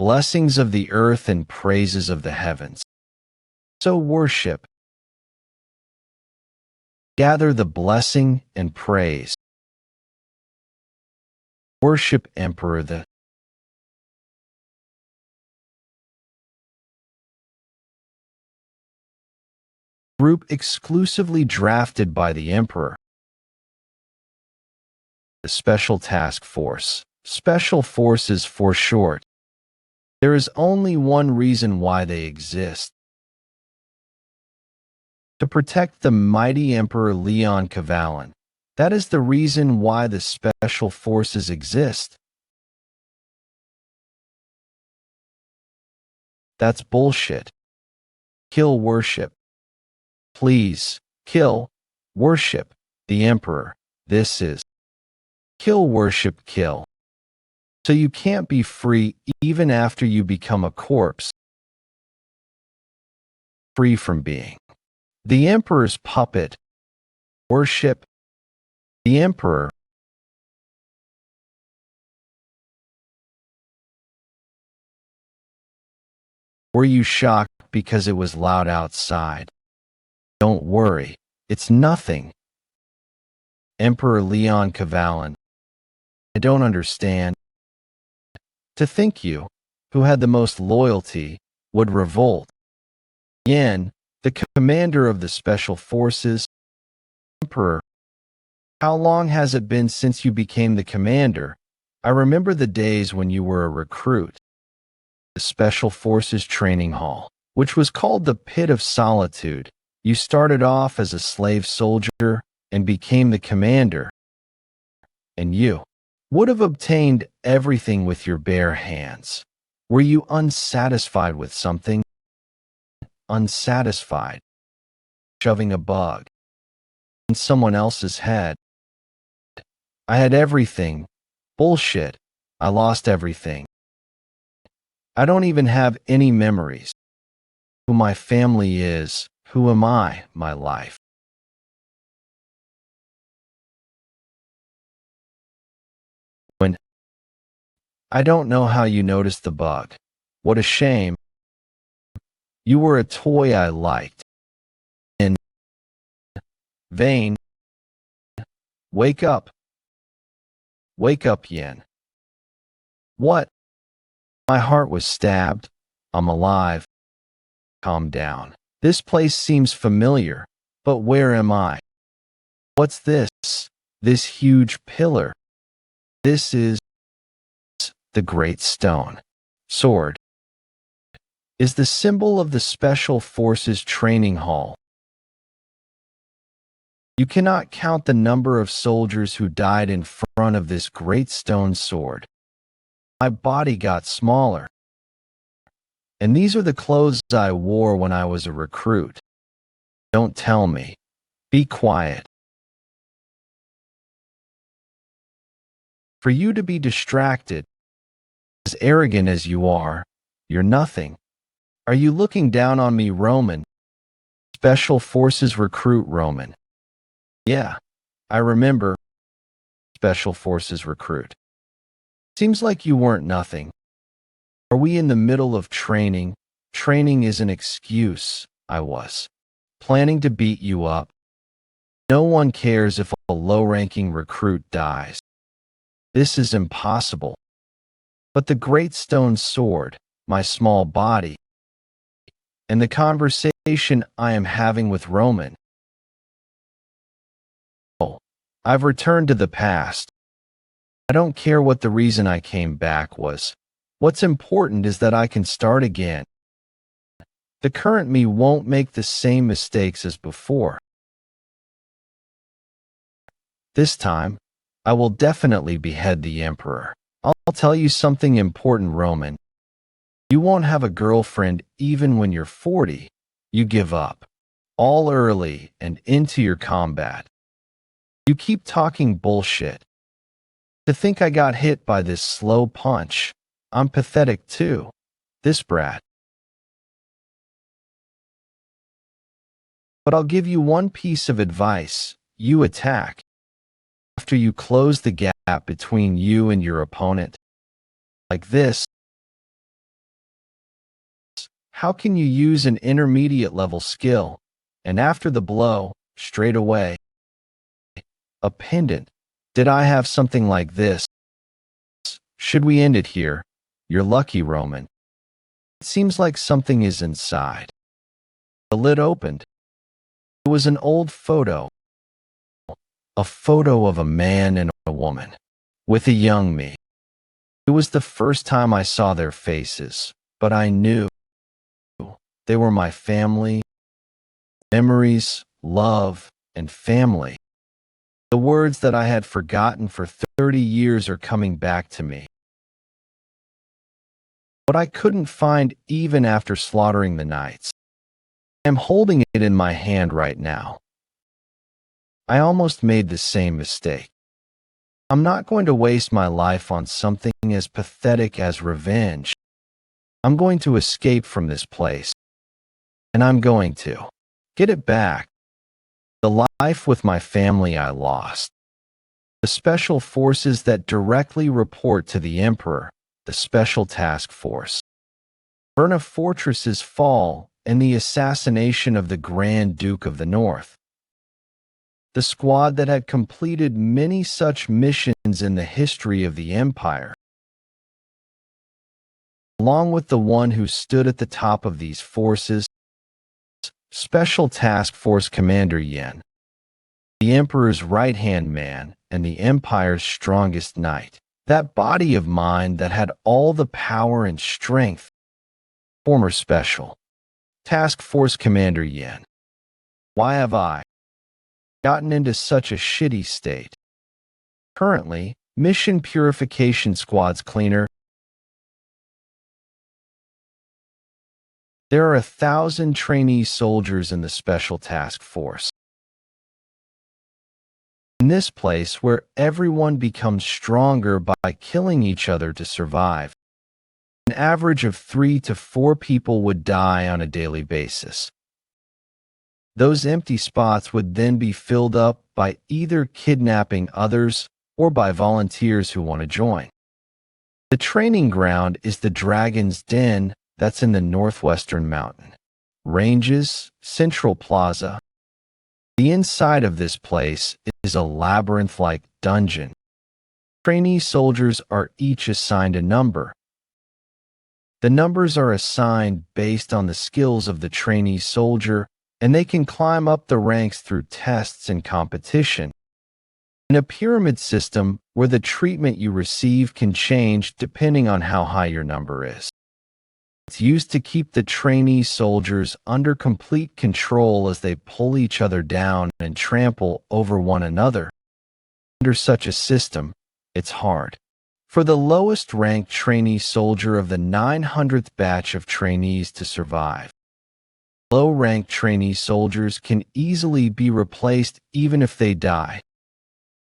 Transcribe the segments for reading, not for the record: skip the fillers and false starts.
blessings of the earth and praises of the heavens. So worship. Gather the blessing and praise. Worship Emperor the group exclusively drafted by the Emperor. The Special Task Force. Special Forces for short. There is only one reason why they exist. To protect the mighty Emperor Leon Kavalin. That is the reason why the Special Forces exist. That's bullshit. Kill worship. Please, kill, worship, the Emperor. This is kill worship kill. So you can't be free even after you become a corpse. Free from being the Emperor's puppet. Worship the Emperor. Were you shocked because it was loud outside? Don't worry, it's nothing. Emperor Leon Kavalin. I don't understand. To think you, who had the most loyalty, would revolt. Yen, the commander of the Special Forces. Emperor. How long has it been since you became the commander? I remember the days when you were a recruit. The Special Forces Training Hall, which was called the Pit of Solitude. You started off as a slave soldier and became the commander. And you would have obtained everything with your bare hands. Were you unsatisfied with something? Unsatisfied. Shoving a bug in someone else's head. I had everything. Bullshit. I lost everything. I don't even have any memories. Who my family is. Who am I, my life? When I don't know how you noticed the bug. What a shame. You were a toy I liked. In vain. Wake up. Wake up, Yen. What? My heart was stabbed. I'm alive. Calm down. This place seems familiar, but where am I? What's this? This huge pillar. This is the Great Stone. Sword. Is the symbol of the Special Forces Training Hall. You cannot count the number of soldiers who died in front of this great stone sword. My body got smaller. And these are the clothes I wore when I was a recruit. Don't tell me. Be quiet. For you to be distracted, as arrogant as you are, you're nothing. Are you looking down on me, Roman? Special Forces recruit Roman. Yeah, I remember. Special Forces recruit. Seems like you weren't nothing. Are we in the middle of training? Training is an excuse. I was planning to beat you up. No one cares if a low-ranking recruit dies. This is impossible. But the great stone sword, my small body, and the conversation I am having with Roman. Oh, I've returned to the past. I don't care what the reason I came back was. What's important is that I can start again. The current me won't make the same mistakes as before. This time, I will definitely behead the Emperor. I'll tell you something important, Roman. You won't have a girlfriend even when you're 40. You give up. All early and into your combat. You keep talking bullshit. To think I got hit by this slow punch. I'm pathetic too. This brat. But I'll give you one piece of advice. You attack. After you close the gap between you and your opponent. Like this. How can you use an intermediate level skill, and after the blow, straight away? A pendant. Did I have something like this? Should we end it here? You're lucky, Roman. It seems like something is inside. The lid opened. It was an old photo. A photo of a man and a woman, with a young me. It was the first time I saw their faces, but I knew they were my family, memories, love, and family. The words that I had forgotten for 30 years are coming back to me. But I couldn't find even after slaughtering the knights. I'm holding it in my hand right now. I almost made the same mistake. I'm not going to waste my life on something as pathetic as revenge. I'm going to escape from this place. And I'm going to get it back. The life with my family I lost. The special forces that directly report to the Emperor, the Special Task Force. Verna Fortress's fall and the assassination of the Grand Duke of the North. The squad that had completed many such missions in the history of the Empire. Along with the one who stood at the top of these forces, Special Task Force Commander Yen, the Emperor's right-hand man and the Empire's strongest knight. That body of mine that had all the power and strength. Former Special Task Force Commander Yen. Why have I gotten into such a shitty state? Currently, Mission Purification Squad's cleaner. There are 1,000 trainee soldiers in the Special Task Force. In this place where everyone becomes stronger by killing each other to survive. An average of 3 to 4 people would die on a daily basis. Those empty spots would then be filled up by either kidnapping others or by volunteers who want to join. The training ground is the Dragon's Den that's in the northwestern mountain ranges, Central Plaza. The inside of this place is a labyrinth-like dungeon. Trainee soldiers are each assigned a number. The numbers are assigned based on the skills of the trainee soldier, and they can climb up the ranks through tests and competition. In a pyramid system where the treatment you receive can change depending on how high your number is. It's used to keep the trainee soldiers under complete control as they pull each other down and trample over one another. Under such a system, it's hard for the lowest ranked trainee soldier of the 900th batch of trainees to survive. Low-ranked trainee soldiers can easily be replaced even if they die.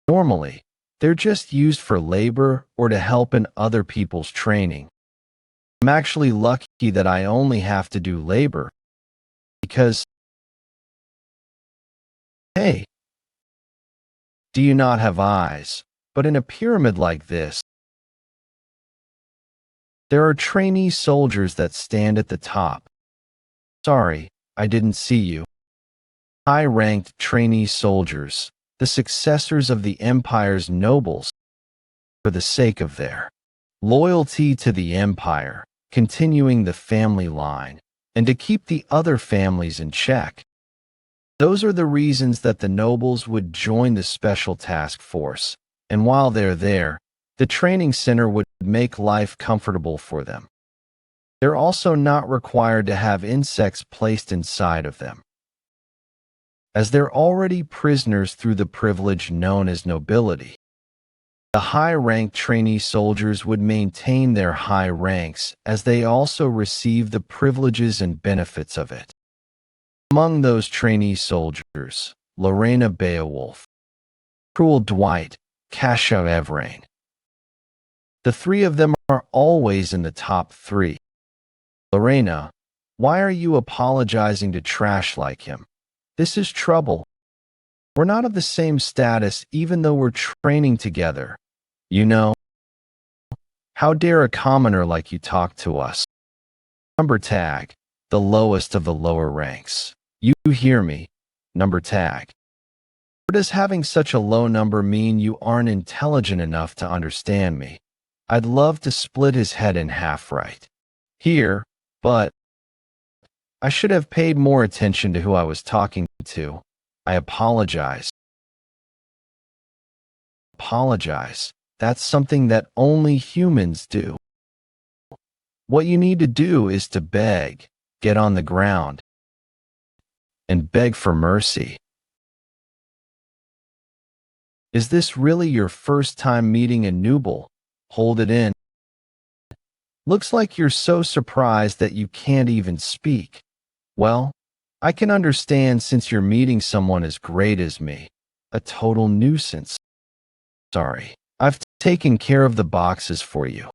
Normally, they're just used for labor or to help in other people's training. I'm actually lucky that I only have to do labor. Because, hey, do you not have eyes? But in a pyramid like this, there are trainee soldiers that stand at the top. Sorry, I didn't see you. High-ranked trainee soldiers, the successors of the Empire's nobles, for the sake of their loyalty to the Empire, continuing the family line, and to keep the other families in check. Those are the reasons that the nobles would join the Special Task Force, and while they're there, the training center would make life comfortable for them. They're also not required to have insects placed inside of them, as they're already prisoners through the privilege known as nobility. The high-ranked trainee soldiers would maintain their high ranks as they also receive the privileges and benefits of it. Among those trainee soldiers, Lorena Beowulf, Cruel Dwight, Kasha Evrain. The three of them are always in the top 3. Lorena, why are you apologizing to trash like him? This is trouble. We're not of the same status even though we're training together. You know, how dare a commoner like you talk to us? Number tag, the lowest of the lower ranks. You hear me? Number tag. Or does having such a low number mean you aren't intelligent enough to understand me? I'd love to split his head in half right here, but I should have paid more attention to who I was talking to. I apologize. Apologize. That's something that only humans do. What you need to do is to beg, get on the ground, and beg for mercy. Is this really your first time meeting a nooble? Hold it in. Looks like you're so surprised that you can't even speak. Well, I can understand since you're meeting someone as great as me. A total nuisance. Sorry, I've taken care of the boxes for you.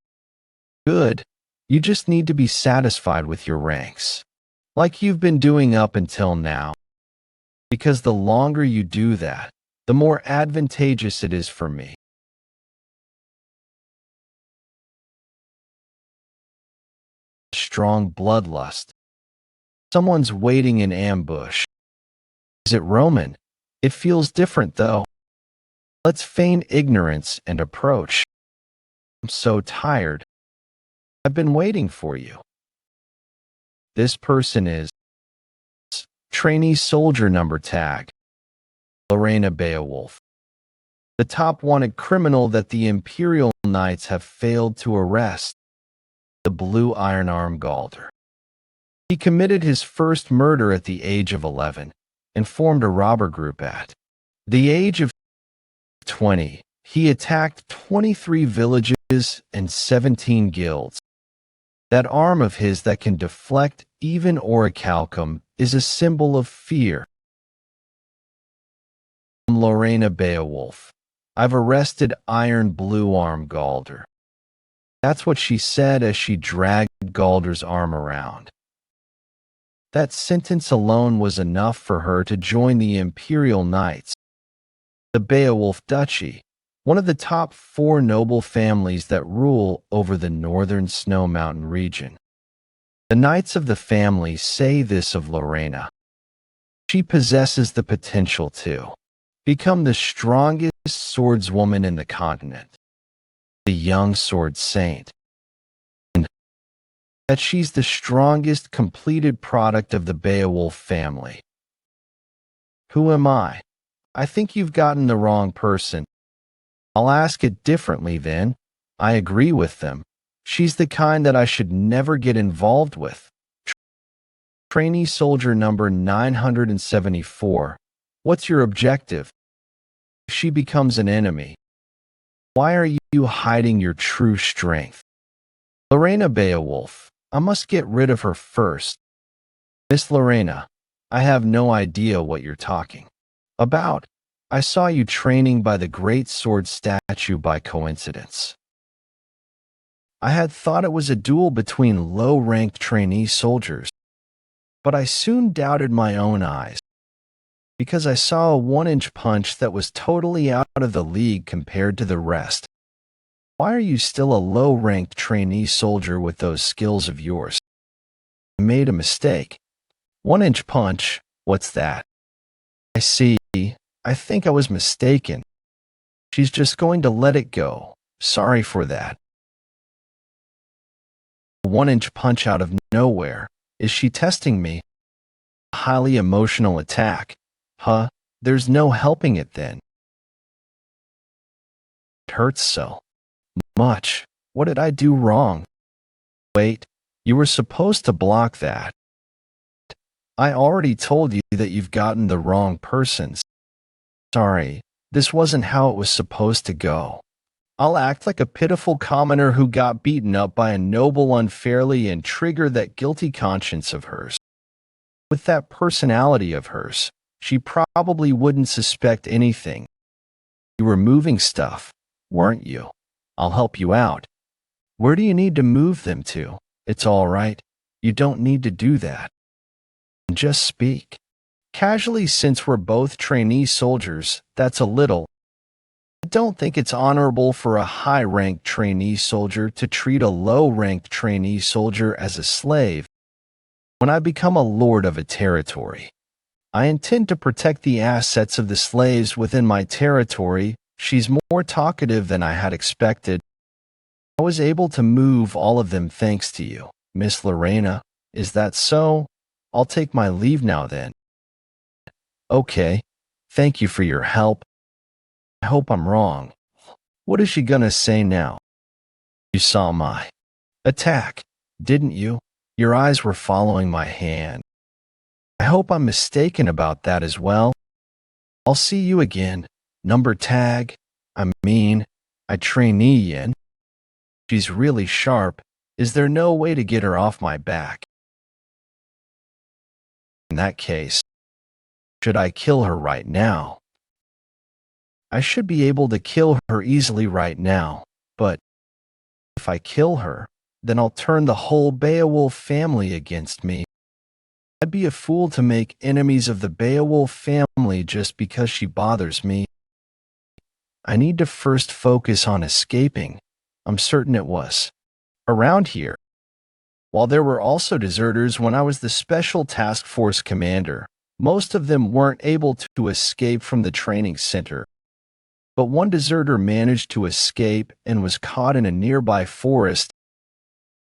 Good. You just need to be satisfied with your ranks, like you've been doing up until now. Because the longer you do that, the more advantageous it is for me. Strong bloodlust. Someone's waiting in ambush. Is it Roman? It feels different though. Let's feign ignorance and approach. I'm so tired. I've been waiting for you. This person is trainee soldier number tag. Lorena Beowulf. The top wanted criminal that the Imperial Knights have failed to arrest. The Blue Iron Arm Galder. He committed his first murder at the age of 11 and formed a robber group at the age of 20. He attacked 23 villages and 17 guilds. That arm of his that can deflect even orichalcum is a symbol of fear. Lorena Beowulf. I've arrested Iron Blue Arm Galder. That's what she said as she dragged Galder's arm around. That sentence alone was enough for her to join the Imperial Knights. The Beowulf Duchy, one of the top 4 noble families that rule over the northern Snow Mountain region. The knights of the family say this of Lorena. She possesses the potential to become the strongest swordswoman in the continent, the young sword saint, and that she's the strongest completed product of the Beowulf family. Who am I? I think you've gotten the wrong person. I'll ask it differently then. I agree with them. She's the kind that I should never get involved with. Trainee soldier number 974. What's your objective? If she becomes an enemy, why are you hiding your true strength? Lorena Beowulf. I must get rid of her first. Miss Lorena, I have no idea what you're talking about. I saw you training by the great sword statue by coincidence. I had thought it was a duel between low-ranked trainee soldiers, but I soon doubted my own eyes, because I saw a 1-inch punch that was totally out of the league compared to the rest. Why are you still a low-ranked trainee soldier with those skills of yours? I made a mistake. 1-inch punch, what's that? I see. I think I was mistaken. She's just going to let it go. Sorry for that. 1-inch punch out of nowhere. Is she testing me? A highly emotional attack. Huh? There's no helping it then. It hurts so much. What did I do wrong? Wait, you were supposed to block that. I already told you that you've gotten the wrong persons. Sorry, this wasn't how it was supposed to go. I'll act like a pitiful commoner who got beaten up by a noble unfairly and trigger that guilty conscience of hers. With that personality of hers, she probably wouldn't suspect anything. You were moving stuff, weren't you? I'll help you out. Where do you need to move them to? It's all right. You don't need to do that. Just speak. Casually, since we're both trainee soldiers, that's a little. I don't think it's honorable for a high-ranked trainee soldier to treat a low-ranked trainee soldier as a slave. When I become a lord of a territory, I intend to protect the assets of the slaves within my territory. She's more talkative than I had expected. I was able to move all of them thanks to you, Miss Lorena. Is that so? I'll take my leave now then. Okay. Thank you for your help. I hope I'm wrong. What is she gonna say now? You saw my attack, didn't you? Your eyes were following my hand. I hope I'm mistaken about that as well. I'll see you again. Number tag, I trainee in. She's really sharp. Is there no way to get her off my back? In that case, should I kill her right now? I should be able to kill her easily right now, but if I kill her, then I'll turn the whole Beowulf family against me. I'd be a fool to make enemies of the Beowulf family just because she bothers me. I need to first focus on escaping. I'm certain it was around here. While there were also deserters when I was the Special Task Force commander, most of them weren't able to escape from the training center. But one deserter managed to escape and was caught in a nearby forest.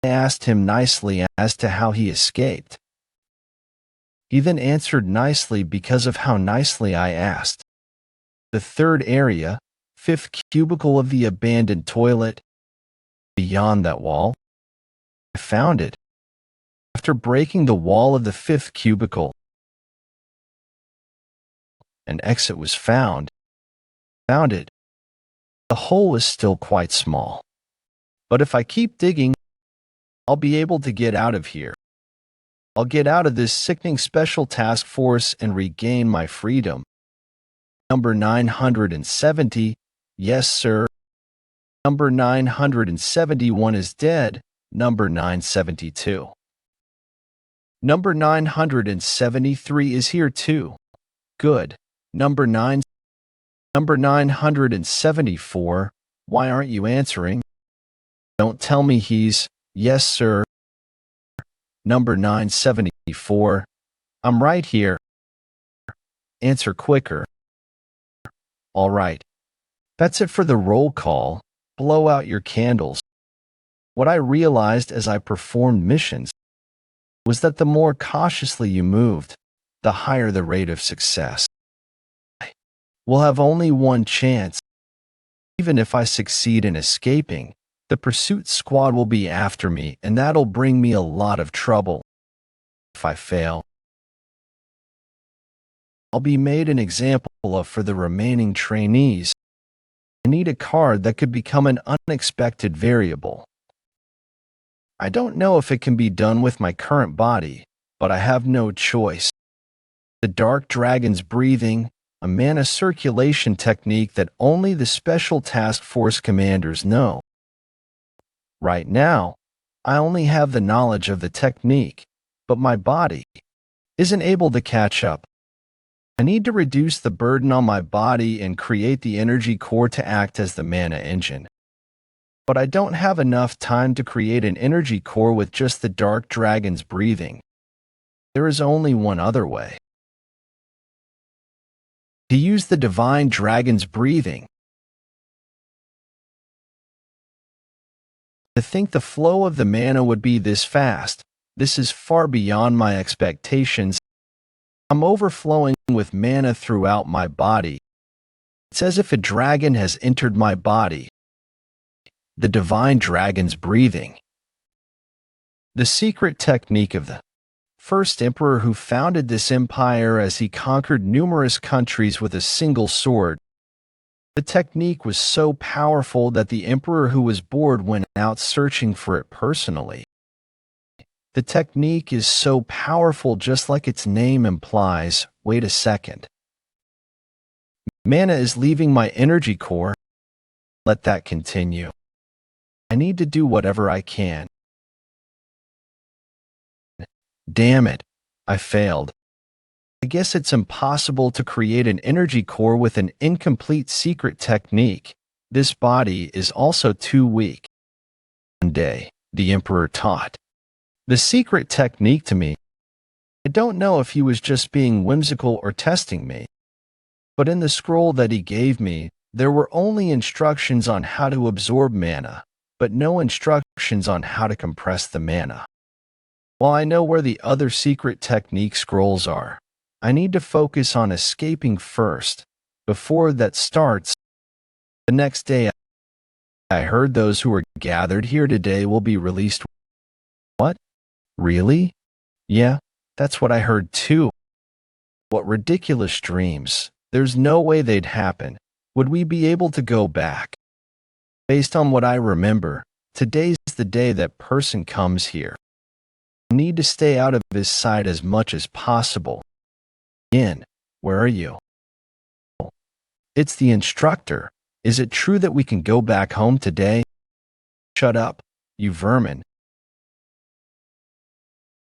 I asked him nicely as to how he escaped. He then answered nicely because of how nicely I asked. The third area, fifth cubicle of the abandoned toilet. Beyond that wall, I found it. After breaking the wall of the fifth cubicle, an exit was found. The hole was still quite small. But if I keep digging, I'll be able to get out of here. I'll get out of this sickening special task force and regain my freedom. Number 970, yes, sir. Number 971 is dead. Number 972. Number 973 is here too. Good. Number 974, why aren't you answering? Don't tell me he's, yes, sir. Number 974, I'm right here. Answer quicker. All right. That's it for the roll call. Blow out your candles. What I realized as I performed missions was that the more cautiously you moved, the higher the rate of success. We'll have only one chance. Even if I succeed in escaping, the pursuit squad will be after me, and that'll bring me a lot of trouble. If I fail, I'll be made an example of for the remaining trainees. I need a card that could become an unexpected variable. I don't know if it can be done with my current body, but I have no choice. The Dark Dragon's breathing, a mana circulation technique that only the Special Task Force commanders know. Right now, I only have the knowledge of the technique, but my body isn't able to catch up. I need to reduce the burden on my body and create the energy core to act as the mana engine. But I don't have enough time to create an energy core with just the Dark Dragon's breathing. There is only one other way. To use the Divine Dragon's breathing. To think the flow of the mana would be this fast, this is far beyond my expectations. I'm overflowing with mana throughout my body. It's as if a dragon has entered my body. The Divine Dragon's breathing. The secret technique of the first emperor who founded this empire as he conquered numerous countries with a single sword. The technique was so powerful that the emperor who was bored went out searching for it personally. The technique is so powerful just like its name implies. Wait a second. Mana is leaving my energy core. Let that continue. I need to do whatever I can. Damn it, I failed. I guess it's impossible to create an energy core with an incomplete secret technique. This body is also too weak. One day, the Emperor taught the secret technique to me. I don't know if he was just being whimsical or testing me, but in the scroll that he gave me, there were only instructions on how to absorb mana, but no instructions on how to compress the mana. While I know where the other secret technique scrolls are, I need to focus on escaping first. Before that starts, the next day I heard those who are gathered here today will be released. What? Really? Yeah, that's what I heard too. What ridiculous dreams. There's no way they'd happen. Would we be able to go back? Based on what I remember, today's the day that person comes here. I need to stay out of his sight as much as possible. Where are you? It's the instructor. Is it true that we can go back home today? Shut up, you vermin.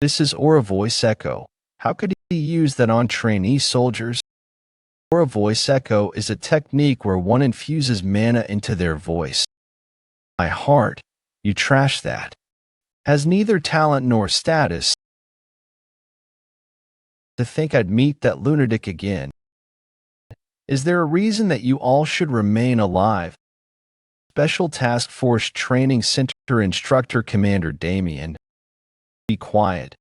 This is Aura Voice Echo. How could he use that on trainee soldiers? Aura Voice Echo is a technique where one infuses mana into their voice. My heart, you trash that. Has neither talent nor status. To think I'd meet that lunatic again. Is there a reason that you all should remain alive? Special Task Force Training Center Instructor Commander Damian. Be quiet.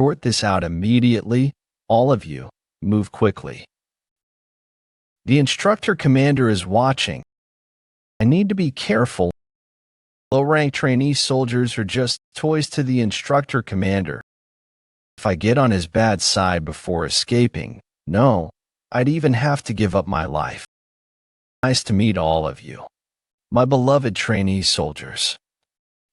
Sort this out immediately. All of you, move quickly. The instructor commander is watching. I need to be careful. Low-rank trainee soldiers are just toys to the instructor commander. If I get on his bad side before escaping, no, I'd even have to give up my life. Nice to meet all of you. My beloved trainee soldiers.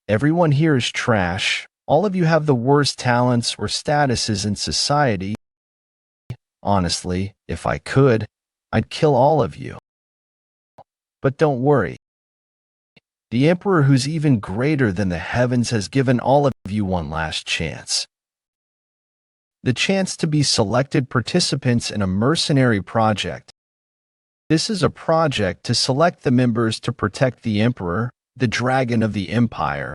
Everyone here is trash. All of you have the worst talents or statuses in society. Honestly, if I could, I'd kill all of you. But don't worry. The Emperor, who's even greater than the heavens, has given all of you one last chance. The chance to be selected participants in a mercenary project. This is a project to select the members to protect the Emperor, the Dragon of the Empire.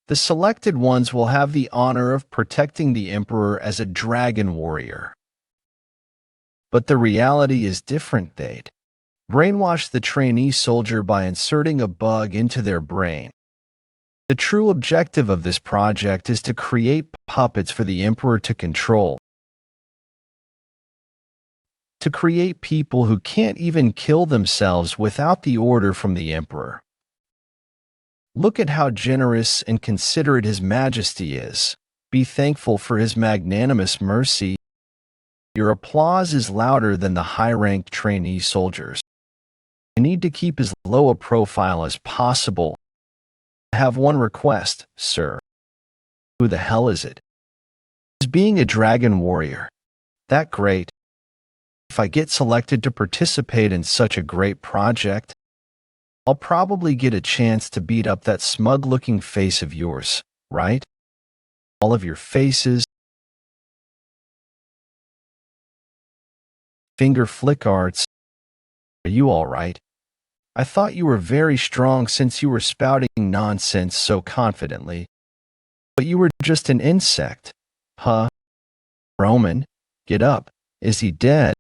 The selected ones will have the honor of protecting the Emperor as a dragon warrior. But the reality is different. They'd brainwash the trainee soldier by inserting a bug into their brain. The true objective of this project is to create puppets for the Emperor to control. To create people who can't even kill themselves without the order from the Emperor. Look at how generous and considerate His Majesty is. Be thankful for His magnanimous mercy. Your applause is louder than the high-ranked trainee soldiers. I need to keep as low a profile as possible. I have one request, sir. Who the hell is it? Is being a dragon warrior that great? If I get selected to participate in such a great project, I'll probably get a chance to beat up that smug-looking face of yours, right? All of your faces. Finger flick arts. Are you all right? I thought you were very strong since you were spouting nonsense so confidently. But you were just an insect. Huh? Roman, get up. Is he dead?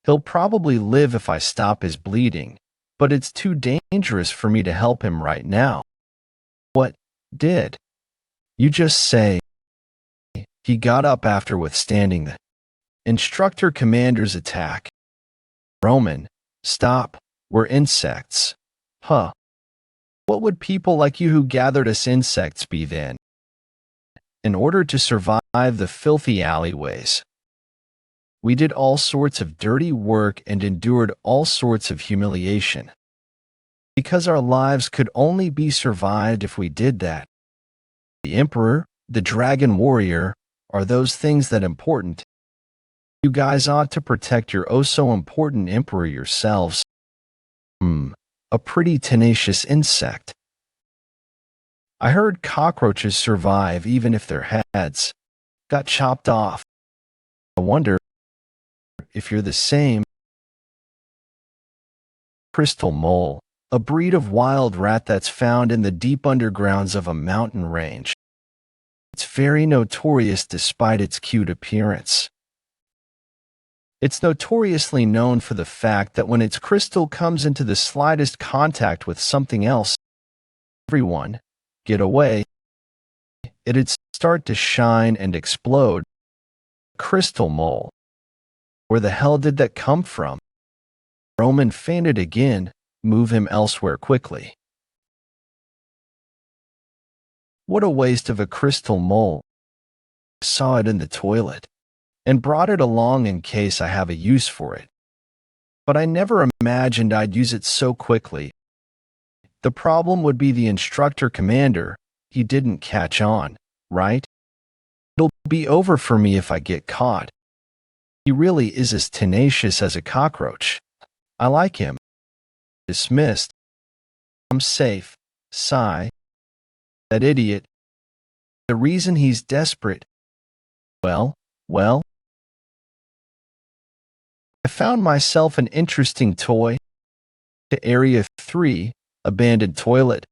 He'll probably live if I stop his bleeding, but it's too dangerous for me to help him right now. What did you just say? He got up after withstanding the instructor commander's attack. Roman, stop. We're insects. Huh. What would people like you who gathered us insects be then? In order to survive the filthy alleyways, we did all sorts of dirty work and endured all sorts of humiliation. Because our lives could only be survived if we did that. The Emperor, the Dragon Warrior, are those things that important. You guys ought to protect your oh-so-important Emperor yourselves. A pretty tenacious insect. I heard cockroaches survive even if their heads got chopped off. I wonder if you're the same. Crystal mole, a breed of wild rat that's found in the deep undergrounds of a mountain range. It's very notorious despite its cute appearance. It's notoriously known for the fact that when its crystal comes into the slightest contact with something else, everyone, get away, it'd start to shine and explode. Crystal mole. Where the hell did that come from? Roman fainted again. Move him elsewhere quickly. What a waste of a crystal mole. I saw it in the toilet and brought it along in case I have a use for it. But I never imagined I'd use it so quickly. The problem would be the instructor commander. He didn't catch on, right? It'll be over for me if I get caught. He really is as tenacious as a cockroach. I like him. Dismissed. I'm safe. Sigh. That idiot. The reason he's desperate. Well. I found myself an interesting toy. To Area 3, abandoned toilet.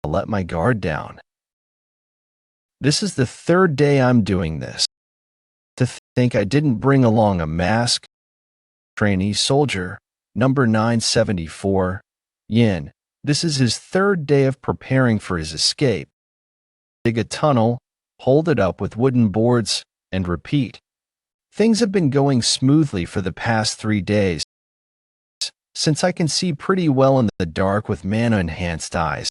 I let my guard down. This is the third day I'm doing this. To think I didn't bring along a mask. Trainee soldier, number 974, Yin. This is his third day of preparing for his escape. Dig a tunnel, hold it up with wooden boards, and repeat. Things have been going smoothly for the past 3 days. Since I can see pretty well in the dark with mana-enhanced eyes.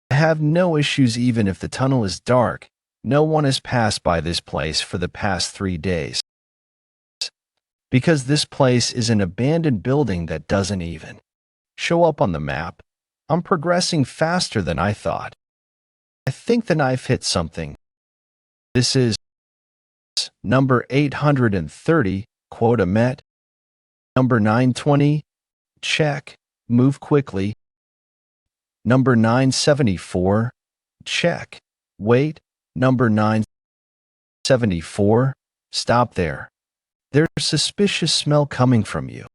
I have no issues even if the tunnel is dark. No one has passed by this place for the past 3 days. Because this place is an abandoned building that doesn't even show up on the map, I'm progressing faster than I thought. I think the knife hit something. This is number 830, quota met. Number 920, check, move quickly. Number 974, check, wait. Number 974, stop there. There's suspicious smell coming from you.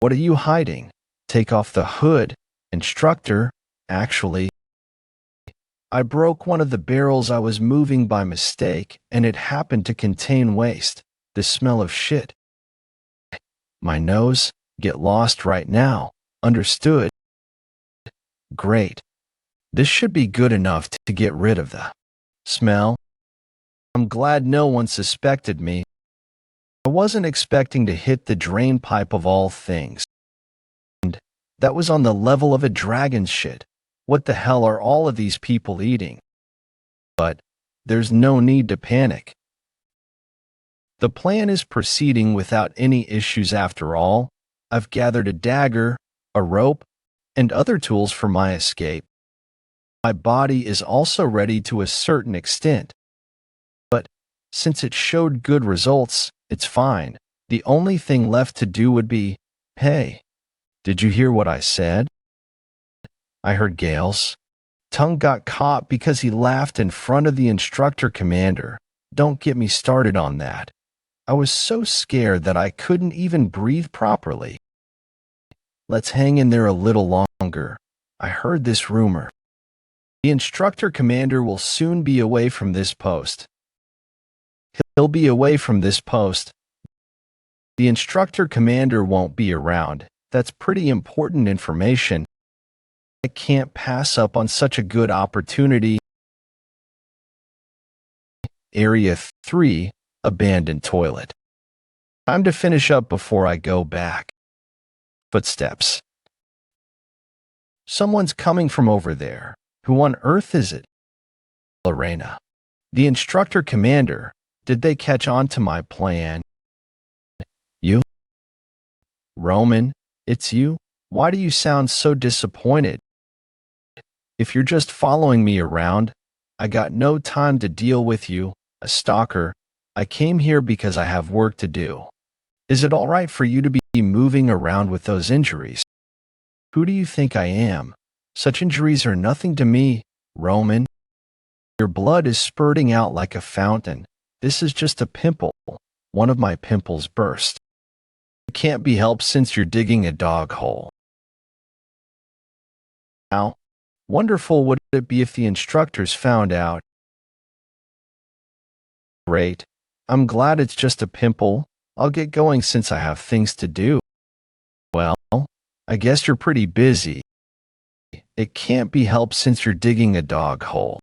What are you hiding? Take off the hood. Instructor, actually. I broke one of the barrels I was moving by mistake, and it happened to contain waste, the smell of shit. My nose, get lost right now, understood? Great. This should be good enough to get rid of the smell. I'm glad no one suspected me. I wasn't expecting to hit the drain pipe of all things. And that was on the level of a dragon shit. What the hell are all of these people eating? But there's no need to panic. The plan is proceeding without any issues after all. I've gathered a dagger, a rope, and other tools for my escape. My body is also ready to a certain extent. But since it showed good results, it's fine. The only thing left to do would be, hey, did you hear what I said? I heard Gale's tongue got caught because he laughed in front of the instructor commander. Don't get me started on that. I was so scared that I couldn't even breathe properly. Let's hang in there a little longer. I heard this rumor. The instructor commander will soon be away from this post. He'll be away from this post. The instructor commander won't be around. That's pretty important information. I can't pass up on such a good opportunity. Area 3, abandoned toilet. Time to finish up before I go back. Footsteps. Someone's coming from over there. Who on earth is it? Lorena. The instructor commander. Did they catch on to my plan? You? Roman, it's you? Why do you sound so disappointed? If you're just following me around, I got no time to deal with you, a stalker. I came here because I have work to do. Is it all right for you to be moving around with those injuries? Who do you think I am? Such injuries are nothing to me, Roman. Your blood is spurting out like a fountain. This is just a pimple. One of my pimples burst. It can't be helped since you're digging a dog hole. How wonderful would it be if the instructors found out? Great. I'm glad it's just a pimple. I'll get going since I have things to do. Well, I guess you're pretty busy. It can't be helped since you're digging a dog hole.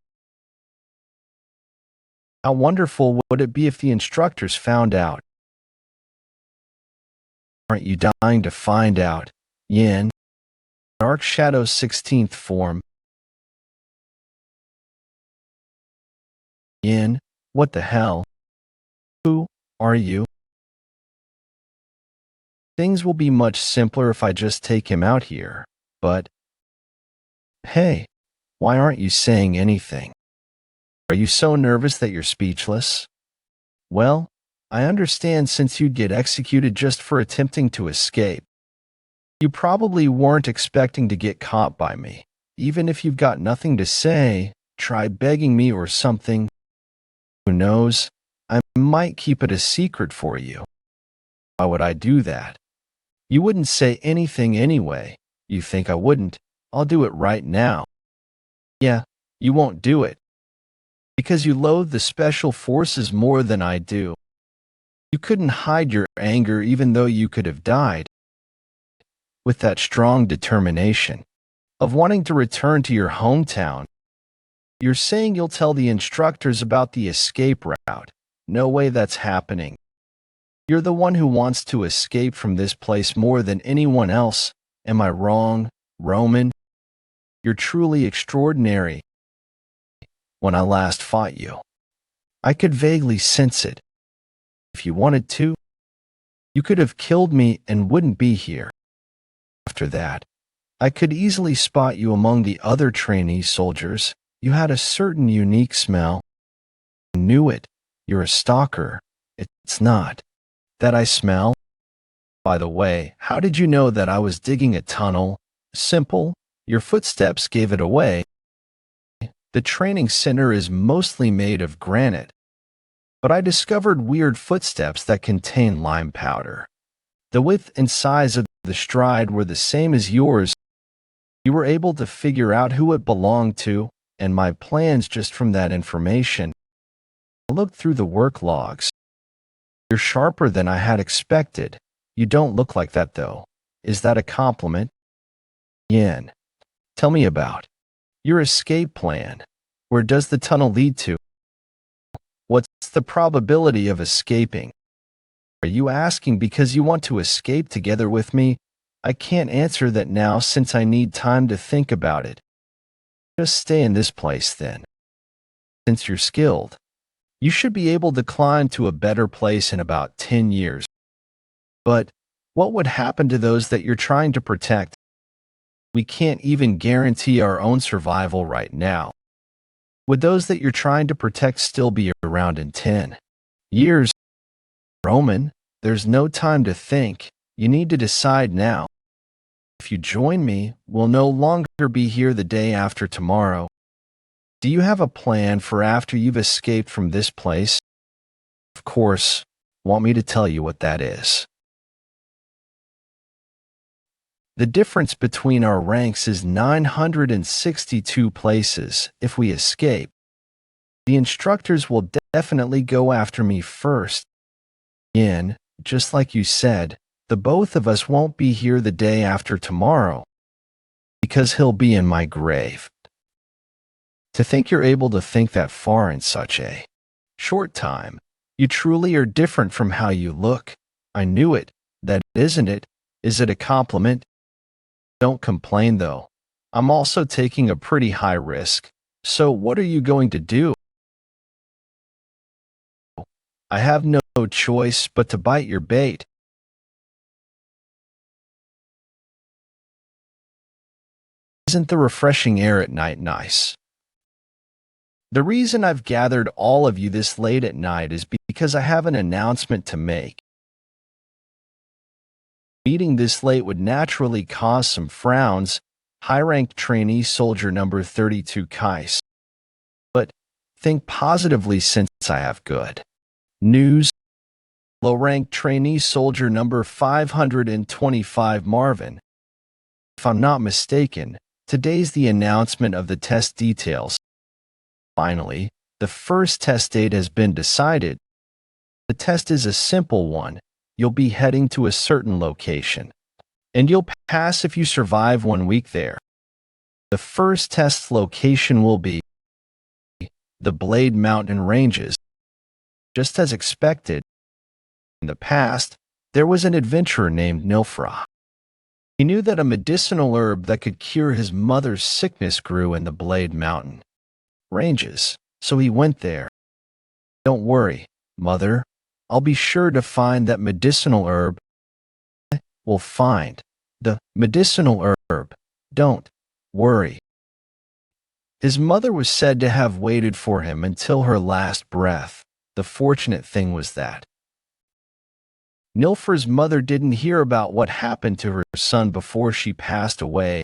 How wonderful would it be if the instructors found out? Aren't you dying to find out? Yin. Dark Shadow's 16th form. Yin. What the hell? Who are you? Things will be much simpler if I just take him out here, but... Hey, why aren't you saying anything? Are you so nervous that you're speechless? Well, I understand since you'd get executed just for attempting to escape. You probably weren't expecting to get caught by me. Even if you've got nothing to say, try begging me or something. Who knows? I might keep it a secret for you. Why would I do that? You wouldn't say anything anyway. You think I wouldn't? I'll do it right now. Yeah, you won't do it. Because you loathe the special forces more than I do. You couldn't hide your anger even though you could have died. With that strong determination of wanting to return to your hometown, you're saying you'll tell the instructors about the escape route. No way that's happening. You're the one who wants to escape from this place more than anyone else. Am I wrong, Roman? You're truly extraordinary. When I last fought you, I could vaguely sense it. If you wanted to, you could have killed me and wouldn't be here. After that, I could easily spot you among the other trainee soldiers. You had a certain unique smell. I knew it. You're a stalker. It's not that I smell. By the way, how did you know that I was digging a tunnel? Simple. Your footsteps gave it away. The training center is mostly made of granite, but I discovered weird footsteps that contain lime powder. The width and size of the stride were the same as yours. You were able to figure out who it belonged to and my plans just from that information. I looked through the work logs. You're sharper than I had expected. You don't look like that, though. Is that a compliment? Yin. Tell me about your escape plan. Where does the tunnel lead to? What's the probability of escaping? Are you asking because you want to escape together with me? I can't answer that now since I need time to think about it. Just stay in this place then. Since you're skilled, you should be able to climb to a better place in about 10 years. But what would happen to those that you're trying to protect? We can't even guarantee our own survival right now. Would those that you're trying to protect still be around in 10 years? Roman, there's no time to think. You need to decide now. If you join me, we'll no longer be here the day after tomorrow. Do you have a plan for after you've escaped from this place? Of course, want me to tell you what that is? The difference between our ranks is 962 places if we escape. The instructors will definitely go after me first. Yin, just like you said, the both of us won't be here the day after tomorrow, because he'll be in my grave. To think you're able to think that far in such a short time, you truly are different from how you look. I knew it. That isn't it? Is it a compliment? Don't complain though. I'm also taking a pretty high risk. So what are you going to do? I have no choice but to bite your bait. Isn't the refreshing air at night nice? The reason I've gathered all of you this late at night is because I have an announcement to make. Meeting this late would naturally cause some frowns. High-ranked trainee soldier number 32 Kais. But think positively since I have good news. Low-ranked trainee soldier number 525 Marvin. If I'm not mistaken, today's the announcement of the test details. Finally, the first test date has been decided. The test is a simple one. You'll be heading to a certain location, and you'll pass if you survive 1 week there. The first test location will be the Blade Mountain Ranges. Just as expected, in the past, there was an adventurer named Nilfra. He knew that a medicinal herb that could cure his mother's sickness grew in the Blade Mountain Ranges, so he went there. Don't worry, Mother. I'll be sure to find that medicinal herb. We'll find the medicinal herb. Don't worry. His mother was said to have waited for him until her last breath. The fortunate thing was that Nilfra's mother didn't hear about what happened to her son before she passed away.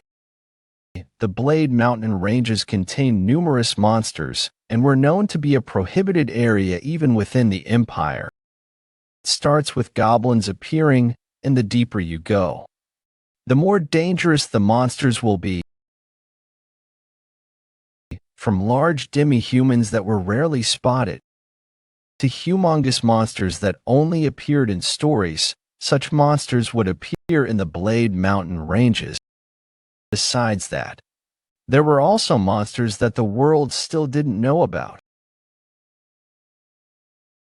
The Blade Mountain Ranges contain numerous monsters and were known to be a prohibited area even within the Empire. It starts with goblins appearing, and the deeper you go, the more dangerous the monsters will be. From large demi-humans that were rarely spotted, to humongous monsters that only appeared in stories, such monsters would appear in the Blade Mountain Ranges. Besides that, there were also monsters that the world still didn't know about.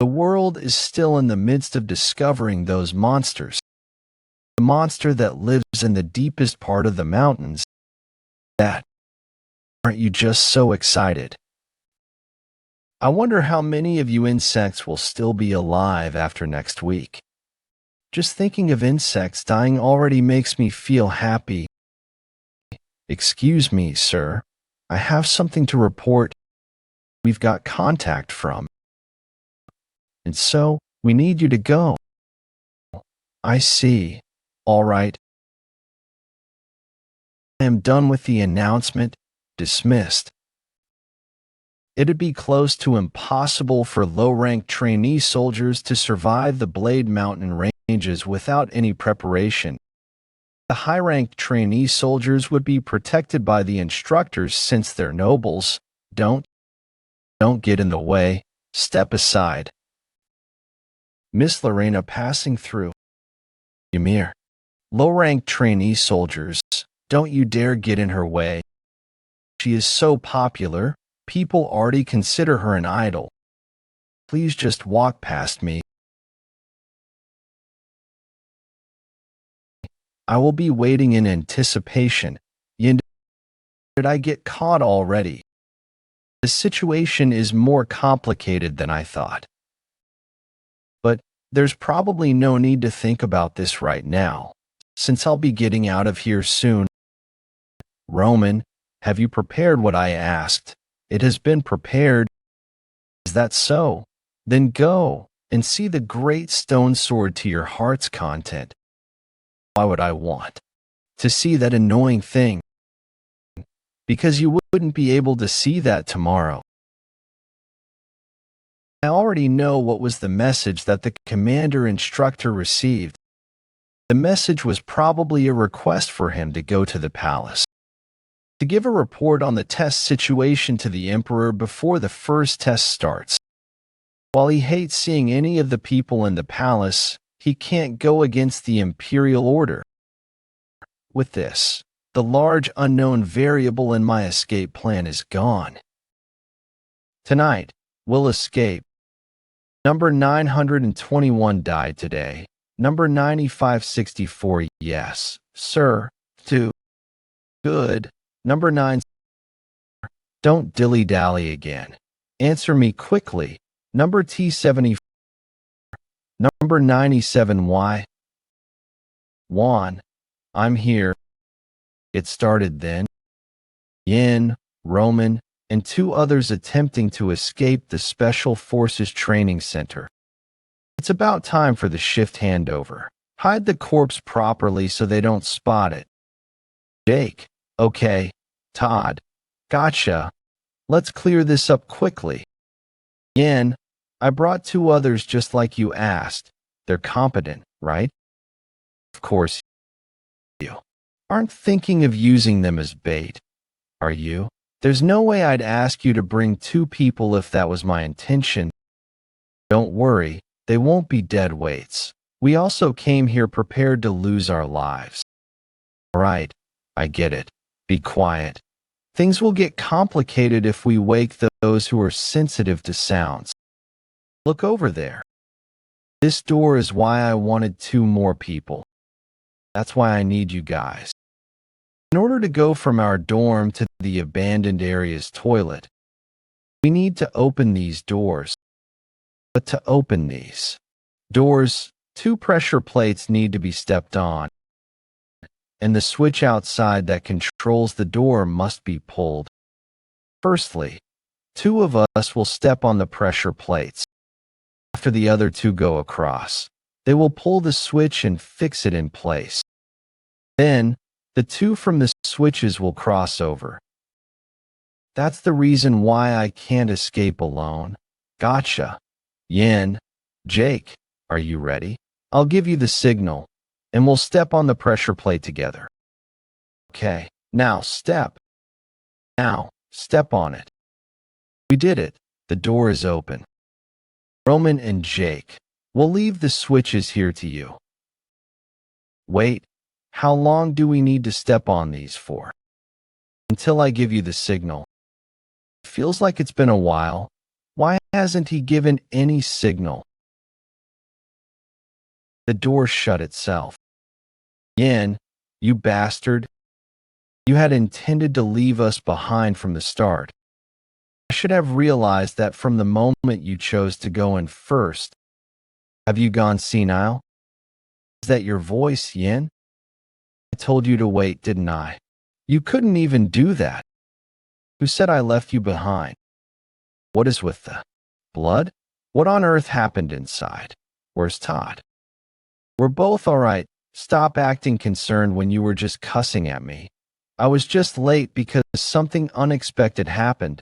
The world is still in the midst of discovering those monsters. The monster that lives in the deepest part of the mountains. Aren't you just so excited? I wonder how many of you insects will still be alive after next week. Just thinking of insects dying already makes me feel happy. Excuse me, sir. I have something to report. We've got contact from. And so, we need you to go. I see. All right. I am done with the announcement. Dismissed. It'd be close to impossible for low-ranked trainee soldiers to survive the Blade Mountain Ranges without any preparation. The high-ranked trainee soldiers would be protected by the instructors since they're nobles. Don't get in the way. Step aside. Miss Lorena passing through. Ymir. Low-ranked trainee soldiers, don't you dare get in her way. She is so popular, people already consider her an idol. Please just walk past me. I will be waiting in anticipation. Did I get caught already? The situation is more complicated than I thought. But there's probably no need to think about this right now, since I'll be getting out of here soon. Roman, have you prepared what I asked? It has been prepared. Is that so? Then go and see the great stone sword to your heart's content. Why would I want to see that annoying thing? Because you wouldn't be able to see that tomorrow. I already know what was the message that the commander instructor received. The message was probably a request for him to go to the palace, to give a report on the test situation to the emperor before the first test starts. While he hates seeing any of the people in the palace, he can't go against the imperial order. With this, the large unknown variable in my escape plan is gone. Tonight, we'll escape. Number 921 died today. Number 9564, yes, sir. 2. Good. Number 9. Don't dilly-dally again. Answer me quickly. Number T74. Number 97Y. Juan. I'm here. It started then. Yin, Roman, and 2 others attempting to escape the Special Forces Training Center. It's about time for the shift handover. Hide the corpse properly so they don't spot it. Jake. Okay. Todd. Gotcha. Let's clear this up quickly. Yin. I brought 2 others just like you asked. They're competent, right? Of course you aren't thinking of using them as bait, are you? There's no way I'd ask you to bring 2 people if that was my intention. Don't worry, They won't be dead weights. We also came here prepared to lose our lives. All right, I get it. Be quiet. Things will get complicated if we wake those who are sensitive to sounds. Look over there. This door is why I wanted 2 more people. That's why I need you guys. In order to go from our dorm to the abandoned area's toilet, we need to open these doors. But to open these doors, 2 pressure plates need to be stepped on, and the switch outside that controls the door must be pulled. Firstly, 2 of us will step on the pressure plates. After the other 2 go across, they will pull the switch and fix it in place. Then, the 2 from the switches will cross over. That's the reason why I can't escape alone. Gotcha. Yin, Jake, are you ready? I'll give you the signal, and we'll step on the pressure plate together. Okay, now step. Now, step on it. We did it. The door is open. Roman and Jake, we'll leave the switches here to you. Wait, how long do we need to step on these for? Until I give you the signal. Feels like it's been a while. Why hasn't he given any signal? The door shut itself. Yin, you bastard. You had intended to leave us behind from the start. I should have realized that from the moment you chose to go in first. Have you gone senile? Is that your voice, Yin? I told you to wait, didn't I? You couldn't even do that. Who said I left you behind? What is with the blood? What on earth happened inside? Where's Todd? We're both all right. Stop acting concerned when you were just cussing at me. I was just late because something unexpected happened.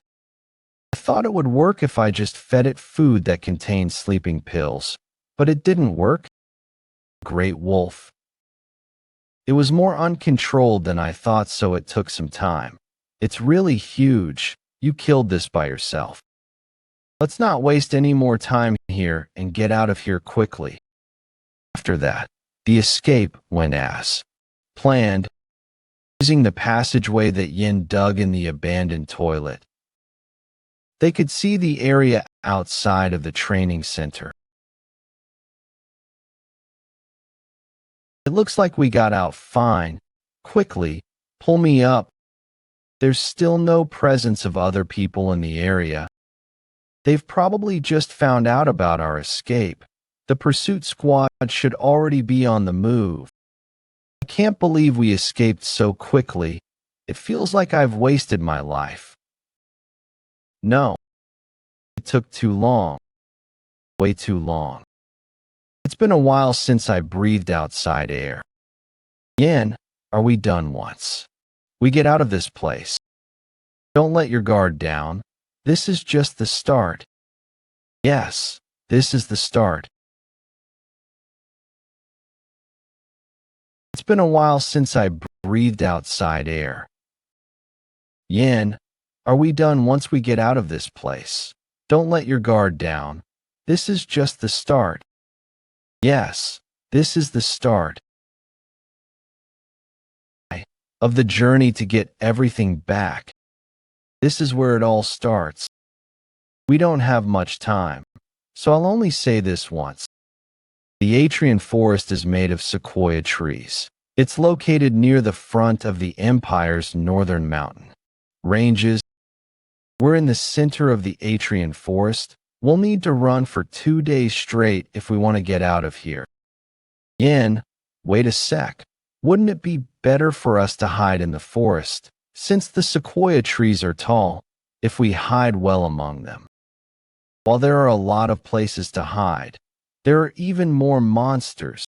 I thought it would work if I just fed it food that contained sleeping pills, but it didn't work. Great wolf. It was more uncontrolled than I thought, so it took some time. It's really huge. You killed this by yourself. Let's not waste any more time here and get out of here quickly. After that, the escape went as planned, using the passageway that Yin dug in the abandoned toilet. They could see the area outside of the training center. It looks like we got out fine. Quickly, pull me up. There's still no presence of other people in the area. They've probably just found out about our escape. The pursuit squad should already be on the move. I can't believe we escaped so quickly. It feels like I've wasted my life. No. It took too long. Way too long. It's been a while since I breathed outside air. Yin, are we done once? We get out of this place. Don't let your guard down. This is just the start. Yes, this is the start. It's been a while since I breathed outside air. Yin, are we done once we get out of this place? Don't let your guard down. This is just the start. Yes, this is the start of the journey to get everything back. This is where it all starts. We don't have much time, so I'll only say this once. The Atrian forest is made of sequoia trees. It's located near the front of the Empire's northern mountain ranges. We're in the center of the Atrian forest. We'll need to run for 2 days straight if we want to get out of here. Yin, wait a sec. Wouldn't it be better for us to hide in the forest, since the sequoia trees are tall, if we hide well among them? While there are a lot of places to hide, there are even more monsters.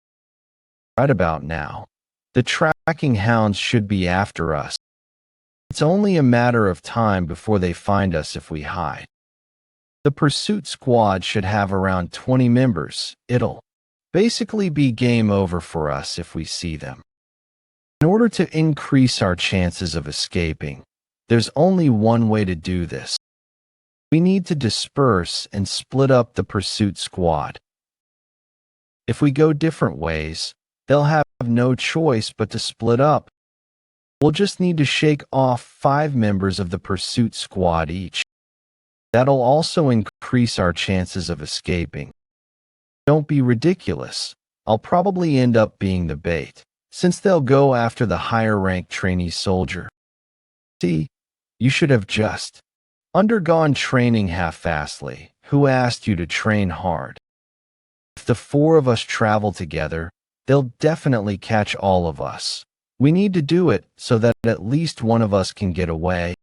Right about now, the tracking hounds should be after us. It's only a matter of time before they find us if we hide. The pursuit squad should have around 20 members. It'll basically be game over for us if we see them. In order to increase our chances of escaping, there's only one way to do this. We need to disperse and split up the pursuit squad. If we go different ways, they'll have no choice but to split up. We'll just need to shake off 5 members of the pursuit squad each. That'll also increase our chances of escaping. Don't be ridiculous. I'll probably end up being the bait, since they'll go after the higher-ranked trainee soldier. See, you should have just undergone training half-assedly. Who asked you to train hard? If the 4 of us travel together, they'll definitely catch all of us. We need to do it so that at least one of us can get away.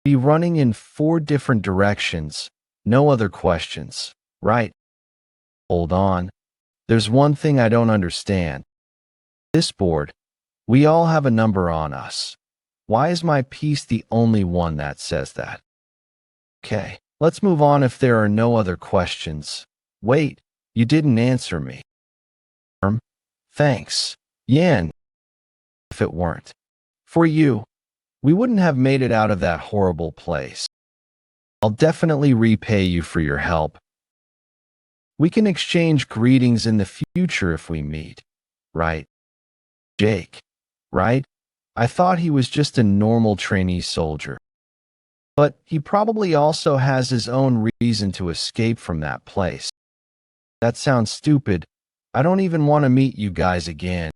Be running in 4 different directions. No other questions, right? Hold on. There's one thing I don't understand. This board, we all have a number on us. Why is my piece the only one that says that? Okay, let's move on if there are no other questions. Wait, you didn't answer me. Thanks, Yan. If it weren't for you, we wouldn't have made it out of that horrible place. I'll definitely repay you for your help. We can exchange greetings in the future if we meet, right? Jake, right? I thought he was just a normal trainee soldier. But he probably also has his own reason to escape from that place. That sounds stupid. I don't even want to meet you guys again.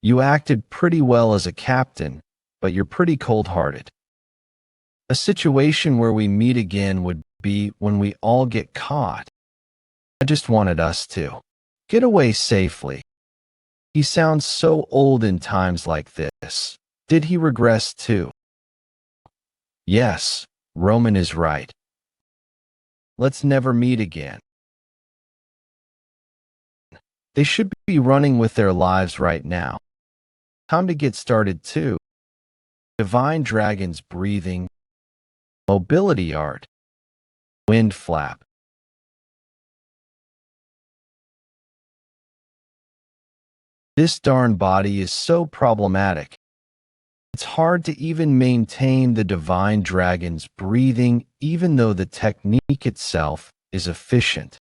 You acted pretty well as a captain, but you're pretty cold-hearted. A situation where we meet again would be when we all get caught. I just wanted us to get away safely. He sounds so old in times like this. Did he regress too? Yes, Roman is right. Let's never meet again. They should be running with their lives right now. Time to get started too. Divine dragons breathing. Mobility art. Wind flap. This darn body is so problematic. It's hard to even maintain the divine dragon's breathing even though the technique itself is efficient.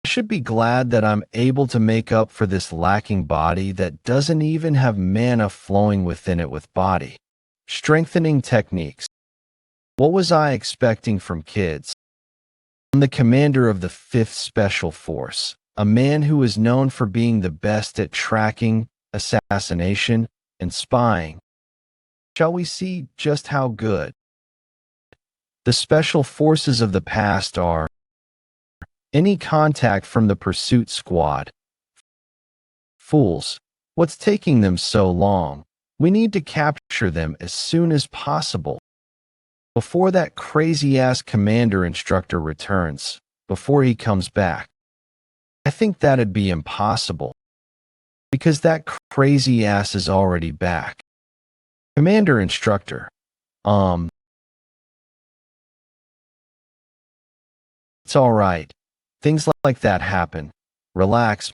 I should be glad that I'm able to make up for this lacking body that doesn't even have mana flowing within it with body. Strengthening techniques. What was I expecting from kids? I'm the commander of the 5th Special Force. A man who is known for being the best at tracking, assassination, and spying. Shall we see just how good? The special forces of the past are any contact from the pursuit squad. Fools, what's taking them so long? We need to capture them as soon as possible. Before that crazy-ass commander instructor returns, before he comes back. I think that'd be impossible, because that crazy ass is already back. Commander Instructor, it's alright. Things like that happen. Relax.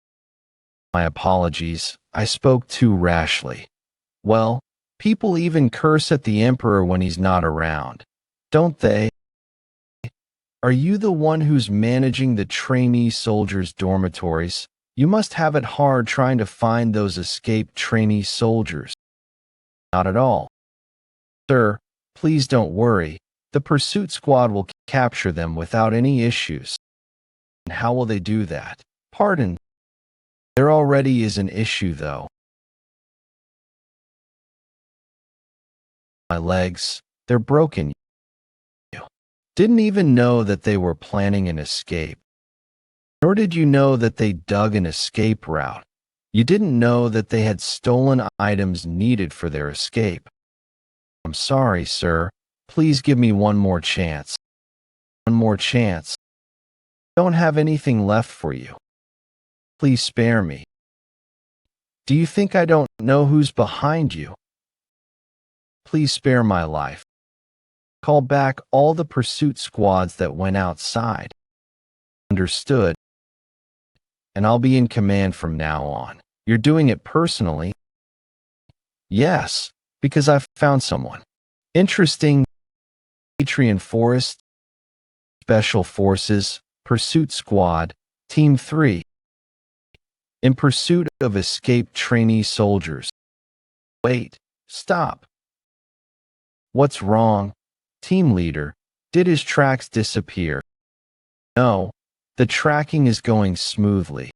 My apologies, I spoke too rashly. Well, people even curse at the Emperor when he's not around, don't they? Are you the one who's managing the trainee soldiers' dormitories? You must have it hard trying to find those escaped trainee soldiers. Not at all. Sir, please don't worry. The pursuit squad will capture them without any issues. And how will they do that? Pardon. There already is an issue, though. My legs, they're broken. Didn't even know that they were planning an escape. Nor did you know that they dug an escape route. You didn't know that they had stolen items needed for their escape. I'm sorry, sir. Please give me one more chance. One more chance. I don't have anything left for you. Please spare me. Do you think I don't know who's behind you? Please spare my life. Call back all the pursuit squads that went outside. Understood. And I'll be in command from now on. You're doing it personally? Yes, because I've found someone. Interesting. Atrian Forest, Special Forces, Pursuit Squad, Team 3. in pursuit of escaped trainee soldiers. Wait, stop. What's wrong? Team leader, did his tracks disappear? No, the tracking is going smoothly.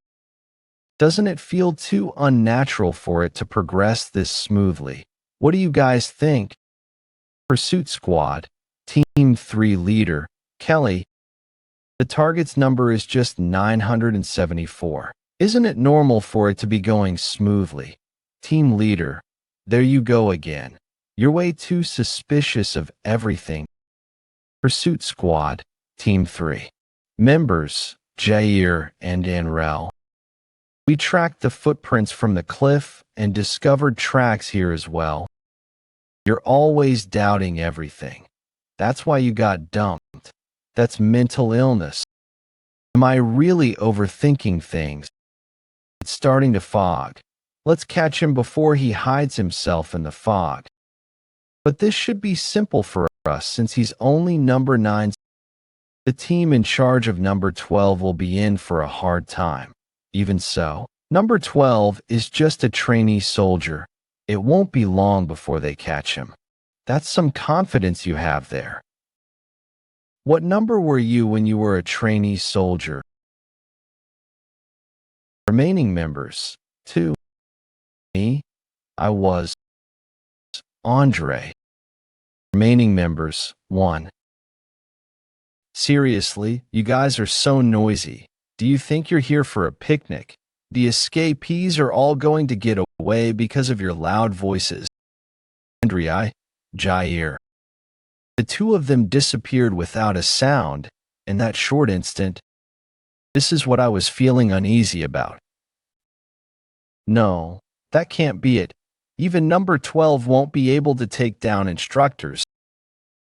Doesn't it feel too unnatural for it to progress this smoothly? What do you guys think? Pursuit Squad, Team 3 leader, Kelly. The target's number is just 974. Isn't it normal for it to be going smoothly? Team leader, there you go again. You're way too suspicious of everything. Pursuit Squad, Team 3. Members, Jair and Anrel. We tracked the footprints from the cliff and discovered tracks here as well. You're always doubting everything. That's why you got dumped. That's mental illness. Am I really overthinking things? It's starting to fog. Let's catch him before he hides himself in the fog. But this should be simple for us since he's only number 9. The team in charge of number 12 will be in for a hard time. Even so, number 12 is just a trainee soldier. It won't be long before they catch him. That's some confidence you have there. What number were you when you were a trainee soldier? Remaining members, 2. Me, I was Andre. Remaining members, 1. Seriously, you guys are so noisy. Do you think you're here for a picnic? The escapees are all going to get away because of your loud voices. Andrei, Jair. The two of them disappeared without a sound in that short instant. This is what I was feeling uneasy about. No, that can't be it. Even number 12 won't be able to take down instructors.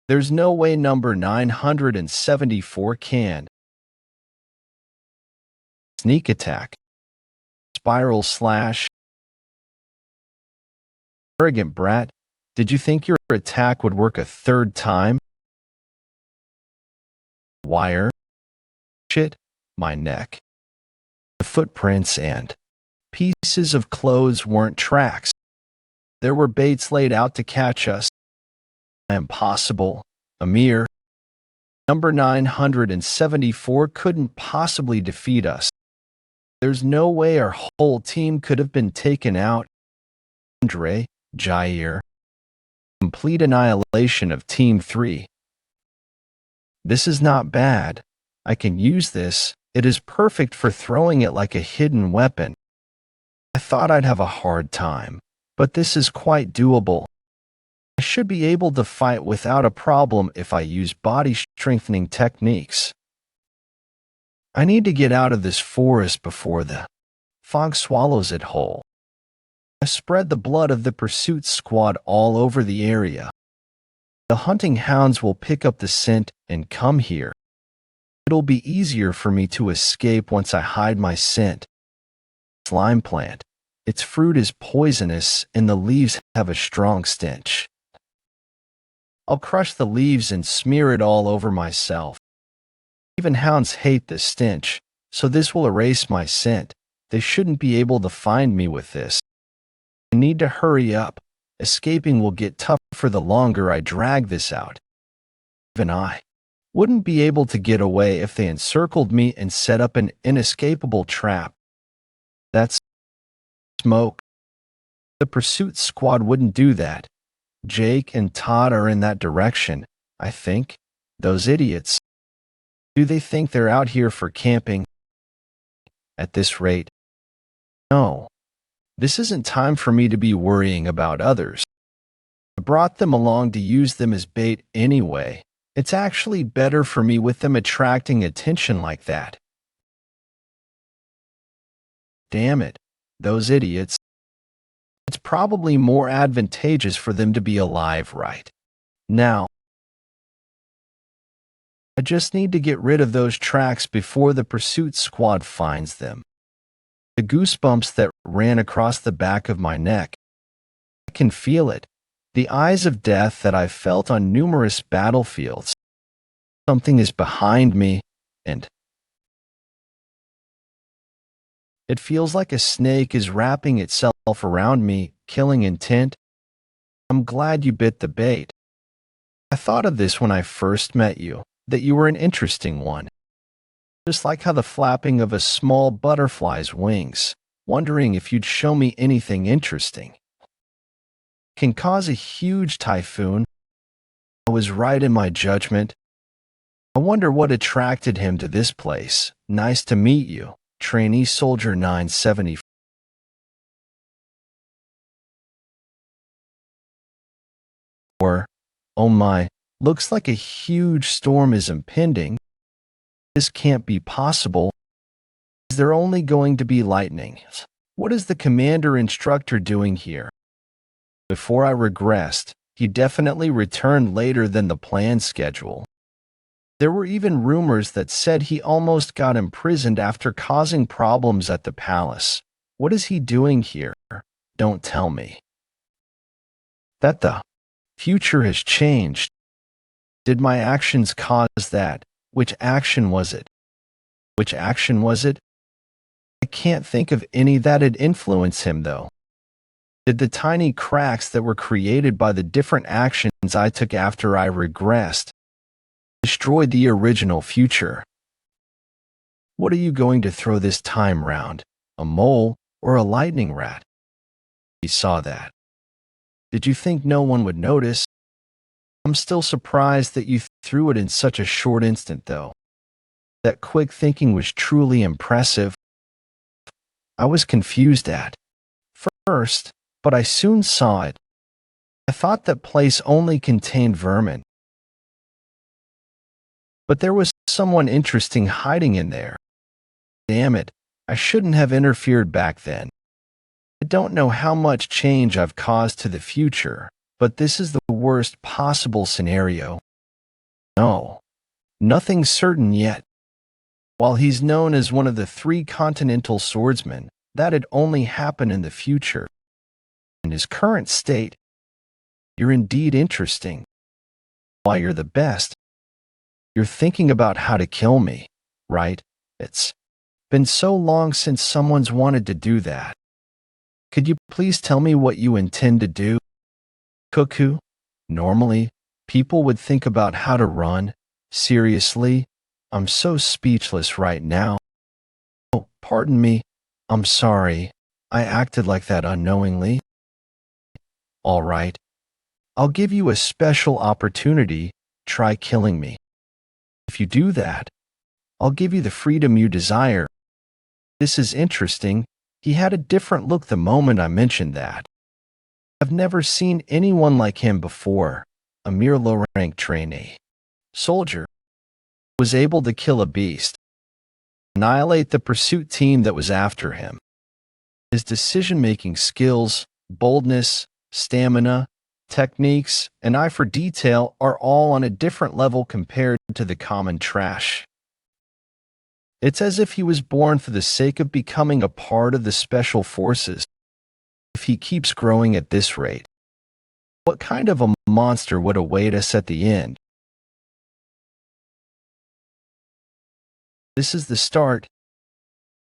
There's no way number 974 can. Sneak attack. Spiral slash. Arrogant brat, did you think your attack would work a third time? Wire. Shit, my neck. The footprints and pieces of clothes weren't tracks. There were baits laid out to catch us. Impossible. Amir. Number 974 couldn't possibly defeat us. There's no way our whole team could have been taken out. Andre, Jair. Complete annihilation of Team 3. This is not bad. I can use this. It is perfect for throwing it like a hidden weapon. I thought I'd have a hard time, but this is quite doable. I should be able to fight without a problem if I use body strengthening techniques. I need to get out of this forest before the fog swallows it whole. I spread the blood of the pursuit squad all over the area. The hunting hounds will pick up the scent and come here. It'll be easier for me to escape once I hide my scent. Slime plant. Its fruit is poisonous and the leaves have a strong stench. I'll crush the leaves and smear it all over myself. Even hounds hate the stench, so this will erase my scent. They shouldn't be able to find me with this. I need to hurry up. Escaping will get tougher the longer I drag this out. Even I wouldn't be able to get away if they encircled me and set up an inescapable trap. That's smoke. The pursuit squad wouldn't do that. Jake and Todd are in that direction, I think. Those idiots. Do they think they're out here for camping? At this rate? No. This isn't time for me to be worrying about others. I brought them along to use them as bait anyway. It's actually better for me with them attracting attention like that. Damn it, those idiots. It's probably more advantageous for them to be alive right now. I just need to get rid of those tracks before the pursuit squad finds them. The goosebumps that ran across the back of my neck. I can feel it. The eyes of death that I've felt on numerous battlefields. Something is behind me, and It feels like a snake is wrapping itself around me, killing intent. I'm glad you bit the bait. I thought of this when I first met you, that you were an interesting one. Just like how the flapping of a small butterfly's wings, wondering if you'd show me anything interesting, can cause a huge typhoon. I was right in my judgment. I wonder what attracted him to this place. Nice to meet you, Trainee Soldier 974. Oh my, looks like a huge storm is impending. This can't be possible. Is there only going to be lightning? What is the commander instructor doing here? Before I regressed, he definitely returned later than the planned schedule. There were even rumors that said he almost got imprisoned after causing problems at the palace. What is he doing here? Don't tell me that the future has changed. Did my actions cause that? Which action was it? Which action was it? I can't think of any that'd influence him, though. Did the tiny cracks that were created by the different actions I took after I regressed destroy the original future? What are you going to throw this time round? A mole or a lightning rat? He saw that. Did you think no one would notice? I'm still surprised that you threw it in such a short instant, though. That quick thinking was truly impressive. I was confused at first, but I soon saw it. I thought that place only contained vermin. But there was someone interesting hiding in there. Damn it, I shouldn't have interfered back then. I don't know how much change I've caused to the future, but this is the worst possible scenario. No, nothing's certain yet. While he's known as one of the 3 continental swordsmen, that'd only happen in the future. In his current state, you're indeed interesting. Why, you're the best. You're thinking about how to kill me, right? It's been so long since someone's wanted to do that. Could you please tell me what you intend to do? Cuckoo, normally, people would think about how to run. Seriously, I'm so speechless right now. Oh, pardon me. I'm sorry. I acted like that unknowingly. All right. I'll give you a special opportunity. Try killing me. If you do that, I'll give you the freedom you desire. This is interesting. He had a different look the moment I mentioned that. I've never seen anyone like him before. A mere low-rank trainee soldier was able to kill a beast, annihilate the pursuit team that was after him. His decision-making skills, boldness, stamina, techniques, and eye for detail are all on a different level compared to the common trash. It's as if he was born for the sake of becoming a part of the special forces. If he keeps growing at this rate, what kind of a monster would await us at the end? This is the start.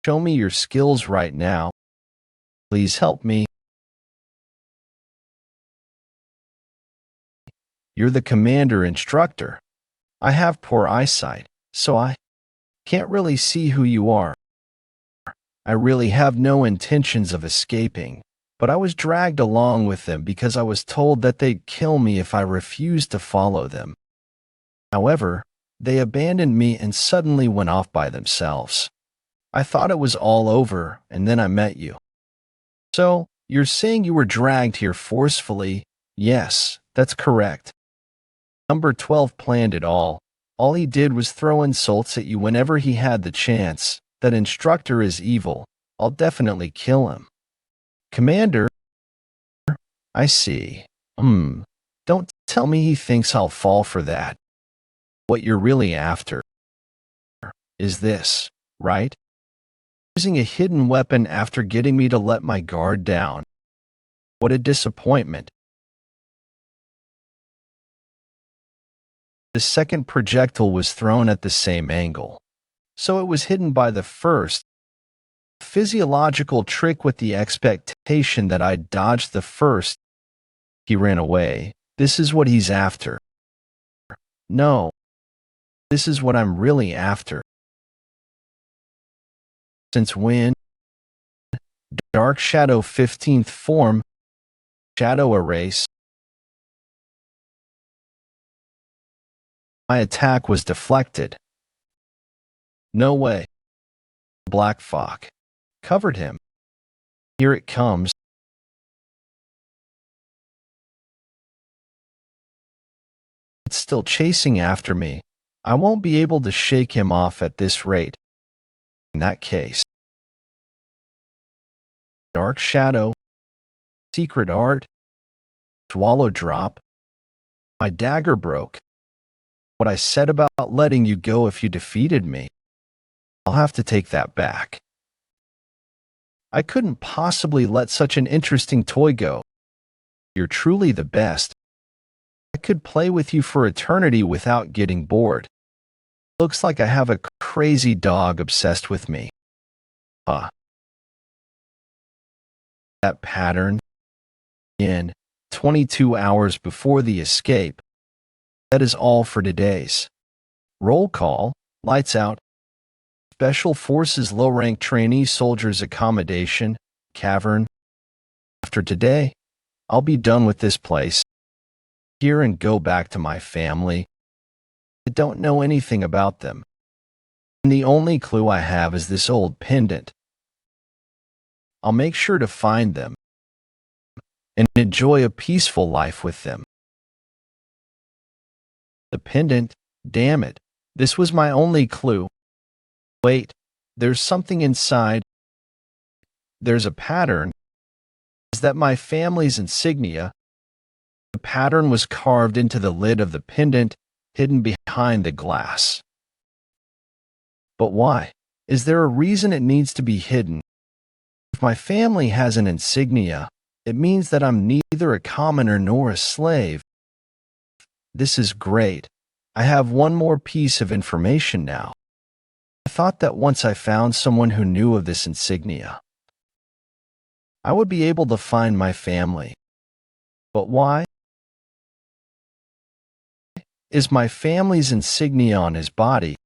Show me your skills right now. Please help me. You're the commander instructor. I have poor eyesight, so I can't really see who you are. I really have no intentions of escaping, but I was dragged along with them because I was told that they'd kill me if I refused to follow them. However, they abandoned me and suddenly went off by themselves. I thought it was all over, and then I met you. So, you're saying you were dragged here forcefully? Yes, that's correct. Number 12 planned it all. All he did was throw insults at you whenever he had the chance. That instructor is evil. I'll definitely kill him. Commander? I see. Don't tell me he thinks I'll fall for that. What you're really after is this, right? Using a hidden weapon after getting me to let my guard down. What a disappointment. The second projectile was thrown at the same angle, so it was hidden by the first. Physiological trick with the expectation that I'd dodge the first. He ran away. This is what he's after. No, this is what I'm really after. Since when? Dark Shadow 15th form. Shadow erase. My attack was deflected. No way. Black Fog covered him. Here it comes. It's still chasing after me. I won't be able to shake him off at this rate. In that case. Dark Shadow. Secret Art. Swallow Drop. My dagger broke. What I said about letting you go if you defeated me. I'll have to take that back. I couldn't possibly let such an interesting toy go. You're truly the best. I could play with you for eternity without getting bored. Looks like I have a crazy dog obsessed with me. That pattern. In 22 hours before the escape. That is all for today's roll call. Lights out. Special Forces low-rank trainee soldiers accommodation, cavern. After today, I'll be done with this place. Here and go back to my family. I don't know anything about them. And the only clue I have is this old pendant. I'll make sure to find them and enjoy a peaceful life with them. The pendant, damn it, this was my only clue. Wait, there's something inside. There's a pattern. Is that my family's insignia? The pattern was carved into the lid of the pendant, hidden behind the glass. But why? Is there a reason it needs to be hidden? If my family has an insignia, it means that I'm neither a commoner nor a slave. This is great. I have one more piece of information now. I thought that once I found someone who knew of this insignia, I would be able to find my family. But why? Is my family's insignia on his body?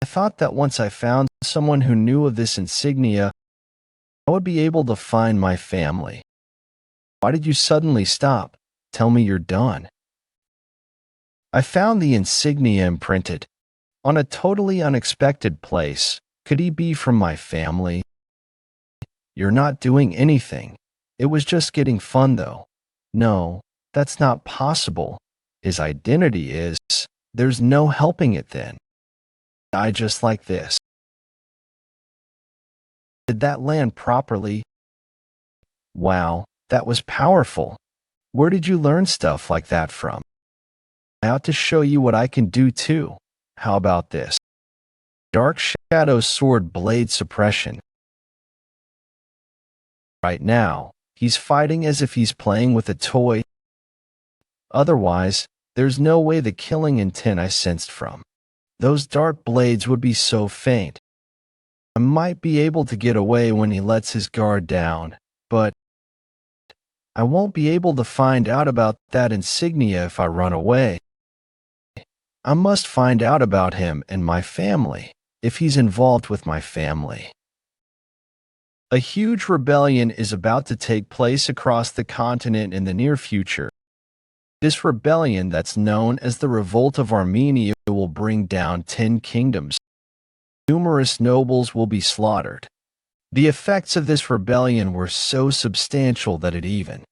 I thought that once I found someone who knew of this insignia, I would be able to find my family. Why did you suddenly stop? Tell me you're done. I found the insignia imprinted on a totally unexpected place. Could he be from my family? You're not doing anything. It was just getting fun, though. No, that's not possible. His identity is. There's no helping it then. Die just like this. Did that land properly? Wow, that was powerful. Where did you learn stuff like that from? I ought to show you what I can do too. How about this? Dark Shadow Sword Blade Suppression. Right now, he's fighting as if he's playing with a toy. Otherwise, there's no way the killing intent I sensed from those dark blades would be so faint. I might be able to get away when he lets his guard down, but I won't be able to find out about that insignia if I run away. I must find out about him and my family, if he's involved with my family. A huge rebellion is about to take place across the continent in the near future. This rebellion that's known as the Revolt of Armenia will bring down 10 kingdoms. Numerous nobles will be slaughtered. The effects of this rebellion were so substantial that it even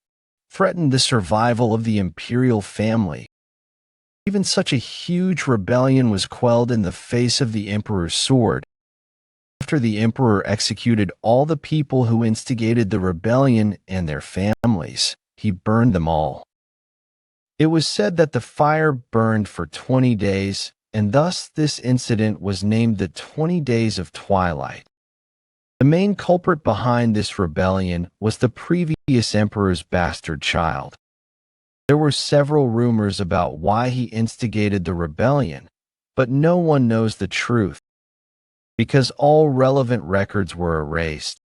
threatened the survival of the imperial family. Even such a huge rebellion was quelled in the face of the emperor's sword. After the emperor executed all the people who instigated the rebellion and their families, he burned them all. It was said that the fire burned for 20 days, and thus this incident was named the 20 Days of Twilight. The main culprit behind this rebellion was the previous emperor's bastard child. There were several rumors about why he instigated the rebellion, but no one knows the truth. because all relevant records were erased.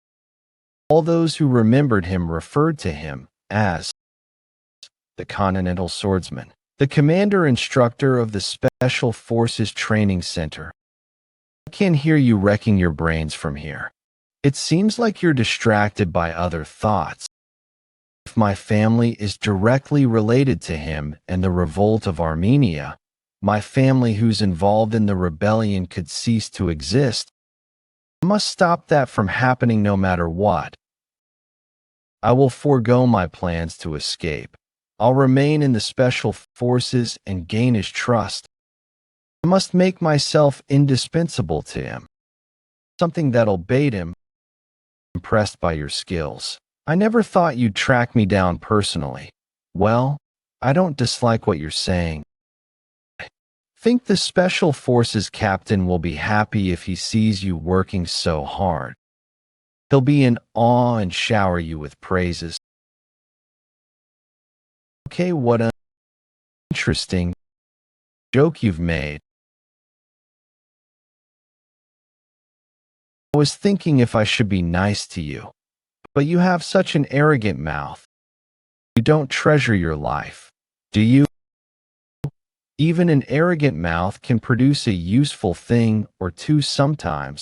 All those who remembered him referred to him as the Continental Swordsman, the commander-instructor of the Special Forces Training Center. I can hear you wrecking your brains from here. It seems like you're distracted by other thoughts. If my family is directly related to him and the revolt of Armenia, my family who's involved in the rebellion could cease to exist. I must stop that from happening no matter what. I will forego my plans to escape. I'll remain in the Special Forces and gain his trust. I must make myself indispensable to him, something that'll bait him. Impressed by your skills. I never thought you'd track me down personally. Well, I don't dislike what you're saying. I think the Special Forces captain will be happy if he sees you working so hard. He'll be in awe and shower you with praises. Okay, what an interesting joke you've made. I was thinking if I should be nice to you, but you have such an arrogant mouth. You don't treasure your life, do you? Even an arrogant mouth can produce a useful thing or two sometimes.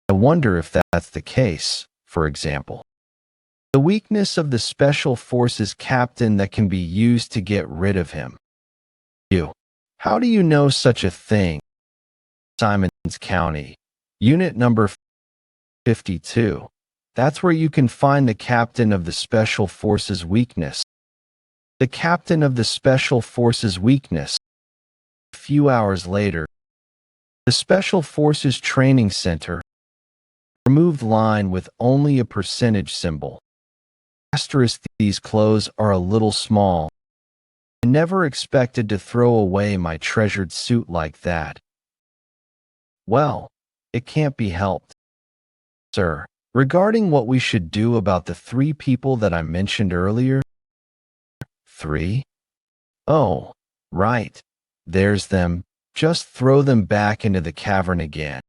I wonder if that's the case, for example. The weakness of the Special Forces captain that can be used to get rid of him. You. How do you know such a thing? Simons County, Unit number 52. That's where you can find the captain of the Special Forces weakness. The captain of the Special Forces weakness. A few hours later, the Special Forces Training Center. Removed line with only a percentage symbol. Asterisk, these clothes are a little small. I never expected to throw away my treasured suit like that. Well, it can't be helped. Sir, regarding what we should do about the 3 people that I mentioned earlier. 3? Oh, right. There's them. Just throw them back into the cavern again.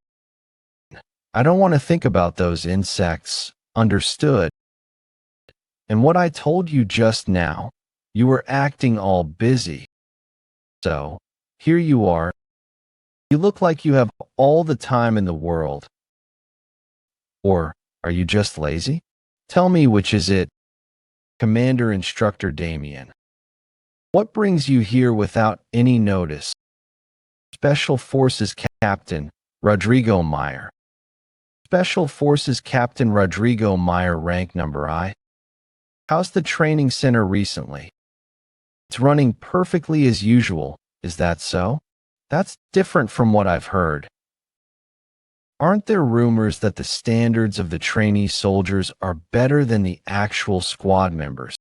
I don't want to think about those insects. Understood? And what I told you just now, you were acting all busy. So, here you are. You look like you have all the time in the world. Or, are you just lazy? Tell me which is it. Commander Instructor Damian. What brings you here without any notice? Special Forces Captain Rodrigo Meyer. Special Forces Captain Rodrigo Meyer, rank number I. How's the training center recently? It's running perfectly as usual, is that so? That's different from what I've heard. Aren't there rumors that the standards of the trainee soldiers are better than the actual squad members?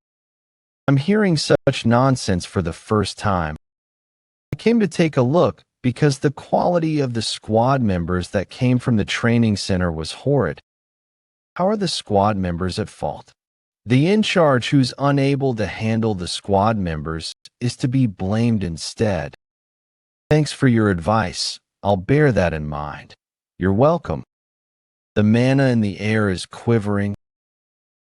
I'm hearing such nonsense for the first time. I came to take a look because the quality of the squad members that came from the training center was horrid. How are the squad members at fault? The in-charge who's unable to handle the squad members is to be blamed instead. Thanks for your advice. I'll bear that in mind. You're welcome. The mana in the air is quivering.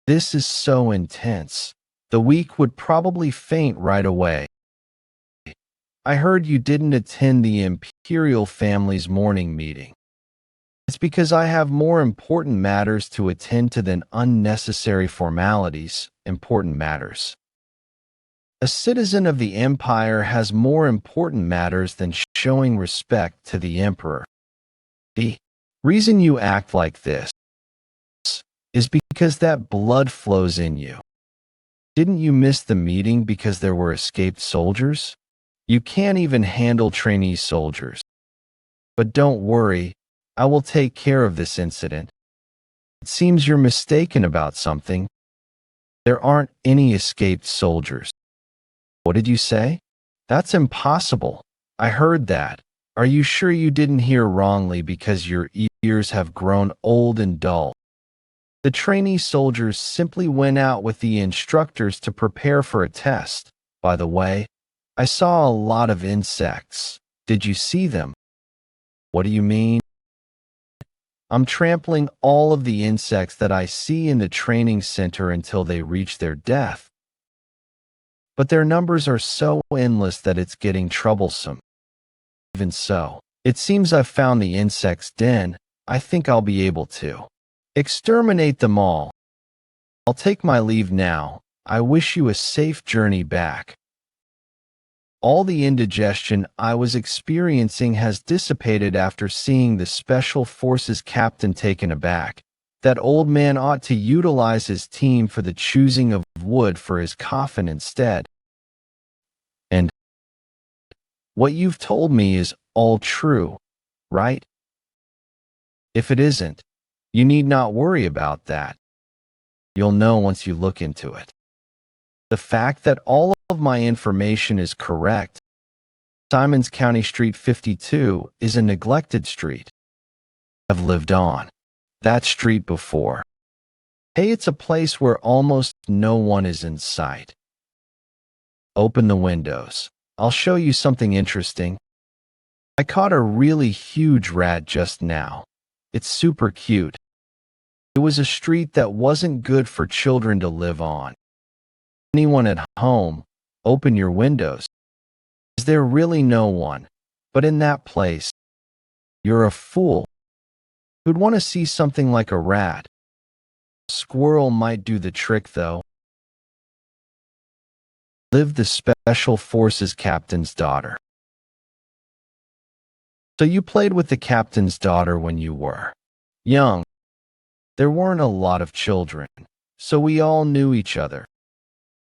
This is so intense. The weak would probably faint right away. I heard you didn't attend the Imperial family's morning meeting. It's because I have more important matters to attend to than unnecessary formalities, important matters. A citizen of the Empire has more important matters than showing respect to the Emperor. The reason you act like this is because that blood flows in you. Didn't you miss the meeting because there were escaped soldiers? You can't even handle trainee soldiers. But don't worry, I will take care of this incident. It seems you're mistaken about something. There aren't any escaped soldiers. What did you say? That's impossible. I heard that. Are you sure you didn't hear wrongly because your ears have grown old and dull? The trainee soldiers simply went out with the instructors to prepare for a test. By the way, I saw a lot of insects. Did you see them? What do you mean? I'm trampling all of the insects that I see in the training center until they reach their death. But their numbers are so endless that it's getting troublesome. Even so, it seems I've found the insect's den. I think I'll be able to exterminate them all. I'll take my leave now. I wish you a safe journey back. All the indigestion I was experiencing has dissipated after seeing the Special Forces captain taken aback. That old man ought to utilize his team for the choosing of wood for his coffin instead. And what you've told me is all true, right? If it isn't, you need not worry about that. You'll know once you look into it. The fact that all of my information is correct. Simons County Street 52 is a neglected street. I've lived on that street before. Hey, it's a place where almost no one is in sight. Open the windows. I'll show you something interesting. I caught a really huge rat just now. It's super cute. It was a street that wasn't good for children to live on. Anyone at home, open your windows. Is there really no one? But in that place, you're a fool. Who'd want to see something like a rat? A squirrel might do the trick, though. Lived the Special Forces captain's daughter. So you played with the captain's daughter when you were young. There weren't a lot of children, so we all knew each other.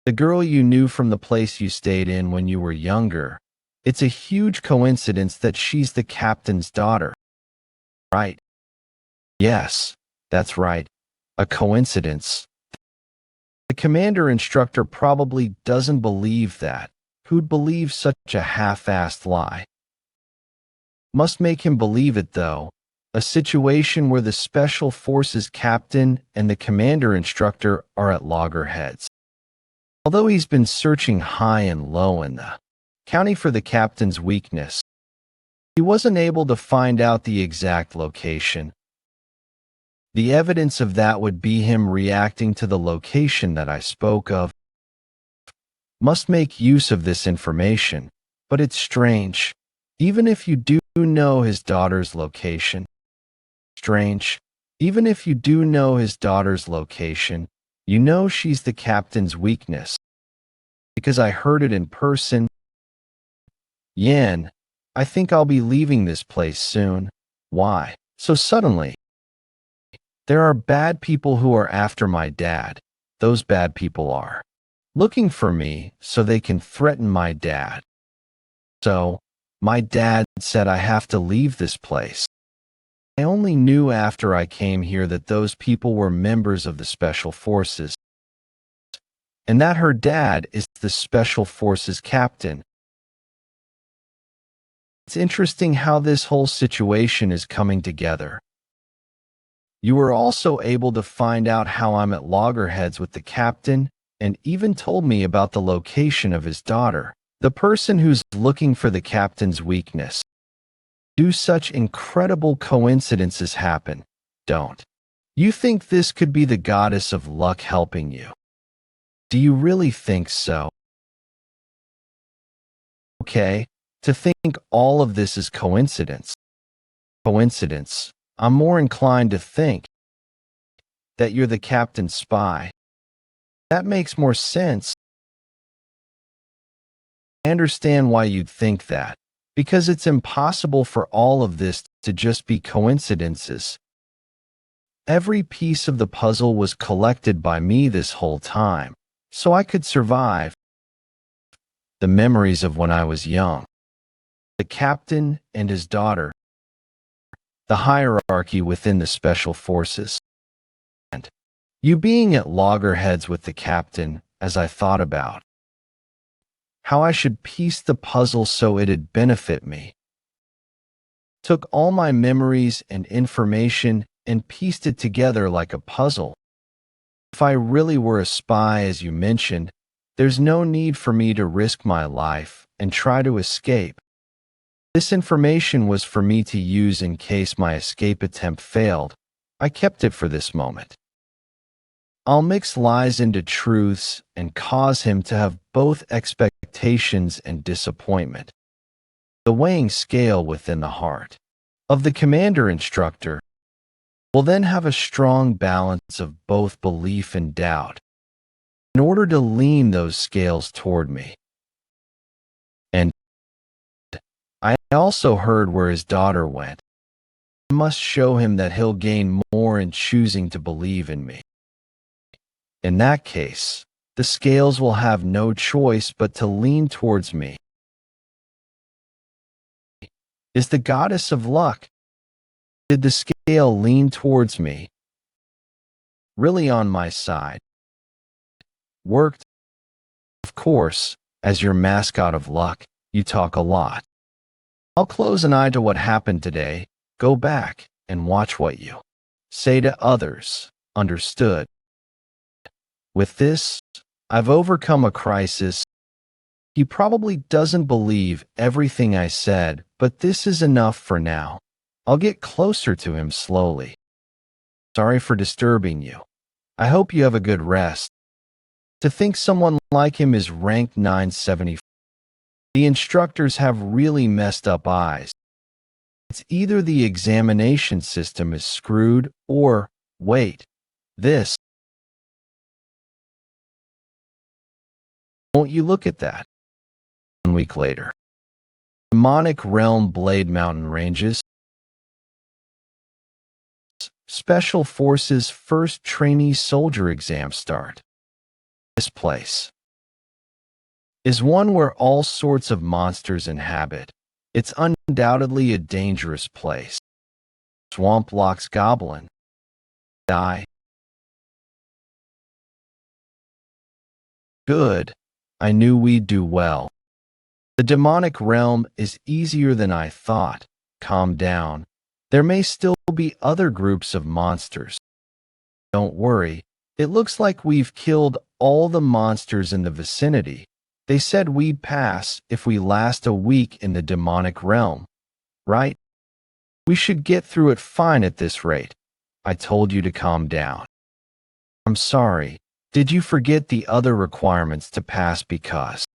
The girl you knew from the place you stayed in when you were younger, it's a huge coincidence that she's the captain's daughter. Right? Yes, that's right. A coincidence. The commander instructor probably doesn't believe that. Who'd believe such a half-assed lie? Must make him believe it, though. A situation where the Special Forces captain and the commander instructor are at loggerheads. Although he's been searching high and low in the county for the captain's weakness, he wasn't able to find out the exact location. The evidence of that would be him reacting to the location that I spoke of. Must make use of this information, but it's strange. Even if you do know his daughter's location. Strange. Even if you do know his daughter's location, you know she's the captain's weakness. Because I heard it in person. Yen, I think I'll be leaving this place soon. Why? So suddenly. There are bad people who are after my dad. Those bad people are looking for me so they can threaten my dad. So, my dad said I have to leave this place. I only knew after I came here that those people were members of the Special Forces, and that her dad is the Special Forces captain. It's interesting how this whole situation is coming together. You were also able to find out how I'm at loggerheads with the captain, and even told me about the location of his daughter, the person who's looking for the captain's weakness. Do such incredible coincidences happen? Don't you think this could be the goddess of luck helping you? Do you really think so? Okay, to think all of this is coincidence. Coincidence. I'm more inclined to think that you're the captain's spy. That makes more sense. I understand why you'd think that, because it's impossible for all of this to just be coincidences. Every piece of the puzzle was collected by me this whole time, so I could survive. The memories of when I was young, the captain and his daughter, the hierarchy within the Special Forces, and you being at loggerheads with the captain as I thought about how I should piece the puzzle so it'd benefit me. Took all my memories and information and pieced it together like a puzzle. If I really were a spy, as you mentioned, there's no need for me to risk my life and try to escape. This information was for me to use in case my escape attempt failed. I kept it for this moment. I'll mix lies into truths and cause him to have both expectations and disappointment. The weighing scale within the heart of the commander instructor will then have a strong balance of both belief and doubt in order to lean those scales toward me. And I also heard where his daughter went. I must show him that he'll gain more in choosing to believe in me. In that case, the scales will have no choice but to lean towards me. Is the goddess of luck? Did the scale lean towards me? Really on my side? Worked? Of course, as your mascot of luck, you talk a lot. I'll close an eye to what happened today, go back, and watch what you say to others. Understood? With this, I've overcome a crisis. He probably doesn't believe everything I said, but this is enough for now. I'll get closer to him slowly. Sorry for disturbing you. I hope you have a good rest. To think someone like him is ranked 974. The instructors have really messed up eyes. It's either the examination system is screwed or, wait, this. Won't you look at that? 1 week later. Demonic Realm Blade Mountain Ranges. Special Forces First Trainee Soldier Exam start. This place is one where all sorts of monsters inhabit. It's undoubtedly a dangerous place. Swamp Lock's Goblin. Die. Good. I knew we'd do well. The demonic realm is easier than I thought. Calm down. There may still be other groups of monsters. Don't worry. It looks like we've killed all the monsters in the vicinity. They said we'd pass if we last a week in the demonic realm. Right? We should get through it fine at this rate. I told you to calm down. I'm sorry. Did you forget the other requirements to pass because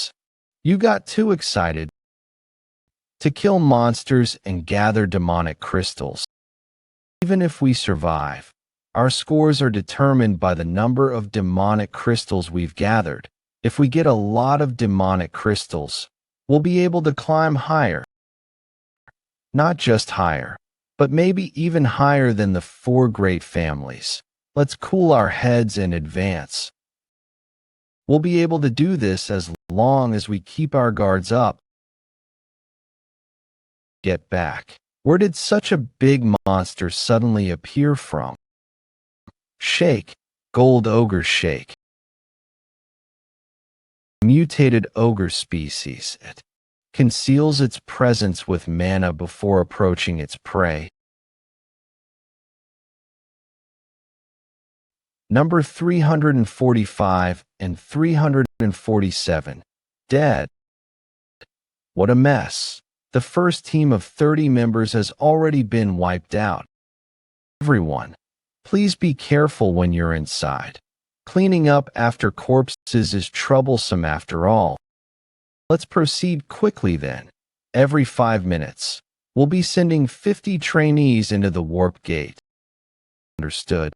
you got too excited to kill monsters and gather demonic crystals? Even if we survive, our scores are determined by the number of demonic crystals we've gathered. If we get a lot of demonic crystals, we'll be able to climb higher. Not just higher, but maybe even higher than the 4 great families. Let's cool our heads and advance. We'll be able to do this as long as we keep our guards up. Get back. Where did such a big monster suddenly appear from? Shake. Gold ogre shake. Mutated ogre species. It conceals its presence with mana before approaching its prey. Number 345 and 347. Dead. What a mess. The first team of 30 members has already been wiped out. Everyone, please be careful when you're inside. Cleaning up after corpses is troublesome after all. Let's proceed quickly then. Every 5 minutes, we'll be sending 50 trainees into the warp gate. Understood.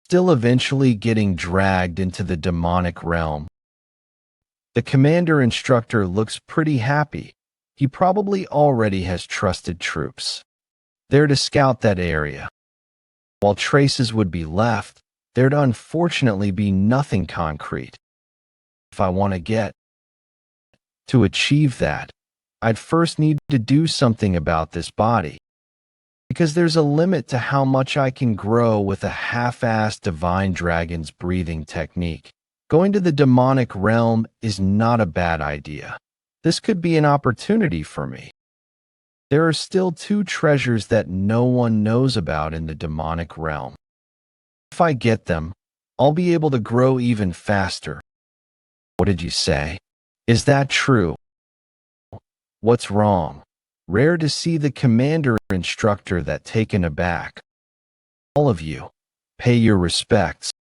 Still eventually getting dragged into the demonic realm. The commander instructor looks pretty happy. He probably already has trusted troops there to scout that area. While traces would be left, there'd unfortunately be nothing concrete. If I want to get to achieve that, I'd first need to do something about this body. Because there's a limit to how much I can grow with a half-assed divine dragon's breathing technique. Going to the demonic realm is not a bad idea. This could be an opportunity for me. There are still 2 treasures that no one knows about in the demonic realm. If I get them, I'll be able to grow even faster. What did you say? Is that true? What's wrong? Rare to see the commander instructor that taken aback. All of you, pay your respects.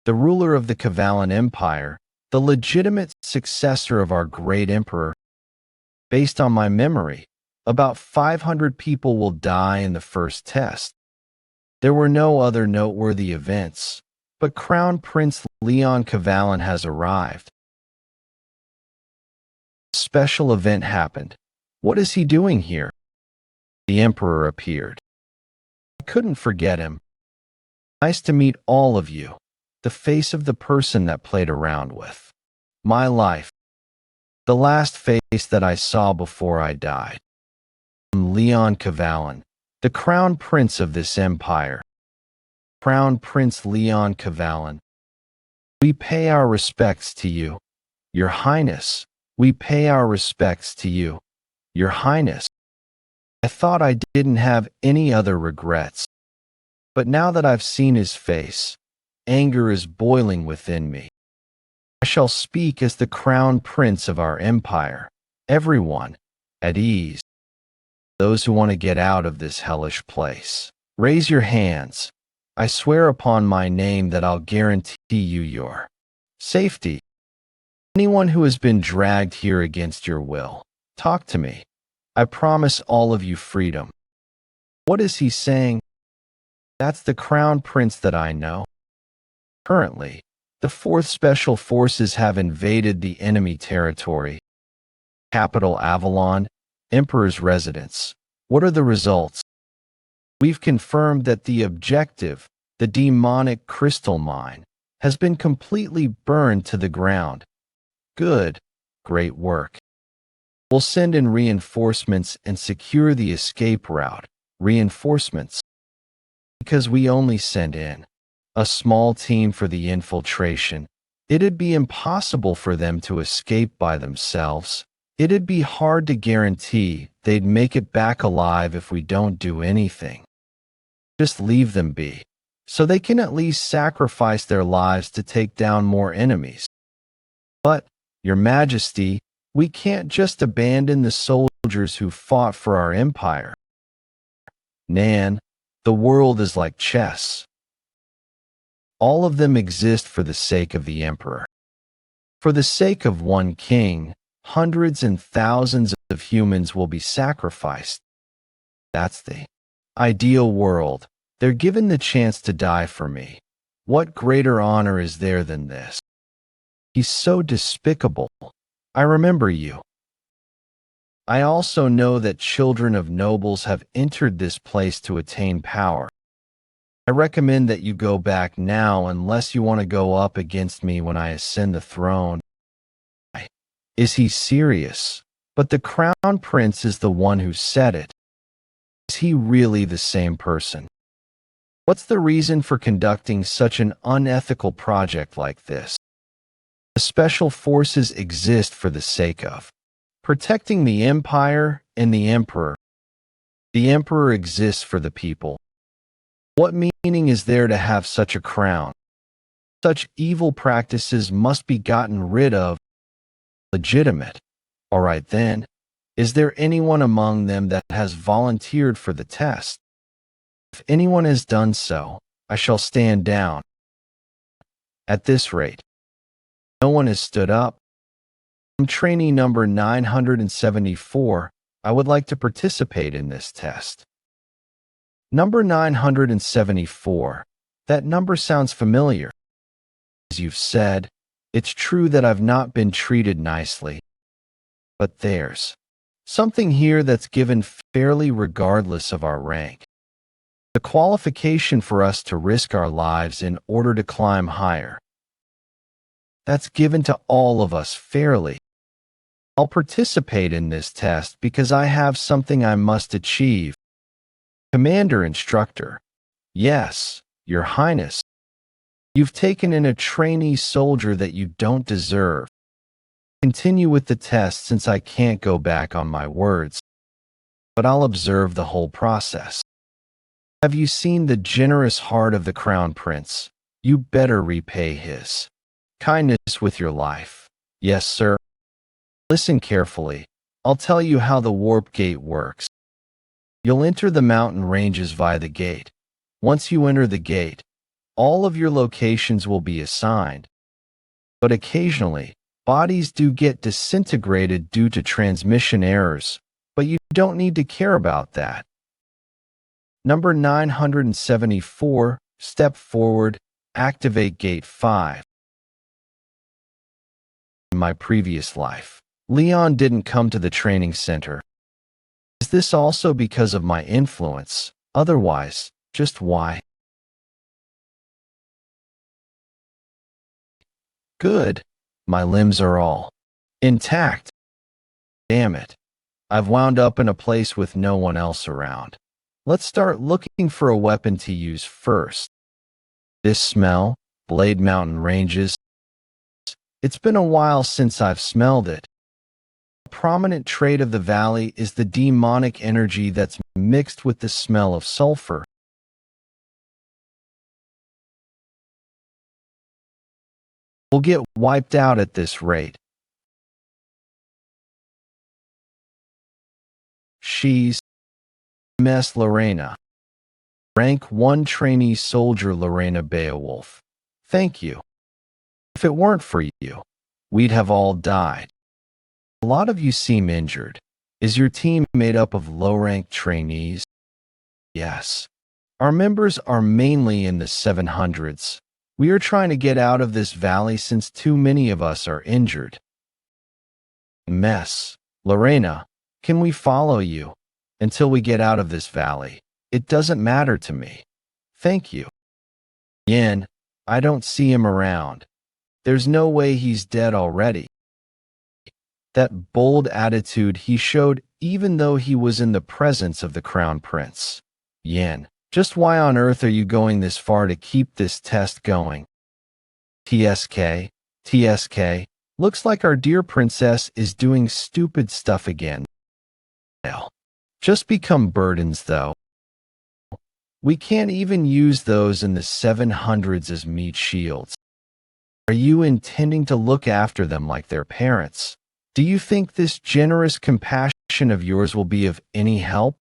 The ruler of the Kavalan Empire, the legitimate successor of our great emperor. Based on my memory, about 500 people will die in the first test. There were no other noteworthy events, but Crown Prince Leon Kavalan has arrived. A special event happened. What is he doing here? The emperor appeared. I couldn't forget him. Nice to meet all of you. The face of the person that played around with my life. The last face that I saw before I died. I'm Leon Kavalan, the crown prince of this empire. Crown Prince Leon Kavalan. We pay our respects to you, Your Highness. We pay our respects to you, Your Highness. I thought I didn't have any other regrets. But now that I've seen his face, anger is boiling within me. I shall speak as the crown prince of our empire. Everyone, at ease. Those who want to get out of this hellish place, raise your hands. I swear upon my name that I'll guarantee you your safety. Anyone who has been dragged here against your will, talk to me. I promise all of you freedom. What is he saying? That's the crown prince that I know. Currently, the 4th Special Forces have invaded the enemy territory. Capital Avalon, Emperor's residence. What are the results? We've confirmed that the objective, the demonic crystal mine, has been completely burned to the ground. Good. Great work. We'll send in reinforcements and secure the escape route. Reinforcements. Because we only send in a small team for the infiltration. It'd be impossible for them to escape by themselves. It'd be hard to guarantee they'd make it back alive if we don't do anything. Just leave them be, so they can at least sacrifice their lives to take down more enemies. But, Your Majesty, we can't just abandon the soldiers who fought for our empire. Nan, the world is like chess. All of them exist for the sake of the emperor. For the sake of one king, hundreds and thousands of humans will be sacrificed. That's the ideal world. They're given the chance to die for me. What greater honor is there than this? He's so despicable. I remember you. I also know that children of nobles have entered this place to attain power. I recommend that you go back now unless you want to go up against me when I ascend the throne. Is he serious? But the crown prince is the one who said it. Is he really the same person? What's the reason for conducting such an unethical project like this? The special forces exist for the sake of protecting the empire and the emperor. The emperor exists for the people. What meaning is there to have such a crown? Such evil practices must be gotten rid of. Legitimate. All right then. Is there anyone among them that has volunteered for the test? If anyone has done so, I shall stand down. At this rate, no one has stood up. I'm trainee number 974. I would like to participate in this test. Number 974. That number sounds familiar. As you've said, it's true that I've not been treated nicely. But there's something here that's given fairly regardless of our rank. The qualification for us to risk our lives in order to climb higher. That's given to all of us fairly. I'll participate in this test because I have something I must achieve. Commander Instructor. Yes, Your Highness. You've taken in a trainee soldier that you don't deserve. Continue with the test since I can't go back on my words. But I'll observe the whole process. Have you seen the generous heart of the Crown Prince? You better repay his kindness with your life. Yes, sir. Listen carefully. I'll tell you how the warp gate works. You'll enter the mountain ranges via the gate. Once you enter the gate, all of your locations will be assigned. But occasionally, bodies do get disintegrated due to transmission errors, but you don't need to care about that. Number 974, step forward, activate Gate 5. In my previous life, Leon didn't come to the training center. Is this also because of my influence? Otherwise, just why? Good. My limbs are all intact. Damn it. I've wound up in a place with no one else around. Let's start looking for a weapon to use first. This smell, Blade Mountain Ranges. It's been a while since I've smelled it. A prominent trait of the valley is the demonic energy that's mixed with the smell of sulfur. We'll get wiped out at this rate. She's MS Lorena. Rank 1 trainee soldier Lorena Beowulf. Thank you. If it weren't for you, we'd have all died. A lot of you seem injured. Is your team made up of low-ranked trainees? Yes. Our members are mainly in the 700s. We are trying to get out of this valley since too many of us are injured. Mess. Lorena, can we follow you until we get out of this valley? It doesn't matter to me. Thank you. Yin, I don't see him around. There's no way he's dead already. That bold attitude he showed even though he was in the presence of the Crown Prince. Yin, just why on earth are you going this far to keep this test going? TSK, looks like our dear princess is doing stupid stuff again. Just become burdens though. We can't even use those in the 700s as meat shields. Are you intending to look after them like their parents? Do you think this generous compassion of yours will be of any help?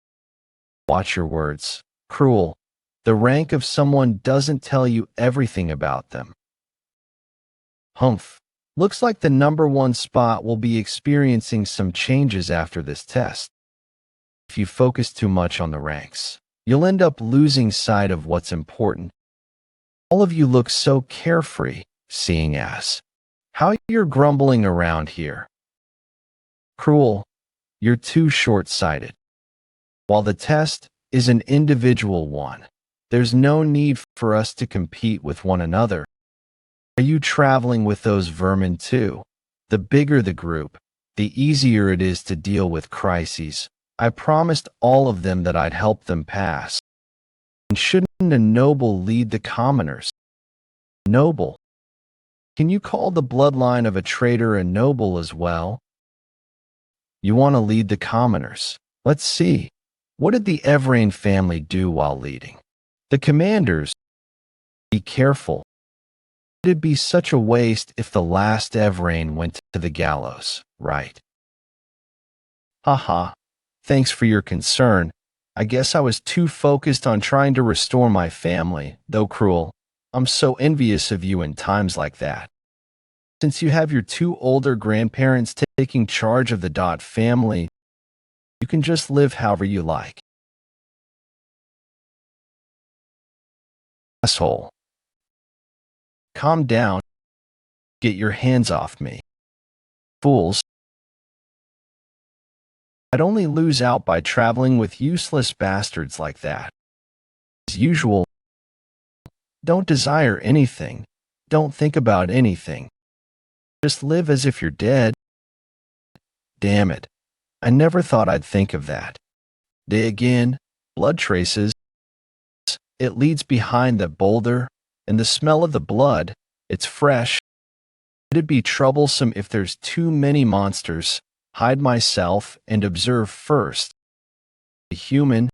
Watch your words. Cruel. The rank of someone doesn't tell you everything about them. Humph. Looks like the number 1 spot will be experiencing some changes after this test. If you focus too much on the ranks, you'll end up losing sight of what's important. All of you look so carefree, seeing as how you're grumbling around here. Cruel, you're too short-sighted. While the test is an individual one, there's no need for us to compete with one another. Are you traveling with those vermin too? The bigger the group, the easier it is to deal with crises. I promised all of them that I'd help them pass. And shouldn't a noble lead the commoners? Noble? Can you call the bloodline of a traitor a noble as well? You want to lead the commoners. Let's see. What did the Evrain family do while leading? The commanders. Be careful. It'd be such a waste if the last Evrain went to the gallows, right? Haha. Thanks for your concern. I guess I was too focused on trying to restore my family, though cruel. I'm so envious of you in times like that. Since you have your 2 older grandparents taking charge of the Dot family, you can just live however you like. Asshole. Calm down. Get your hands off me. Fools. I'd only lose out by traveling with useless bastards like that. As usual, don't desire anything. Don't think about anything. Just live as if you're dead. Damn it. I never thought I'd think of that. Day again, blood traces. It leads behind the boulder, and the smell of the blood, it's fresh. It'd be troublesome if there's too many monsters. Hide myself and observe first. A human.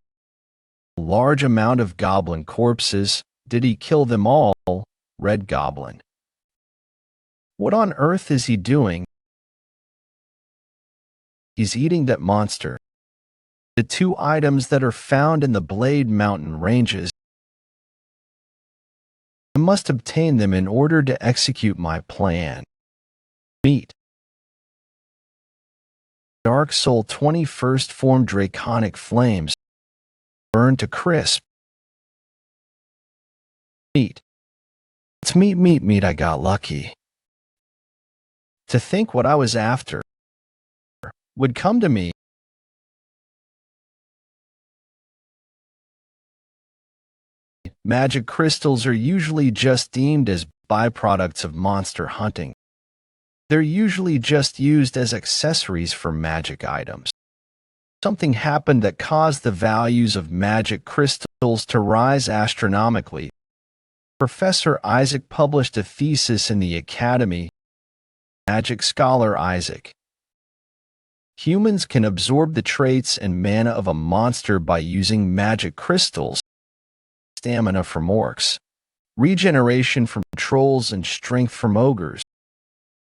A large amount of goblin corpses. Did he kill them all? Red Goblin. What on earth is he doing? He's eating that monster. The two items that are found in the Blade Mountain ranges. I must obtain them in order to execute my plan. Meat. Dark Soul 21st form draconic flames. Burn to crisp. Meat. It's meat, I got lucky. To think what I was after would come to me. Magic crystals are usually just deemed as byproducts of monster hunting. They're usually just used as accessories for magic items. Something happened that caused the values of magic crystals to rise astronomically. Professor Isaac published a thesis in the Academy. Magic scholar Isaac. Humans can absorb the traits and mana of a monster by using magic crystals. Stamina from orcs, regeneration from trolls, and strength from ogres.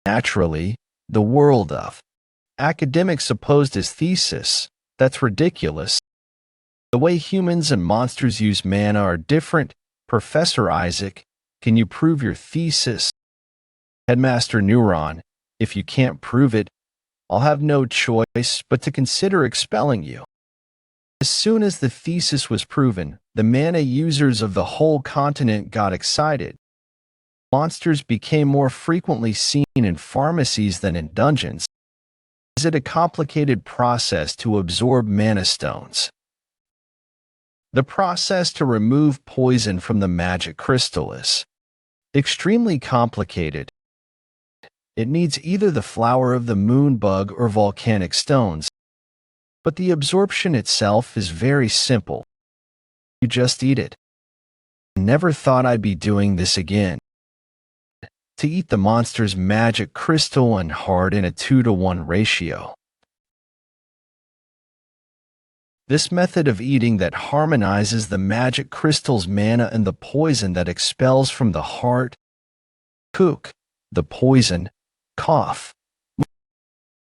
Naturally, the world of academics opposed his thesis. That's ridiculous. The way humans and monsters use mana are different. Professor Isaac, can you prove your thesis? Headmaster Neuron, if you can't prove it, I'll have no choice but to consider expelling you. As soon as the thesis was proven, the mana users of the whole continent got excited. Monsters became more frequently seen in pharmacies than in dungeons. Is it a complicated process to absorb mana stones? The process to remove poison from the magic crystal is extremely complicated. It needs either the flower of the moonbug or volcanic stones. But the absorption itself is very simple. You just eat it. I never thought I'd be doing this again. To eat the monster's magic crystal and heart in a 2-to-1 ratio. This method of eating that harmonizes the magic crystal's mana and the poison that expels from the heart. Cook, the poison, cough.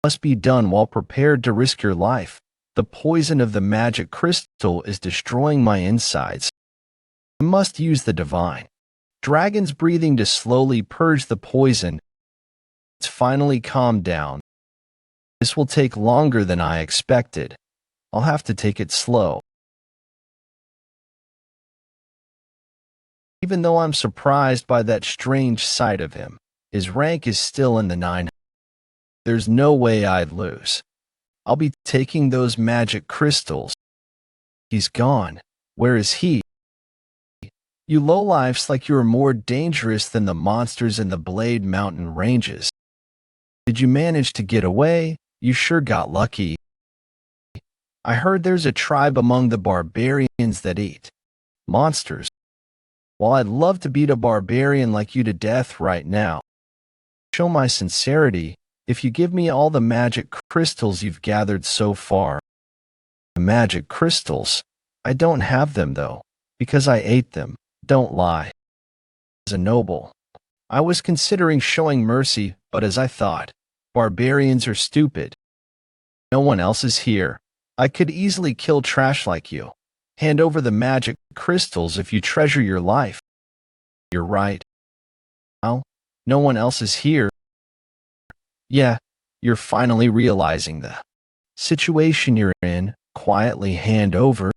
Must be done while prepared to risk your life. The poison of the magic crystal is destroying my insides. I must use the divine dragon's breathing to slowly purge the poison. It's finally calmed down. This will take longer than I expected. I'll have to take it slow. Even though I'm surprised by that strange sight of him, his rank is still in the 9. There's no way I'd lose. I'll be taking those magic crystals. He's gone. Where is he? You lowlifes like you're more dangerous than the monsters in the Blade Mountain ranges. Did you manage to get away? You sure got lucky. I heard there's a tribe among the barbarians that eat monsters. While I'd love to beat a barbarian like you to death right now, show my sincerity if you give me all the magic crystals you've gathered so far. The magic crystals? I don't have them though, because I ate them. Don't lie. As a noble, I was considering showing mercy, but as I thought, barbarians are stupid. No one else is here. I could easily kill trash like you. Hand over the magic crystals if you treasure your life. You're right. Now, no one else is here. Yeah, you're finally realizing the situation you're in. Quietly hand over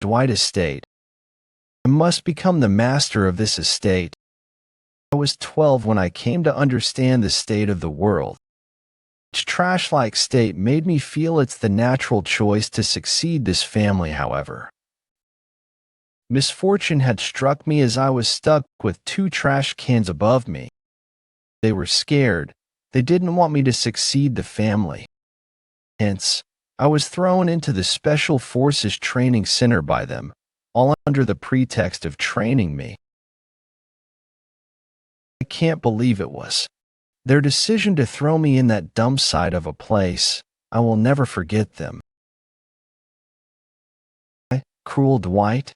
Dwight estate. I must become the master of this estate. I was 12 when I came to understand the state of the world. Its trash-like state made me feel it's the natural choice to succeed this family, however. Misfortune had struck me as I was stuck with 2 trash cans above me. They were scared. They didn't want me to succeed the family. Hence, I was thrown into the Special Forces Training Center by them, all under the pretext of training me. I can't believe it was their decision to throw me in that dump site of a place. I will never forget them. I, cruel Dwight,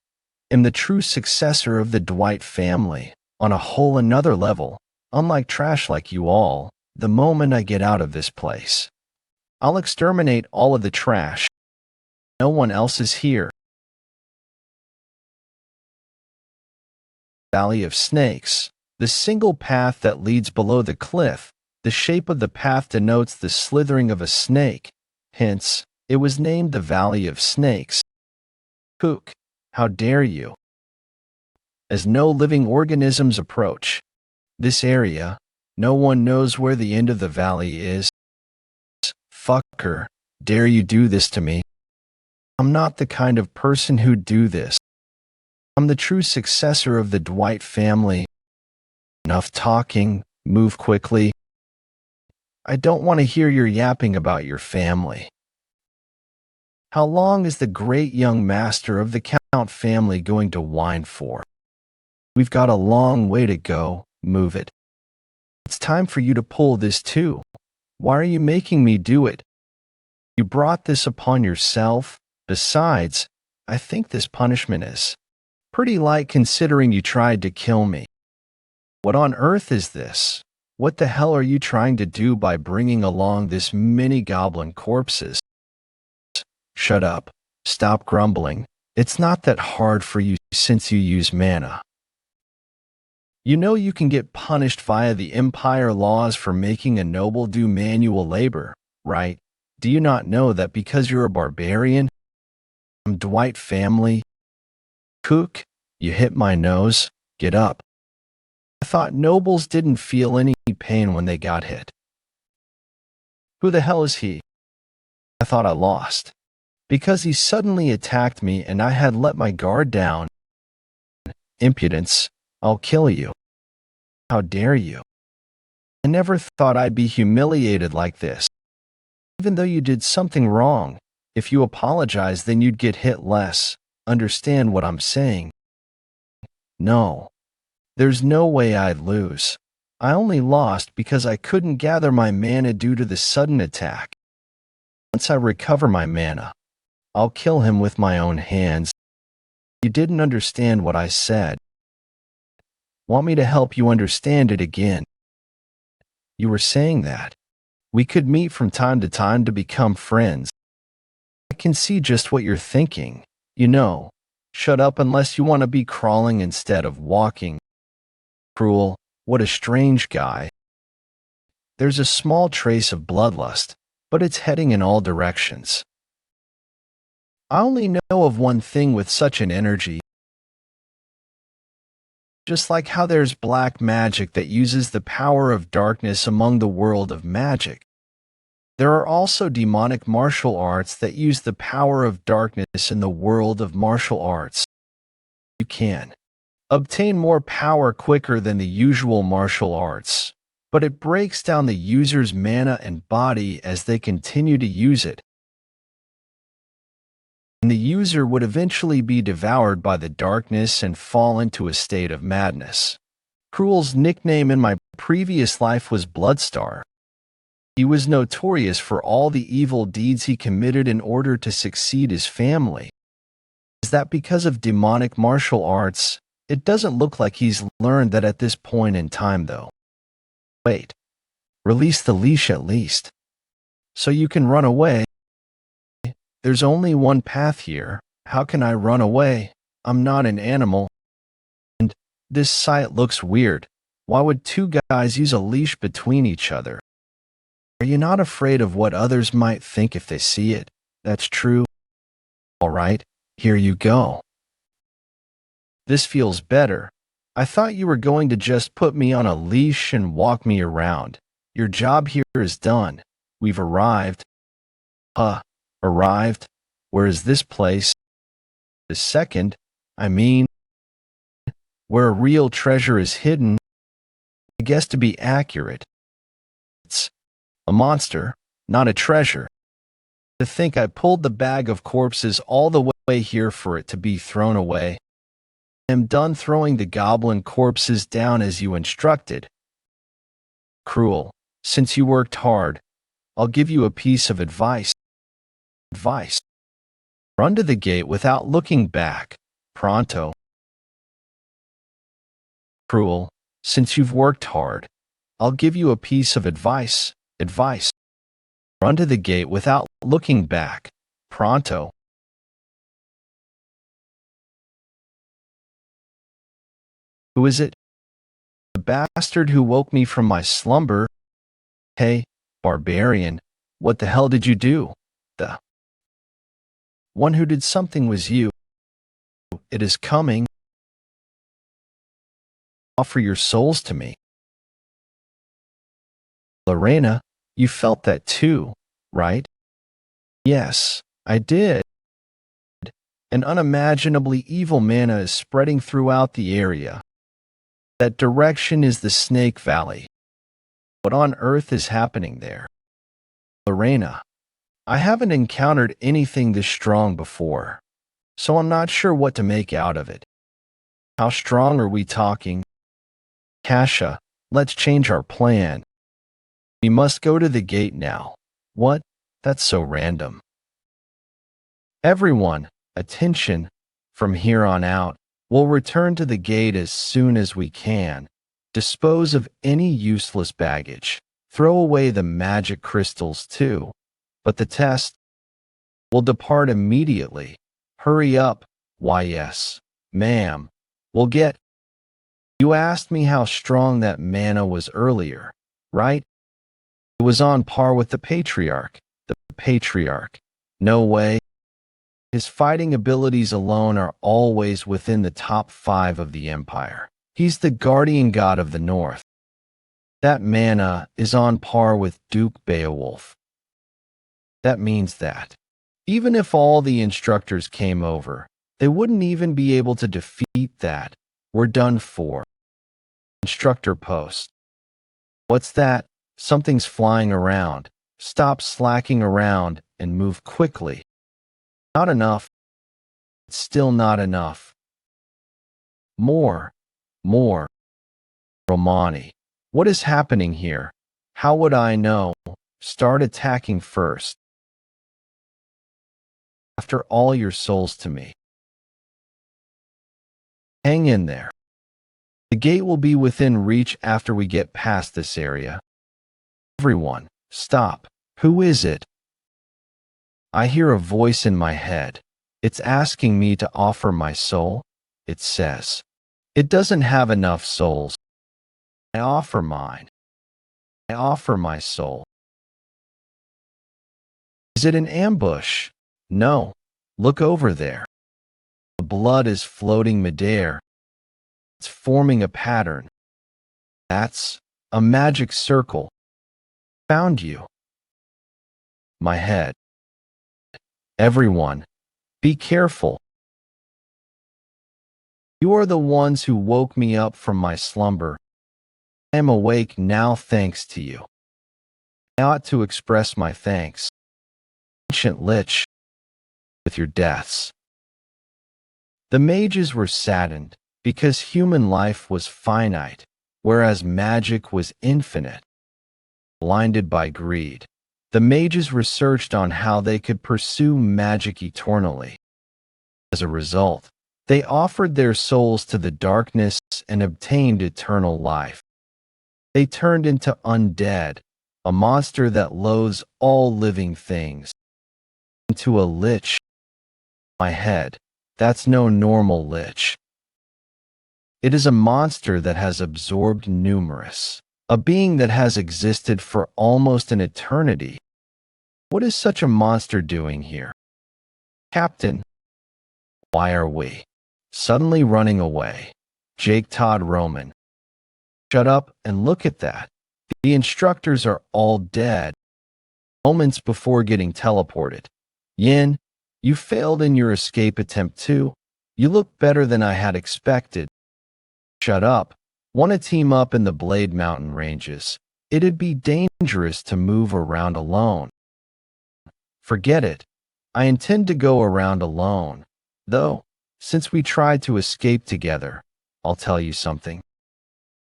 am the true successor of the Dwight family, on a whole another level. Unlike trash like you all, the moment I get out of this place. I'll exterminate all of the trash. No one else is here. Valley of Snakes. The single path that leads below the cliff. The shape of the path denotes the slithering of a snake. Hence, it was named the Valley of Snakes. Kook, how dare you? As no living organisms approach this area, no one knows where the end of the valley is. Fucker, dare you do this to me? I'm not the kind of person who'd do this. I'm the true successor of the Dwight family. Enough talking, move quickly. I don't want to hear your yapping about your family. How long is the great young master of the Count family going to whine for? We've got a long way to go, move it. It's time for you to pull this too. Why are you making me do it? You brought this upon yourself. Besides, I think this punishment is pretty light considering you tried to kill me. What on earth is this? What the hell are you trying to do by bringing along this many goblin corpses? Shut up. Stop grumbling. It's not that hard for you since you use mana. You know you can get punished via the Empire laws for making a noble do manual labor, right? Do you not know that because you're a barbarian? I'm Dwight family. Kook, you hit my nose. Get up. I thought nobles didn't feel any pain when they got hit. Who the hell is he? I thought I lost. Because he suddenly attacked me and I had let my guard down. Impudence, I'll kill you. How dare you? I never thought I'd be humiliated like this. Even though you did something wrong, if you apologize, then you'd get hit less. Understand what I'm saying? No. There's no way I'd lose. I only lost because I couldn't gather my mana due to the sudden attack. Once I recover my mana, I'll kill him with my own hands. You didn't understand what I said. Want me to help you understand it again? You were saying that we could meet from time to time to become friends. I can see just what you're thinking. You know, shut up unless you want to be crawling instead of walking. Cruel, what a strange guy. There's a small trace of bloodlust, but it's heading in all directions. I only know of one thing with such an energy. Just like how there's black magic that uses the power of darkness among the world of magic, there are also demonic martial arts that use the power of darkness in the world of martial arts. You can obtain more power quicker than the usual martial arts, but it breaks down the user's mana and body as they continue to use it. And the user would eventually be devoured by the darkness and fall into a state of madness. Cruel's nickname in my previous life was Bloodstar. He was notorious for all the evil deeds he committed in order to succeed his family. Is that because of demonic martial arts? It doesn't look like he's learned that at this point in time, though. Wait. Release the leash at least. So you can run away. There's only one path here. How can I run away? I'm not an animal. And this sight looks weird. Why would two guys use a leash between each other? Are you not afraid of what others might think if they see it? That's true. All right, here you go. This feels better. I thought you were going to just put me on a leash and walk me around. Your job here is done. We've arrived. Arrived? Where is this place? The second, I mean, where a real treasure is hidden. I guess to be accurate, it's a monster, not a treasure. To think I pulled the bag of corpses all the way here for it to be thrown away. I am done throwing the goblin corpses down as you instructed. Cruel, since you worked hard, I'll give you a piece of advice. Run to the gate without looking back. Pronto. Cruel, since you've worked hard, I'll give you a piece of advice. Advice. Run to the gate without looking back. Pronto. Who is it? The bastard who woke me from my slumber. Hey, Barbarian, what the hell did you do? The one who did something was you. It is coming. Offer your souls to me. Lorena, you felt that too, right? Yes, I did. An unimaginably evil mana is spreading throughout the area. That direction is the Snake Valley. What on earth is happening there? Lorena, I haven't encountered anything this strong before, so I'm not sure what to make out of it. How strong are we talking? Kasha, let's change our plan. We must go to the gate now. What? That's so random. Everyone, attention. From here on out, we'll return to the gate as soon as we can. Dispose of any useless baggage. Throw away the magic crystals too. But the test will depart immediately. Hurry up. Why yes, ma'am. We'll get. You asked me how strong that mana was earlier, right? It was on par with the Patriarch. The Patriarch. No way. His fighting abilities alone are always within the top 5 of the Empire. He's the guardian god of the North. That mana is on par with Duke Beowulf. That means that, even if all the instructors came over, they wouldn't even be able to defeat that. We're done for. Instructor post. What's that? Something's flying around. Stop slacking around and move quickly. Not enough. It's still not enough. More. Romani. What is happening here? How would I know? Start attacking first. After all your souls to me. Hang in there. The gate will be within reach after we get past this area. Everyone, stop. Who is it? I hear a voice in my head. It's asking me to offer my soul. It says, it doesn't have enough souls. I offer mine. I offer my soul. Is it an ambush? No. Look over there. The blood is floating midair. It's forming a pattern. That's a magic circle. Found you. My head. Everyone, be careful. You are the ones who woke me up from my slumber. I am awake now thanks to you. I ought to express my thanks. Ancient Lich, with your deaths. The mages were saddened because human life was finite, whereas magic was infinite. Blinded by greed, the mages researched on how they could pursue magic eternally. As a result, they offered their souls to the darkness and obtained eternal life. They turned into undead, a monster that loathes all living things. Into a lich. My head, that's no normal lich. It is a monster that has absorbed numerous. A being that has existed for almost an eternity. What is such a monster doing here? Captain, why are we suddenly running away? Jake Todd Roman. Shut up and look at that. The instructors are all dead. Moments before getting teleported. Yin, you failed in your escape attempt too. You look better than I had expected. Shut up. Want to team up in the Blade Mountain ranges? It'd be dangerous to move around alone. Forget it. I intend to go around alone. Though, since we tried to escape together, I'll tell you something.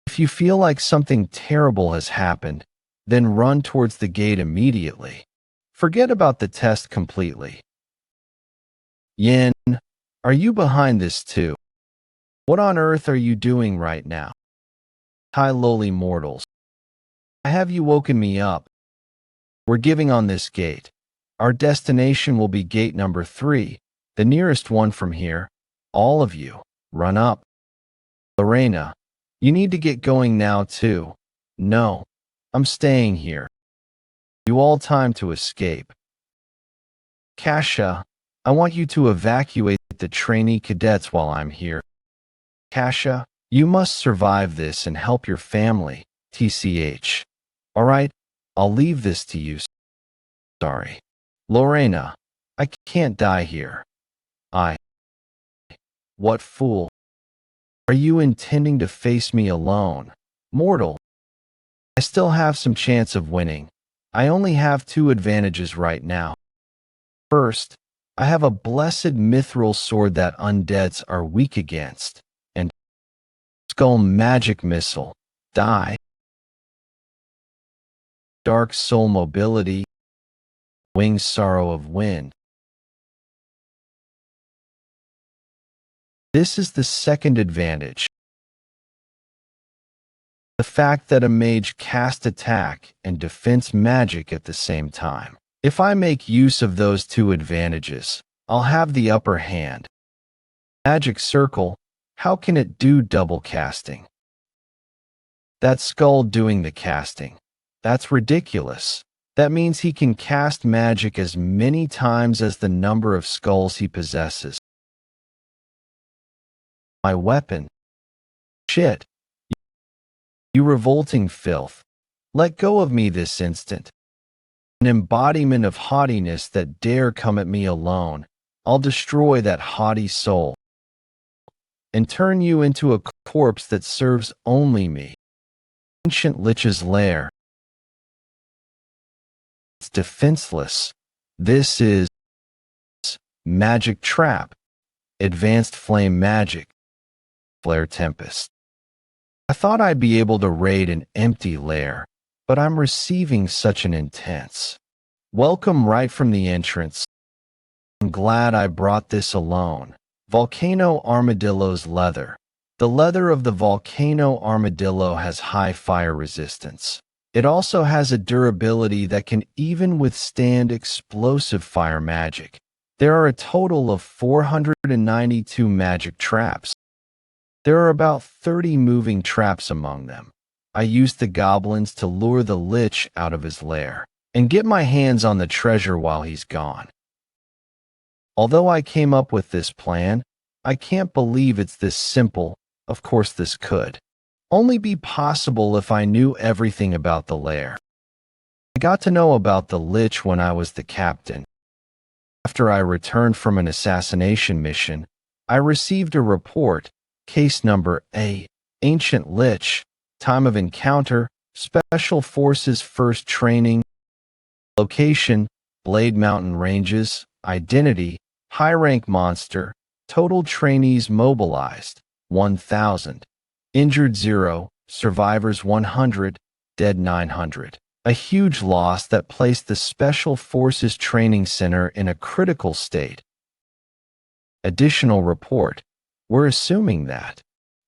If you feel like something terrible has happened, then run towards the gate immediately. Forget about the test completely. Yin, are you behind this too? What on earth are you doing right now? Hi lowly mortals. have you woken me up? We're giving on this gate. Our destination will be gate number 3, the nearest one from here. All of you, run up. Lorena, you need to get going now too. No, I'm staying here. You all time to escape. Kasha, I want you to evacuate the trainee cadets while I'm here. Kasha, you must survive this and help your family, TCH. All right, I'll leave this to you. Sorry. Lorena, I can't die here. What fool? Are you intending to face me alone? Mortal, I still have some chance of winning. I only have 2 advantages right now. First, I have a blessed mithril sword that undeads are weak against. And skull magic missile. Die. Dark soul mobility. Wings sorrow of wind. This is the second advantage. The fact that a mage casts attack and defense magic at the same time. If I make use of those 2 advantages, I'll have the upper hand. Magic circle, how can it do double casting? That skull doing the casting. That's ridiculous. That means he can cast magic as many times as the number of skulls he possesses. My weapon. Shit. You revolting filth. Let go of me this instant. An embodiment of haughtiness that dare come at me alone. I'll destroy that haughty soul and turn you into a corpse that serves only me. Ancient Lich's lair. It's defenseless. This is magic trap. Advanced flame magic. Flare tempest. I thought I'd be able to raid an empty lair, but I'm receiving such an intense welcome right from the entrance. I'm glad I brought this alone. Volcano Armadillo's leather. The leather of the Volcano Armadillo has high fire resistance. It also has a durability that can even withstand explosive fire magic. There are a total of 492 magic traps. There are about 30 moving traps among them. I used the goblins to lure the Lich out of his lair and get my hands on the treasure while he's gone. Although I came up with this plan, I can't believe it's this simple. Of course this could only be possible if I knew everything about the lair. I got to know about the Lich when I was the captain. After I returned from an assassination mission, I received a report, case number A, Ancient Lich, time of encounter, Special Forces First Training, location, Blade Mountain Ranges, identity, high-rank monster, total trainees mobilized, 1,000, injured 0, survivors 100, dead 900. A huge loss that placed the Special Forces Training Center in a critical state. Additional report. We're assuming that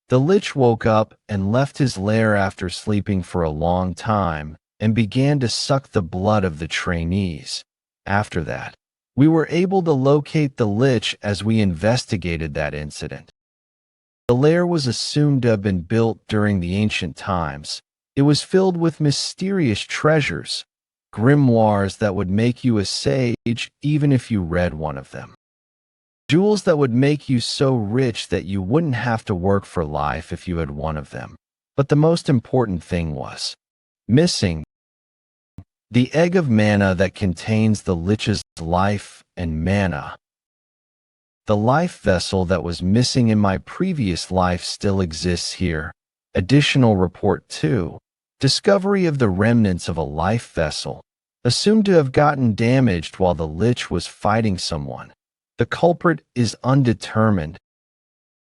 the Lich woke up and left his lair after sleeping for a long time and began to suck the blood of the trainees. After that, we were able to locate the Lich as we investigated that incident. The lair was assumed to have been built during the ancient times. It was filled with mysterious treasures, grimoires that would make you a sage even if you read one of them. Jewels that would make you so rich that you wouldn't have to work for life if you had one of them. But the most important thing was missing the egg of mana that contains the Lich's life and mana. The life vessel that was missing in my previous life still exists here. Additional report 2. Discovery of the remnants of a life vessel, assumed to have gotten damaged while the Lich was fighting someone. The culprit is undetermined.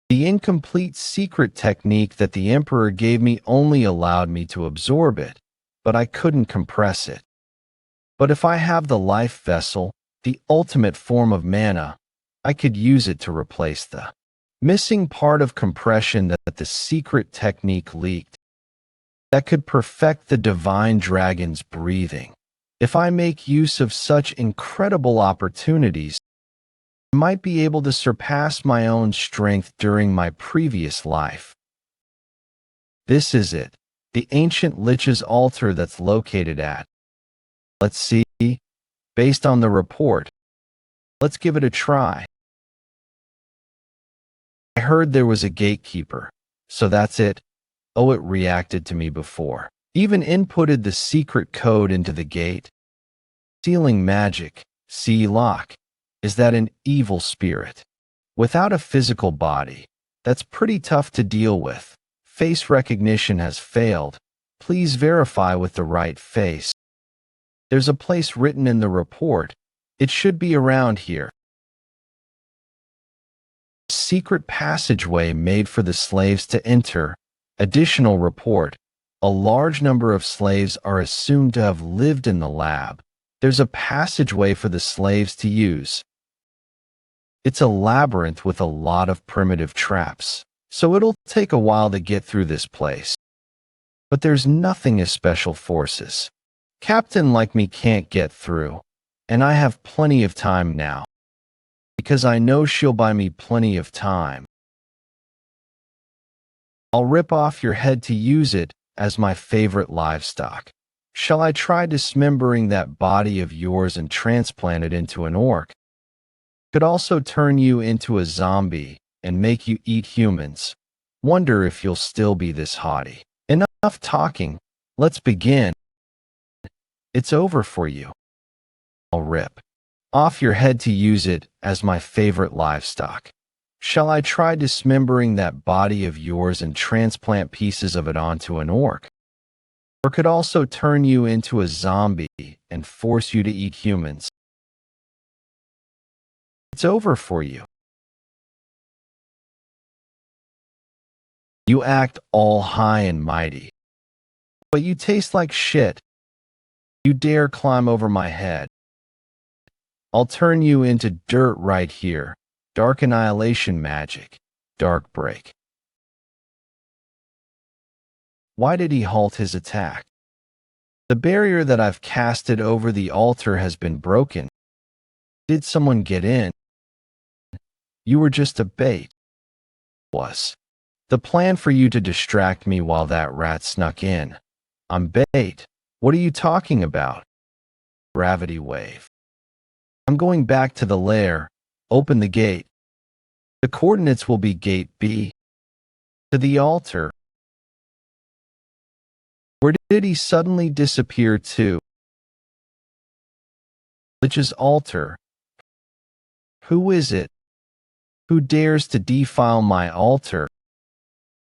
The incomplete secret technique that the Emperor gave me only allowed me to absorb it, but I couldn't compress it. But if I have the life vessel, the ultimate form of mana, I could use it to replace the missing part of compression that the secret technique leaked. that could perfect the divine dragon's breathing. If I make use of such incredible opportunities, I might be able to surpass my own strength during my previous life. This is it, the ancient Lich's altar that's located at. Let's see, based on the report. Let's give it a try. I heard there was a gatekeeper, so that's it. Oh, it reacted to me before. Even inputted the secret code into the gate. Sealing magic, see lock. Is that an evil spirit? Without a physical body, that's pretty tough to deal with. Face recognition has failed. Please verify with the right face. There's a place written in the report. It should be around here. Secret passageway made for the slaves to enter. Additional report. A large number of slaves are assumed to have lived in the lab. There's a passageway for the slaves to use. It's a labyrinth with a lot of primitive traps, so it'll take a while to get through this place. But there's nothing as special forces. Captain like me can't get through, and I have plenty of time now. Because I know she'll buy me plenty of time. I'll rip off your head to use it as my favorite livestock. Shall I try dismembering that body of yours and transplant it into an orc? Could also turn you into a zombie and make you eat humans. Wonder if you'll still be this haughty. Enough talking. Let's begin. It's over for you. I'll rip off your head to use it as my favorite livestock. Shall I try dismembering that body of yours and transplant pieces of it onto an orc? Or could also turn you into a zombie and force you to eat humans. It's over for you. You act all high and mighty, but you taste like shit. You dare climb over my head. I'll turn you into dirt right here. Dark annihilation magic. Dark break. Why did he halt his attack? The barrier that I've casted over the altar has been broken. Did someone get in? You were just a bait. Was the plan for you to distract me while that rat snuck in? I'm bait. What are you talking about? Gravity wave. I'm going back to the lair. Open the gate. The coordinates will be gate B. To the altar. Where did he suddenly disappear to? Lich's altar. Who is it? Who dares to defile my altar?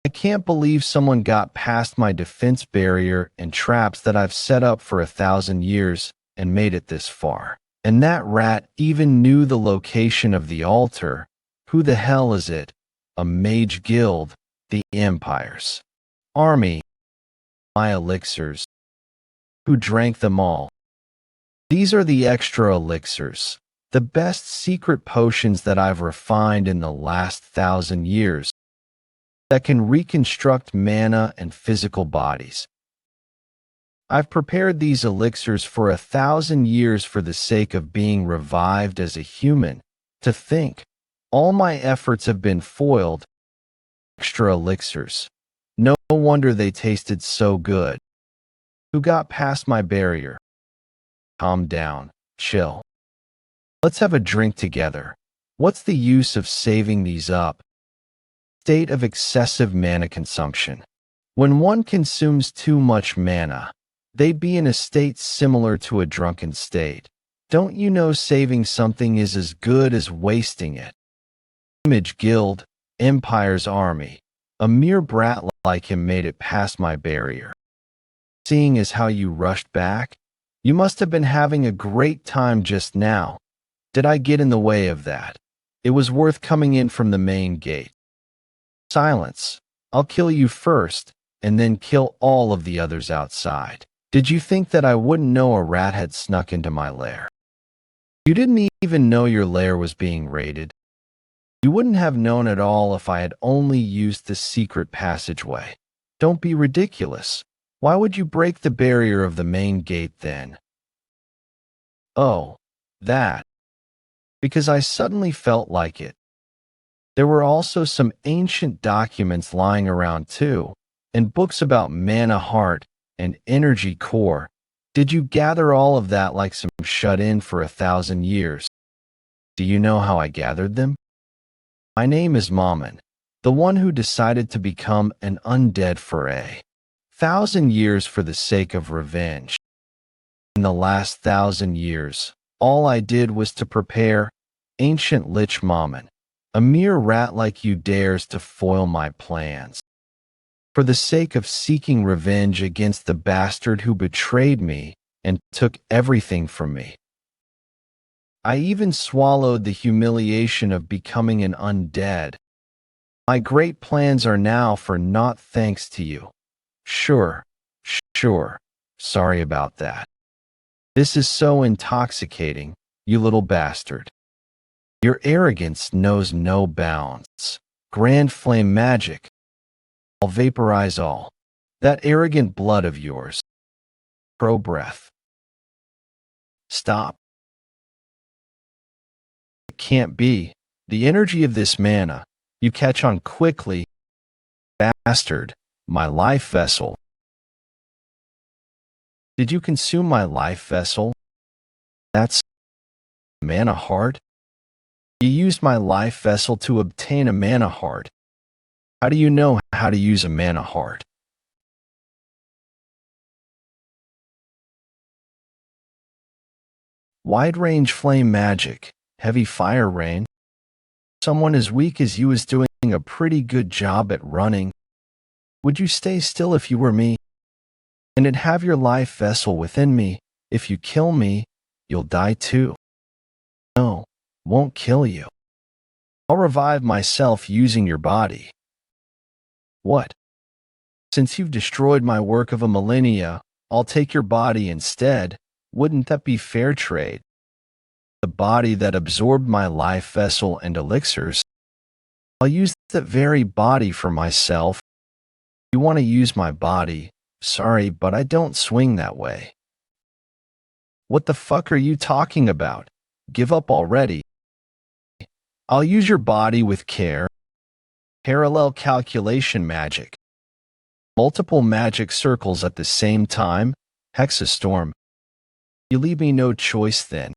I can't believe someone got past my defense barrier and traps that I've set up for 1,000 years and made it this far. And that rat even knew the location of the altar. Who the hell is it? A mage guild, the Empire's army. My elixirs. Who drank them all? These are the extra elixirs, the best secret potions that I've refined in the last 1,000 years that can reconstruct mana and physical bodies. I've prepared these elixirs for 1,000 years for the sake of being revived as a human. To think, all my efforts have been foiled. Extra elixirs. No wonder they tasted so good. Who got past my barrier? Calm down, chill. Let's have a drink together. What's the use of saving these up? State of excessive mana consumption. When one consumes too much mana, they'd be in a state similar to a drunken state. Don't you know saving something is as good as wasting it? Image Guild, Empire's army. A mere brat like him made it past my barrier. Seeing as how you rushed back, you must have been having a great time just now. Did I get in the way of that? It was worth coming in from the main gate. Silence. I'll kill you first, and then kill all of the others outside. Did you think that I wouldn't know a rat had snuck into my lair? You didn't even know your lair was being raided. You wouldn't have known at all if I had only used the secret passageway. Don't be ridiculous. Why would you break the barrier of the main gate then? Oh, that. Because I suddenly felt like it. There were also some ancient documents lying around too, and books about mana heart and energy core. Did you gather all of that like some shut-in for 1,000 years? Do you know how I gathered them? My name is Mammon, the one who decided to become an undead for 1,000 years for the sake of revenge. In the last 1,000 years, all I did was to prepare ancient Lich Mammon. A mere rat like you dares to foil my plans. For the sake of seeking revenge against the bastard who betrayed me and took everything from me. I even swallowed the humiliation of becoming an undead. My great plans are now for naught thanks to you. Sure. Sorry about that. This is so intoxicating, you little bastard. Your arrogance knows no bounds. Grand flame magic. I'll vaporize all. That arrogant blood of yours. Pro breath. Stop. It can't be. The energy of this mana. You catch on quickly. Bastard. My life vessel. Did you consume my life vessel? That's mana heart? You used my life vessel to obtain a mana heart. How do you know how to use a mana heart? Wide-range flame magic, heavy fire rain. Someone as weak as you is doing a pretty good job at running. Would you stay still if you were me? And it'd have your life vessel within me. If you kill me, you'll die too. No. Won't kill you. I'll revive myself using your body. What? Since you've destroyed my work of a millennia, I'll take your body instead. Wouldn't that be fair trade? The body that absorbed my life vessel and elixirs. I'll use that very body for myself. You want to use my body? Sorry, but I don't swing that way. What the fuck are you talking about? Give up already. I'll use your body with care. Parallel calculation magic. Multiple magic circles at the same time. Hexastorm. You leave me no choice then.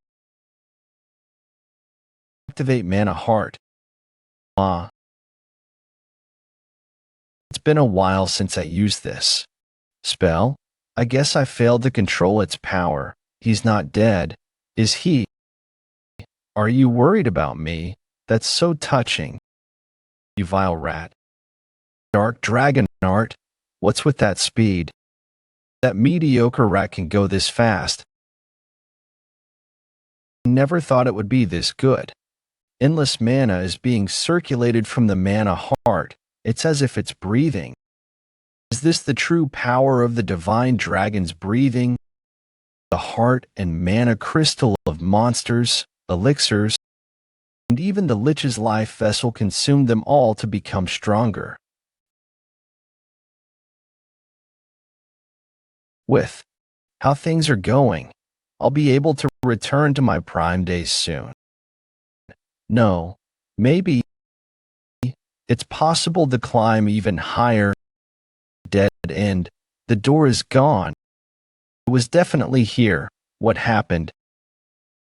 Activate mana heart. It's been a while since I used this spell. I guess I failed to control its power. He's not dead, is he? Are you worried about me? That's so touching. You vile rat. Dark dragon art. What's with that speed? That mediocre rat can go this fast. Never thought it would be this good. Endless mana is being circulated from the mana heart. It's as if it's breathing. Is this the true power of the divine dragon's breathing? The heart and mana crystal of monsters, elixirs, and even the Lich's life vessel consumed them all to become stronger. With how things are going, I'll be able to return to my prime days soon. No, maybe it's possible to climb even higher. Dead end. The door is gone. It was definitely here. What happened?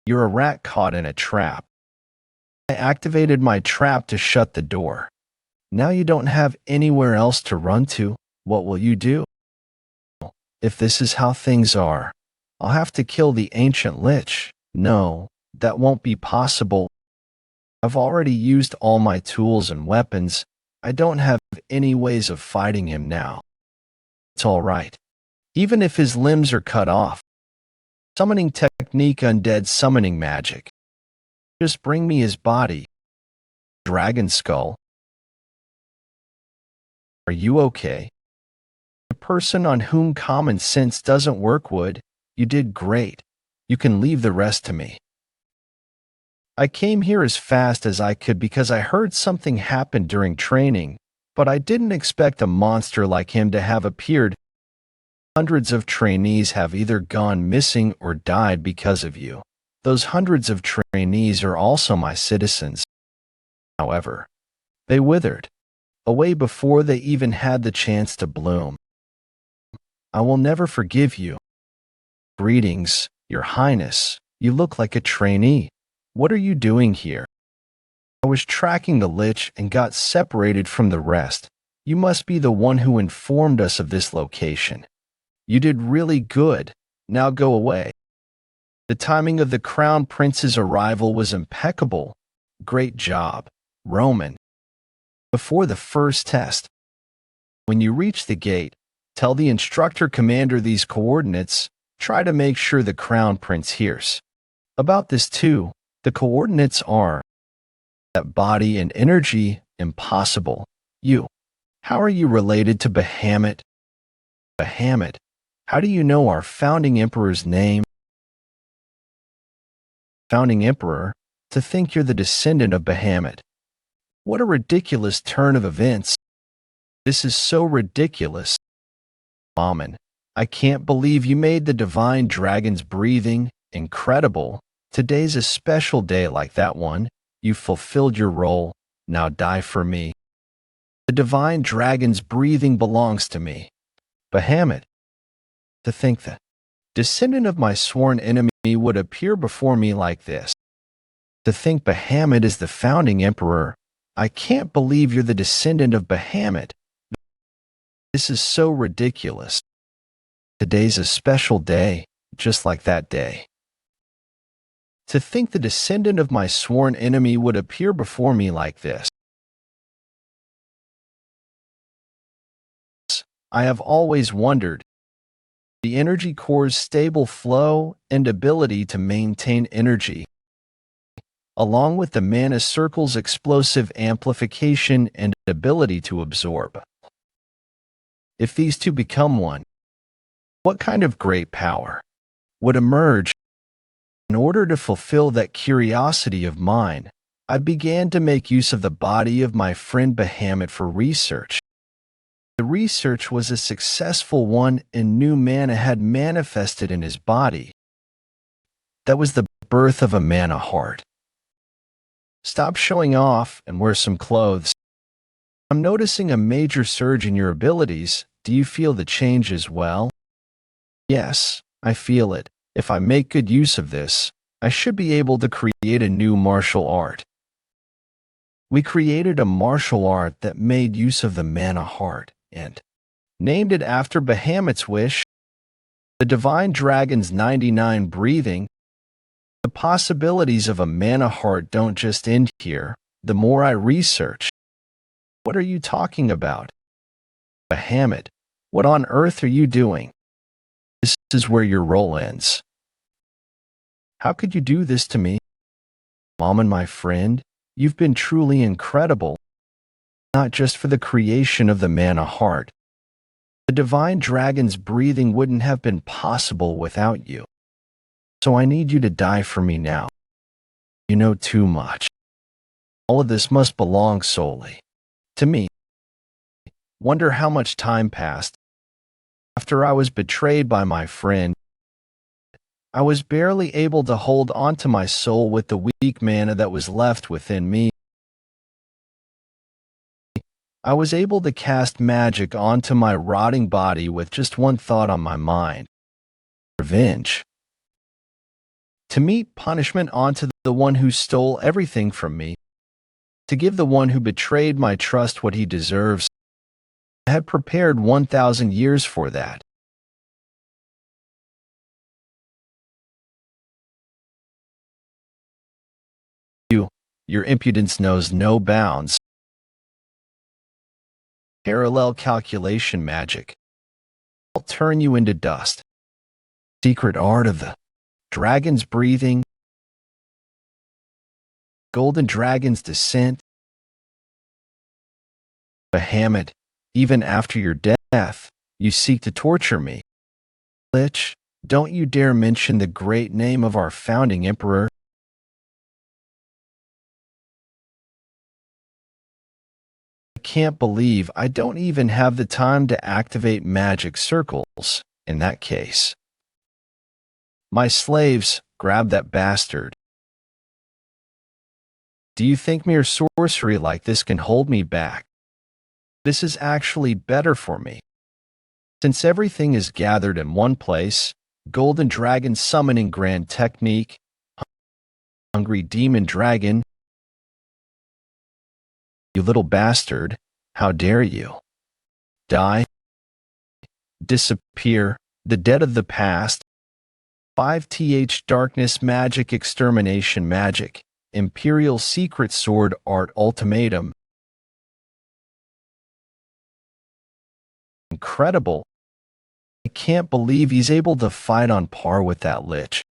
You're a rat caught in a trap. I activated my trap to shut the door. Now you don't have anywhere else to run to. What will you do? If this is how things are, I'll have to kill the ancient Lich. No, that won't be possible. I've already used all my tools and weapons. I don't have any ways of fighting him now. It's all right. Even if his limbs are cut off. Summoning technique, undead summoning magic. Just bring me his body. Dragon skull. Are you okay? The person on whom common sense doesn't work would. You did great. You can leave the rest to me. I came here as fast as I could because I heard something happened during training, but I didn't expect a monster like him to have appeared. Hundreds of trainees have either gone missing or died because of you. Those hundreds of trainees are also my citizens. However, they withered away before they even had the chance to bloom. I will never forgive you. Greetings, Your Highness. You look like a trainee. What are you doing here? I was tracking the Lich and got separated from the rest. You must be the one who informed us of this location. You did really good. Now go away. The timing of the Crown Prince's arrival was impeccable. Great job, Roman. Before the first test, when you reach the gate, tell the instructor commander these coordinates. Try to make sure the Crown Prince hears about this too. The coordinates are that body and energy impossible. You. How are you related to Bahamut? Bahamut. How do you know our founding emperor's name? Founding emperor? To think you're the descendant of Bahamut. What a ridiculous turn of events. This is so ridiculous. Amen. I can't believe you made the divine dragon's breathing incredible. Today's a special day like that one. You fulfilled your role. Now die for me. The divine dragon's breathing belongs to me. Bahamut. To think that descendant of my sworn enemy would appear before me like this. To think Bahamut is the founding emperor. I can't believe you're the descendant of Bahamut. This is so ridiculous. Today's a special day, just like that day. To think the descendant of my sworn enemy would appear before me like this. I have always wondered. The energy core's stable flow and ability to maintain energy, along with the mana circle's explosive amplification and ability to absorb. If these two become one, what kind of great power would emerge? In order to fulfill that curiosity of mine, I began to make use of the body of my friend Bahamut for research. The research was a successful one and new mana had manifested in his body. That was the birth of a mana heart. Stop showing off and wear some clothes. I'm noticing a major surge in your abilities. Do you feel the change as well? Yes, I feel it. If I make good use of this, I should be able to create a new martial art. We created a martial art that made use of the mana heart and named it after Bahamut's wish. The divine dragon's 99 breathing. The possibilities of a mana heart don't just end here. The more I research. What are you talking about? Bahamut, what on earth are you doing? This is where your role ends. How could you do this to me? Mom and my friend, you've been truly incredible. Not just for the creation of the mana heart. The divine dragon's breathing wouldn't have been possible without you. So I need you to die for me now. You know too much. All of this must belong solely to me. Wonder how much time passed. After I was betrayed by my friend, I was barely able to hold on to my soul with the weak mana that was left within me. I was able to cast magic onto my rotting body with just one thought on my mind. Revenge. To meet punishment onto the one who stole everything from me. To give the one who betrayed my trust what he deserves. I had prepared 1,000 years for that. Your impudence knows no bounds. Parallel calculation magic. I'll turn you into dust. Secret art of the dragon's breathing. Golden dragon's descent. Bahamut, even after your death, you seek to torture me. Lich, don't you dare mention the great name of our founding emperor. I can't believe I don't even have the time to activate magic circles. in that case. My slaves, grab that bastard. Do you think mere sorcery like this can hold me back? This is actually better for me. Since everything is gathered in one place, Golden Dragon Summoning Grand Technique, Hungry Demon Dragon. You little bastard, how dare you? Die. Disappear, the dead of the past. 5th Darkness Magic Extermination Magic, Imperial Secret Sword Art Ultimatum. Incredible. I can't believe he's able to fight on par with that Lich.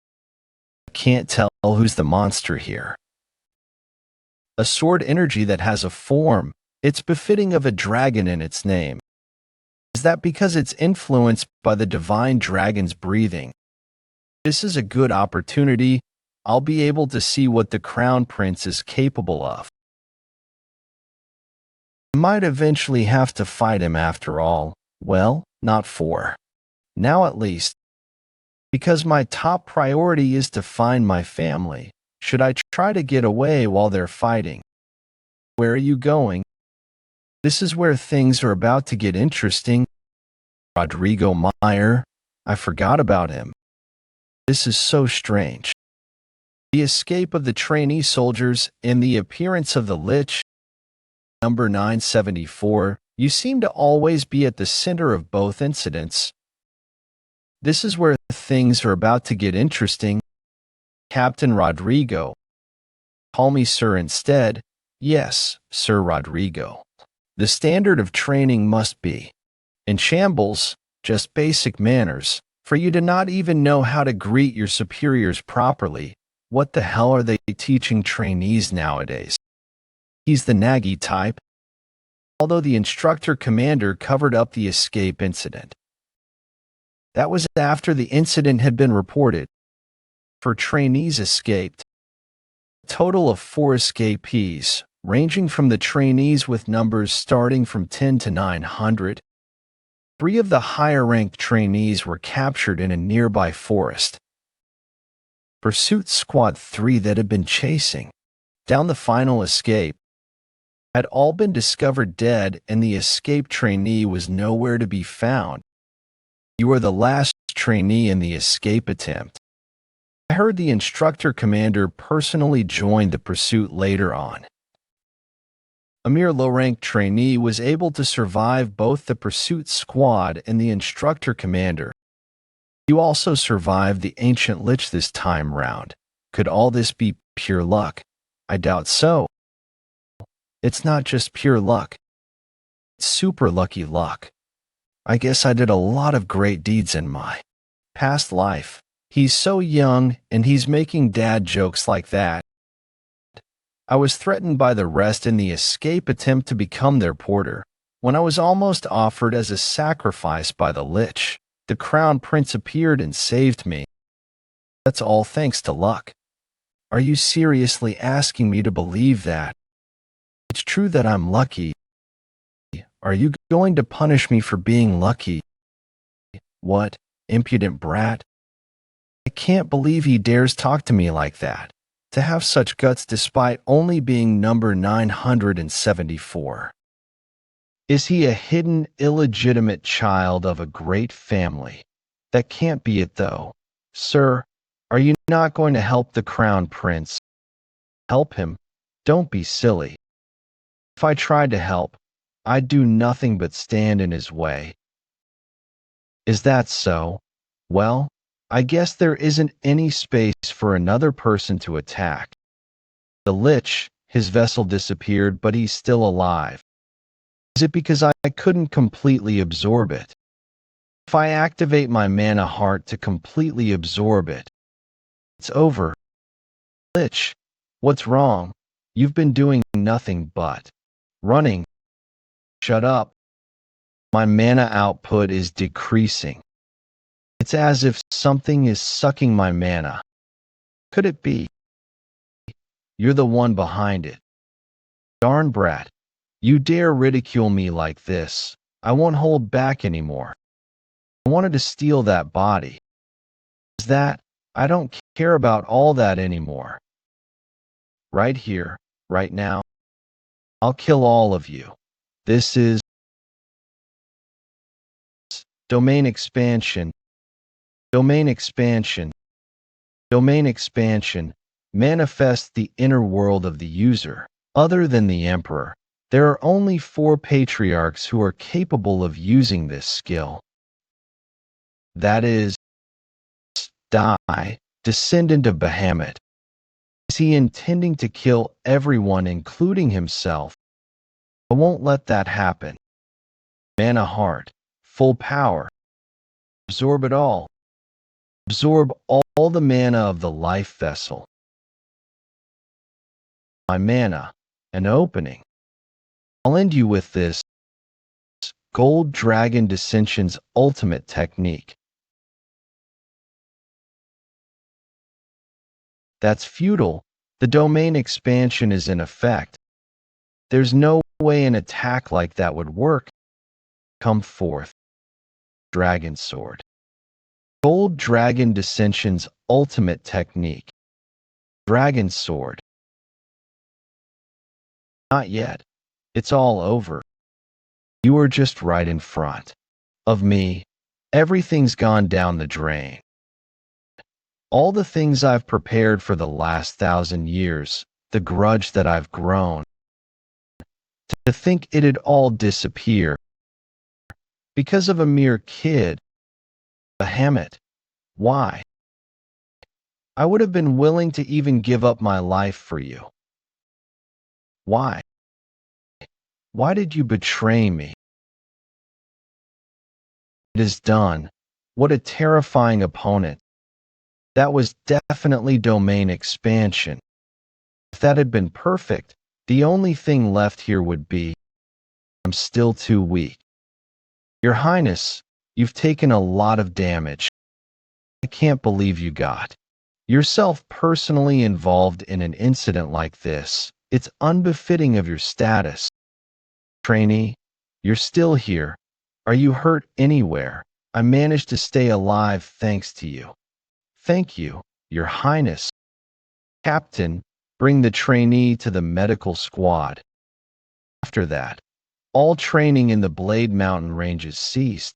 I can't tell who's the monster here. A sword energy that has a form, it's befitting of a dragon in its name. Is that because it's influenced by the divine dragon's breathing? This is a good opportunity. I'll be able to see what the Crown Prince is capable of. I might eventually have to fight him after all. Well, not for now at least. Because my top priority is to find my family. Should I try to get away while they're fighting? Where are you going? This is where things are about to get interesting. Rodrigo Meyer. I forgot about him. This is so strange. The escape of the trainee soldiers and the appearance of the Lich. Number 974. You seem to always be at the center of both incidents. This is where things are about to get interesting. Captain Rodrigo. Call me sir instead. Yes, Sir Rodrigo. The standard of training must be in shambles, just basic manners. For you do not even know how to greet your superiors properly. What the hell are they teaching trainees nowadays? He's the naggy type. Although the instructor commander covered up the escape incident. That was after the incident had been reported. For trainees escaped. A total of 4 escapees, ranging from the trainees with numbers starting from 10 to 900. 3 of the higher-ranked trainees were captured in a nearby forest. Pursuit Squad 3 that had been chasing down the final escape had all been discovered dead, and the escaped trainee was nowhere to be found. You are the last trainee in the escape attempt. I heard the instructor commander personally joined the pursuit later on. A mere low-ranked trainee was able to survive both the pursuit squad and the instructor commander. You also survived the ancient Lich this time round. Could all this be pure luck? I doubt so. It's not just pure luck. It's super lucky luck. I guess I did a lot of great deeds in my past life. He's so young, and he's making dad jokes like that. I was threatened by the rest in the escape attempt to become their porter. When I was almost offered as a sacrifice by the Lich, the Crown Prince appeared and saved me. That's all thanks to luck. Are you seriously asking me to believe that? It's true that I'm lucky. Are you going to punish me for being lucky? What, impudent brat? I can't believe he dares talk to me like that. To have such guts despite only being number 974. Is he a hidden, illegitimate child of a great family? That can't be it, though. Sir, are you not going to help the Crown Prince? Help him? Don't be silly. If I tried to help, I'd do nothing but stand in his way. Is that so? Well, I guess there isn't any space for another person to attack. The Lich, his vessel disappeared, but he's still alive. Is it because I couldn't completely absorb it? If I activate my mana heart to completely absorb it, it's over. Lich, what's wrong? You've been doing nothing but running. Shut up. My mana output is decreasing. It's as if something is sucking my mana. Could it be? You're the one behind it. Darn brat. You dare ridicule me like this. I won't hold back anymore. I wanted to steal that body. Is that? I don't care about all that anymore. Right here, right now, I'll kill all of you. This is domain expansion. Domain expansion. Domain expansion manifests the inner world of the user. Other than the Emperor, there are only 4 patriarchs who are capable of using this skill. That is, Die, descendant of Bahamut. Is he intending to kill everyone, including himself? I won't let that happen. Mana heart, full power. Absorb it all. Absorb all the mana of the life vessel. My mana, an opening. I'll end you with this Gold Dragon Dissension's ultimate technique. That's futile. The domain expansion is in effect. There's no way an attack like that would work. Come forth. Dragon Sword. Gold Dragon Dissension's ultimate technique. Dragon Sword. Not yet. It's all over. You are just right in front of me. Everything's gone down the drain. All the things I've prepared for the last 1,000 years, the grudge that I've grown, to think it'd all disappear because of a mere kid. Bahamut. Why? I would have been willing to even give up my life for you. Why? Why did you betray me? It is done. What a terrifying opponent. That was definitely domain expansion. If that had been perfect, the only thing left here would be, I'm still too weak. Your Highness, you've taken a lot of damage. I can't believe you got yourself personally involved in an incident like this. It's unbefitting of your status. Trainee, you're still here. Are you hurt anywhere? I managed to stay alive thanks to you. Thank you, Your Highness. Captain, bring the trainee to the medical squad. After that, all training in the Blade Mountain ranges ceased.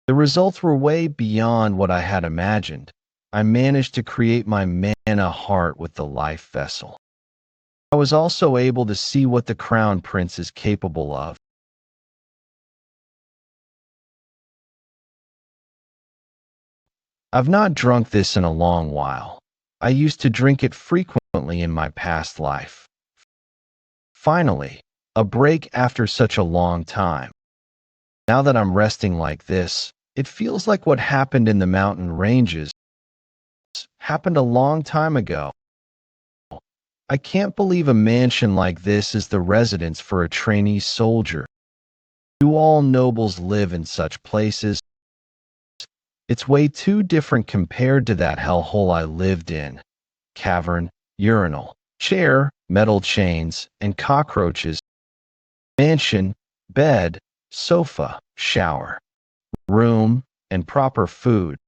The results were way beyond what I had imagined. I managed to create my mana heart with the life vessel. I was also able to see what the Crown Prince is capable of. I've not drunk this in a long while. I used to drink it frequently in my past life. Finally, a break after such a long time. Now that I'm resting like this, it feels like what happened in the mountain ranges happened a long time ago. I can't believe a mansion like this is the residence for a trainee soldier. Do all nobles live in such places? It's way too different compared to that hellhole I lived in. Cavern, urinal, chair, metal chains, and cockroaches. Mansion, bed, sofa, shower, room, and proper food.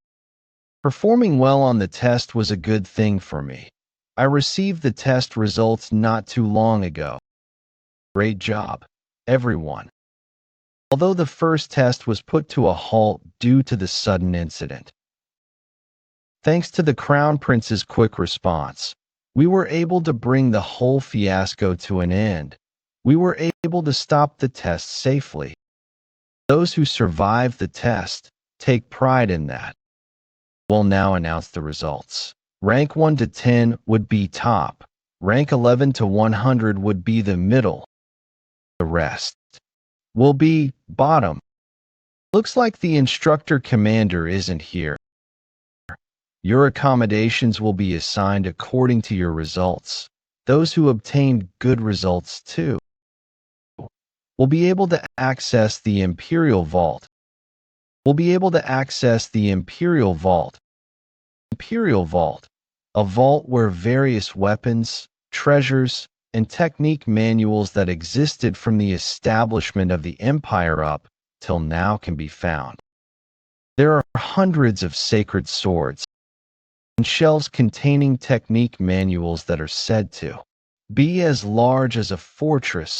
Performing well on the test was a good thing for me. I received the test results not too long ago. Great job, everyone. Although the first test was put to a halt due to the sudden incident. Thanks to the Crown Prince's quick response, we were able to bring the whole fiasco to an end. We were able to stop the test safely. Those who survived the test take pride in that. We'll now announce the results. Rank 1 to 10 would be top. Rank 11 to 100 would be the middle. The rest will be bottom. Looks like the instructor commander isn't here. Your accommodations will be assigned according to your results. Those who obtained good results too will be able to access the Imperial Vault. Imperial Vault, a vault where various weapons, treasures, and technique manuals that existed from the establishment of the Empire up till now can be found. There are hundreds of sacred swords and shelves containing technique manuals that are said to be as large as a fortress.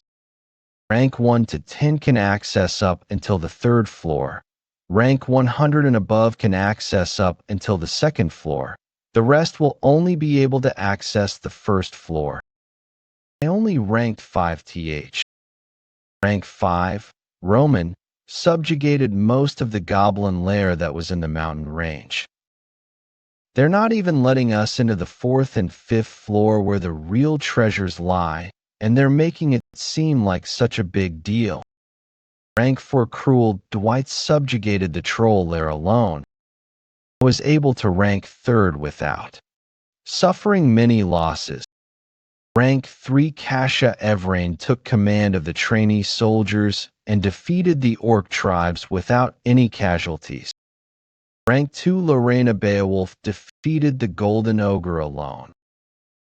Rank 1 to 10 can access up until the third floor. Rank 100 and above can access up until the second floor. The rest will only be able to access the first floor. I only ranked 5th. Rank 5, Roman, subjugated most of the goblin lair that was in the mountain range. They're not even letting us into the 4th and 5th floor where the real treasures lie, and they're making it seem like such a big deal. Rank 4 Cruel, Dwight subjugated the troll lair alone. I was able to rank 3rd without suffering many losses. Rank 3 Kasha Evrain took command of the trainee soldiers and defeated the orc tribes without any casualties. Rank 2 Lorena Beowulf defeated the Golden Ogre alone.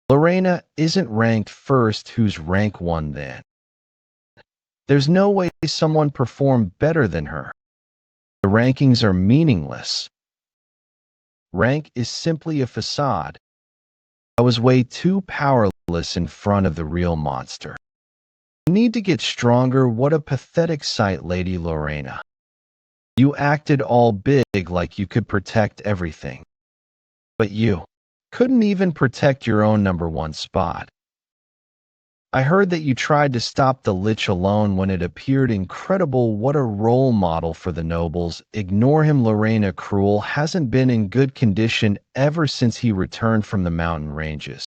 Lorena isn't ranked 1st, who's rank 1 then? There's no way someone performed better than her. The rankings are meaningless. Rank is simply a facade. I was way too powerless in front of the real monster. You need to get stronger. What a pathetic sight, Lady Lorena. You acted all big like you could protect everything. But you couldn't even protect your own #1 spot. I heard that you tried to stop the Lich alone when it appeared incredible. What a role model for the nobles. Ignore him. Lorena Cruel hasn't been in good condition ever since he returned from the mountain ranges.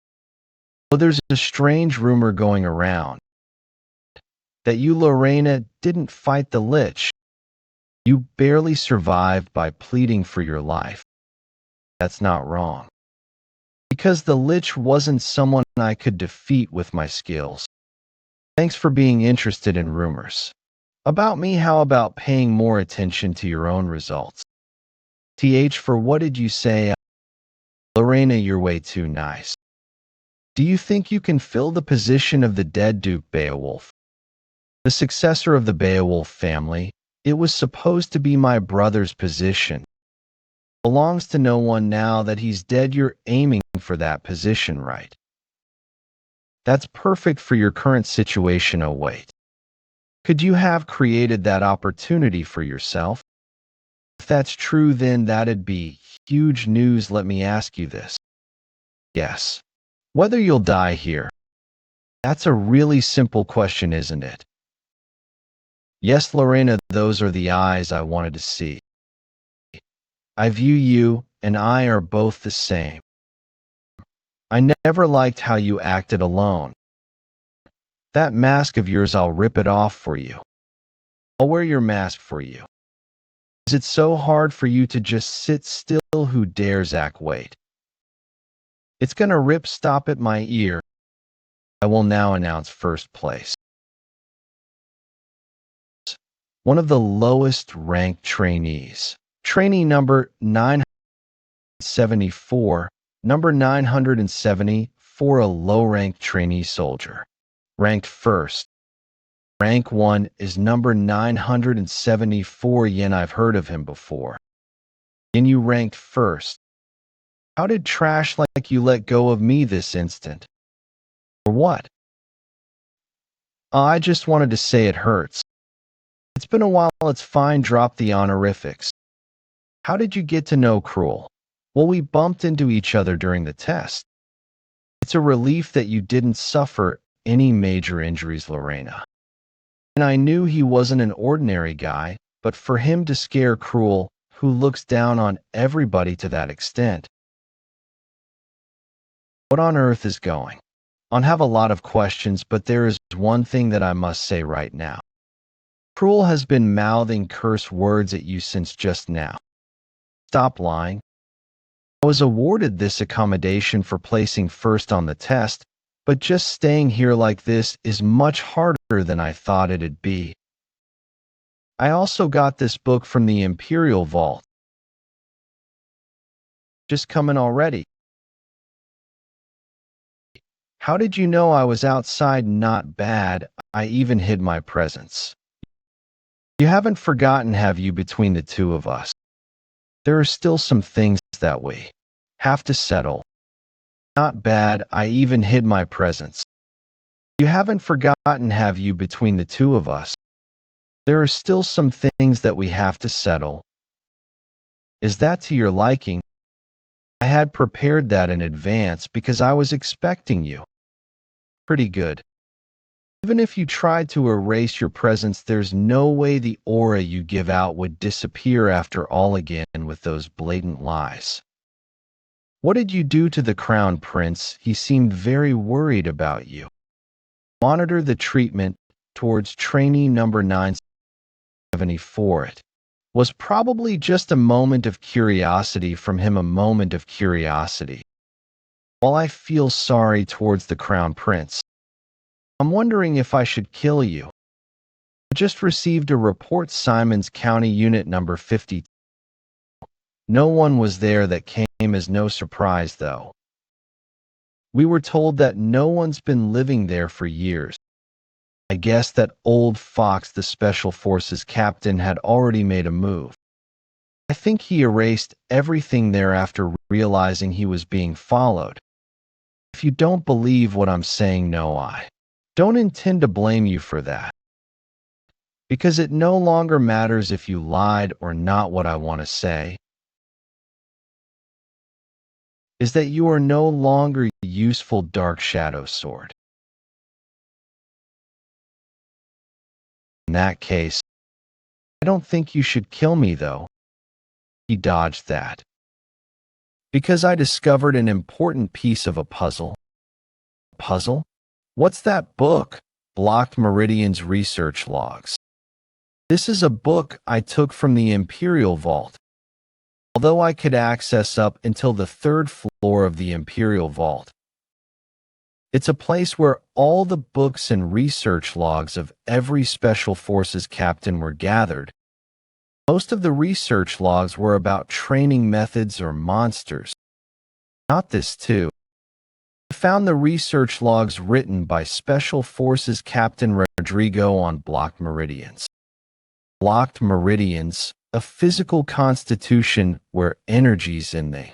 Well, there's a strange rumor going around that you, Lorena, didn't fight the Lich. You barely survived by pleading for your life. That's not wrong. Because the Lich wasn't someone I could defeat with my skills. Thanks for being interested in rumors about me. How about paying more attention to your own results? For what did you say? Lorena, you're way too nice. Do you think you can fill the position of the dead Duke Beowulf, the successor of the Beowulf family? It was supposed to be my brother's position. Belongs to no one now that he's dead. You're aiming for that position, right? That's perfect for your current situation. Oh wait. Could you have created that opportunity for yourself? If that's true, then that'd be huge news. Let me ask you this. Yes. Whether you'll die here. That's a really simple question, isn't it? Yes, Lorena, those are the eyes I wanted to see. I view you and I are both the same. I never liked how you acted alone. That mask of yours, I'll rip it off for you. I'll wear your mask for you. Is it so hard for you to just sit still? Who dares act? Wait. It's gonna rip. Stop at my ear. I will now announce first place. One of the lowest ranked trainees. Trainee number 974, number 970 for a low-ranked trainee soldier. Ranked 1st. Rank 1 is number 974 yen. I've heard of him before. Yen, you ranked 1st. How did trash like you let go of me this instant? Or what? I just wanted to say it hurts. It's been a while. It's fine. Drop the honorifics. How did you get to know Cruel? Well, we bumped into each other during the test. It's a relief that you didn't suffer any major injuries, Lorena. And I knew he wasn't an ordinary guy, but for him to scare Cruel, who looks down on everybody to that extent. What on earth is going on? Have a lot of questions, but there is one thing that I must say right now. Cruel has been mouthing curse words at you since just now. Stop lying. I was awarded this accommodation for placing 1st on the test, but just staying here like this is much harder than I thought it'd be. I also got this book from the Imperial Vault. Just coming already. How did you know I was outside? Not bad. I even hid my presence. You haven't forgotten, have you, between the two of us? There are still some things that we have to settle. Not bad, I even hid my presence. You haven't forgotten, have you, between the two of us? There are still some things that we have to settle. Is that to your liking? I had prepared that in advance because I was expecting you. Pretty good. Even if you tried to erase your presence, there's no way the aura you give out would disappear after all again with those blatant lies. What did you do to the Crown Prince? He seemed very worried about you. Monitor the treatment towards trainee number 974. It was probably just a moment of curiosity from him, a moment of curiosity. While I feel sorry towards the Crown Prince, I'm wondering if I should kill you. I just received a report, Simon's County Unit number 52. No one was there. That came as no surprise, though. We were told that no one's been living there for years. I guess that old fox, the Special Forces captain, had already made a move. I think he erased everything there after realizing he was being followed. If you don't believe what I'm saying, no, I don't intend to blame you for that. Because it no longer matters if you lied or not. What I want to say is that you are no longer a useful dark shadow sword. In that case, I don't think you should kill me, though. He dodged that. Because I discovered an important piece of a puzzle. Puzzle? What's that book? Blocked Meridian's research logs. This is a book I took from the Imperial Vault. Although I could access up until the 3rd floor of the Imperial Vault. It's a place where all the books and research logs of every Special Forces captain were gathered. Most of the research logs were about training methods or monsters. Not this, too. I found the research logs written by Special Forces Captain Rodrigo on blocked meridians. Blocked meridians, a physical constitution where energies in the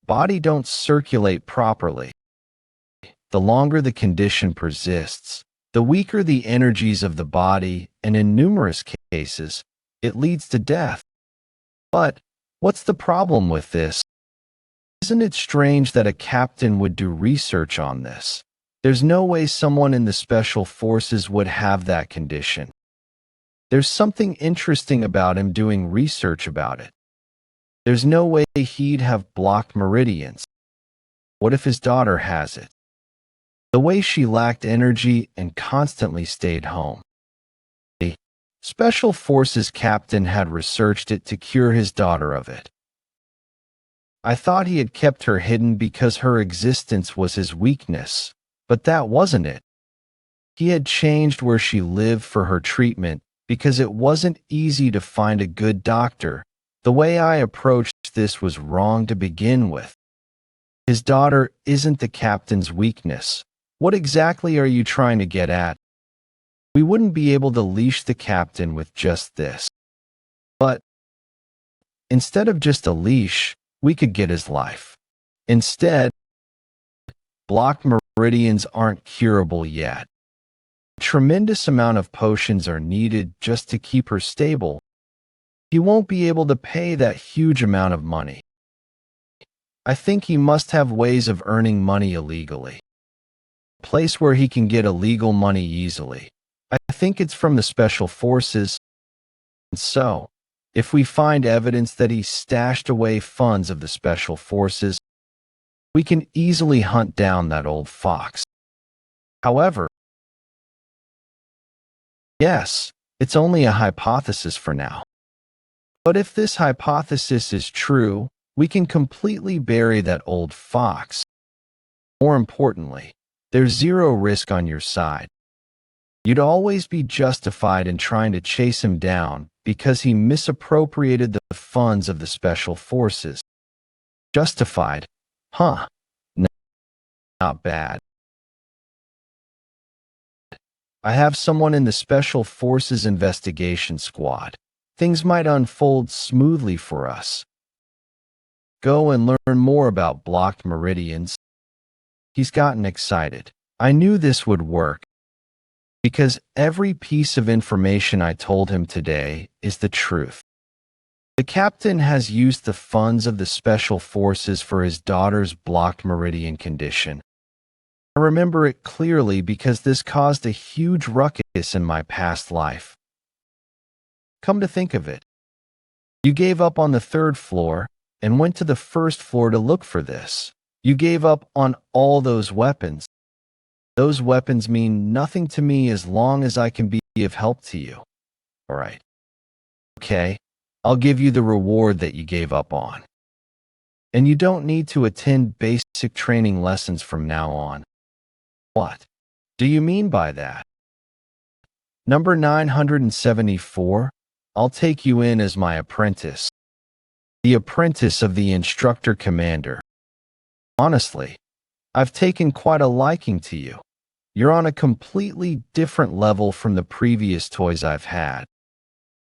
body don't circulate properly. The longer the condition persists, the weaker the energies of the body, and in numerous cases, it leads to death. But what's the problem with this? Isn't it strange that a captain would do research on this? There's no way someone in the Special Forces would have that condition. There's something interesting about him doing research about it. There's no way he'd have blocked meridians. What if his daughter has it? The way she lacked energy and constantly stayed home. The Special Forces captain had researched it to cure his daughter of it. I thought he had kept her hidden because her existence was his weakness, but that wasn't it. He had changed where she lived for her treatment because it wasn't easy to find a good doctor. The way I approached this was wrong to begin with. His daughter isn't the captain's weakness. What exactly are you trying to get at? We wouldn't be able to leash the captain with just this. But instead of just a leash, we could get his life. Instead, blocked meridians aren't curable yet. A tremendous amount of potions are needed just to keep her stable. He won't be able to pay that huge amount of money. I think he must have ways of earning money illegally. A place where he can get illegal money easily. I think it's from the Special Forces. And so, if we find evidence that he stashed away funds of the Special Forces, we can easily hunt down that old fox. However, yes, it's only a hypothesis for now. But if this hypothesis is true, we can completely bury that old fox. More importantly, there's zero risk on your side. You'd always be justified in trying to chase him down because he misappropriated the funds of the Special Forces. Justified? Huh. Not bad. I have someone in the Special Forces investigation squad. Things might unfold smoothly for us. Go and learn more about blocked meridians. He's gotten excited. I knew this would work because every piece of information I told him today is the truth. The captain has used the funds of the special forces for his daughter's blocked meridian condition. I remember it clearly because this caused a huge ruckus in my past life. Come to think of it, you gave up on the third floor and went to the first floor to look for this. You gave up on all those weapons. Those weapons mean nothing to me as long as I can be of help to you. All right. Okay, I'll give you the reward that you gave up on. And you don't need to attend basic training lessons from now on. What do you mean by that? Number 974, I'll take you in as my apprentice. The apprentice of the instructor commander. Honestly, I've taken quite a liking to you. You're on a completely different level from the previous toys I've had.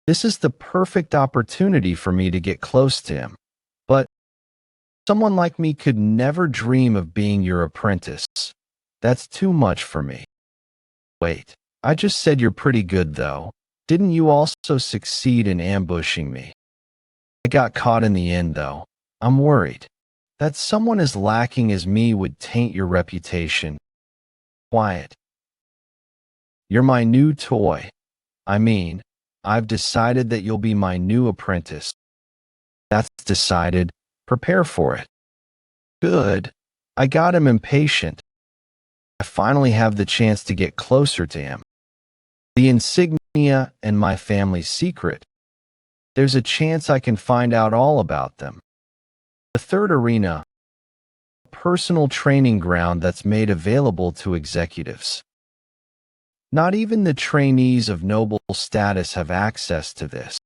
This is the perfect opportunity for me to get close to him. But someone like me could never dream of being your apprentice. That's too much for me. Wait, I just said you're pretty good though. Didn't you also succeed in ambushing me? I got caught in the end though. I'm worried that someone as lacking as me would taint your reputation. Quiet. You're my new toy. I mean, I've decided that you'll be my new apprentice. That's decided. Prepare for it. Good. I got him impatient. I finally have the chance to get closer to him. The insignia and my family's secret. There's a chance I can find out all about them. The third arena, a personal training ground that's made available to executives. Not even the trainees of noble status have access to this.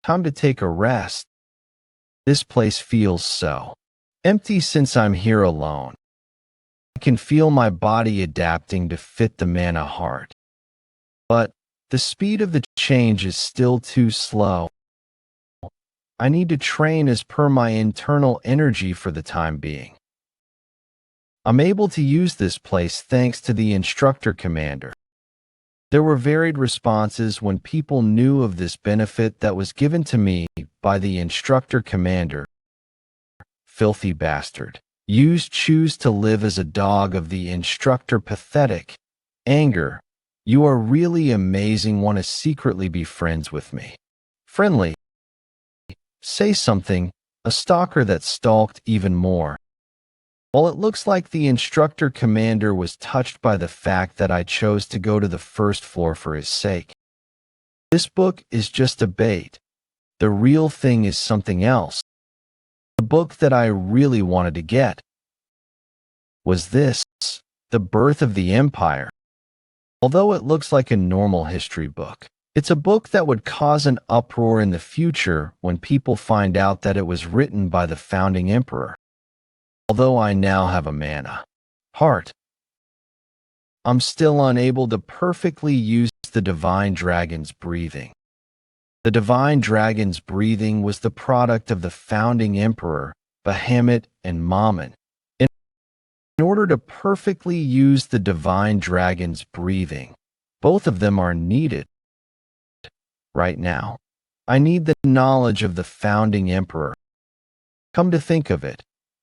Time to take a rest. This place feels so empty since I'm here alone. I can feel my body adapting to fit the mana heart. But the speed of the change is still too slow. I need to train as per my internal energy for the time being. I'm able to use this place thanks to the instructor commander. There were varied responses when people knew of this benefit that was given to me by the instructor commander. Filthy bastard. Choose to live as a dog of the instructor. Pathetic. Anger. You are really amazing. Want to secretly be friends with me. Friendly. Say something. A stalker that stalked even more. While it looks like the instructor commander was touched by the fact that I chose to go to the first floor for his sake. This book is just a bait. The real thing is something else. The book that I really wanted to get was this, The Birth of the Empire. Although it looks like a normal history book, it's a book that would cause an uproar in the future when people find out that it was written by the founding emperor. Although I now have a mana heart, I'm still unable to perfectly use the divine dragon's breathing. The divine dragon's breathing was the product of the founding emperor, Bahamut and Mammon. In order to perfectly use the divine dragon's breathing, both of them are needed. Right now, I need the knowledge of the founding emperor. Come to think of it,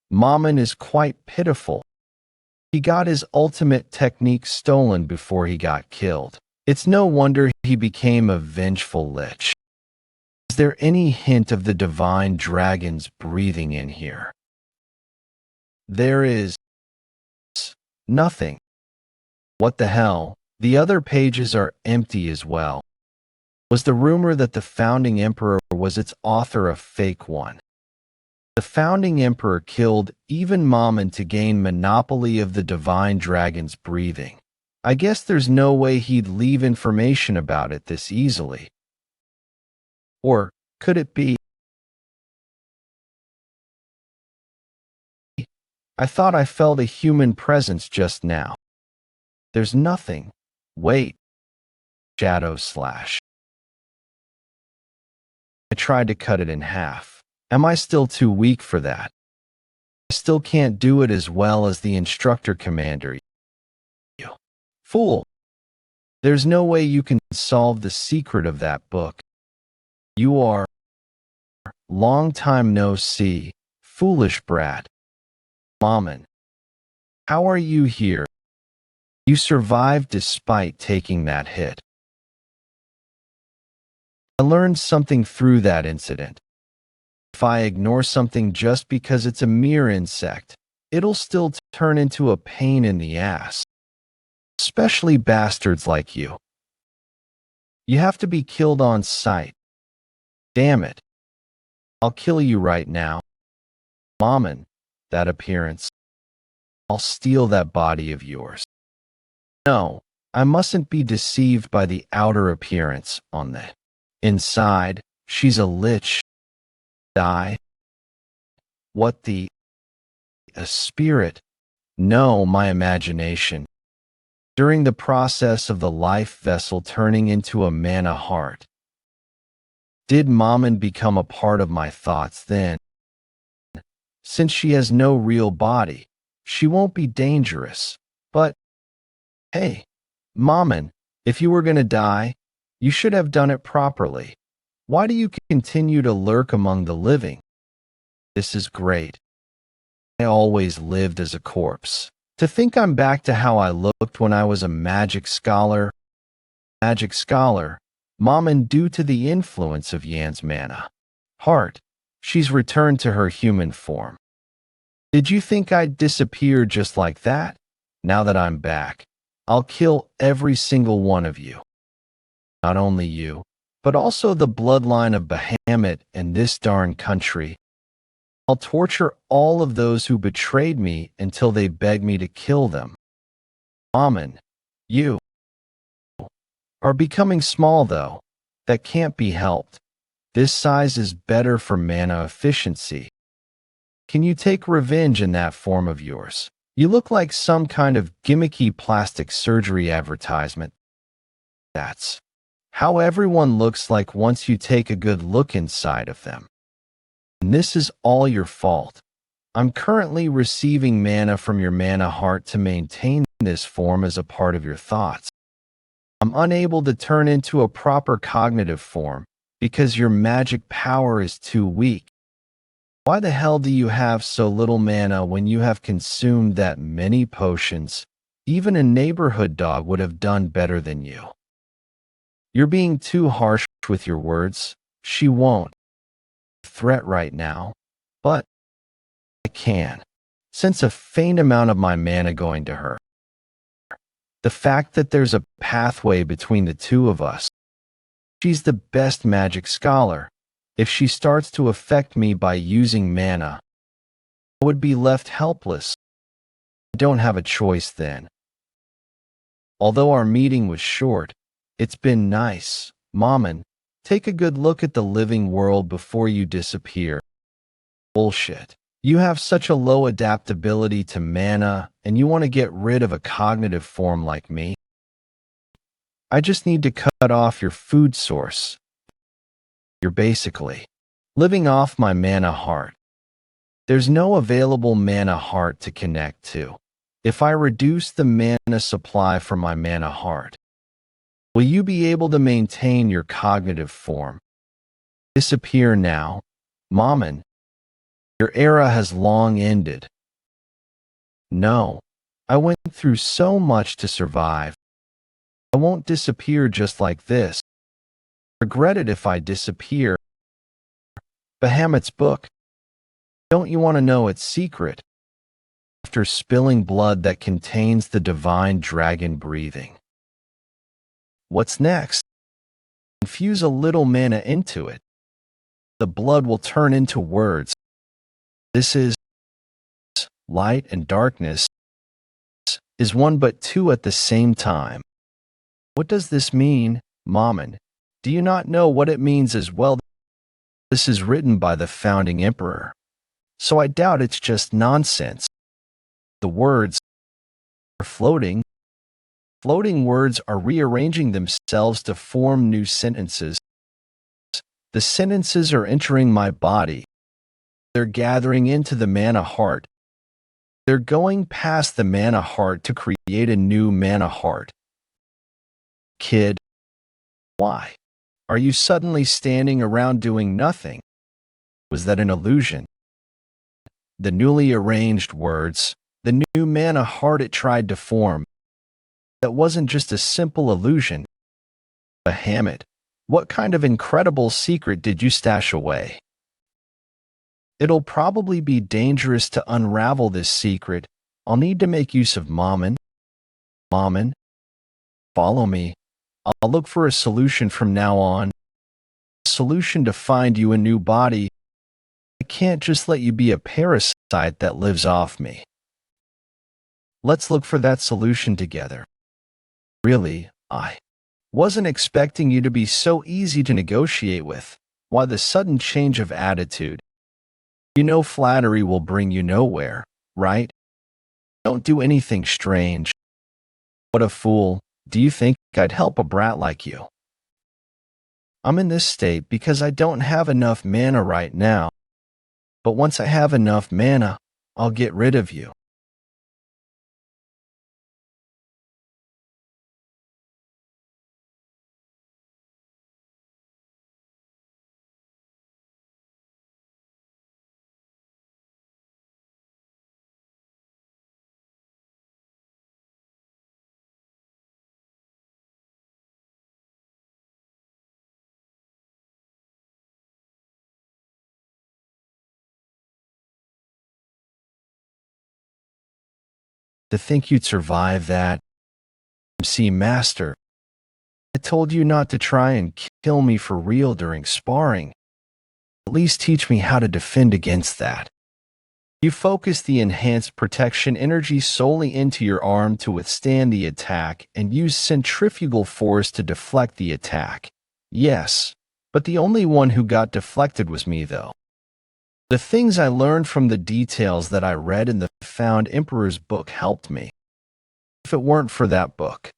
Mammon is quite pitiful. He got his ultimate technique stolen before he got killed. It's no wonder he became a vengeful lich. Is there any hint of the divine dragon's breathing in here? There is nothing. What the hell? The other pages are empty as well. Was the rumor that the founding emperor was its author a fake one? The founding emperor killed even Mammon to gain monopoly of the divine dragon's breathing. I guess there's no way he'd leave information about it this easily. Or could it be? I thought I felt a human presence just now. There's nothing. Wait. shadow slash. I tried to cut it in half. Am I still too weak for that? I still can't do it as well as the instructor commander. You fool. There's no way you can solve the secret of that book. You are long time no see, foolish brat. Mammon. How are you here? You survived despite taking that hit. I learned something through that incident. If I ignore something just because it's a mere insect, it'll still turn into a pain in the ass. Especially bastards like you. You have to be killed on sight. Damn it. I'll kill you right now. Mammon, that appearance. I'll steal that body of yours. No, I mustn't be deceived by the outer appearance on the inside. She's a lich. Die. What the? A spirit? No, my imagination. During the process of the life vessel turning into a mana heart. Did Mammon become a part of my thoughts then? Since she has no real body, she won't be dangerous. But, hey, Mammon, if you were going to die, you should have done it properly. Why do you continue to lurk among the living? This is great. I always lived as a corpse. To think I'm back to how I looked when I was a magic scholar. Magic scholar, Mammon, due to the influence of Yan's mana heart, she's returned to her human form. Did you think I'd disappear just like that? Now that I'm back, I'll kill every single one of you. Not only you, but also the bloodline of Bahamut and this darn country. I'll torture all of those who betrayed me until they beg me to kill them. Mammon, you are becoming small though. That can't be helped. This size is better for mana efficiency. Can you take revenge in that form of yours? You look like some kind of gimmicky plastic surgery advertisement. That's how everyone looks like once you take a good look inside of them. And this is all your fault. I'm currently receiving mana from your mana heart to maintain this form as a part of your thoughts. I'm unable to turn into a proper cognitive form because your magic power is too weak. Why the hell do you have so little mana when you have consumed that many potions? Even a neighborhood dog would have done better than you. You're being too harsh with your words. She won't threat right now, but I can sense a faint amount of my mana going to her. The fact that there's a pathway between the two of us. She's the best magic scholar. If she starts to affect me by using mana, I would be left helpless. I don't have a choice then. Although our meeting was short, it's been nice. Mammon, take a good look at the living world before you disappear. Bullshit. You have such a low adaptability to mana, and you want to get rid of a cognitive form like me? I just need to cut off your food source. You're basically living off my mana heart. There's no available mana heart to connect to. If I reduce the mana supply from my mana heart, will you be able to maintain your cognitive form? Disappear now, Mammon. Your era has long ended. No, I went through so much to survive. I won't disappear just like this. Regret it if I disappear. Bahamut's book. Don't you want to know its secret? After spilling blood that contains the divine dragon breathing. What's next? Infuse a little mana into it. The blood will turn into words. This is light and darkness is one but two at the same time. What does this mean, Mammon? Do you not know what it means as well? This is written by the founding emperor, so I doubt it's just nonsense. The words are floating. Floating words are rearranging themselves to form new sentences. The sentences are entering my body. They're gathering into the mana heart. They're going past the mana heart to create a new mana heart. Kid, why? Are you suddenly standing around doing nothing? Was that an illusion? The newly arranged words, the new mana heart it tried to form, that wasn't just a simple illusion. Bahamut, what kind of incredible secret did you stash away? It'll probably be dangerous to unravel this secret. I'll need to make use of Mammon. Mammon, follow me. I'll look for a solution from now on. A solution to find you a new body. I can't just let you be a parasite that lives off me. Let's look for that solution together. Really, I wasn't expecting you to be so easy to negotiate with. Why the sudden change of attitude? You know flattery will bring you nowhere, right? Don't do anything strange. What a fool. Do you think I'd help a brat like you? I'm in this state because I don't have enough mana right now. But once I have enough mana, I'll get rid of you. To think you'd survive that. MC Master, I told you not to try and kill me for real during sparring. At least teach me how to defend against that. You focus the enhanced protection energy solely into your arm to withstand the attack and use centrifugal force to deflect the attack. Yes, but the only one who got deflected was me though. The things I learned from the details that I read in the Found Emperor's book helped me. If it weren't for that book,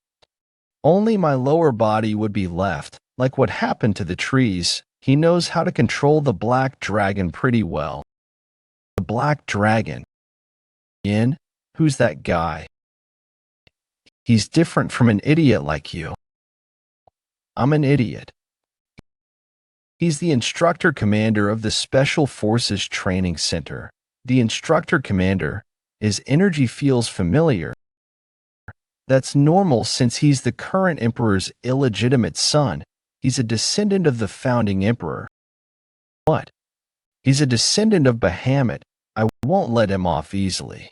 only my lower body would be left, like what happened to the trees. He knows how to control the black dragon pretty well. The black dragon. Who's that guy? He's different from an idiot like you. I'm an idiot. He's the instructor commander of the Special Forces Training Center. The instructor commander, his energy feels familiar. That's normal since he's the current emperor's illegitimate son. He's a descendant of the founding emperor. What? He's a descendant of Bahamut. I won't let him off easily.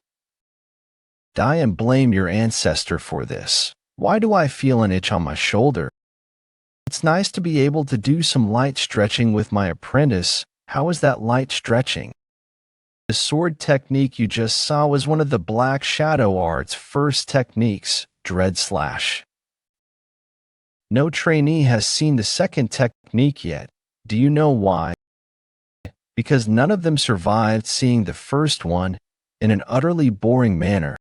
Die and blame your ancestor for this. Why do I feel an itch on my shoulder? It's nice to be able to do some light stretching with my apprentice. How is that light stretching? The sword technique you just saw was one of the Black Shadow Art's first techniques, Dread Slash. No trainee has seen the second technique yet. Do you know why? Because none of them survived seeing the first one in an utterly boring manner.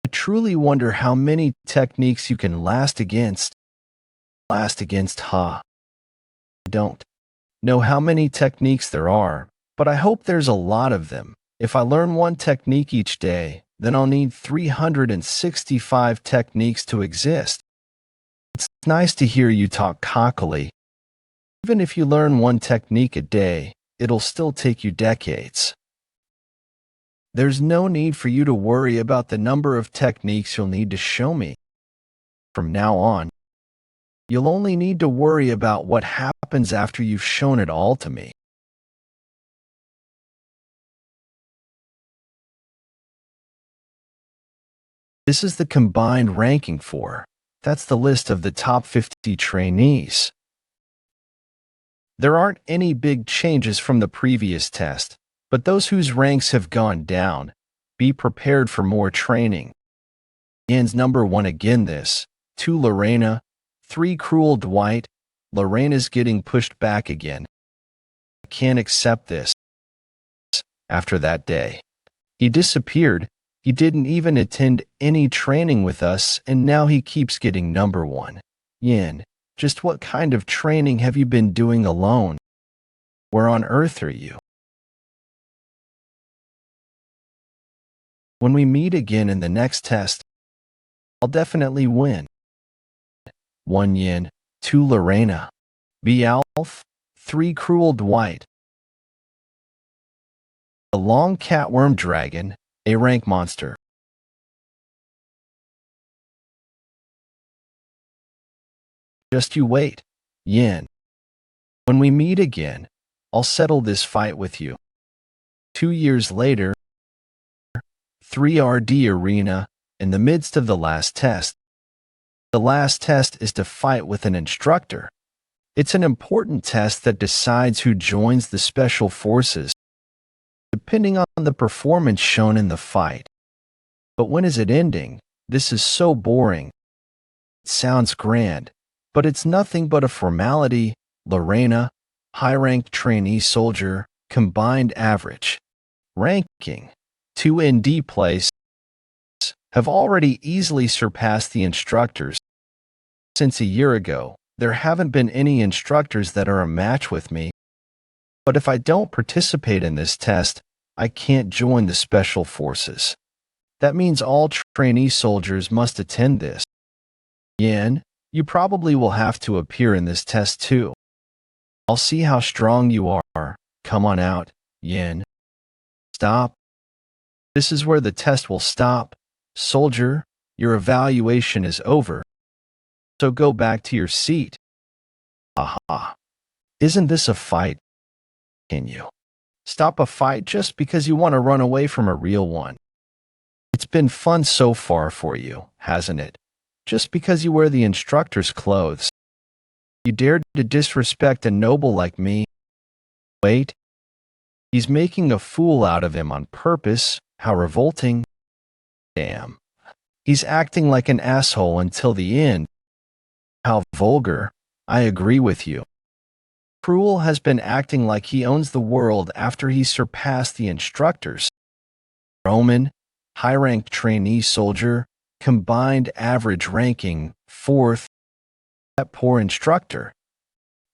I truly wonder how many techniques you can last against. I don't know how many techniques there are, but I hope there's a lot of them. If I learn one technique each day, then I'll need 365 techniques to exist. It's nice to hear you talk cockily. Even if you learn one technique a day, it'll still take you decades. There's no need for you to worry about the number of techniques you'll need to show me. From now on, you'll only need to worry about what happens after you've shown it all to me. This is the combined ranking for. That's the list of the top 50 trainees. There aren't any big changes from the previous test, but those whose ranks have gone down, be prepared for more training. Ian's number 1 again this, 2 Lorena, 3 Cruel Dwight. Lorena's getting pushed back again. I can't accept this. After that day, he disappeared. He didn't even attend any training with us, and now he keeps getting number one. Yin, just what kind of training have you been doing alone? Where on earth are you? When we meet again in the next test, I'll definitely win. 1 Yin, 2 Lorena. Beowulf, 3 Cruel Dwight. The Long Catworm Dragon, a rank monster. Just you wait, Yin. When we meet again, I'll settle this fight with you. 2 years later, 3RD Arena, in the midst of the last test. The last test is to fight with an instructor. It's an important test that decides who joins the special forces, depending on the performance shown in the fight. But when is it ending? This is so boring. It sounds grand, but it's nothing but a formality. Lorena, high-ranked trainee soldier, combined average. Ranking, 2 ND place, have already easily surpassed the instructors. Since a year ago, there haven't been any instructors that are a match with me. But if I don't participate in this test, I can't join the special forces. That means all trainee soldiers must attend this. Yin, you probably will have to appear in this test too. I'll see how strong you are. Come on out, Yin. Stop. This is where the test will stop. Soldier, your evaluation is over. So go back to your seat. Aha. Isn't this a fight? Can you stop a fight just because you want to run away from a real one? It's been fun so far for you, hasn't it? Just because you wear the instructor's clothes. You dared to disrespect a noble like me. Wait. He's making a fool out of him on purpose. How revolting. Damn. He's acting like an asshole until the end. How vulgar. I agree with you. Cruel has been acting like he owns the world after he surpassed the instructors. Roman, high-ranked trainee soldier, combined average ranking, 4th. That poor instructor.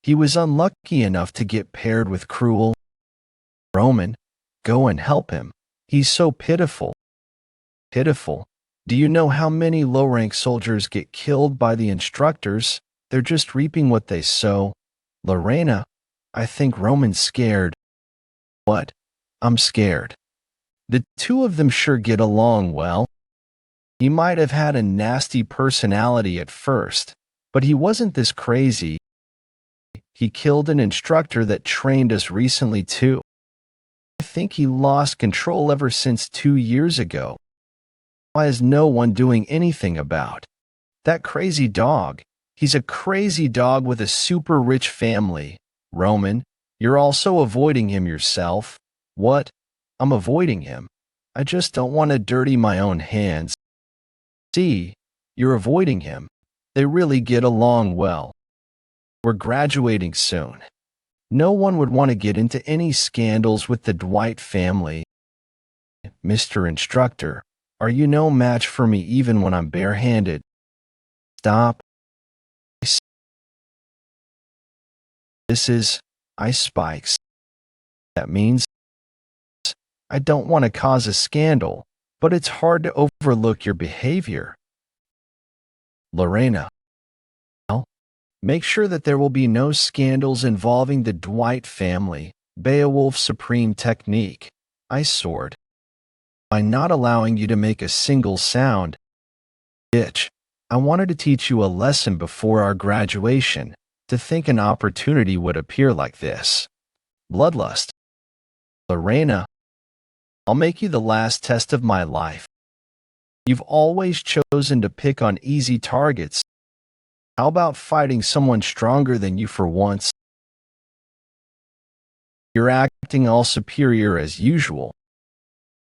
He was unlucky enough to get paired with Cruel. Roman, go and help him. He's so pitiful. Pitiful. Do you know how many low-rank soldiers get killed by the instructors? They're just reaping what they sow. Lorena, I think Roman's scared. What? I'm scared. The two of them sure get along well. He might have had a nasty personality at first, but he wasn't this crazy. He killed an instructor that trained us recently too. I think he lost control ever since 2 years ago. Why is no one doing anything about that crazy dog? He's a crazy dog with a super rich family. Roman, you're also avoiding him yourself. What? I'm avoiding him. I just don't want to dirty my own hands. See, you're avoiding him. They really get along well. We're graduating soon. No one would want to get into any scandals with the Dwight family. Mr. Instructor, are you no match for me even when I'm barehanded? Stop. This is ice spikes. That means I don't want to cause a scandal, but it's hard to overlook your behavior. Lorena, make sure that there will be no scandals involving the Dwight family. Beowulf supreme technique. Ice sword. By not allowing you to make a single sound. Bitch, I wanted to teach you a lesson before our graduation. To think an opportunity would appear like this. Bloodlust. Lorena, I'll make you the last test of my life. You've always chosen to pick on easy targets. How about fighting someone stronger than you for once? You're acting all superior as usual.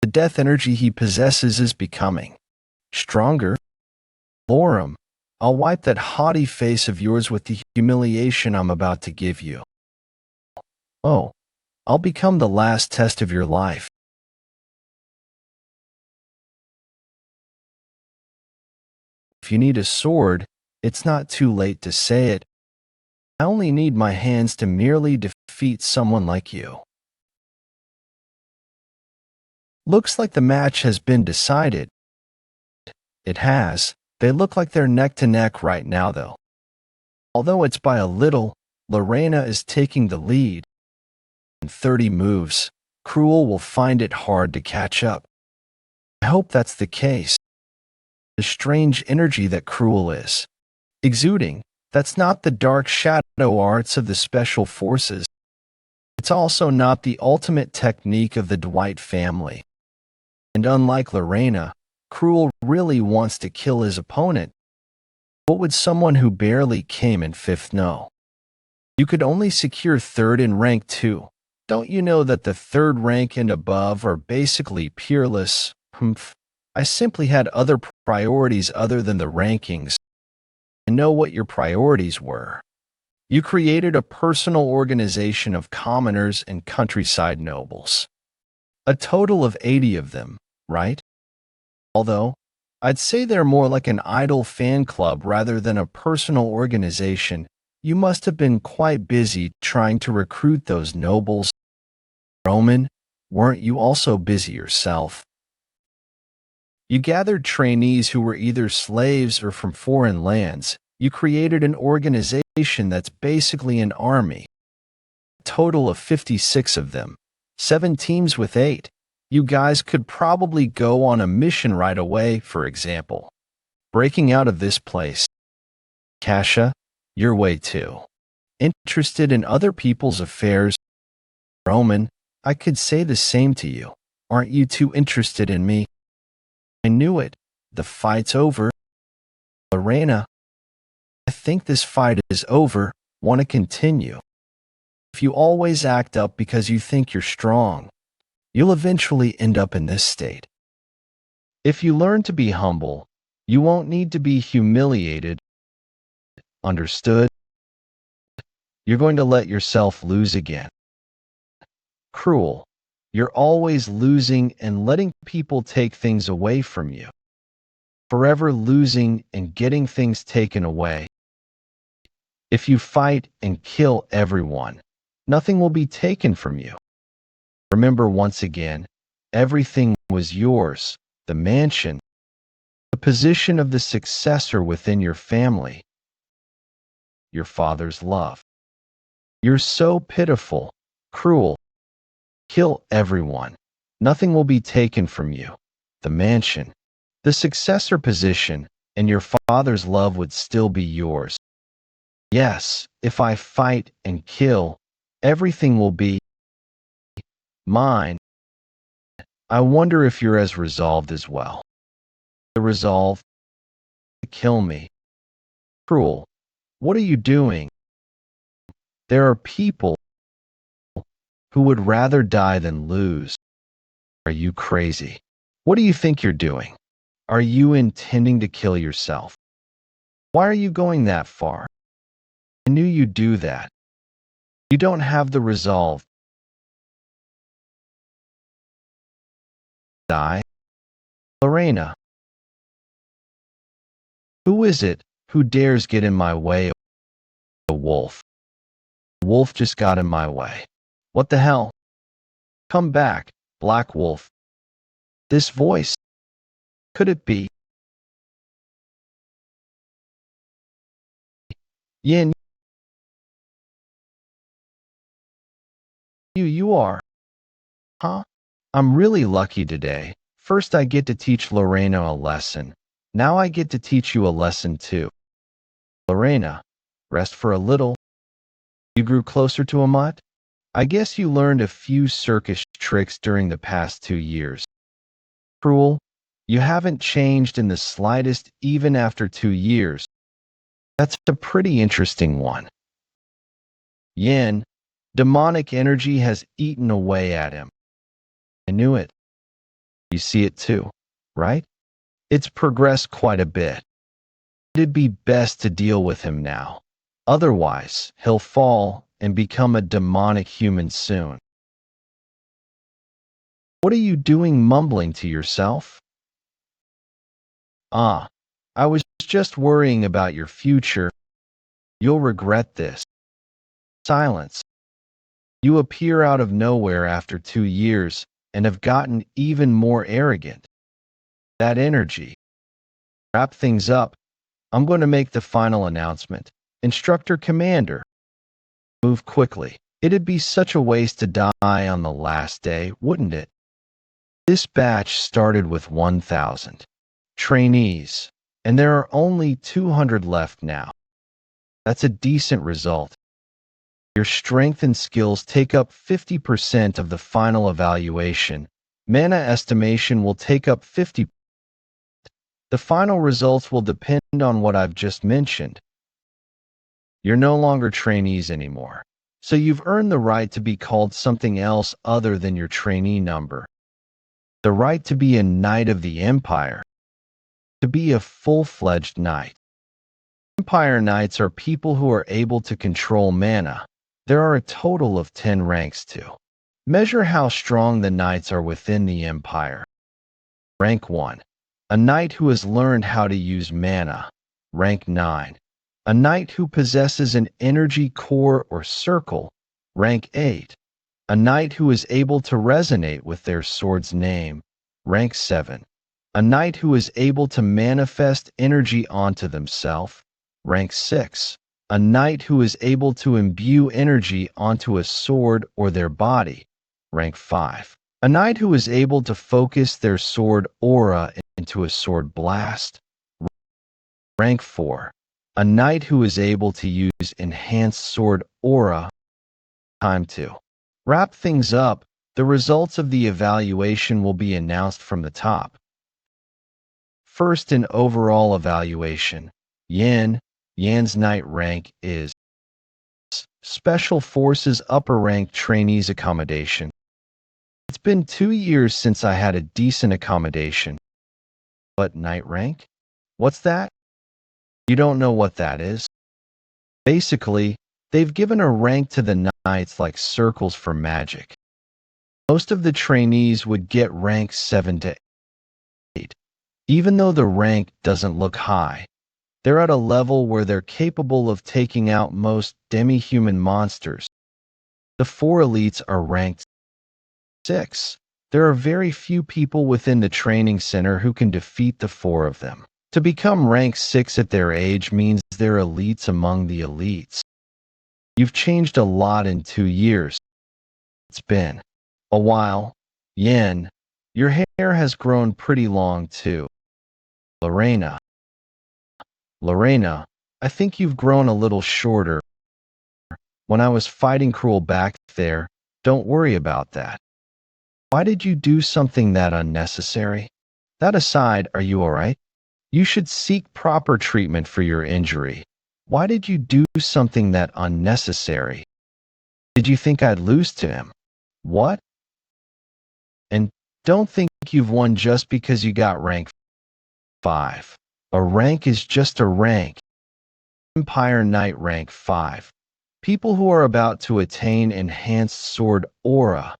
The death energy he possesses is becoming stronger. Lorem, I'll wipe that haughty face of yours with the humiliation I'm about to give you. Oh, I'll become the last test of your life. If you need a sword, it's not too late to say it. I only need my hands to merely defeat someone like you. Looks like the match has been decided. It has. They look like they're neck to neck right now, though. Although it's by a little, Lorena is taking the lead. In 30 moves, Cruel will find it hard to catch up. I hope that's the case. The strange energy that Cruel is exuding, that's not the dark shadow arts of the special forces. It's also not the ultimate technique of the Dwight family. And unlike Lorena, Cruel really wants to kill his opponent. What would someone who barely came in 5th know? You could only secure 3rd in rank 2. Don't you know that the 3rd rank and above are basically peerless? Humph. I simply had other priorities other than the rankings. I know what your priorities were. You created a personal organization of commoners and countryside nobles. A total of 80 of them, right? Although, I'd say they're more like an idle fan club rather than a personal organization. You must have been quite busy trying to recruit those nobles. Roman, weren't you also busy yourself? You gathered trainees who were either slaves or from foreign lands. You created an organization that's basically an army. A total of 56 of them. 7 teams with 8. You guys could probably go on a mission right away, for example. Breaking out of this place. Kasha, your way too. Interested in other people's affairs. Roman, I could say the same to you. Aren't you too interested in me? I knew it. The fight's over. Lorena, I think this fight is over. Want to continue? If you always act up because you think you're strong, you'll eventually end up in this state. If you learn to be humble, you won't need to be humiliated. Understood? You're going to let yourself lose again. Cruel. You're always losing and letting people take things away from you. Forever losing and getting things taken away. If you fight and kill everyone, nothing will be taken from you. Remember once again, everything was yours, the mansion, the position of the successor within your family, your father's love. You're so pitiful, cruel. Kill everyone. Nothing will be taken from you. The mansion, the successor position, and your father's love would still be yours. Yes, if I fight and kill, everything will be mine. I wonder if you're as resolved as well. The resolve to kill me. Cruel. What are you doing? There are people who would rather die than lose. Are you crazy? What do you think you're doing? Are you intending to kill yourself? Why are you going that far? I knew you'd do that. You don't have the resolve. Die? Lorena. Who is it who dares get in my way? A wolf. A wolf just got in my way. What the hell? Come back, Black Wolf. This voice. Could it be? Yin. You are. Huh? I'm really lucky today. First I get to teach Lorena a lesson. Now I get to teach you a lesson too. Lorena, rest for a little. You grew closer to a mutt? I guess you learned a few circus tricks during the past 2 years. Cruel, you haven't changed in the slightest even after 2 years. That's a pretty interesting one. Yin, demonic energy has eaten away at him. I knew it. You see it too, right? It's progressed quite a bit. It'd be best to deal with him now. Otherwise, he'll fall and become a demonic human soon. What are you doing mumbling to yourself? I was just worrying about your future. You'll regret this. Silence. You appear out of nowhere after 2 years and have gotten even more arrogant. That energy. Wrap things up. I'm going to make the final announcement. Instructor Commander. Move quickly. It'd be such a waste to die on the last day, wouldn't it? This batch started with 1,000 trainees, and there are only 200 left now. That's a decent result. Your strength and skills take up 50% of the final evaluation. Mana estimation will take up 50%. The final results will depend on what I've just mentioned. You're no longer trainees anymore, so you've earned the right to be called something else other than your trainee number. The right to be a Knight of the Empire. To be a full-fledged knight. Empire Knights are people who are able to control mana. There are a total of 10 ranks to measure how strong the knights are within the Empire. Rank 1. A knight who has learned how to use mana. Rank 9. A knight who possesses an energy core or circle. Rank 8. A knight who is able to resonate with their sword's name. Rank 7. A knight who is able to manifest energy onto themselves. Rank 6. A knight who is able to imbue energy onto a sword or their body. Rank 5. A knight who is able to focus their sword aura into a sword blast. Rank 4. A knight who is able to use enhanced sword aura. Time to wrap things up. The results of the evaluation will be announced from the top. First in overall evaluation, Yin. Yan's knight rank is Special Forces upper rank trainees accommodation. It's been 2 years since I had a decent accommodation. But knight rank? What's that? You don't know what that is? Basically, they've given a rank to the knights like circles for magic. Most of the trainees would get rank 7 to 8. Even though the rank doesn't look high, they're at a level where they're capable of taking out most demi-human monsters. The 4 elites are ranked 6. There are very few people within the training center who can defeat the 4 of them. To become rank 6 at their age means they're elites among the elites. You've changed a lot in 2 years. It's been a while. Yin, your hair has grown pretty long too. Lorena, I think you've grown a little shorter. When I was fighting Cruel back there, don't worry about that. Why did you do something that unnecessary? That aside, are you alright? You should seek proper treatment for your injury. Why did you do something that unnecessary? Did you think I'd lose to him? What? And don't think you've won just because you got rank 5. A rank is just a rank. Empire Knight rank 5. People who are about to attain enhanced sword aura,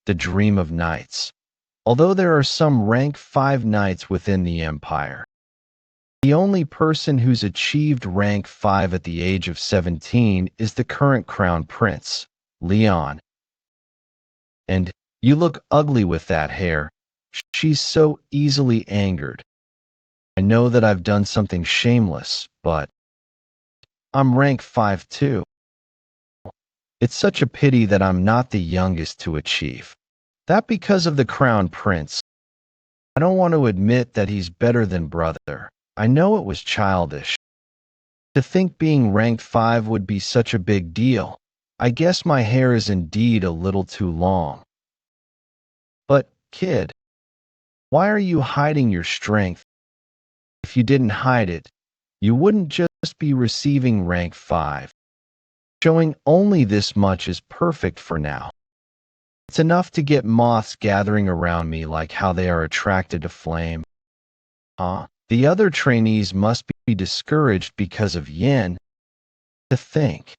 the dream of knights. Although there are some rank 5 knights within the Empire. The only person who's achieved rank 5 at the age of 17 is the current crown prince, Leon. And you look ugly with that hair. She's so easily angered. I know that I've done something shameless, but I'm rank 5 too. It's such a pity that I'm not the youngest to achieve that because of the crown prince. I don't want to admit that he's better than brother. I know it was childish. To think being ranked 5 would be such a big deal. I guess my hair is indeed a little too long. But, kid, why are you hiding your strength? If you didn't hide it, you wouldn't just be receiving rank 5. Showing only this much is perfect for now. It's enough to get moths gathering around me like how they are attracted to flame. Huh? The other trainees must be discouraged because of Yin. To think,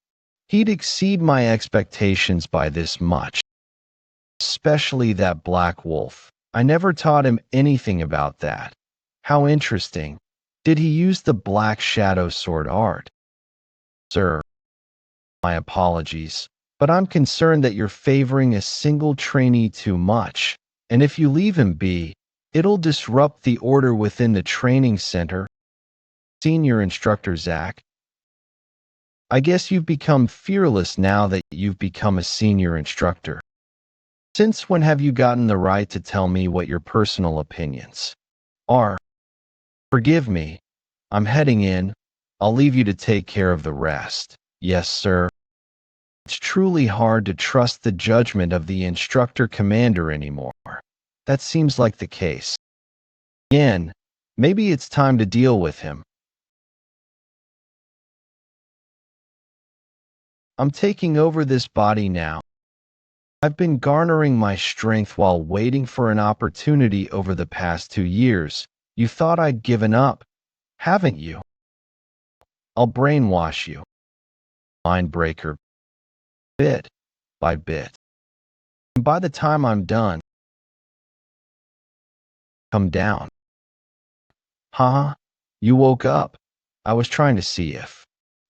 he'd exceed my expectations by this much. Especially that black wolf. I never taught him anything about that. How interesting. Did he use the Black Shadow sword art? Sir, my apologies, but I'm concerned that you're favoring a single trainee too much, and if you leave him be, it'll disrupt the order within the training center. Senior Instructor Zach, I guess you've become fearless now that you've become a senior instructor. Since when have you gotten the right to tell me what your personal opinions are? Forgive me, I'm heading in. I'll leave you to take care of the rest. Yes, sir. It's truly hard to trust the judgment of the instructor commander anymore. That seems like the case. Again, maybe it's time to deal with him. I'm taking over this body now. I've been garnering my strength while waiting for an opportunity over the past 2 years. You thought I'd given up, haven't you? I'll brainwash you. Mindbreaker. Bit by bit. And by the time I'm done, come down. Huh? You woke up. I was trying to see if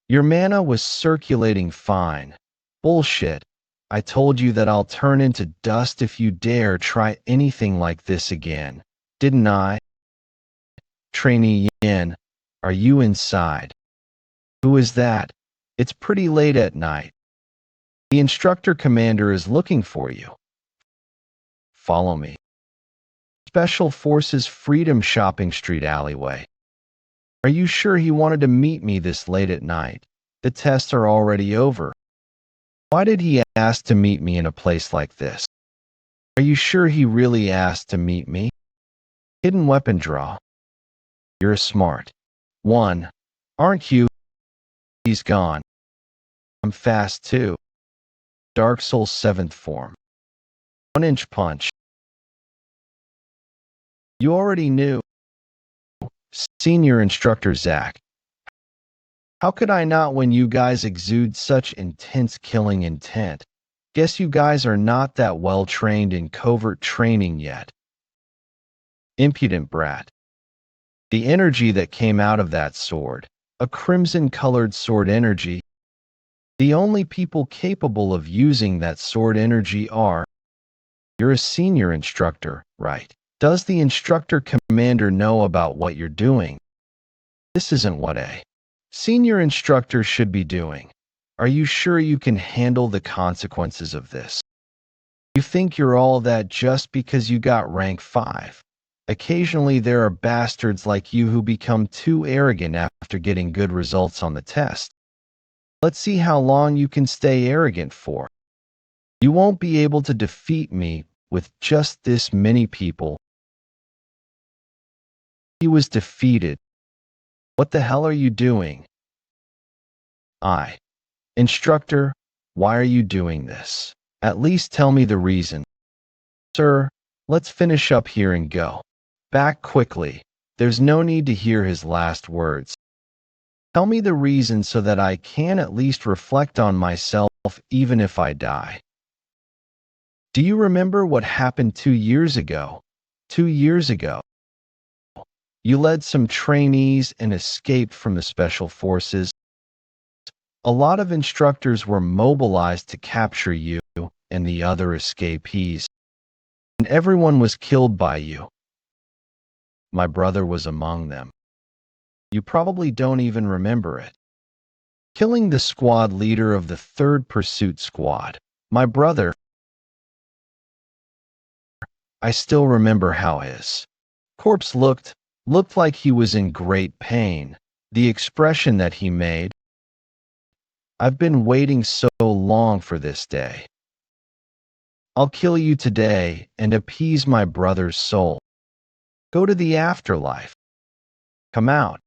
your mana was circulating fine. Bullshit. I told you that I'll turn into dust if you dare try anything like this again. Didn't I? Trainee Yin, are you inside? Who is that? It's pretty late at night. The instructor commander is looking for you. Follow me. Special Forces Freedom Shopping Street alleyway. Are you sure he wanted to meet me this late at night? The tests are already over. Why did he ask to meet me in a place like this? Are you sure he really asked to meet me? Hidden weapon draw. You're a smart one, aren't you? He's gone. I'm fast too. Dark Soul 7th form. 1-inch punch. You already knew. Senior Instructor Zach. How could I not when you guys exude such intense killing intent? Guess you guys are not that well trained in covert training yet. Impudent brat. The energy that came out of that sword, a crimson-colored sword energy. The only people capable of using that sword energy are. You're a senior instructor, right? Does the instructor commander know about what you're doing? This isn't what a senior instructor should be doing. Are you sure you can handle the consequences of this? You think you're all that just because you got rank 5. Occasionally there are bastards like you who become too arrogant after getting good results on the test. Let's see how long you can stay arrogant for. You won't be able to defeat me with just this many people. He was defeated. What the hell are you doing? Instructor, why are you doing this? At least tell me the reason. Sir, let's finish up here and go back quickly. There's no need to hear his last words. Tell me the reason so that I can at least reflect on myself even if I die. Do you remember what happened 2 years ago? 2 years ago. You led some trainees and escaped from the Special Forces. A lot of instructors were mobilized to capture you and the other escapees, and everyone was killed by you. My brother was among them. You probably don't even remember it. Killing the squad leader of the 3rd Pursuit Squad, my brother. I still remember how his corpse looked like he was in great pain. The expression that he made. I've been waiting so long for this day. I'll kill you today and appease my brother's soul. Go to the afterlife. Come out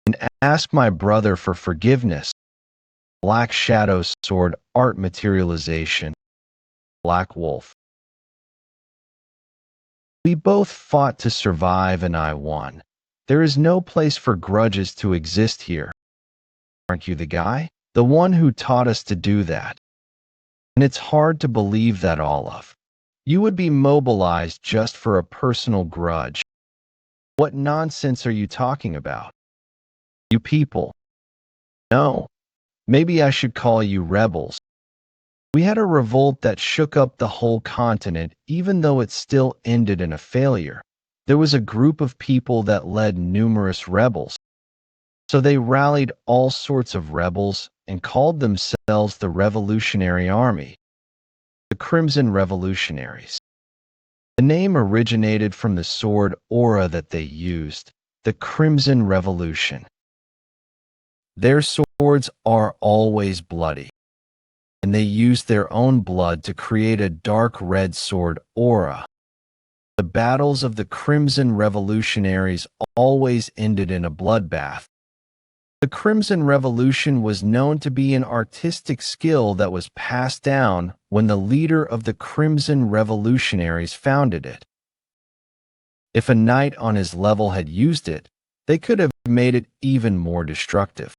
and ask my brother for forgiveness. Black Shadow Sword Art Materialization. Black Wolf. We both fought to survive and I won. There is no place for grudges to exist here. Aren't you the guy? The one who taught us to do that. And it's hard to believe that all of you would be mobilized just for a personal grudge. What nonsense are you talking about? You people. No. Maybe I should call you rebels. We had a revolt that shook up the whole continent, even though it still ended in a failure. There was a group of people that led numerous rebels. So they rallied all sorts of rebels and called themselves the Revolutionary Army, the Crimson Revolutionaries. The name originated from the sword aura that they used, the Crimson Revolution. Their swords are always bloody, and they used their own blood to create a dark red sword aura. The battles of the Crimson Revolutionaries always ended in a bloodbath. The Crimson Revolution was known to be an artistic skill that was passed down when the leader of the Crimson Revolutionaries founded it. If a knight on his level had used it, they could have made it even more destructive.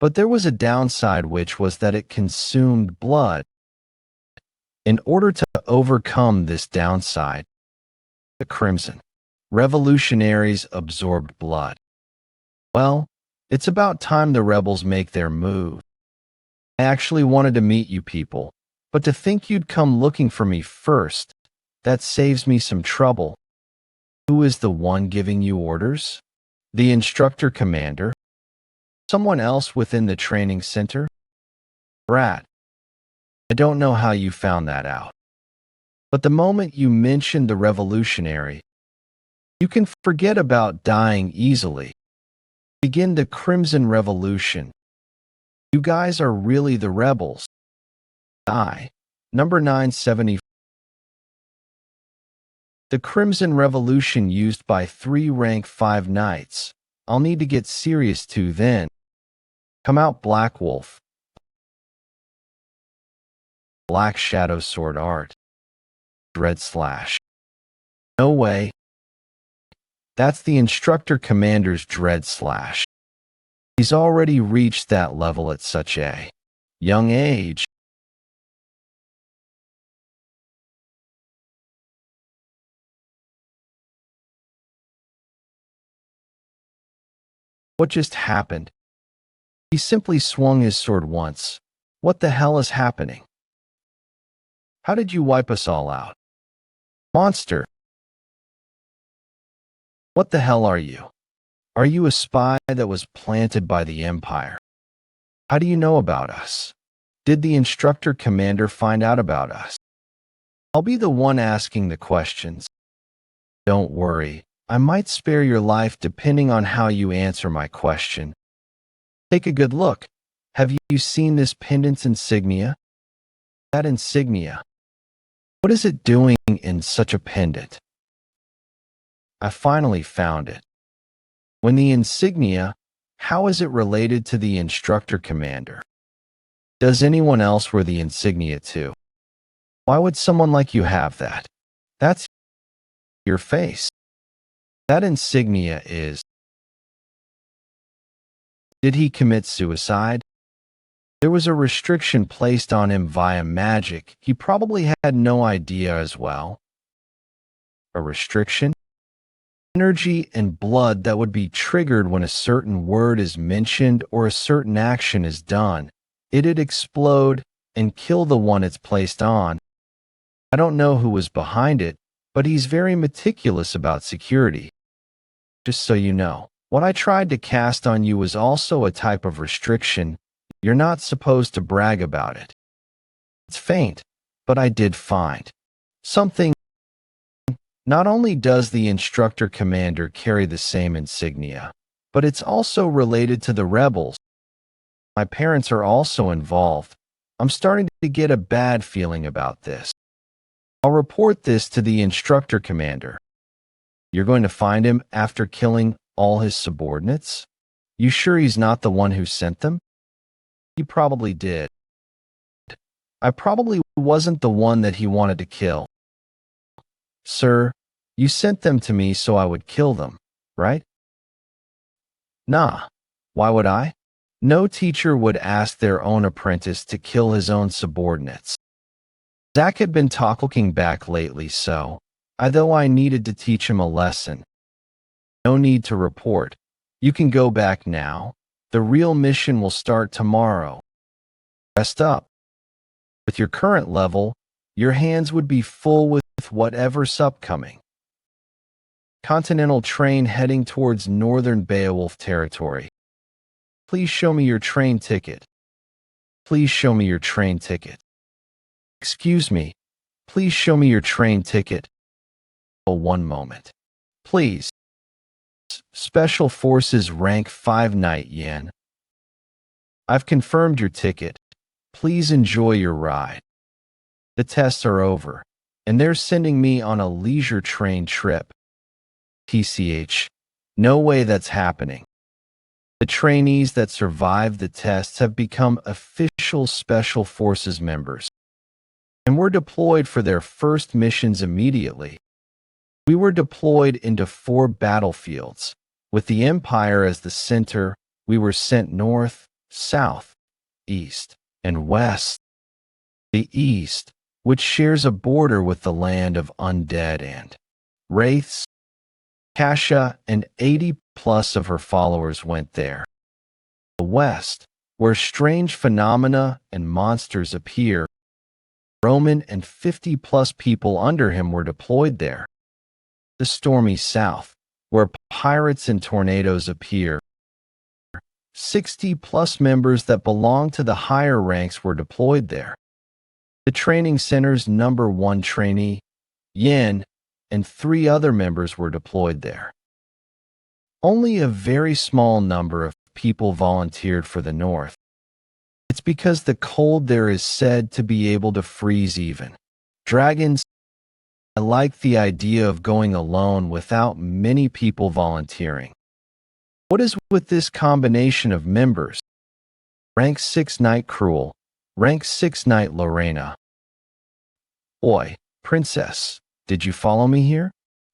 But there was a downside, which was that it consumed blood. In order to overcome this downside, the Crimson Revolutionaries absorbed blood. Well, it's about time the rebels make their move. I actually wanted to meet you people, but to think you'd come looking for me first, that saves me some trouble. Who is the one giving you orders? The instructor commander? Someone else within the training center? Brat. I don't know how you found that out. But the moment you mentioned the revolutionary, you can forget about dying easily. Begin the Crimson Revolution. You guys are really the rebels. Number 970. The Crimson Revolution used by 3 rank 5 knights. I'll need to get serious too then. Come out, Black Wolf. Black Shadow Sword Art. Dread Slash. No way. That's the instructor commander's Dread Slash. He's already reached that level at such a young age. What just happened? He simply swung his sword once. What the hell is happening? How did you wipe us all out? Monster! What the hell are you? Are you a spy that was planted by the Empire? How do you know about us? Did the instructor commander find out about us? I'll be the one asking the questions. Don't worry, I might spare your life depending on how you answer my question. Take a good look. Have you seen this pendant's insignia? That insignia. What is it doing in such a pendant? I finally found it. When the insignia, how is it related to the instructor commander? Does anyone else wear the insignia too? Why would someone like you have that? That's your face. That insignia is... Did he commit suicide? There was a restriction placed on him via magic. He probably had no idea as well. A restriction? Energy and blood that would be triggered when a certain word is mentioned or a certain action is done. It'd explode and kill the one it's placed on. I don't know who was behind it, but he's very meticulous about security. Just so you know, what I tried to cast on you was also a type of restriction. You're not supposed to brag about it. It's faint, but I did find something. Not only does the instructor commander carry the same insignia, but it's also related to the rebels. My parents are also involved. I'm starting to get a bad feeling about this. I'll report this to the instructor commander. You're going to find him after killing all his subordinates? You sure he's not the one who sent them? He probably did. I probably wasn't the one that he wanted to kill. Sir, you sent them to me so I would kill them, right? Nah. Why would I? No teacher would ask their own apprentice to kill his own subordinates. Zach had been talking back lately, so, though I needed to teach him a lesson. No need to report. You can go back now. The real mission will start tomorrow. Rest up. With your current level, your hands would be full with whatever's upcoming. Continental train heading towards northern Beowulf territory. Please show me your train ticket. Please show me your train ticket. Excuse me. Please show me your train ticket. Oh, one moment. Please. Special Forces Rank 5 Knight Yen. I've confirmed your ticket. Please enjoy your ride. The tests are over, and they're sending me on a leisure train trip. TCH. No way that's happening. The trainees that survived the tests have become official Special Forces members, and were deployed for their first missions immediately. We were deployed into 4 battlefields. With the Empire as the center, we were sent north, south, east, and west. The east, which shares a border with the land of undead and wraiths. Kasha and 80 plus of her followers went there. The west, where strange phenomena and monsters appear. Roman and 50 plus people under him were deployed there. The stormy south, where pirates and tornadoes appear. 60 plus members that belong to the higher ranks were deployed there. The training center's #1 trainee, Yin, and 3 other members were deployed there. Only a very small number of people volunteered for the north. It's because the cold there is said to be able to freeze even dragons. I like the idea of going alone without many people volunteering. What is with this combination of members? Rank 6 Knight Cruel, Rank 6 Knight Lorena. Oi, princess, did you follow me here?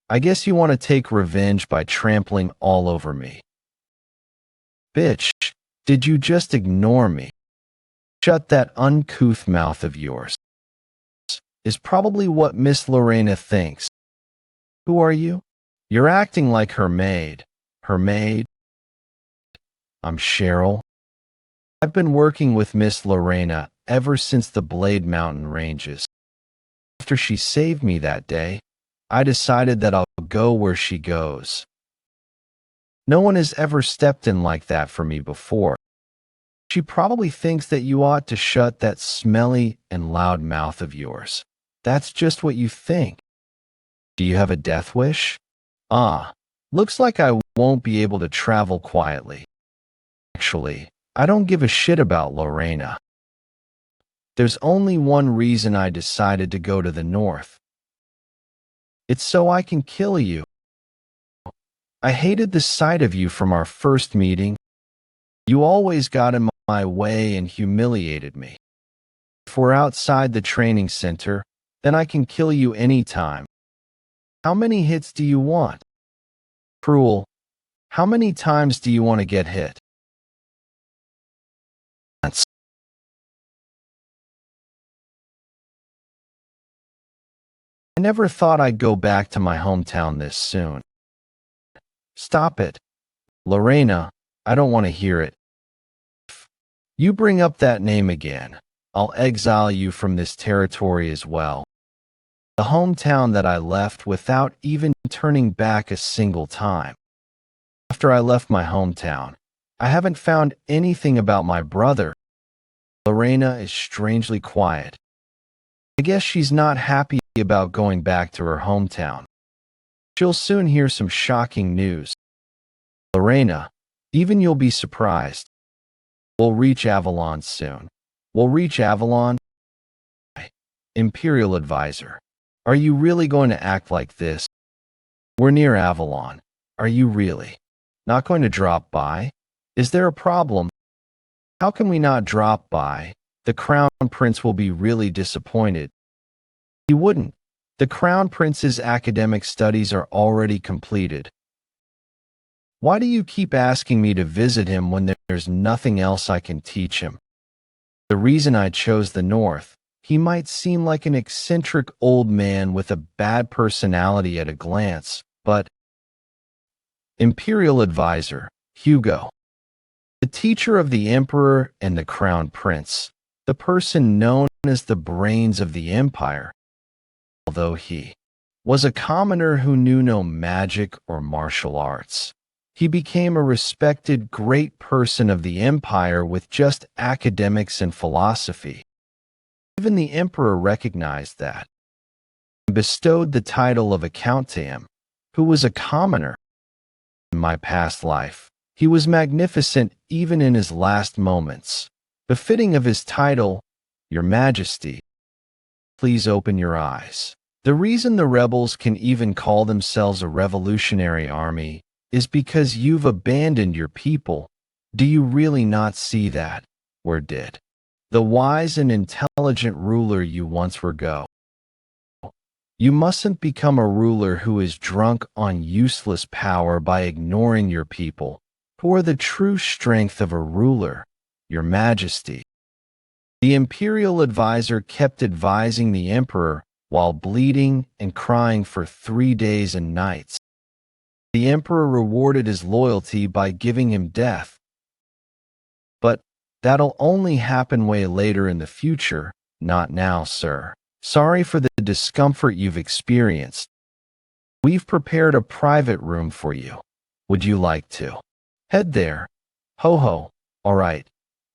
I guess you want to take revenge by trampling all over me. Bitch, did you just ignore me? Shut that uncouth mouth of yours. Is probably what Miss Lorena thinks. Who are you? You're acting like her maid. Her maid? I'm Cheryl. I've been working with Miss Lorena ever since the Blade Mountain ranges. After she saved me that day, I decided that I'll go where she goes. No one has ever stepped in like that for me before. She probably thinks that you ought to shut that smelly and loud mouth of yours. That's just what you think. Do you have a death wish? Looks like I won't be able to travel quietly. Actually, I don't give a shit about Lorena. There's only one reason I decided to go to the north. It's so I can kill you. I hated the sight of you from our first meeting. You always got in my way and humiliated me. If we're outside the training center, then I can kill you anytime. How many hits do you want? Cruel, how many times do you want to get hit? I never thought I'd go back to my hometown this soon. Stop it. Lorena, I don't want to hear it. If you bring up that name again, I'll exile you from this territory as well. The hometown that I left without even turning back a single time. After I left my hometown, I haven't found anything about my brother. Lorena is strangely quiet. I guess she's not happy about going back to her hometown. She'll soon hear some shocking news. Lorena, even you'll be surprised. We'll reach Avalon soon. We'll reach Avalon. Imperial Advisor, are you really going to act like this? We're near Avalon. Are you really not going to drop by? Is there a problem? How can we not drop by? The Crown Prince will be really disappointed. He wouldn't. The Crown Prince's academic studies are already completed. Why do you keep asking me to visit him when there's nothing else I can teach him? The reason I chose the North, he might seem like an eccentric old man with a bad personality at a glance, but Imperial Advisor, Hugo. The teacher of the Emperor and the Crown Prince, the person known as the brains of the Empire. Although he was a commoner who knew no magic or martial arts, he became a respected great person of the Empire with just academics and philosophy. Even the Emperor recognized that, and bestowed the title of a count to him, who was a commoner. In my past life, he was magnificent even in his last moments, befitting of his title, Your Majesty. Please open your eyes. The reason the rebels can even call themselves a revolutionary army is because you've abandoned your people. Do you really not see that? Where did the wise and intelligent ruler you once were go? You mustn't become a ruler who is drunk on useless power by ignoring your people, who are the true strength of a ruler, Your Majesty. The Imperial Advisor kept advising the Emperor while bleeding and crying for 3 days and nights. The Emperor rewarded his loyalty by giving him death. But that'll only happen way later in the future, not now, sir. Sorry for the discomfort you've experienced. We've prepared a private room for you. Would you like to head there? Ho ho. All right.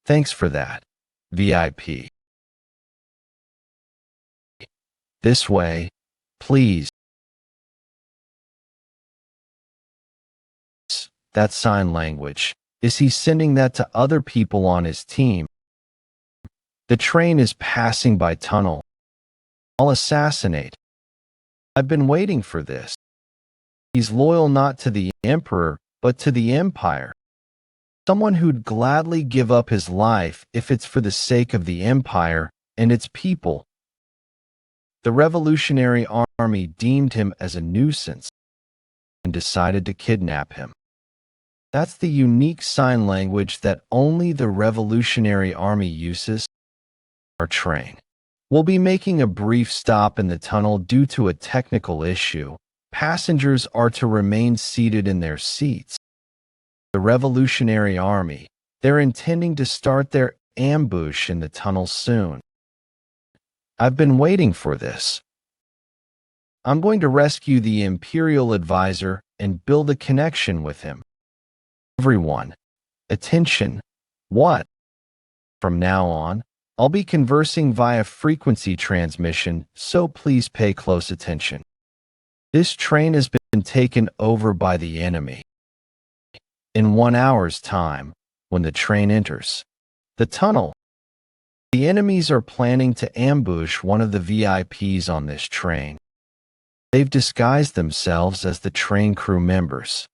Thanks for that. VIP. This way, please. That sign language. Is he sending that to other people on his team? The train is passing by tunnel. I'll assassinate. I've been waiting for this. He's loyal not to the Emperor, but to the Empire. Someone who'd gladly give up his life if it's for the sake of the Empire and its people. The Revolutionary Army deemed him as a nuisance and decided to kidnap him. That's the unique sign language that only the Revolutionary Army uses. Our train will be making a brief stop in the tunnel due to a technical issue. Passengers are to remain seated in their seats. The Revolutionary Army, they're intending to start their ambush in the tunnel soon. I've been waiting for this. I'm going to rescue the Imperial Advisor and build a connection with him. Everyone, attention. What? From now on, I'll be conversing via frequency transmission, so please pay close attention. This train has been taken over by the enemy. In 1 hour's time, when the train enters the tunnel, the enemies are planning to ambush one of the VIPs on this train. They've disguised themselves as the train crew members.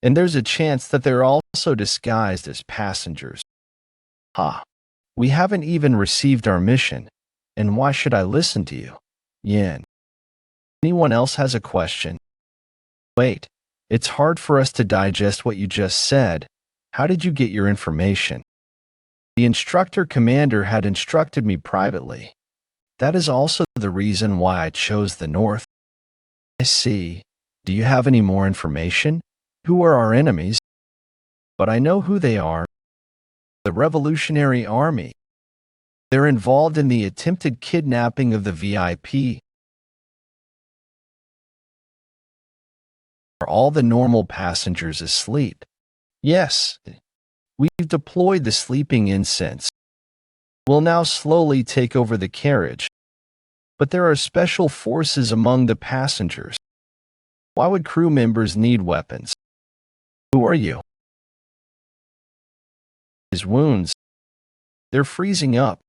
And there's a chance that they're also disguised as passengers. Ha! We haven't even received our mission, and why should I listen to you? Yin. Anyone else has a question? Wait, it's hard for us to digest what you just said. How did you get your information? The instructor commander had instructed me privately. That is also the reason why I chose the North. I see. Do you have any more information? Who are our enemies? But I know who they are. The Revolutionary Army. They're involved in the attempted kidnapping of the VIP. Are all the normal passengers asleep? Yes. We've deployed the sleeping incense. We'll now slowly take over the carriage. But there are special forces among the passengers. Why would crew members need weapons? Who are you? His wounds. They're freezing up.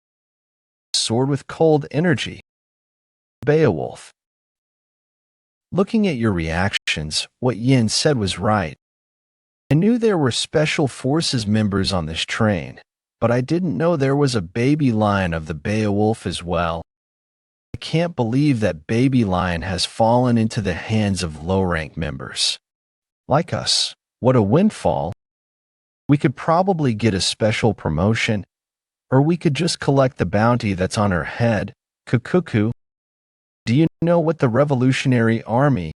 Sword with cold energy. Beowulf. Looking at your reactions, what Yin said was right. I knew there were special forces members on this train, but I didn't know there was a baby lion of the Beowulf as well. I can't believe that baby lion has fallen into the hands of low-rank members. Like us. What a windfall. We could probably get a special promotion, or we could just collect the bounty that's on her head. Kukuku. Do you know what the Revolutionary Army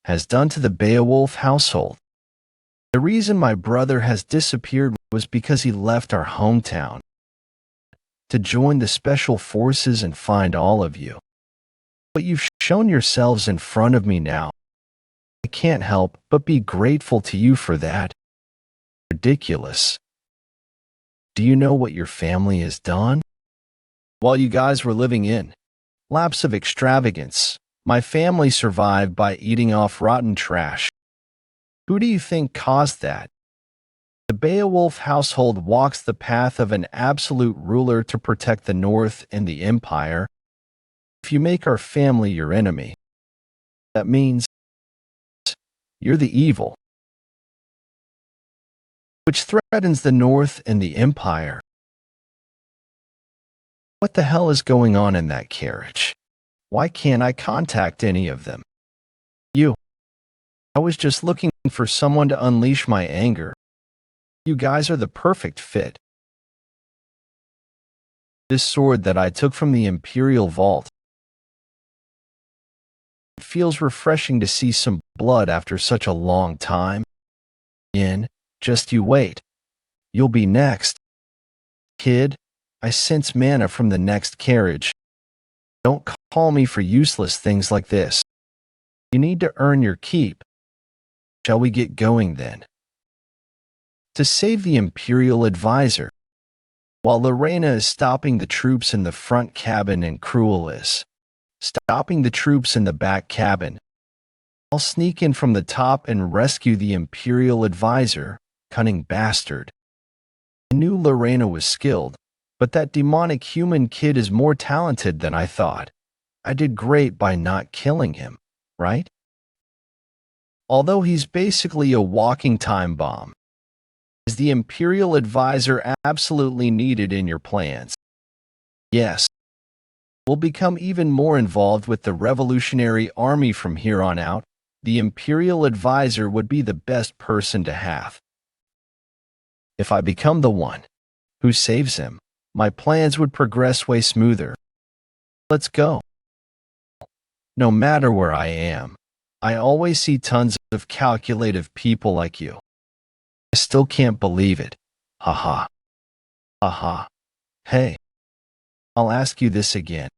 has done to the Beowulf household. The reason my brother has disappeared was because he left our hometown to join the special forces and find all of you. But you've shown yourselves in front of me now. I can't help but be grateful to you for that. Ridiculous. Do you know what your family has done? While you guys were living in laps of extravagance, my family survived by eating off rotten trash. Who do you think caused that? The Beowulf household walks the path of an absolute ruler to protect the North and the Empire. If you make our family your enemy, that means you're the evil, which threatens the North and the Empire. What the hell is going on in that carriage? Why can't I contact any of them? You. I was just looking for someone to unleash my anger. You guys are the perfect fit. This sword that I took from the Imperial Vault. It feels refreshing to see some blood after such a long time. Just you wait. You'll be next. Kid, I sense mana from the next carriage. Don't call me for useless things like this. You need to earn your keep. Shall we get going then? To save the Imperial advisor. While Lorena is stopping the troops in the front cabin and Cruel is stopping the troops in the back cabin, I'll sneak in from the top and rescue the Imperial advisor, cunning bastard. I knew Lorena was skilled, but that demonic human kid is more talented than I thought. I did great by not killing him, right? Although he's basically a walking time bomb. Is the Imperial advisor absolutely needed in your plans? Yes. We'll become even more involved with the Revolutionary Army from here on out. The Imperial advisor would be the best person to have. If I become the one who saves him, my plans would progress way smoother. Let's go. No matter where I am, I always see tons of calculative people like you. I still can't believe it. Haha. Haha. Hey. I'll ask you this again.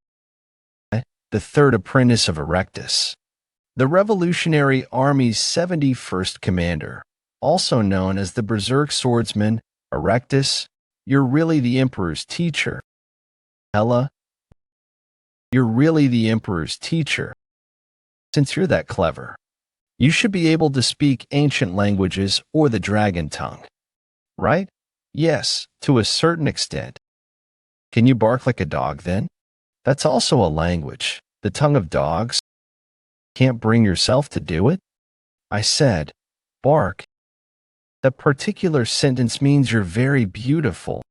The third apprentice of Erectus. The Revolutionary Army's 71st commander, also known as the Berserk Swordsman, Erectus, you're really the Emperor's teacher. Ella, you're really the Emperor's teacher. Since you're that clever, you should be able to speak ancient languages or the dragon tongue, right? Yes, to a certain extent. Can you bark like a dog then? That's also a language, the tongue of dogs. Can't bring yourself to do it? I said, bark. That particular sentence means you're very beautiful.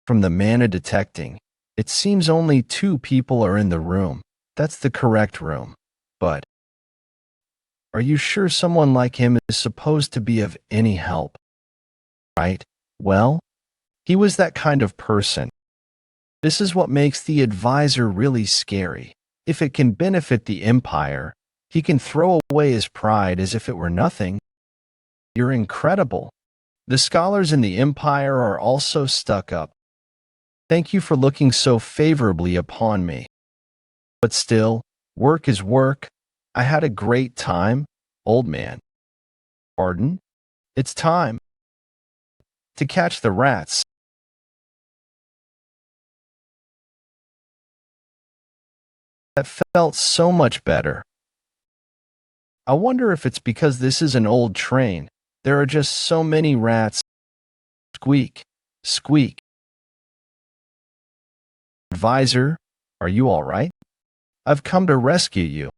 From the mana detecting, it seems only 2 people are in the room. That's the correct room. But are you sure someone like him is supposed to be of any help? Right? Well, he was that kind of person. This is what makes the advisor really scary. If it can benefit the Empire, he can throw away his pride as if it were nothing. You're incredible. The scholars in the Empire are also stuck up. Thank you for looking so favorably upon me. But still, work is work. I had a great time, old man. Pardon? It's time to catch the rats. That felt so much better. I wonder if it's because this is an old train. There are just so many rats. Squeak, squeak. Advisor, are you all right? I've come to rescue you.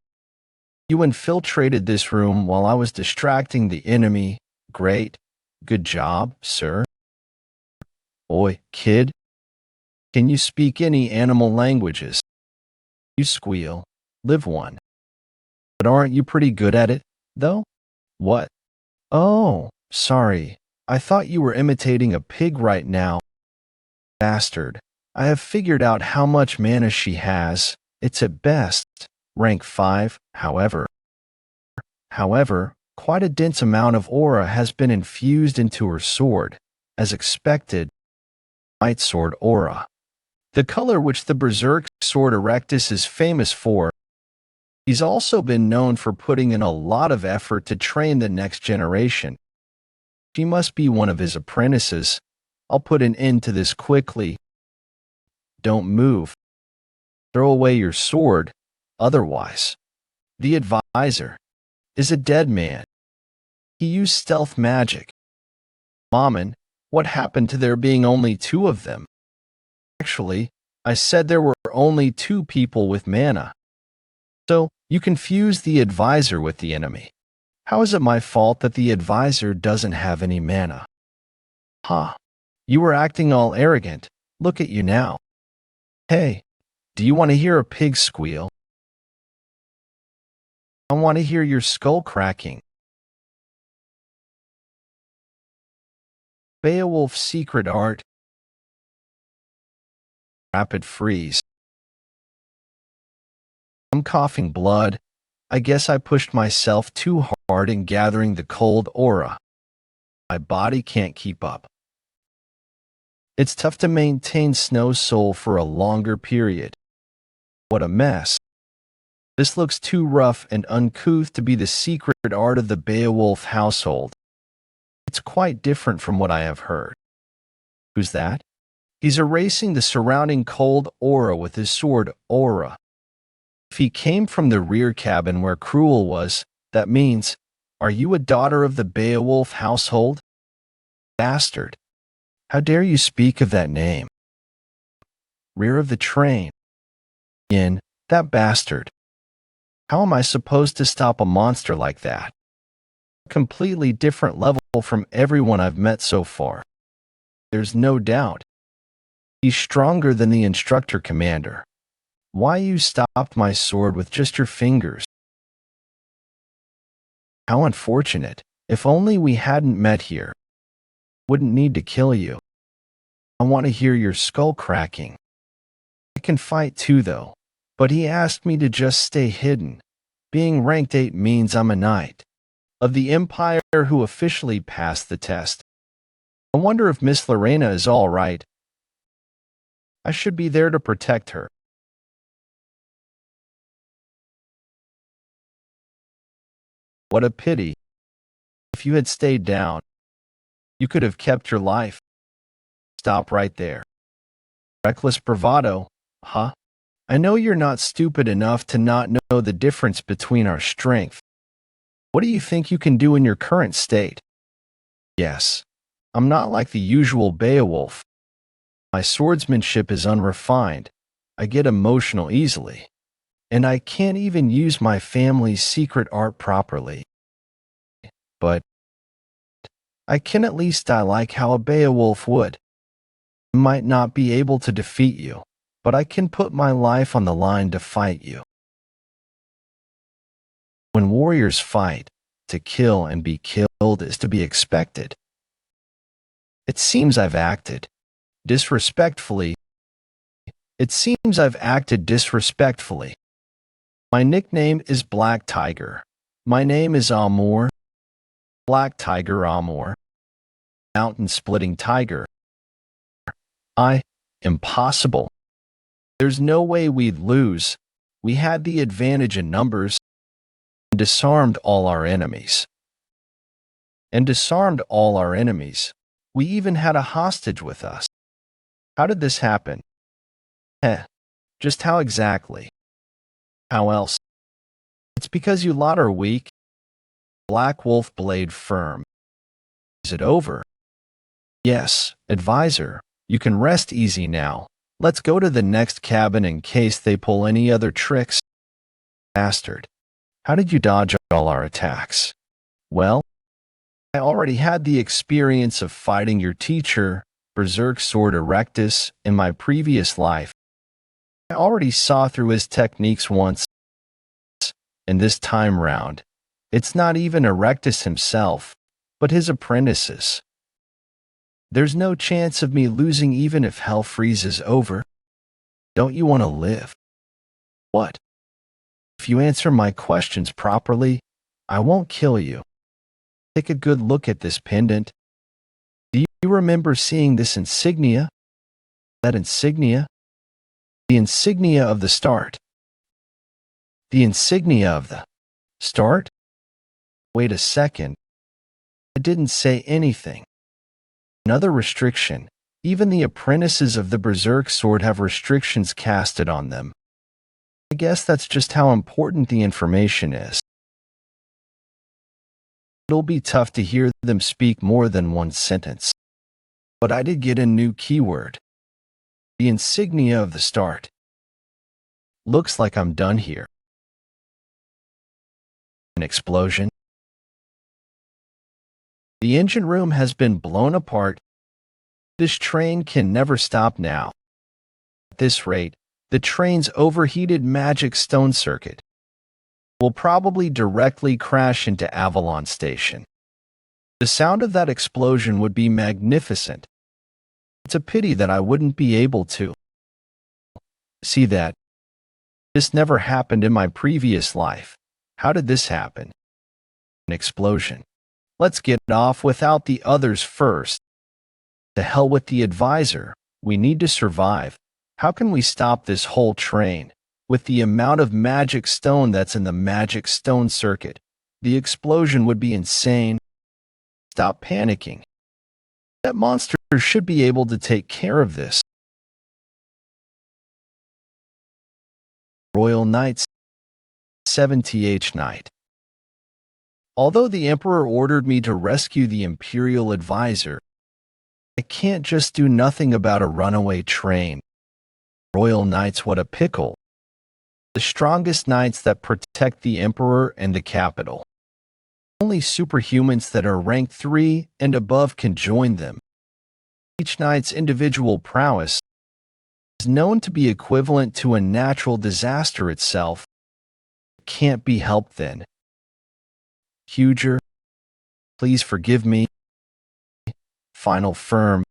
You infiltrated this room while I was distracting the enemy. Great. Good job, sir. Oi, kid. Can you speak any animal languages? You squeal. Live one. But aren't you pretty good at it, though? What? Oh, sorry. I thought you were imitating a pig right now. Bastard. I have figured out how much mana she has. It's at best rank 5, however. However, quite a dense amount of aura has been infused into her sword, as expected, light sword aura. The color which the berserk sword Erectus is famous for. He's also been known for putting in a lot of effort to train the next generation. She must be one of his apprentices. I'll put an end to this quickly. Don't move. Throw away your sword, otherwise. The advisor is a dead man. He used stealth magic. Mammon, what happened to there being only 2 of them? Actually, I said there were only 2 people with mana. So, you confuse the advisor with the enemy. How is it my fault that the advisor doesn't have any mana? Ha! You were acting all arrogant. Look at you now. Hey, do you want to hear a pig squeal? I want to hear your skull cracking. Beowulf's secret art. Rapid freeze. I'm coughing blood. I guess I pushed myself too hard in gathering the cold aura. My body can't keep up. It's tough to maintain Snow Soul for a longer period. What a mess. This looks too rough and uncouth to be the secret art of the Beowulf household. It's quite different from what I have heard. Who's that? He's erasing the surrounding cold aura with his sword aura. If he came from the rear cabin where Cruel was, that means, are you a daughter of the Beowulf household? Bastard. How dare you speak of that name? Rear of the train. In, that bastard. How am I supposed to stop a monster like that? A completely different level from everyone I've met so far. There's no doubt. He's stronger than the instructor commander. Why you stopped my sword with just your fingers? How unfortunate. If only we hadn't met here. Wouldn't need to kill you. I want to hear your skull cracking. I can fight too though, but he asked me to just stay hidden. Being ranked 8 means I'm a knight of the Empire who officially passed the test. I wonder if Miss Lorena is all right. I should be there to protect her. What a pity. If you had stayed down, you could have kept your life. Stop right there. Reckless bravado, huh? I know you're not stupid enough to not know the difference between our strength. What do you think you can do in your current state? Yes, I'm not like the usual Beowulf. My swordsmanship is unrefined. I get emotional easily. And I can't even use my family's secret art properly. But I can at least I like how a Beowulf would. I might not be able to defeat you, but I can put my life on the line to fight you. When warriors fight, to kill and be killed is to be expected. It seems I've acted disrespectfully. My nickname is Black Tiger. My name is Amor. Black Tiger Amor. Mountain-splitting tiger. Impossible. There's no way we'd lose. We had the advantage in numbers and disarmed all our enemies. We even had a hostage with us. How did this happen? Just how exactly? How else? It's because you lot are weak. Black Wolf blade firm. Is it over? Yes, advisor. You can rest easy now. Let's go to the next cabin in case they pull any other tricks. Bastard. How did you dodge all our attacks? Well, I already had the experience of fighting your teacher, Berserk Sword Erectus, in my previous life. I already saw through his techniques once, and this time round, it's not even Erectus himself, but his apprentices. There's no chance of me losing even if hell freezes over. Don't you want to live? What? If you answer my questions properly, I won't kill you. Take a good look at this pendant. Do you remember seeing this insignia? That insignia? The insignia of the start. The insignia of the start? Wait a second. I didn't say anything. Another restriction. Even the apprentices of the Berserk sword have restrictions casted on them. I guess that's just how important the information is. It'll be tough to hear them speak more than one sentence. But I did get a new keyword. The insignia of the start. Looks like I'm done here. An explosion. The engine room has been blown apart. This train can never stop now. At this rate, the train's overheated magic stone circuit will probably directly crash into Avalon Station. The sound of that explosion would be magnificent. It's a pity that I wouldn't be able to see that. This never happened in my previous life. How did this happen? An explosion. Let's get off without the others first. To hell with the advisor. We need to survive. How can we stop this whole train? With the amount of magic stone that's in the magic stone circuit, the explosion would be insane. Stop panicking. That monster should be able to take care of this. Royal Knights, 70th Knight. Although the Emperor ordered me to rescue the Imperial Advisor, I can't just do nothing about a runaway train. Royal Knights, what a pickle. The strongest knights that protect the Emperor and the capital. Only superhumans that are rank 3 and above can join them. Each knight's individual prowess is known to be equivalent to a natural disaster itself. It can't be helped then. Huger, please forgive me. Final firm.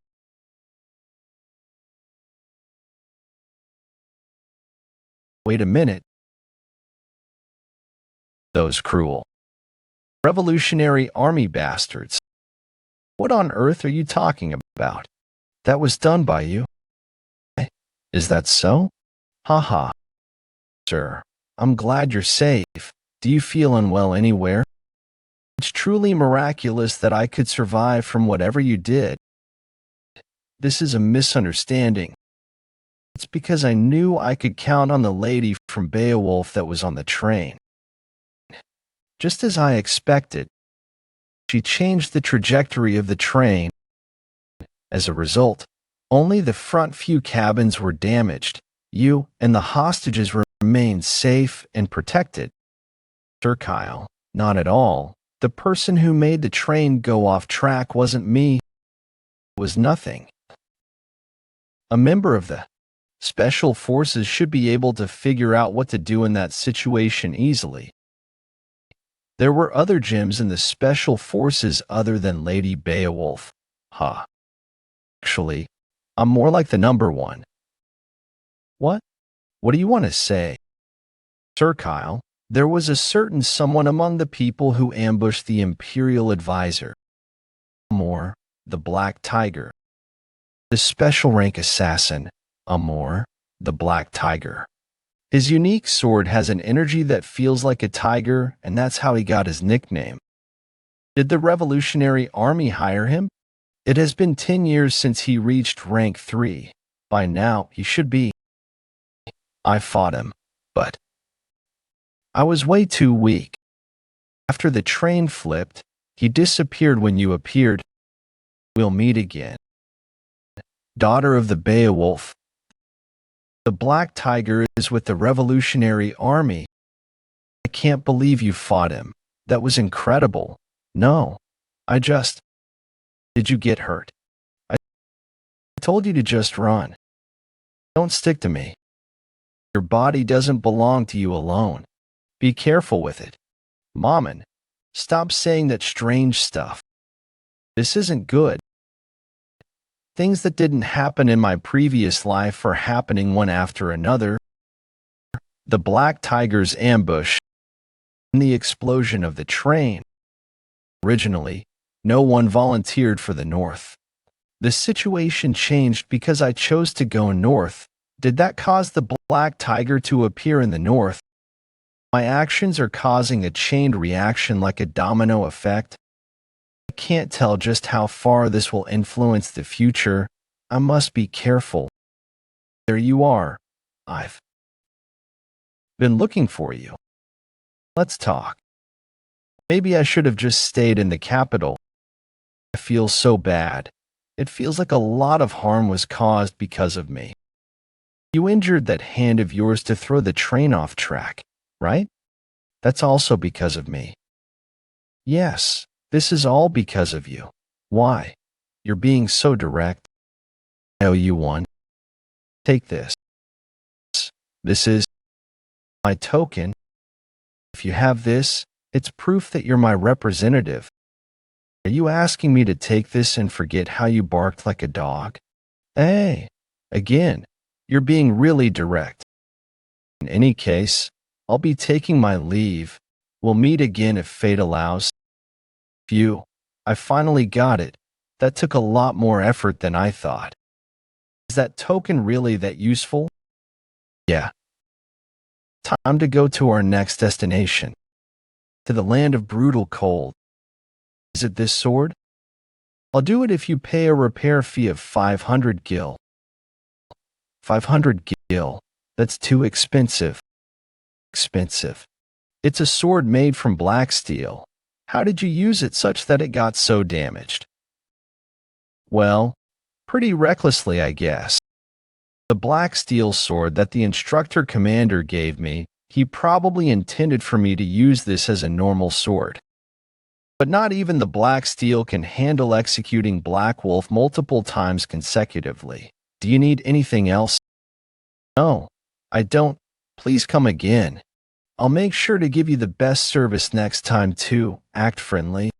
Wait a minute. Those cruel Revolutionary Army bastards. What on earth are you talking about? That was done by you. Is that so? Haha. Sir, I'm glad you're safe. Do you feel unwell anywhere? It's truly miraculous that I could survive from whatever you did. This is a misunderstanding. It's because I knew I could count on the lady from Beowulf that was on the train. Just as I expected, she changed the trajectory of the train. As a result, only the front few cabins were damaged. You and the hostages remained safe and protected. Sir Kyle, not at all. The person who made the train go off track wasn't me. It was nothing. A member of the Special Forces should be able to figure out what to do in that situation easily. There were other gems in the Special Forces other than Lady Beowulf. Huh. Actually, I'm more like the number one. What? What do you want to say? Sir Kyle, there was a certain someone among the people who ambushed the Imperial Advisor. Amor, the Black Tiger. The special rank assassin, Amor, the Black Tiger. His unique sword has an energy that feels like a tiger, and that's how he got his nickname. Did the Revolutionary Army hire him? It has been 10 years since he reached rank 3. By now, he should be. I fought him, but I was way too weak. After the train flipped, he disappeared when you appeared. We'll meet again. Daughter of the Beowulf. The Black Tiger is with the Revolutionary Army. I can't believe you fought him. That was incredible. No, Did you get hurt? I told you to just run. Don't stick to me. Your body doesn't belong to you alone. Be careful with it. Mammon, stop saying that strange stuff. This isn't good. Things that didn't happen in my previous life are happening one after another. The Black Tiger's ambush. in the explosion of the train. Originally, no one volunteered for the north. The situation changed because I chose to go north. Did that cause the black tiger to appear in the north? My actions are causing a chained reaction like a domino effect. I can't tell just how far this will influence the future. I must be careful. There you are. I've been looking for you. Let's talk. Maybe I should have just stayed in the capital. I feel so bad. It feels like a lot of harm was caused because of me. You injured that hand of yours to throw the train off track, right? That's also because of me. Yes, this is all because of you. Why? You're being so direct. I owe you one. Take this. This is my token. If you have this, it's proof that you're my representative. Are you asking me to take this and forget how you barked like a dog? Hey, again, you're being really direct. In any case, I'll be taking my leave. We'll meet again if fate allows. Phew, I finally got it. That took a lot more effort than I thought. Is that token really that useful? Yeah. Time to go to our next destination. To the land of brutal cold. Is it this sword? I'll do it if you pay a repair fee of 500 gil. 500 gil. That's too expensive. Expensive. It's a sword made from black steel. How did you use it such that it got so damaged? Well, pretty recklessly, I guess. The black steel sword that the instructor commander gave me, he probably intended for me to use this as a normal sword. But not even the black steel can handle executing Beowulf multiple times consecutively. Do you need anything else? No, I don't. Please come again. I'll make sure to give you the best service next time too. Act friendly.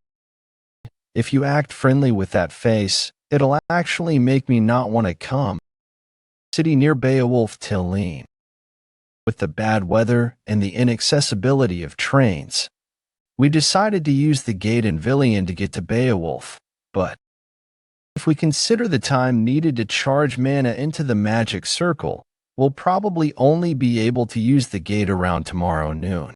If you act friendly with that face, it'll actually make me not want to come. City near Beowolf till Aelin. With the bad weather and the inaccessibility of trains, we decided to use the gate in Villian to get to Beowolf, but if we consider the time needed to charge mana into the magic circle, we'll probably only be able to use the gate around tomorrow noon.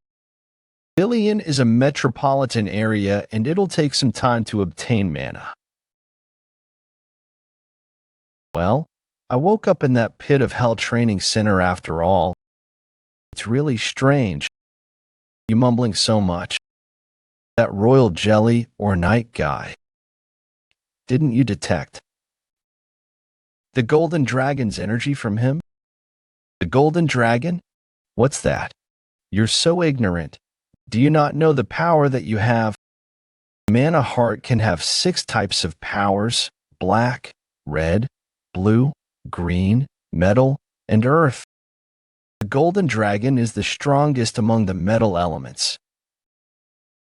Villian is a metropolitan area and it'll take some time to obtain mana. Well, I woke up in that pit of hell training center after all. It's really strange. You mumbling so much. That royal jelly or night guy. Didn't you detect the golden dragon's energy from him? The golden dragon? What's that? You're so ignorant. Do you not know the power that you have? Mana heart can have 6 types of powers: black, red, blue, green, metal, and earth. The golden dragon is the strongest among the metal elements.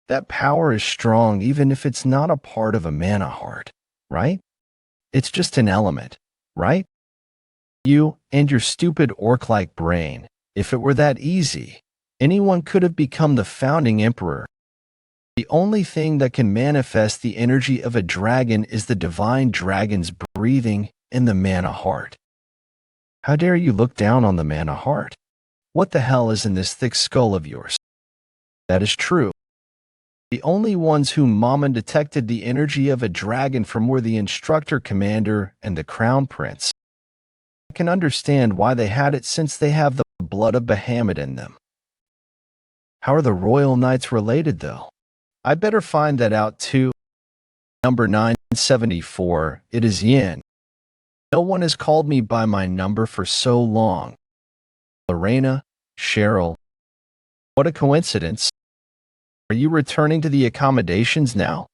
That power is strong even if it's not a part of a mana heart, right? It's just an element, right? You and your stupid orc-like brain. If it were that easy, anyone could have become the founding emperor. The only thing that can manifest the energy of a dragon is the divine dragon's breathing in the mana heart. How dare you look down on the mana heart? What the hell is in this thick skull of yours? That is true. The only ones whom Mama detected the energy of a dragon from were the instructor commander and the crown prince. I can understand why they had it since they have the blood of Bahamut in them. How are the royal knights related though? I better find that out too. Number 974, it is Yin. No one has called me by my number for so long. Lorena, Cheryl. What a coincidence. Are you returning to the accommodations now?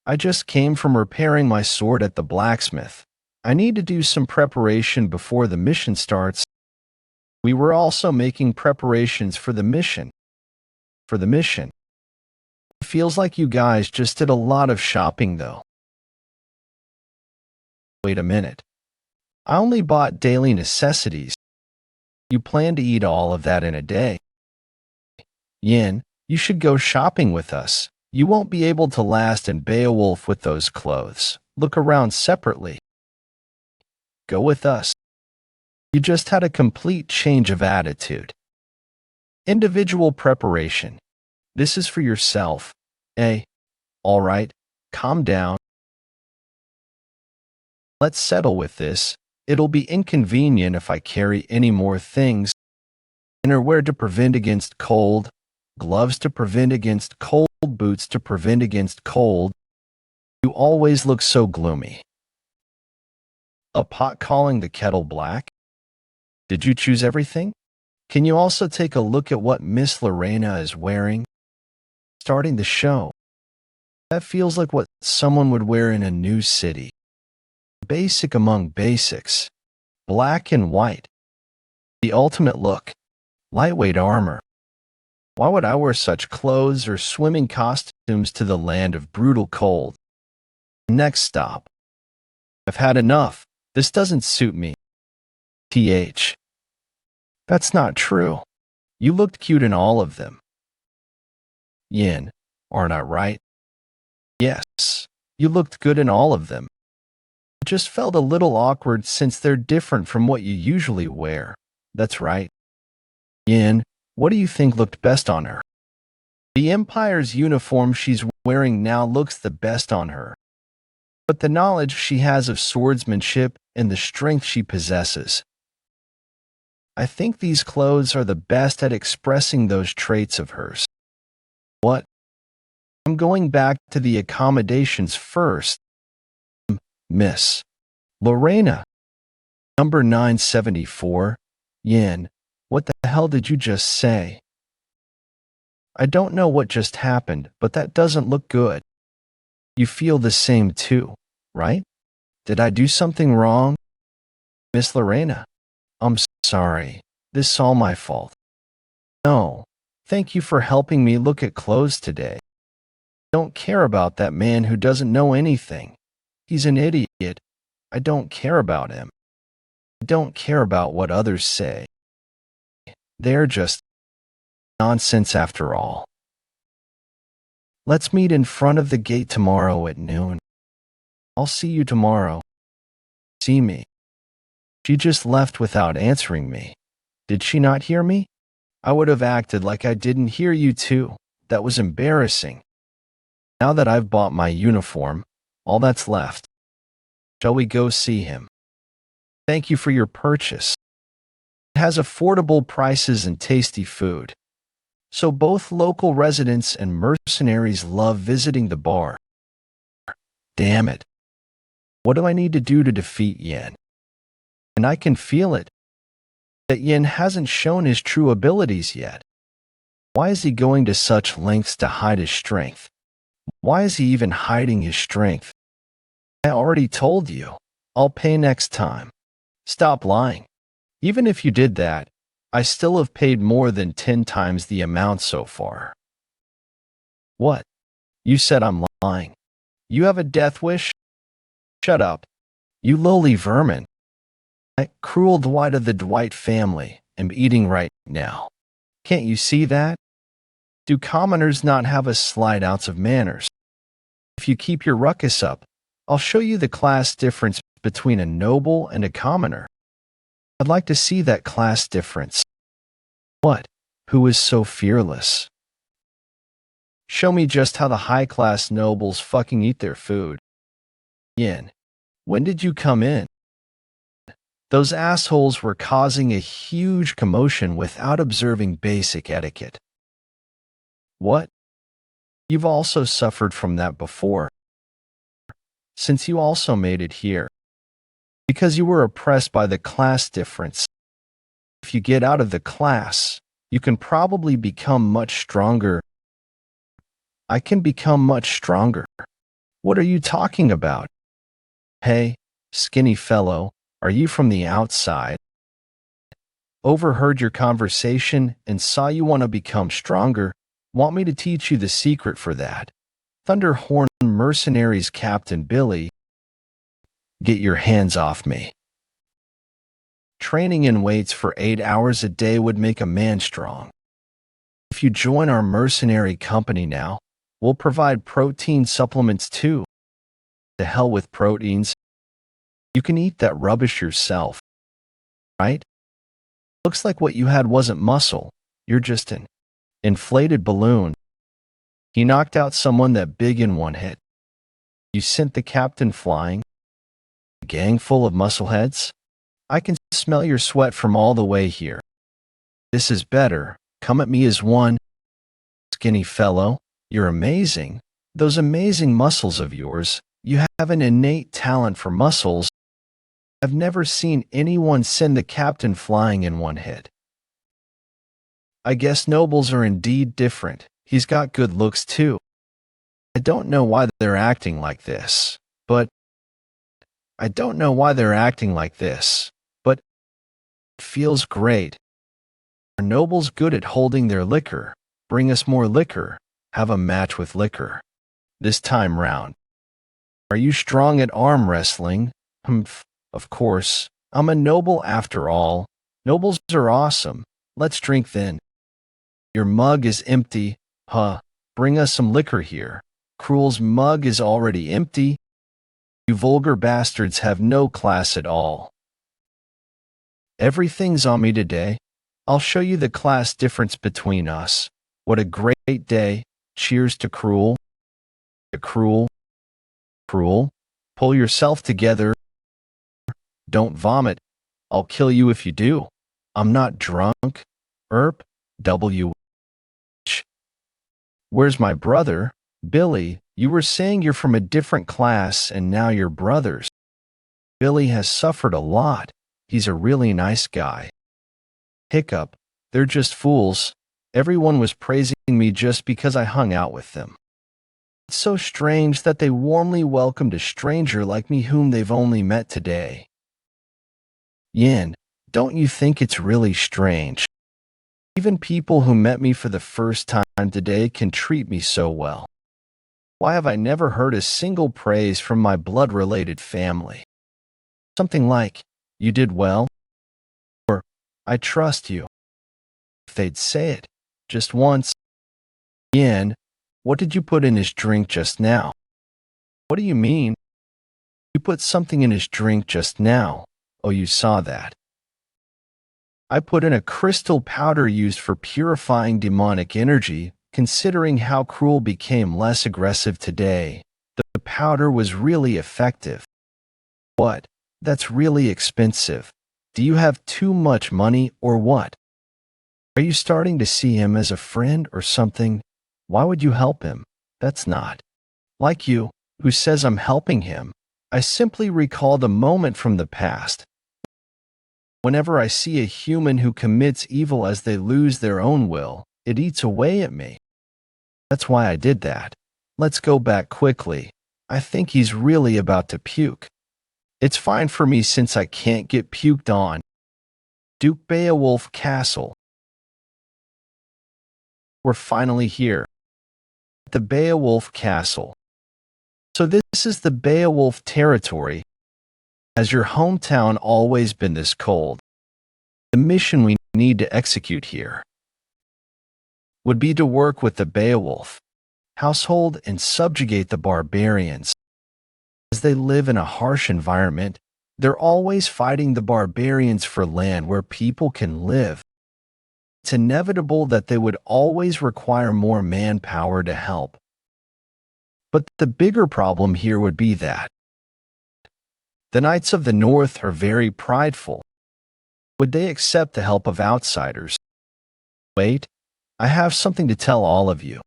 I just came from repairing my sword at the blacksmith. I need to do some preparation before the mission starts. We were also making preparations for the mission. It feels like you guys just did a lot of shopping though. Wait a minute. I only bought daily necessities. You plan to eat all of that in a day. Yin, You should go shopping with us. You won't be able to last in Beowulf with those clothes. Look around separately. Go with us. You just had a complete change of attitude. Individual preparation. This is for yourself. All right, calm down. Let's settle with this. It'll be inconvenient if I carry any more things. Innerwear to prevent against cold, gloves to prevent against cold, boots to prevent against cold. You always look so gloomy. A pot calling the kettle black? Did you choose everything? Can you also take a look at what Miss Lorena is wearing? Starting the show. That feels like what someone would wear in a new city. Basic among basics. Black and white. The ultimate look. Lightweight armor. Why would I wear such clothes or swimming costumes to the land of brutal cold? Next stop. I've had enough. This doesn't suit me. That's not true. You looked cute in all of them. Yin, aren't I right? Yes, you looked good in all of them. It just felt a little awkward since they're different from what you usually wear. That's right. Yin, what do you think looked best on her? The Empire's uniform she's wearing now looks the best on her. But the knowledge she has of swordsmanship and the strength she possesses. I think these clothes are the best at expressing those traits of hers. What? I'm going back to the accommodations first. Miss Lorena. Number 974. Yin, what the hell did you just say? I don't know what just happened, but that doesn't look good. You feel the same too, right? Did I do something wrong? Miss Lorena, I'm sorry. This is all my fault. No, thank you for helping me look at clothes today. Don't care about that man who doesn't know anything. He's an idiot. I don't care about him. I don't care about what others say. They're just nonsense after all. Let's meet in front of the gate tomorrow at noon. I'll see you tomorrow. See me. She just left without answering me. Did she not hear me? I would have acted like I didn't hear you too. That was embarrassing. Now that I've bought my uniform, all that's left. Shall we go see him? Thank you for your purchase. It has affordable prices and tasty food. So both local residents and mercenaries love visiting the bar. Damn it. What do I need to do to defeat Yin? And I can feel it. That Yin hasn't shown his true abilities yet. Why is he going to such lengths to hide his strength? Why is he even hiding his strength? I already told you. I'll pay next time. Stop lying. Even if you did that, I still have paid more than 10 times the amount so far. What? You said I'm lying. You have a death wish? Shut up. You lowly vermin. That cruel Dwight of the Dwight family am eating right now. Can't you see that? Do commoners not have a slight ounce of manners? If you keep your ruckus up, I'll show you the class difference between a noble and a commoner. I'd like to see that class difference. What? Who is so fearless? Show me just how the high-class nobles fucking eat their food. Yin, when did you come in? Those assholes were causing a huge commotion without observing basic etiquette. What? You've also suffered from that before. Since you also made it here. Because you were oppressed by the class difference. If you get out of the class, you can probably become much stronger. I can become much stronger. What are you talking about? Hey, skinny fellow, are you from the outside? Overheard your conversation and saw you want to become stronger. Want me to teach you the secret for that? Thunderhorn Mercenaries Captain Billy. Get your hands off me. Training in weights for 8 hours a day would make a man strong. If you join our mercenary company now, we'll provide protein supplements too. To hell with proteins. You can eat that rubbish yourself, right? Looks like what you had wasn't muscle. You're just an inflated balloon. He knocked out someone that big in one hit. You sent the captain flying. A gang full of muscleheads? I can smell your sweat from all the way here. This is better. Come at me as one. Skinny fellow, you're amazing. Those amazing muscles of yours. You have an innate talent for muscles. I've never seen anyone send the captain flying in one hit. I guess nobles are indeed different. He's got good looks too. I don't know why they're acting like this, but it feels great. Are nobles good at holding their liquor? Bring us more liquor. Have a match with liquor. This time round. Are you strong at arm wrestling? Humph, of course. I'm a noble after all. Nobles are awesome. Let's drink then. Your mug is empty. Huh. Bring us some liquor here. Cruel's mug is already empty. You vulgar bastards have no class at all. Everything's on me today. I'll show you the class difference between us. What a great day. Cheers to Cruel. Cruel. Pull yourself together. Don't vomit. I'll kill you if you do. I'm not drunk. W. Where's my brother? Billy, you were saying you're from a different class and now you're brothers. Billy has suffered a lot. He's a really nice guy. Hiccup. They're just fools. Everyone was praising me just because I hung out with them. It's so strange that they warmly welcomed a stranger like me whom they've only met today. Yin, don't you think it's really strange? Even people who met me for the first time today can treat me so well. Why have I never heard a single praise from my blood-related family? Something like, you did well, or I trust you. If they'd say it, just once. Yin, what did you put in his drink just now? What do you mean? You put something in his drink just now. Oh, you saw that. I put in a crystal powder used for purifying demonic energy. Considering how Cruel became less aggressive today, the powder was really effective. What? That's really expensive. Do you have too much money or what? Are you starting to see him as a friend or something? Why would you help him? That's not like you, who says I'm helping him. I simply recall the moment from the past. Whenever I see a human who commits evil as they lose their own will, it eats away at me. That's why I did that. Let's go back quickly. I think he's really about to puke. It's fine for me since I can't get puked on. Duke Beowulf Castle. We're finally here. At the Beowulf Castle. So this is the Beowulf territory. Has your hometown always been this cold? The mission we need to execute here would be to work with the Beowulf household and subjugate the barbarians. As they live in a harsh environment, they're always fighting the barbarians for land where people can live. It's inevitable that they would always require more manpower to help. But the bigger problem here would be that the Knights of the North are very prideful. Would they accept the help of outsiders? Wait. I have something to tell all of you.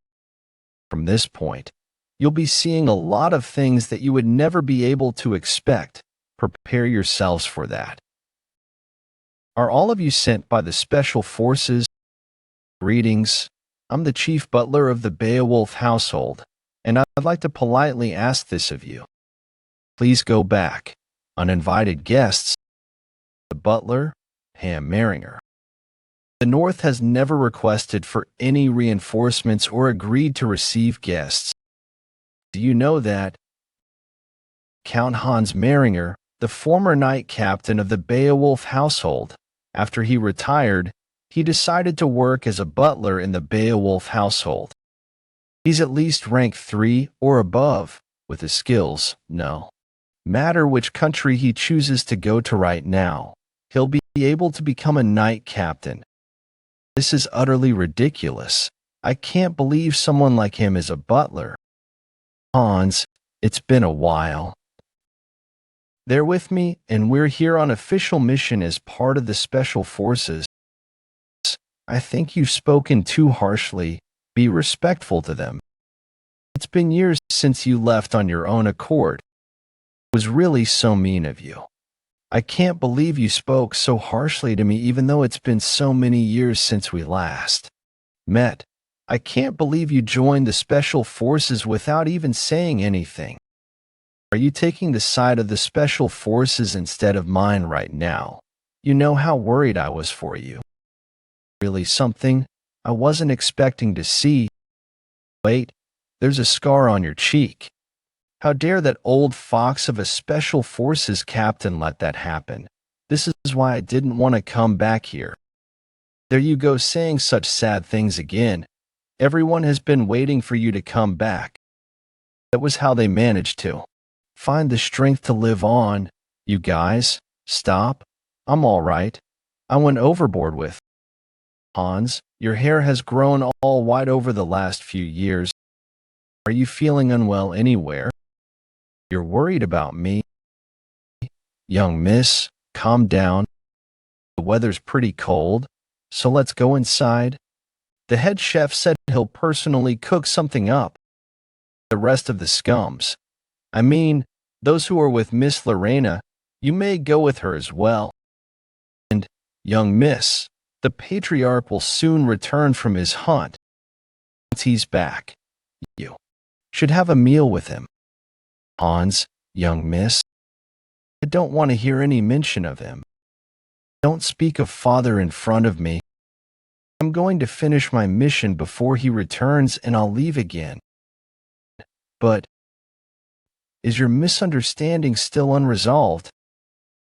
From this point, you'll be seeing a lot of things that you would never be able to expect. Prepare yourselves for that. Are all of you sent by the Special Forces? Greetings. I'm the Chief Butler of the Beowulf household, and I'd like to politely ask this of you. Please go back. Uninvited guests. The Butler, Ham Maringer. The North has never requested for any reinforcements or agreed to receive guests. Do you know that? Count Hans Maringer, the former knight captain of the Beowulf household, after he retired, He decided to work as a butler in the Beowulf household. He's at least rank 3 or above, with his skills, no matter which country he chooses to go to right now, he'll be able to become a knight captain. This is utterly ridiculous. I can't believe someone like him is a butler. Hans, it's been a while. They're with me, and we're here on official mission as part of the Special Forces. I think you've spoken too harshly. Be respectful to them. It's been years since you left on your own accord. It was really so mean of you. I can't believe you spoke so harshly to me even though it's been so many years since we last met. I can't believe you joined the Special Forces without even saying anything. Are you taking the side of the Special Forces instead of mine right now? You know how worried I was for you. Really something I wasn't expecting to see. Wait, there's a scar on your cheek. How dare that old fox of a Special Forces captain let that happen? This is why I didn't want to come back here. There you go saying such sad things again. Everyone has been waiting for you to come back. That was how they managed to find the strength to live on. You guys, stop. I'm all right. I went overboard with. Hans, your hair has grown all white over the last few years. Are you feeling unwell anywhere? You're worried about me? Young miss, calm down. The weather's pretty cold, so let's go inside. The head chef said he'll personally cook something up. The rest of the scums, I mean, those who are with Miss Lorena, you may go with her as well. And, young miss, the patriarch will soon return from his hunt. Once he's back, you should have a meal with him. Hans, young miss, I don't want to hear any mention of him. Don't speak of father in front of me. I'm going to finish my mission before he returns and I'll leave again. But, is your misunderstanding still unresolved?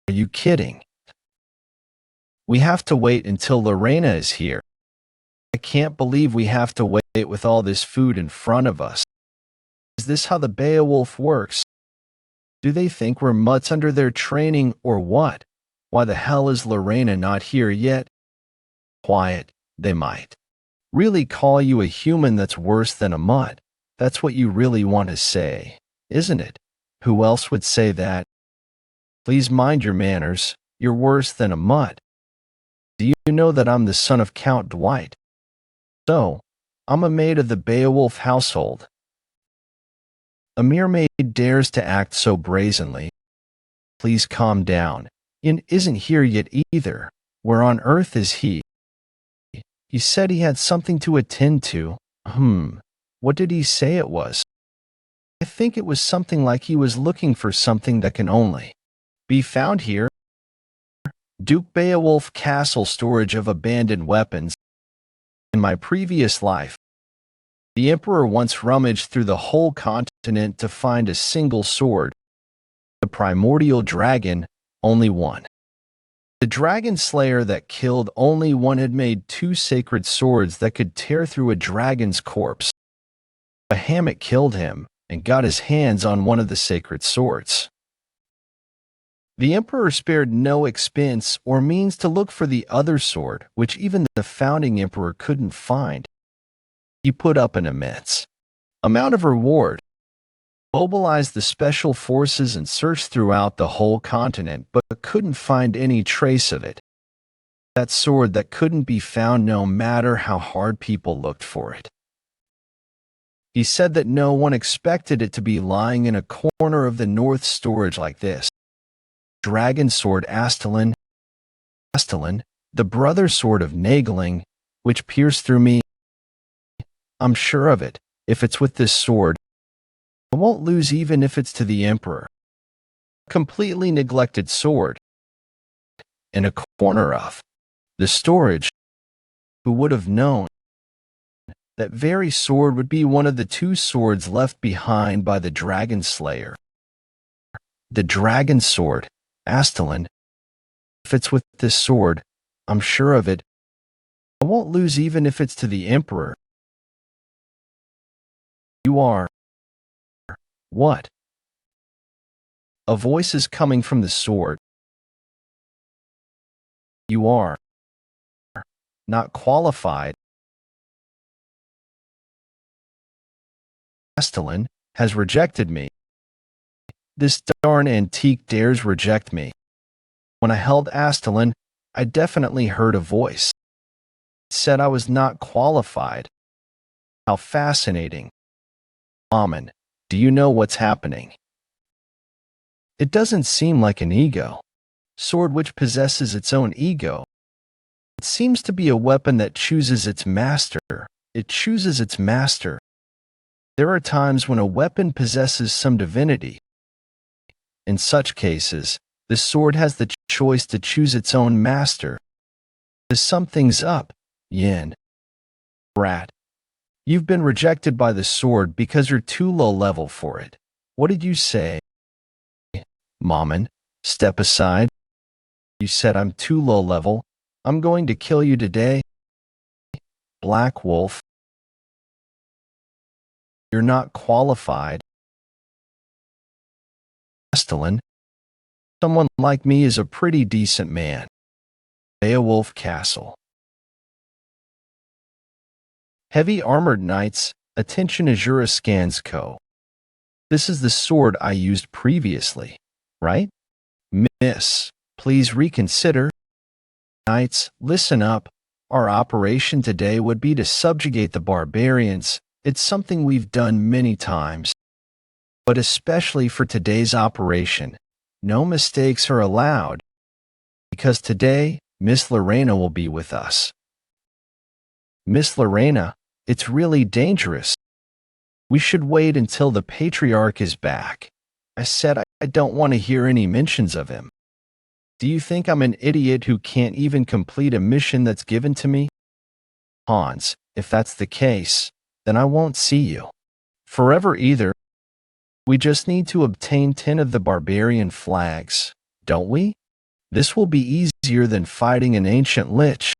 Are you kidding? We have to wait until Lorena is here. I can't believe we have to wait with all this food in front of us. Is this how the Beowulf works? Do they think we're mutts under their training or what? Why the hell is Lorena not here yet? Quiet, they might really call you a human that's worse than a mutt. That's what you really want to say, isn't it? Who else would say that? Please mind your manners. You're worse than a mutt. Do you know that I'm the son of Count Dwight? So, I'm a maid of the Beowulf household. A mere maid dares to act so brazenly. Please calm down. Ian isn't here yet either. Where on earth is he? He said he had something to attend to. What did he say it was? I think it was something like he was looking for something that can only be found here. Duke Beowulf Castle storage of abandoned weapons. In my previous life, the Emperor once rummaged through the whole continent to find a single sword. The primordial dragon, only one. The dragon slayer that killed only one had made 2 sacred swords that could tear through a dragon's corpse. A hammock killed him and got his hands on one of the sacred swords. The Emperor spared no expense or means to look for the other sword, which even the founding Emperor couldn't find. He put up an immense amount of reward, mobilized the special forces and searched throughout the whole continent, but couldn't find any trace of it. That sword that couldn't be found no matter how hard people looked for it. He said that no one expected it to be lying in a corner of the north storage like this. Dragon sword Aelin, the brother sword of Naegling, which pierced through me. I'm sure of it. If it's with this sword, I won't lose even if it's to the Emperor. Completely neglected sword. In a corner of the storage. Who would have known? That very sword would be one of the 2 swords left behind by the dragon slayer. The dragon sword, Aelin. If it's with this sword, I'm sure of it. I won't lose even if it's to the Emperor. You are. What? A voice is coming from the sword. You are not qualified. Aelin has rejected me. This darn antique dares reject me. When I held Aelin, I definitely heard a voice. It said I was not qualified. How fascinating. Amen. Do you know what's happening? It doesn't seem like an ego. Sword which possesses its own ego. It seems to be a weapon that chooses its master. It chooses its master. There are times when a weapon possesses some divinity. In such cases, the sword has the choice to choose its own master. To sum things up, Yin. Brat. You've been rejected by the sword because you're too low level for it. What did you say? Mammon, step aside. You said I'm too low level. I'm going to kill you today. Black Wolf. You're not qualified. Aelin. Someone like me is a pretty decent man. Beowulf Castle. Heavy armored knights, attention Azura scans co. This is the sword I used previously, right? Miss, please reconsider. Knights, listen up. Our operation today would be to subjugate the barbarians. It's something we've done many times. But especially for today's operation, no mistakes are allowed. Because today, Miss Lorena will be with us. Miss Lorena, it's really dangerous. We should wait until the patriarch is back. I said I don't want to hear any mentions of him. Do you think I'm an idiot who can't even complete a mission that's given to me? Hans, if that's the case, then I won't see you forever either. We just need to obtain 10 of the barbarian flags, don't we? This will be easier than fighting an ancient lich.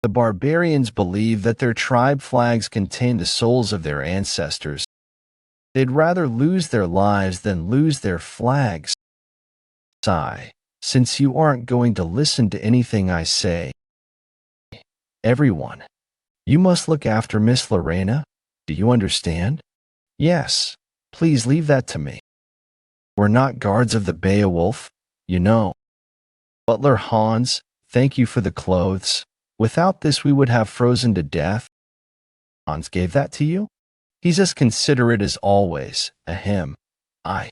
The barbarians believe that their tribe flags contain the souls of their ancestors. They'd rather lose their lives than lose their flags. Sigh, since you aren't going to listen to anything I say. Everyone, you must look after Miss Lorena. Do you understand? Yes, please leave that to me. We're not guards of the Beowulf, you know. Butler Hans, thank you for the clothes. Without this we would have frozen to death. Hans gave that to you? He's as considerate as always. Ahem. I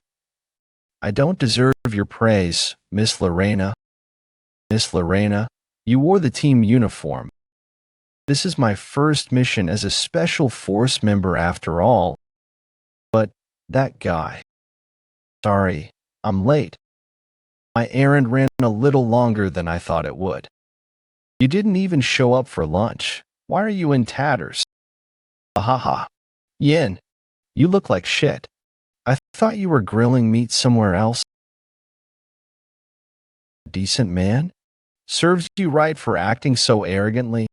don't deserve your praise, Miss Lorena. Miss Lorena, you wore the team uniform. This is my first mission as a special force member after all. But that guy. Sorry, I'm late. My errand ran a little longer than I thought it would. You didn't even show up for lunch. Why are you in tatters? Ahaha. Yin, you look like shit. I thought you were grilling meat somewhere else. Decent man? Serves you right for acting so arrogantly.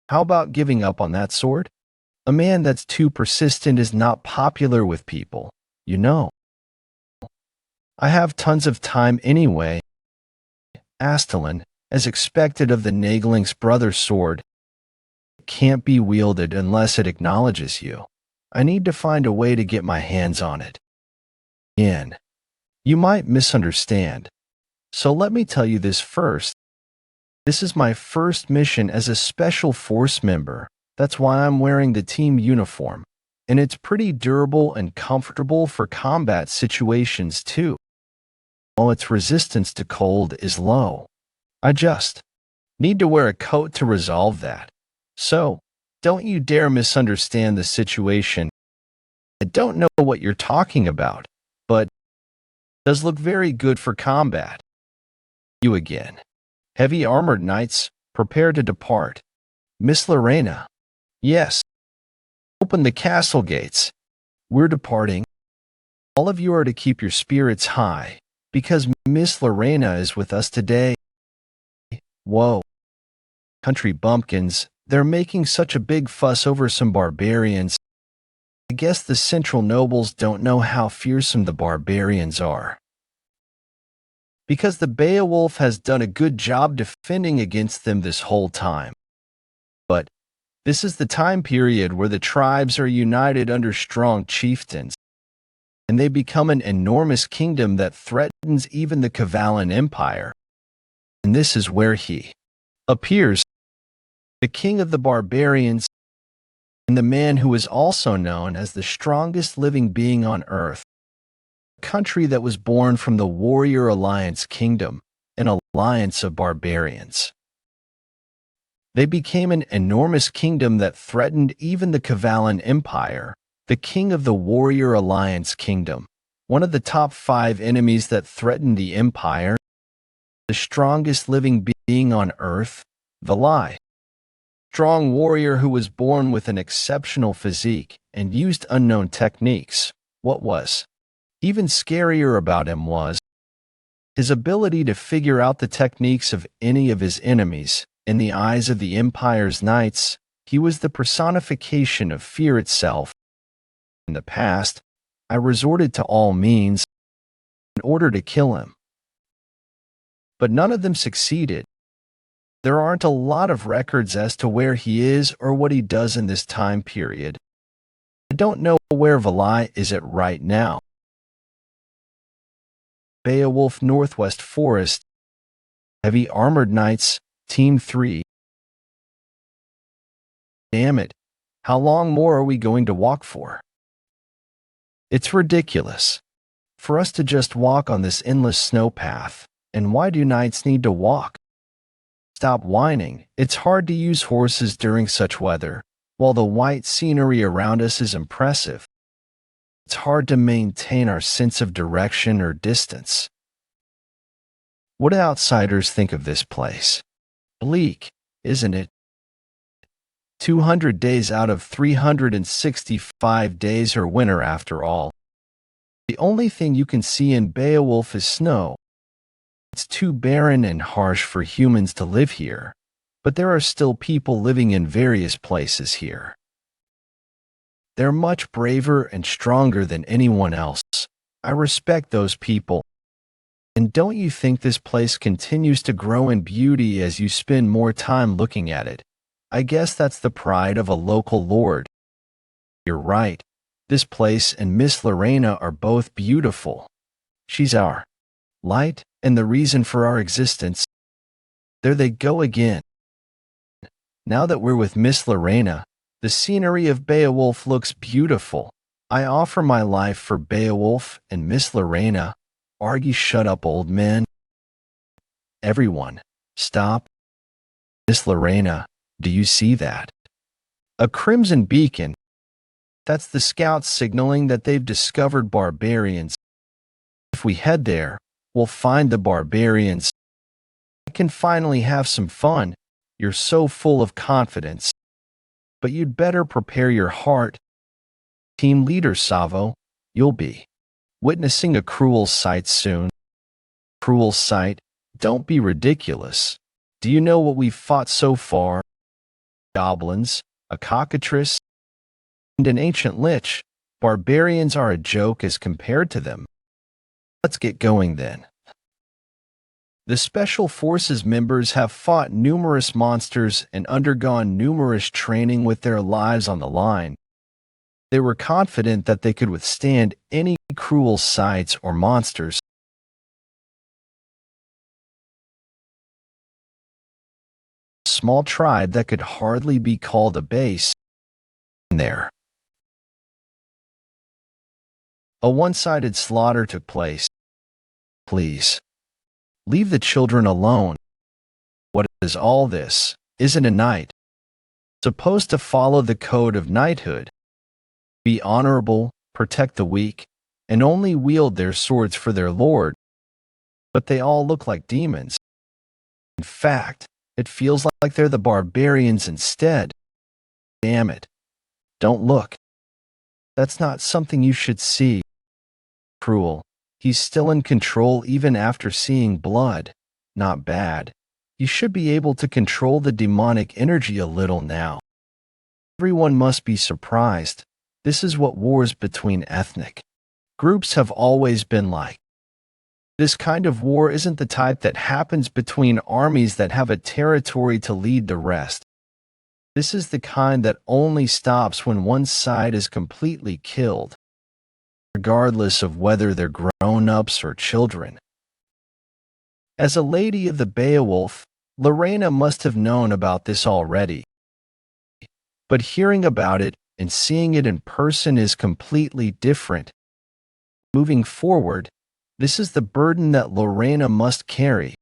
How about giving up on that sword? A man that's too persistent is not popular with people, you know. I have tons of time anyway. Aelin, as expected of the Nageling's brother's sword, can't be wielded unless it acknowledges you. I need to find a way to get my hands on it. Yin, you might misunderstand. So let me tell you this first. This is my first mission as a special force member. That's why I'm wearing the team uniform. And it's pretty durable and comfortable for combat situations too. While its resistance to cold is low. I just need to wear a coat to resolve that. So, don't you dare misunderstand the situation. I don't know what you're talking about, but it does look very good for combat. You again. Heavy armored knights, prepare to depart. Miss Lorena. Yes. Open the castle gates. We're departing. All of you are to keep your spirits high, because Miss Lorena is with us today. Whoa. country bumpkins, they're making such a big fuss over some barbarians. I guess the central nobles don't know how fearsome the barbarians are. Because the Beowulf has done a good job defending against them this whole time. But this is the time period where the tribes are united under strong chieftains, and they become an enormous kingdom that threatens even the Kavalan Empire. And this is where he appears, the king of the barbarians, and the man who is also known as the strongest living being on earth, a country that was born from the Warrior Alliance Kingdom, an alliance of barbarians. They became an enormous kingdom that threatened even the Kavalan Empire, the king of the Warrior Alliance Kingdom, one of the top 5 enemies that threatened the empire, the strongest living being on earth, the Lich. Strong warrior who was born with an exceptional physique and used unknown techniques. What was even scarier about him was his ability to figure out the techniques of any of his enemies. In the eyes of the Empire's knights, he was the personification of fear itself. In the past, I resorted to all means in order to kill him. But none of them succeeded. There aren't a lot of records as to where he is or what he does in this time period. I don't know where Valai is at right now. Beowulf Northwest Forest. Heavy Armored Knights, Team 3. Damn it, how long more are we going to walk for? It's ridiculous for us to just walk on this endless snow path, and why do knights need to walk? Stop whining, it's hard to use horses during such weather. While the white scenery around us is impressive, it's hard to maintain our sense of direction or distance. What do outsiders think of this place? Bleak, isn't it? 200 days out of 365 days are winter after all. The only thing you can see in Beowulf is snow. It's too barren and harsh for humans to live here, but there are still people living in various places here. They're much braver and stronger than anyone else. I respect those people. And don't you think this place continues to grow in beauty as you spend more time looking at it? I guess that's the pride of a local lord. You're right. This place and Miss Lorena are both beautiful. She's our light and the reason for our existence. There they go again. Now that we're with Miss Lorena, the scenery of Beowulf looks beautiful. I offer my life for Beowulf and Miss Lorena. Argy, shut up, old man. Everyone, stop. Miss Lorena, do you see that? A crimson beacon. That's the scouts signaling that they've discovered barbarians. If we head there, we'll find the barbarians. I can finally have some fun. You're so full of confidence. But you'd better prepare your heart. Team leader Savo, you'll be witnessing a cruel sight soon. Cruel sight? Don't be ridiculous. Do you know what we've fought so far? Goblins, a cockatrice, and an ancient lich. Barbarians are a joke as compared to them. Let's get going then. The Special Forces members have fought numerous monsters and undergone numerous training with their lives on the line. They were confident that they could withstand any cruel sights or monsters. A small tribe that could hardly be called a base. There. A one-sided slaughter took place. Please, leave the children alone. What is all this? Isn't a knight supposed to follow the code of knighthood? Be honorable, protect the weak, and only wield their swords for their lord. But they all look like demons. In fact, it feels like they're the barbarians instead. Damn it. Don't look. That's not something you should see. Cruel. He's still in control even after seeing blood. Not bad. You should be able to control the demonic energy a little now. Everyone must be surprised. This is what wars between ethnic groups have always been like. This kind of war isn't the type that happens between armies that have a territory to lead the rest. This is the kind that only stops when one side is completely killed, regardless of whether they're grown-ups or children. As a lady of the Beowulf, Lorena must have known about this already. But hearing about it and seeing it in person is completely different. Moving forward, this is the burden that Lorena must carry.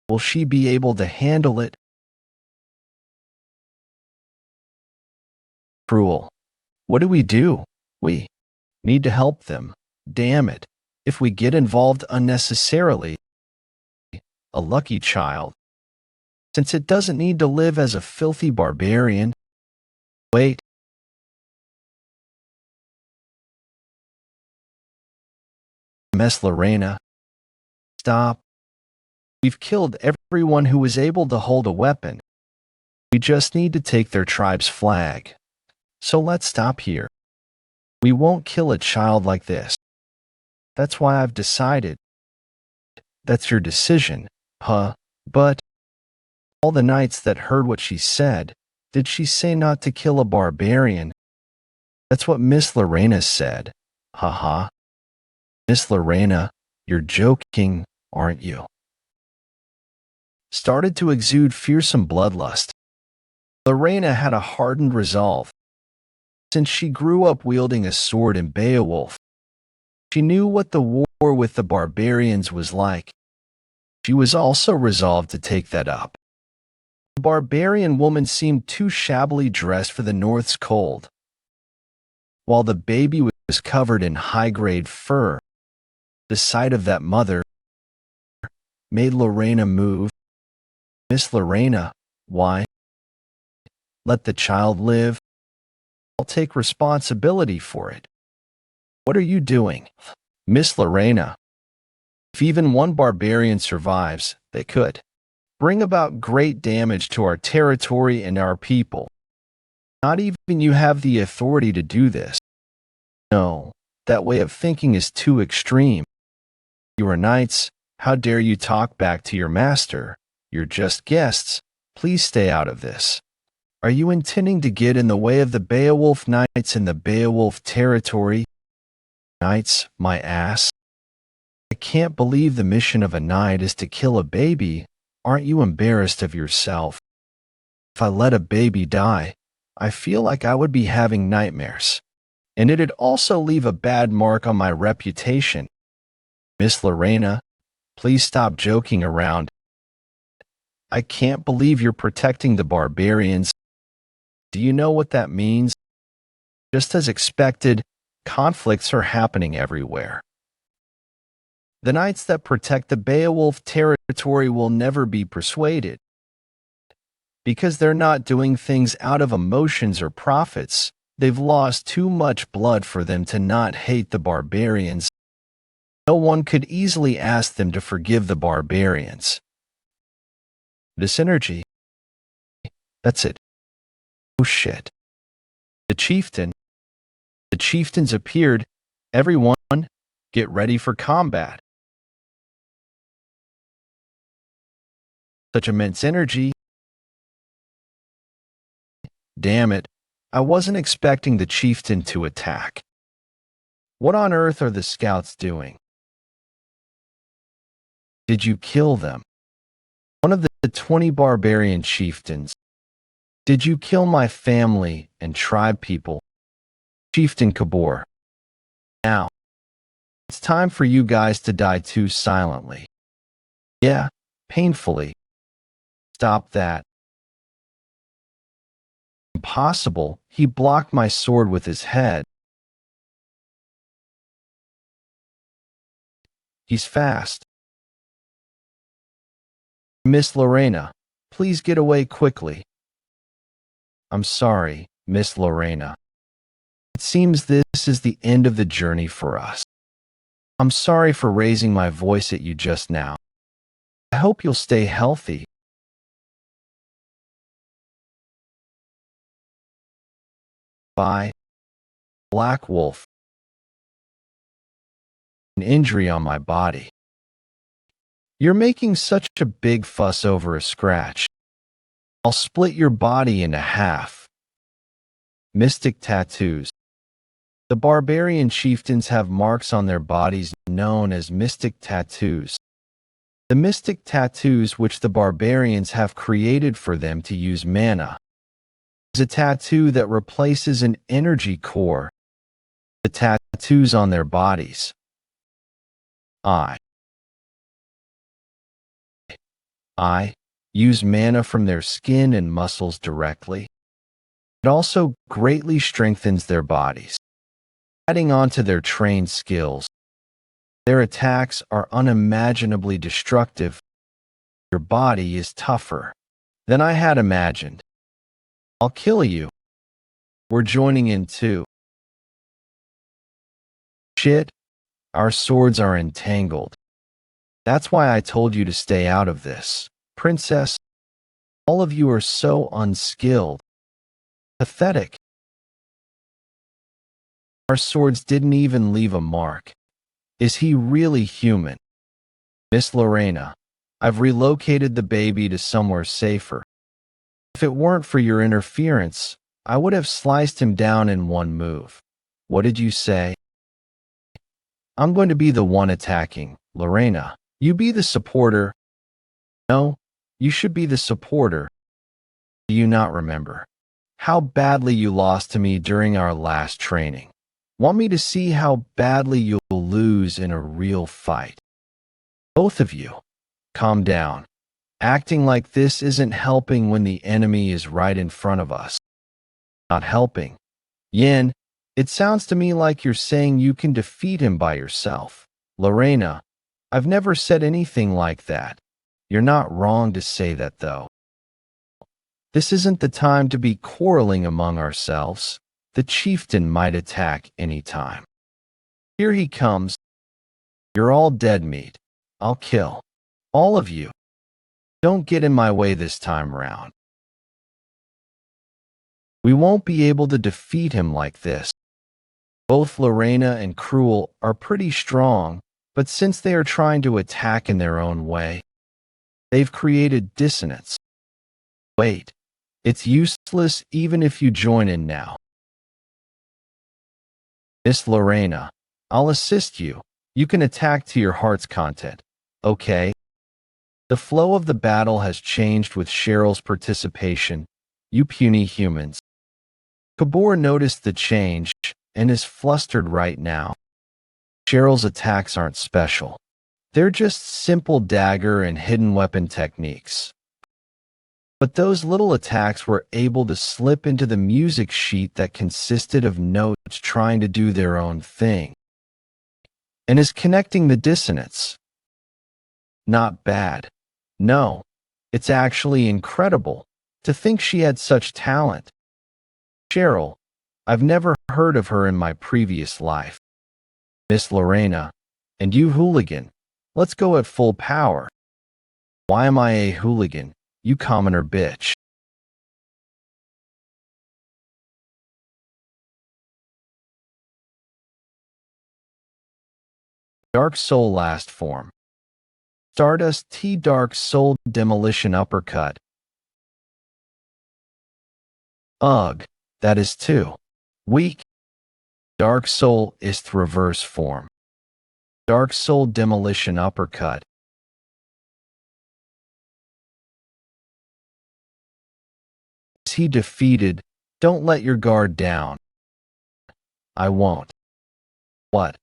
Will she be able to handle it? Cruel. What do? We need to help them. Damn it. If we get involved unnecessarily, a lucky child. Since it doesn't need to live as a filthy barbarian. Wait. Miss Lorena. Stop. We've killed everyone who was able to hold a weapon. We just need to take their tribe's flag. So let's stop here. We won't kill a child like this. That's why I've decided. That's your decision, huh? But all the knights that heard what she said, did she say not to kill a barbarian? That's what Miss Lorena said. Haha. Miss Lorena, you're joking, aren't you? Started to exude fearsome bloodlust. Lorena had a hardened resolve. Since she grew up wielding a sword in Beowulf, she knew what the war with the barbarians was like. She was also resolved to take that up. The barbarian woman seemed too shabbily dressed for the North's cold. While the baby was covered in high-grade fur, the sight of that mother made Lorena move. Miss Lorena, why? Let the child live. I'll take responsibility for it. What are you doing? Miss Lorena, if even one barbarian survives, they could bring about great damage to our territory and our people. Not even you have the authority to do this. No, that way of thinking is too extreme. You are knights. How dare you talk back to your master? You're just guests. Please stay out of this. Are you intending to get in the way of the Beowulf knights in the Beowulf territory? Knights, my ass. I can't believe the mission of a knight is to kill a baby. Aren't you embarrassed of yourself? If I let a baby die, I feel like I would be having nightmares. And it'd also leave a bad mark on my reputation. Miss Lorena, please stop joking around. I can't believe you're protecting the barbarians. Do you know what that means? Just as expected, conflicts are happening everywhere. The knights that protect the Beowulf territory will never be persuaded. Because they're not doing things out of emotions or profits, they've lost too much blood for them to not hate the barbarians. No one could easily ask them to forgive the barbarians. This energy. That's it. Oh shit. The chieftains appeared. Everyone, get ready for combat. Such immense energy. Damn it. I wasn't expecting the chieftain to attack. What on earth are the scouts doing? Did you kill them? One of the 20 barbarian chieftains. Did you kill my family and tribe people? Chieftain Kabore. Now, it's time for you guys to die too silently. Yeah, painfully. Stop that. Impossible. He blocked my sword with his head. He's fast. Miss Lorena, please get away quickly. I'm sorry, Miss Lorena. It seems this is the end of the journey for us. I'm sorry for raising my voice at you just now. I hope you'll stay healthy. by Black Wolf. An injury on my body. You're making such a big fuss over a scratch. I'll split your body into half. Mystic tattoos. The barbarian chieftains have marks on their bodies known as mystic tattoos. The mystic tattoos which the barbarians have created for them to use mana is a tattoo that replaces an energy core. The tattoos on their bodies. I use mana from their skin and muscles directly. It also greatly strengthens their bodies, adding on to their trained skills. Their attacks are unimaginably destructive. Your body is tougher than I had imagined. I'll kill you. We're joining in too. Shit, our swords are entangled. That's why I told you to stay out of this, princess. All of you are so unskilled. Pathetic. Our swords didn't even leave a mark. Is he really human? Miss Lorena, I've relocated the baby to somewhere safer. If it weren't for your interference, I would have sliced him down in one move. What did you say? I'm going to be the one attacking, Lorena. You be the supporter. No, you should be the supporter. Do you not remember how badly you lost to me during our last training? Want me to see how badly you'll lose in a real fight? Both of you, calm down. Acting like this isn't helping when the enemy is right in front of us. Not helping. Yin, it sounds to me like you're saying you can defeat him by yourself. Lorena, I've never said anything like that. You're not wrong to say that, though. This isn't the time to be quarreling among ourselves. The chieftain might attack any time. Here he comes. You're all dead meat. I'll kill all of you. Don't get in my way this time round. We won't be able to defeat him like this. Both Lorena and Cruel are pretty strong, but since they are trying to attack in their own way, they've created dissonance. Wait, it's useless even if you join in now. Miss Lorena, I'll assist you. You can attack to your heart's content, okay? The flow of the battle has changed with Cheryl's participation, you puny humans. Kabore noticed the change and is flustered right now. Cheryl's attacks aren't special. They're just simple dagger and hidden weapon techniques. But those little attacks were able to slip into the music sheet that consisted of notes trying to do their own thing, and is connecting the dissonance. Not bad. No, it's actually incredible to think she had such talent. Cheryl, I've never heard of her in my previous life. Miss Lorena, and you hooligan, let's go at full power. Why am I a hooligan? You commoner bitch. Dark Soul last form. Stardust T Dark Soul Demolition Uppercut. Ugh, that is too weak. Dark Soul ist reverse form. Dark Soul Demolition Uppercut. Is he defeated? Don't let your guard down. I won't. What?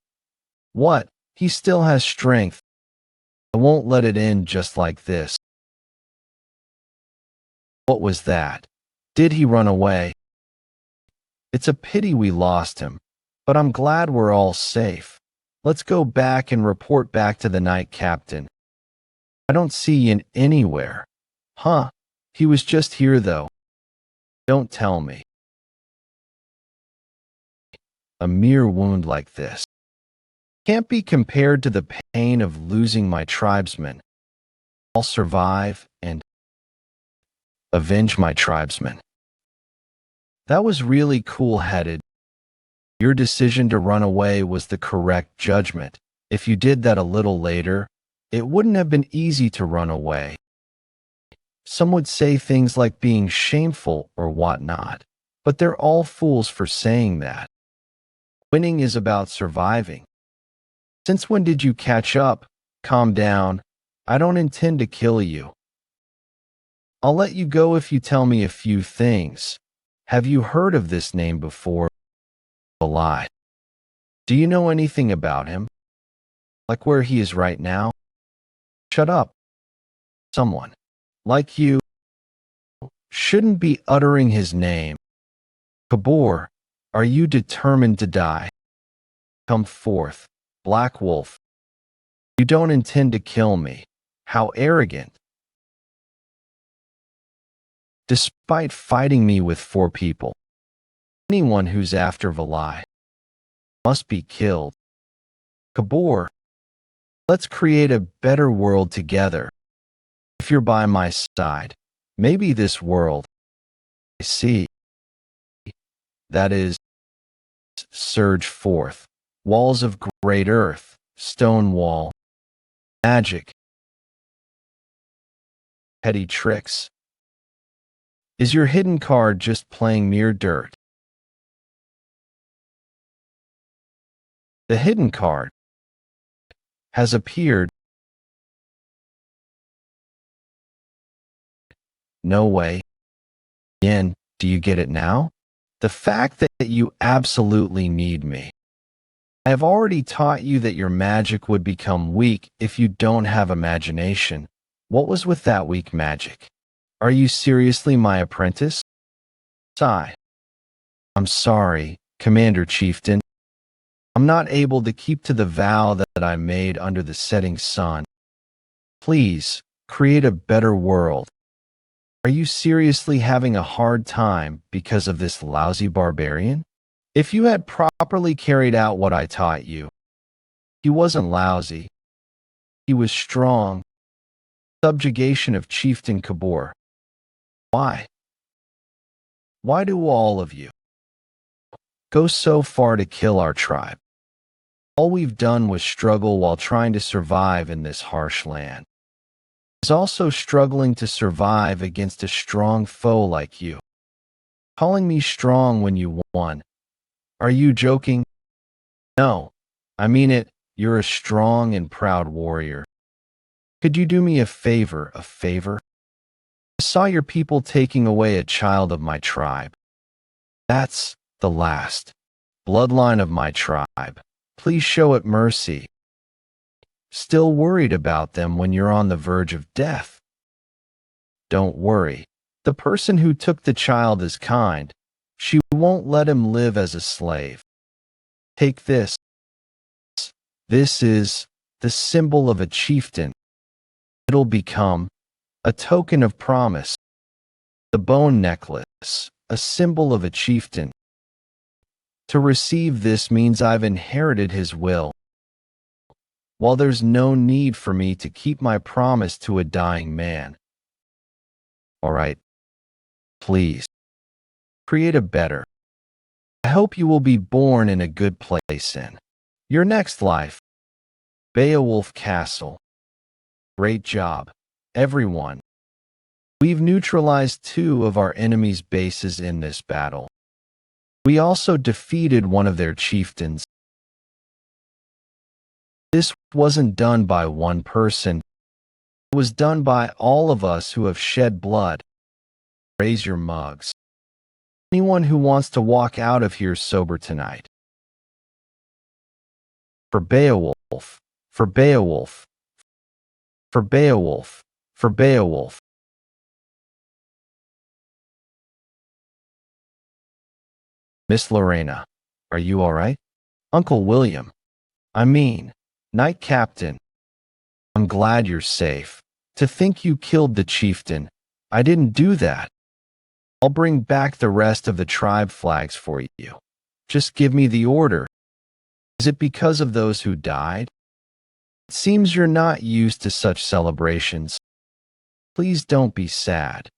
What? He still has strength. I won't let it end just like this. What was that? Did he run away? It's a pity we lost him, but I'm glad we're all safe. Let's go back and report back to the Knight Captain. I don't see Yin anywhere. Huh? He was just here though. Don't tell me. A mere wound like this can't be compared to the pain of losing my tribesmen. I'll survive and avenge my tribesmen. That was really cool-headed. Your decision to run away was the correct judgment. If you did that a little later, it wouldn't have been easy to run away. Some would say things like being shameful or whatnot, but they're all fools for saying that. Winning is about surviving. Since when did you catch up? Calm down. I don't intend to kill you. I'll let you go if you tell me a few things. Have you heard of this name before? A lie. Do you know anything about him? Like where he is right now? Shut up. Someone like you shouldn't be uttering his name. Kabore, are you determined to die? Come forth, Black Wolf. You don't intend to kill me. How arrogant. Despite fighting me with 4 people, anyone who's after Valai must be killed. Kabore, let's create a better world together. If you're by my side, maybe this world I see, that is, surge forth, walls of great earth, stone wall, magic, petty tricks. Is your hidden card just playing mere dirt? The hidden card has appeared. No way. Yin, do you get it now? The fact that you absolutely need me. I have already taught you that your magic would become weak if you don't have imagination. What was with that weak magic? Are you seriously my apprentice? Sigh. I'm sorry, Commander Chieftain. I'm not able to keep to the vow that I made under the setting sun. Please, create a better world. Are you seriously having a hard time because of this lousy barbarian? If you had properly carried out what I taught you, he wasn't lousy. He was strong. Subjugation of Chieftain Kabore. Why? Why do all of you go so far to kill our tribe? All we've done was struggle while trying to survive in this harsh land. Is also struggling to survive against a strong foe like you. Calling me strong when you won. Are you joking? No, I mean it. You're a strong and proud warrior. Could you do me a favor, I saw your people taking away a child of my tribe. That's the last bloodline of my tribe. Please show it mercy. Still worried about them when you're on the verge of death? Don't worry. The person who took the child is kind. She won't let him live as a slave. Take this. This is the symbol of a chieftain. It'll become a token of promise. The bone necklace, a symbol of a chieftain. To receive this means I've inherited his will. While there's no need for me to keep my promise to a dying man. All right. Please. Create a better. I hope you will be born in a good place in your next life. Beowulf Castle. Great job, everyone. We've neutralized 2 of our enemy's bases in this battle. We also defeated one of their chieftains. This wasn't done by one person. It was done by all of us who have shed blood. Raise your mugs. Anyone who wants to walk out of here sober tonight. For Beowulf, for Beowulf, for Beowulf, for Beowulf. Miss Lorena, are you all right? Uncle William, I mean, Knight Captain. I'm glad you're safe. To think you killed the chieftain. I didn't do that. I'll bring back the rest of the tribe flags for you. Just give me the order. Is it because of those who died? It seems you're not used to such celebrations. Please don't be sad.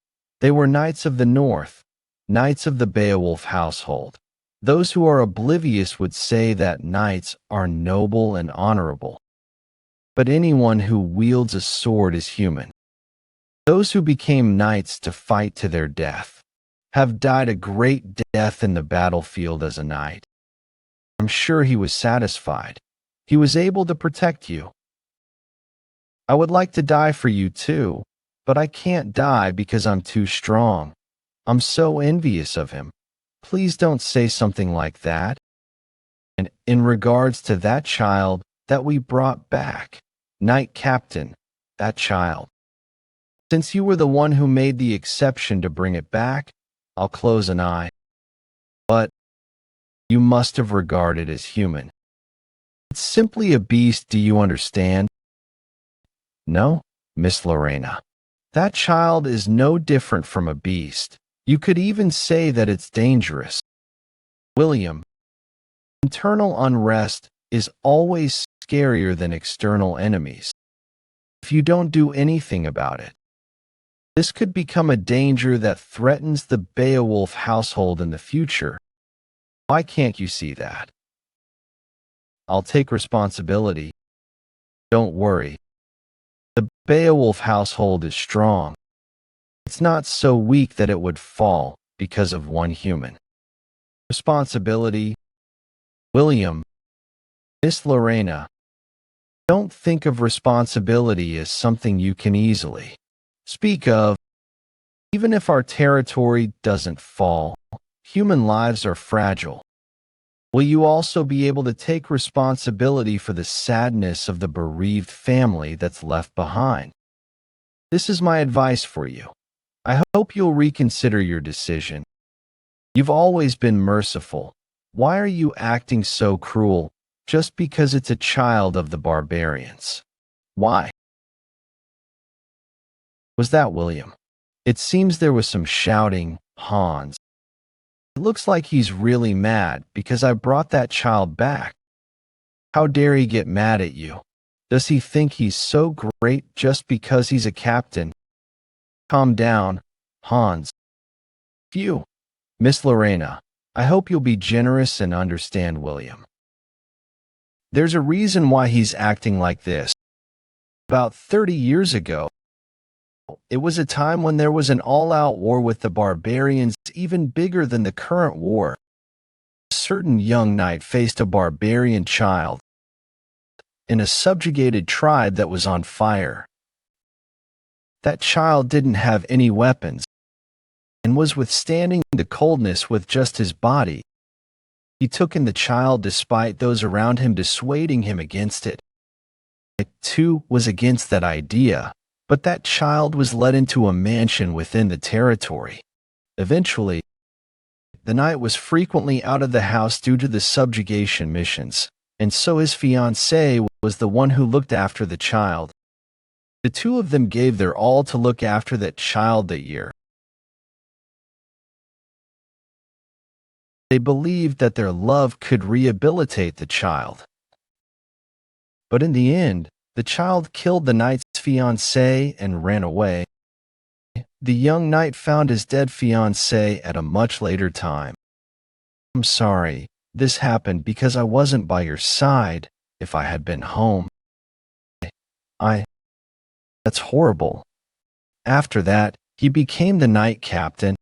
They were knights of the north. Knights of the Beowulf household. Those who are oblivious would say that knights are noble and honorable. But anyone who wields a sword is human. Those who became knights to fight to their death have died a great death in the battlefield as a knight. I'm sure he was satisfied. He was able to protect you. I would like to die for you too, but I can't die because I'm too strong. I'm so envious of him. Please don't say something like that. And in regards to that child that we brought back, Knight Captain, that child. Since you were the one who made the exception to bring it back, I'll close an eye. But you must have regarded it as human. It's simply a beast, do you understand? No, Miss Lorena. That child is no different from a beast. You could even say that it's dangerous. William, internal unrest is always scarier than external enemies. If you don't do anything about it, this could become a danger that threatens the Beowulf household in the future. Why can't you see that? I'll take responsibility. Don't worry. The Beowulf household is strong. It's not so weak that it would fall because of one human. Responsibility. William, Miss Lorena, don't think of responsibility as something you can easily speak of. Even if our territory doesn't fall, human lives are fragile. Will you also be able to take responsibility for the sadness of the bereaved family that's left behind? This is my advice for you. I hope you'll reconsider your decision. You've always been merciful. Why are you acting so cruel just because it's a child of the barbarians? Why? Was that William? It seems there was some shouting, Hans. It looks like he's really mad because I brought that child back. How dare he get mad at you? Does he think he's so great just because he's a captain? Calm down, Hans. Phew. Miss Lorena, I hope you'll be generous and understand William. There's a reason why he's acting like this. About 30 years ago, it was a time when there was an all-out war with the barbarians even bigger than the current war. A certain young knight faced a barbarian child in a subjugated tribe that was on fire. That child didn't have any weapons and was withstanding the coldness with just his body. He took in the child despite those around him dissuading him against it. It too was against that idea, but that child was led into a mansion within the territory. Eventually, the knight was frequently out of the house due to the subjugation missions, and so his fiancée was the one who looked after the child. The two of them gave their all to look after that child that year. They believed that their love could rehabilitate the child. But in the end, the child killed the knight's fiancée and ran away. The young knight found his dead fiancée at a much later time. I'm sorry, this happened because I wasn't by your side. If I had been home, that's horrible. After that, he became the knight captain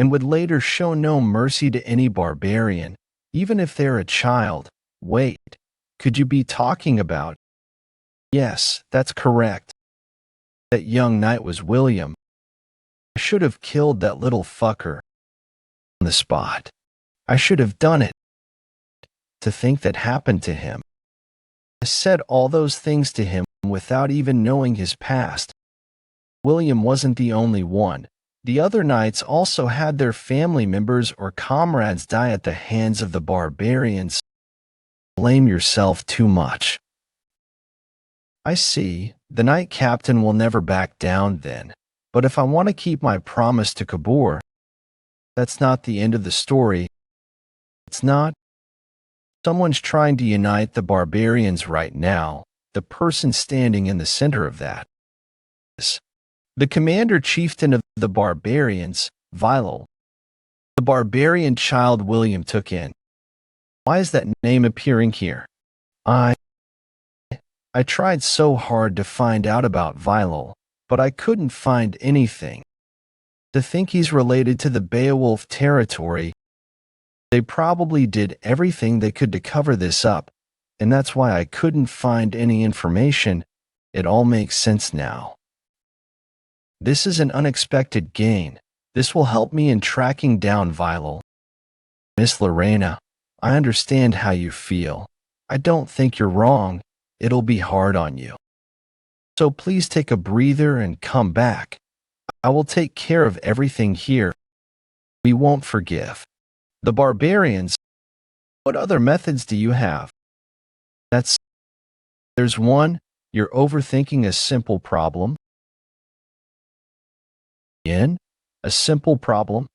and would later show no mercy to any barbarian, even if they're a child. Wait, could you be talking about? Yes, that's correct. That young knight was William. I should have killed that little fucker on the spot. I should have done it. To think that happened to him. I said all those things to him without even knowing his past. William wasn't the only one. The other knights also had their family members or comrades die at the hands of the barbarians. Blame yourself too much. I see. The knight captain will never back down then. But if I want to keep my promise to Kabore, that's not the end of the story. It's not. Someone's trying to unite the barbarians right now. The person standing in the center of that is the commander chieftain of the barbarians, Beowulf. The barbarian child William took in. Why is that name appearing here? I tried so hard to find out about Beowulf, but I couldn't find anything. To think he's related to the Beowulf territory, they probably did everything they could to cover this up, and that's why I couldn't find any information. It all makes sense now. This is an unexpected gain. This will help me in tracking down Beowulf. Miss Lorena, I understand how you feel. I don't think you're wrong. It'll be hard on you. So please take a breather and come back. I will take care of everything here. We won't forgive. The barbarians. What other methods do you have? There's one. You're overthinking a simple problem. In? A simple problem?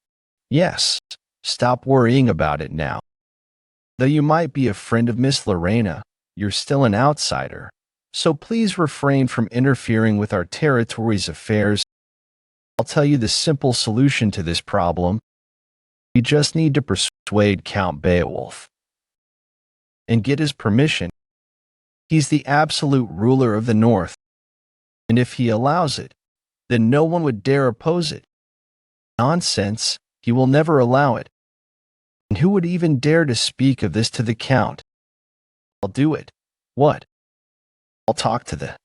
Yes. Stop worrying about it now. Though you might be a friend of Miss Lorena, you're still an outsider. So please refrain from interfering with our territory's affairs. I'll tell you the simple solution to this problem. You just need to persuade Count Beowulf and get his permission. He's the absolute ruler of the North, and if he allows it, then no one would dare oppose it. Nonsense, he will never allow it. And who would even dare to speak of this to the Count? I'll do it. What? I'll talk to the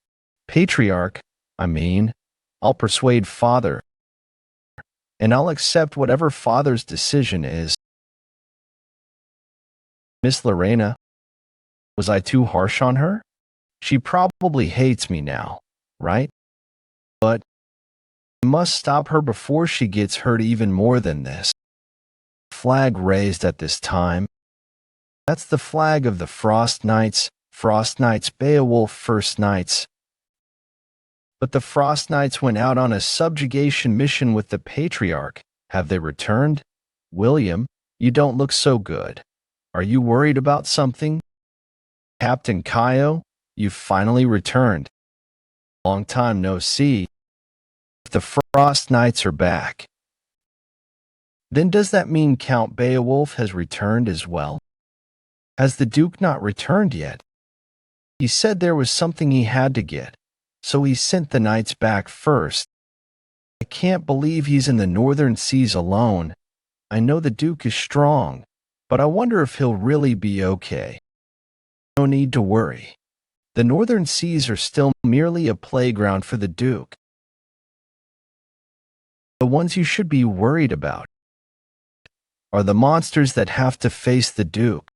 patriarch, I'll persuade Father, and I'll accept whatever Father's decision is. Miss Lorena, was I too harsh on her? She probably hates me now, right? But I must stop her before she gets hurt even more than this. Flag raised at this time. That's the flag of the Frost Knights, Beowulf First Knights. But the Frost Knights went out on a subjugation mission with the Patriarch. Have they returned? William, you don't look so good. Are you worried about something? Captain Kaio, you've finally returned. Long time no see. If the Frost Knights are back, then does that mean Count Beowulf has returned as well? Has the Duke not returned yet? He said there was something he had to get, so he sent the knights back first. I can't believe he's in the northern seas alone. I know the Duke is strong, but I wonder if he'll really be okay. No need to worry. The northern seas are still merely a playground for the Duke. The ones you should be worried about are the monsters that have to face the Duke.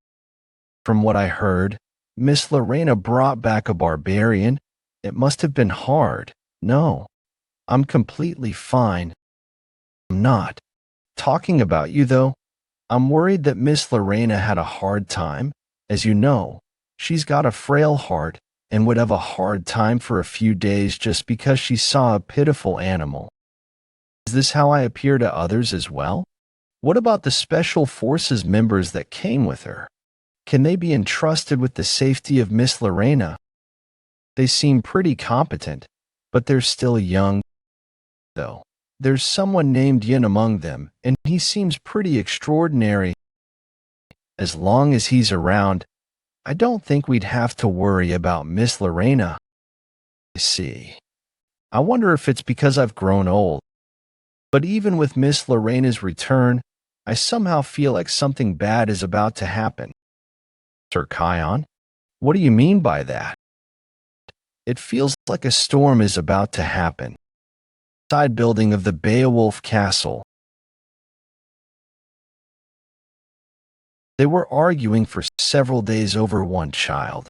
From what I heard, Miss Lorena brought back a barbarian. It must have been hard. No, I'm completely fine. I'm not talking about you, though. I'm worried that Miss Lorena had a hard time. As you know, she's got a frail heart and would have a hard time for a few days just because she saw a pitiful animal. Is this how I appear to others as well? What about the Special Forces members that came with her? Can they be entrusted with the safety of Miss Lorena? They seem pretty competent, but they're still young, though. There's someone named Yin among them, and he seems pretty extraordinary. As long as he's around, I don't think we'd have to worry about Miss Lorena. I see. I wonder if it's because I've grown old. But even with Miss Lorena's return, I somehow feel like something bad is about to happen. Sir Kion, what do you mean by that? It feels like a storm is about to happen. Side building of the Beowulf Castle. They were arguing for several days over one child.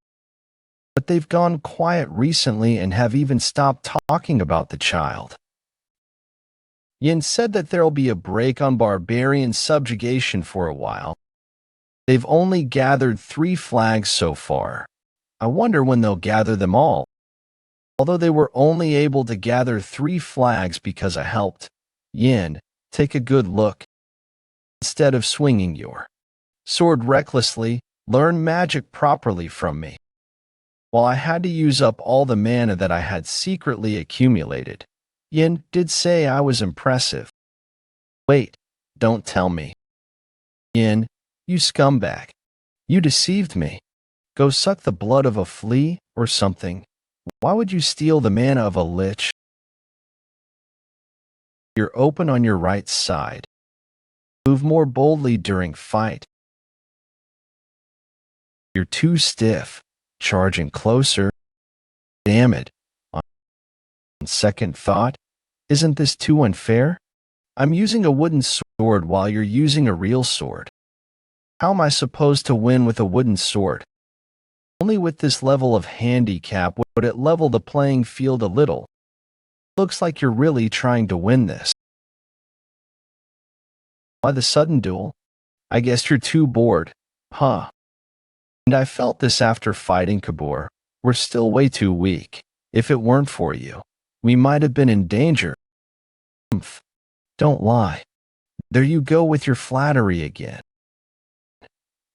But they've gone quiet recently and have even stopped talking about the child. Yin said that there'll be a break on barbarian subjugation for a while. They've only gathered 3 flags so far. I wonder when they'll gather them all. Although they were only able to gather 3 flags because I helped. Yin, take a good look. Instead of swinging your sword recklessly, learn magic properly from me. While I had to use up all the mana that I had secretly accumulated, Yin did say I was impressive. Wait, don't tell me. Yin, you scumbag. You deceived me. Go suck the blood of a flea or something. Why would you steal the mana of a lich? You're open on your right side. Move more boldly during fight. You're too stiff. Charging closer. Damn it. On second thought, isn't this too unfair? I'm using a wooden sword while you're using a real sword. How am I supposed to win with a wooden sword? Only with this level of handicap would it level the playing field a little. Looks like you're really trying to win this. Why the sudden duel? I guess you're too bored, huh? And I felt this after fighting Kabore. We're still way too weak. If it weren't for you, we might have been in danger. Don't lie. There you go with your flattery again.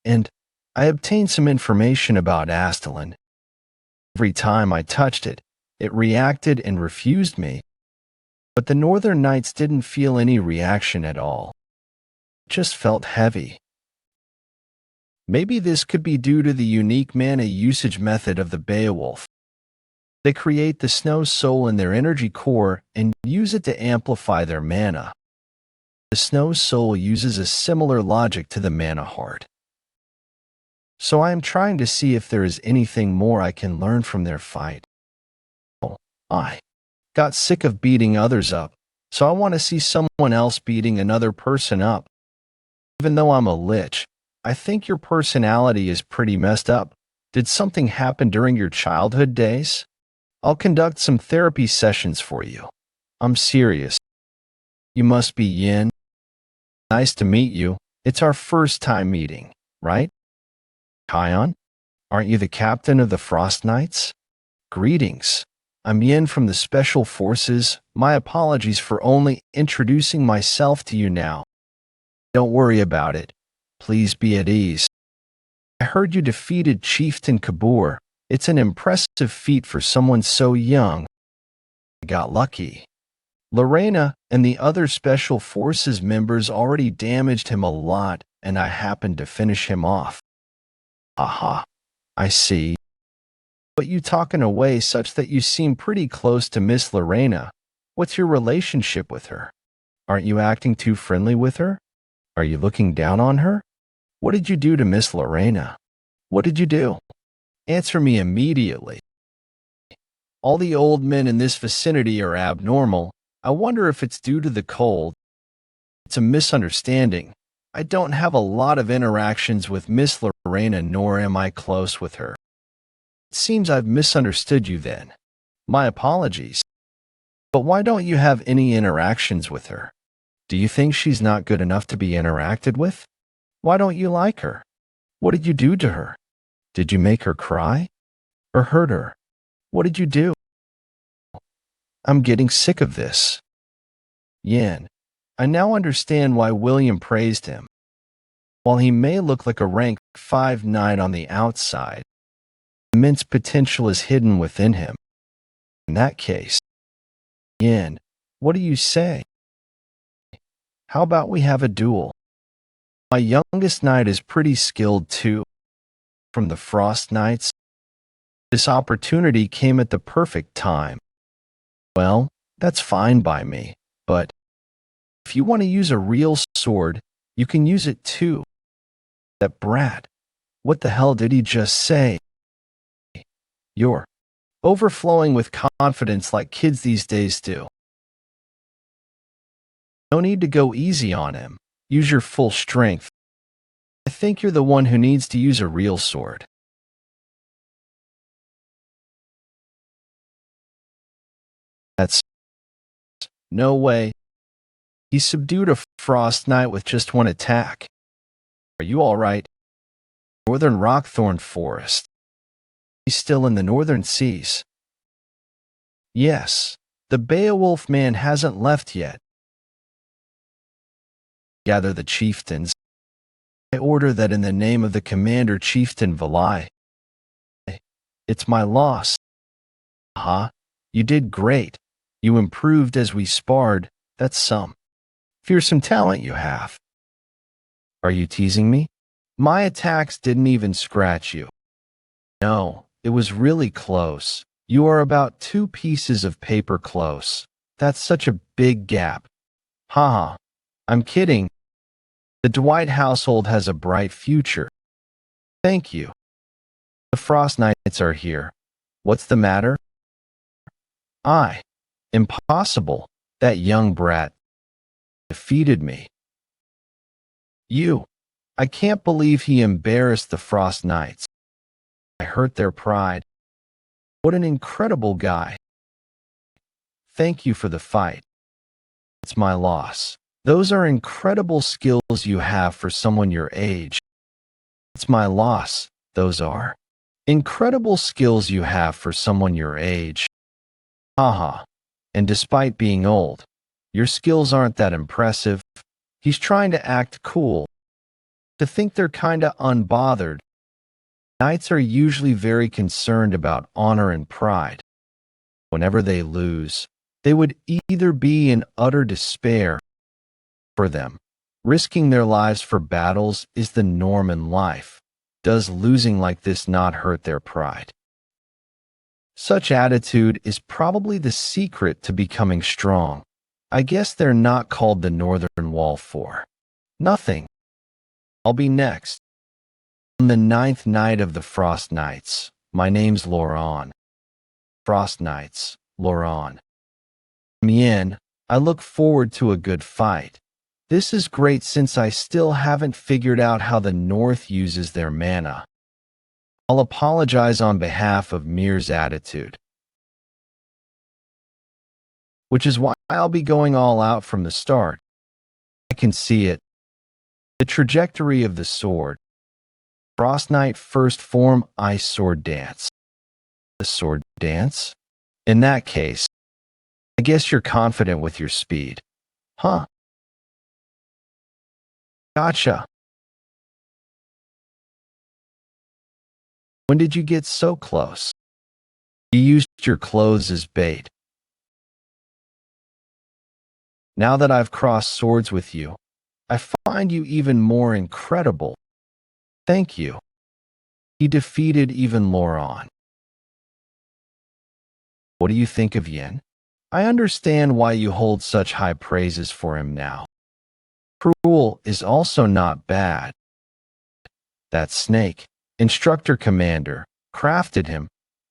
And I obtained some information about Aelin. Every time I touched it, it reacted and refused me. But the Northern Knights didn't feel any reaction at all. It just felt heavy. Maybe this could be due to the unique mana usage method of the Beaowolf. They create the snow soul in their energy core and use it to amplify their mana. The snow soul uses a similar logic to the mana heart. So I am trying to see if there is anything more I can learn from their fight. I got sick of beating others up, so I want to see someone else beating another person up. Even though I'm a lich, I think your personality is pretty messed up. Did something happen during your childhood days? I'll conduct some therapy sessions for you. I'm serious. You must be Yin. Nice to meet you. It's our first time meeting, right? Kion? Aren't you the captain of the Frost Knights? Greetings. I'm Yin from the Special Forces. My apologies for only introducing myself to you now. Don't worry about it. Please be at ease. I heard you defeated Chieftain Kabore. It's an impressive feat for someone so young. I got lucky. Lorena and the other Special Forces members already damaged him a lot, and I happened to finish him off. Aha, I see. But you talk in a way such that you seem pretty close to Miss Lorena. What's your relationship with her? Aren't you acting too friendly with her? Are you looking down on her? What did you do to Miss Lorena? What did you do? Answer me immediately. All the old men in this vicinity are abnormal. I wonder if it's due to the cold. It's a misunderstanding. I don't have a lot of interactions with Miss Lorena, nor am I close with her. It seems I've misunderstood you then. My apologies. But why don't you have any interactions with her? Do you think she's not good enough to be interacted with? Why don't you like her? What did you do to her? Did you make her cry? Or hurt her? What did you do? I'm getting sick of this. Yin, I now understand why William praised him. While he may look like a rank 5 knight on the outside, immense potential is hidden within him. In that case, Yin, what do you say? How about we have a duel? My youngest knight is pretty skilled too. From the Frost Knights, this opportunity came at the perfect time. Well, that's fine by me, but if you want to use a real sword, you can use it too. That brat, what the hell did he just say? You're overflowing with confidence like kids these days do. No need to go easy on him. Use your full strength. I think you're the one who needs to use a real sword. That's no way. He subdued a Frost Knight with just one attack. Are you all right? Northern Rockthorn Forest. He's still in the northern seas. Yes, the Beowulf man hasn't left yet. Gather the chieftains. I order that in the name of the commander, Chieftain Valai. It's my loss. Aha, you did great. You improved as we sparred. That's some fearsome talent you have. Are you teasing me? My attacks didn't even scratch you. No, it was really close. You are about 2 pieces of paper close. That's such a big gap. Haha. I'm kidding. The Dwight household has a bright future. Thank you. The Frost Knights are here. What's the matter? Impossible. That young brat defeated me. I can't believe he embarrassed the Frost Knights. I hurt their pride. What an incredible guy. Thank you for the fight. It's my loss. Those are incredible skills you have for someone your age. It's my loss. Those are incredible skills you have for someone your age. Haha. And despite being old, your skills aren't that impressive. He's trying to act cool. To think they're kinda unbothered. Knights are usually very concerned about honor and pride. Whenever they lose, they would either be in utter despair. For them, risking their lives for battles is the norm in life. Does losing like this not hurt their pride? Such attitude is probably the secret to becoming strong. I guess they're not called the Northern Wall for nothing. I'll be next. I'm the 9th Knight of the Frost Knights. My name's Lorena. Frost Knights, Lorena. Damian, I look forward to a good fight. This is great since I still haven't figured out how the North uses their mana. I'll apologize on behalf of Mir's attitude, which is why I'll be going all out from the start. I can see it. The trajectory of the sword. Frost Knight first form Ice Sword Dance. The Sword Dance? In that case, I guess you're confident with your speed. Huh? Gotcha. When did you get so close? You used your clothes as bait. Now that I've crossed swords with you, I find you even more incredible. Thank you. He defeated even Lorena. What do you think of Yin? I understand why you hold such high praises for him now. Cruel is also not bad. That snake, Instructor Commander, crafted him,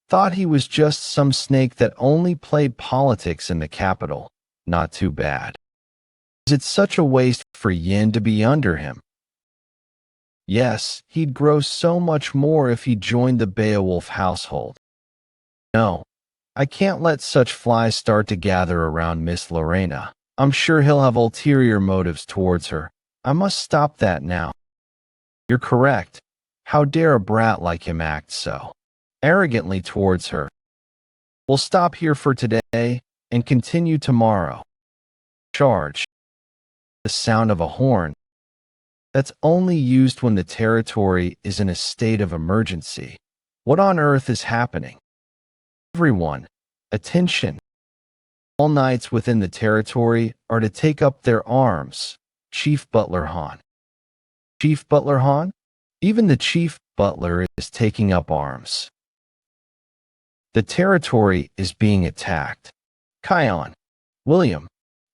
thought he was just some snake that only played politics in the capital. Not too bad. Is it such a waste for Yin to be under him? Yes, he'd grow so much more if he joined the Beowulf household. No, I can't let such flies start to gather around Miss Lorena. I'm sure he'll have ulterior motives towards her. I must stop that now. You're correct. How dare a brat like him act so arrogantly towards her? We'll stop here for today and continue tomorrow. Charge. The sound of a horn. That's only used when the territory is in a state of emergency. What on earth is happening? Everyone, attention. All knights within the territory are to take up their arms. Chief Butler Han. Chief Butler Han? Even the Chief Butler is taking up arms. The territory is being attacked. Kion. William.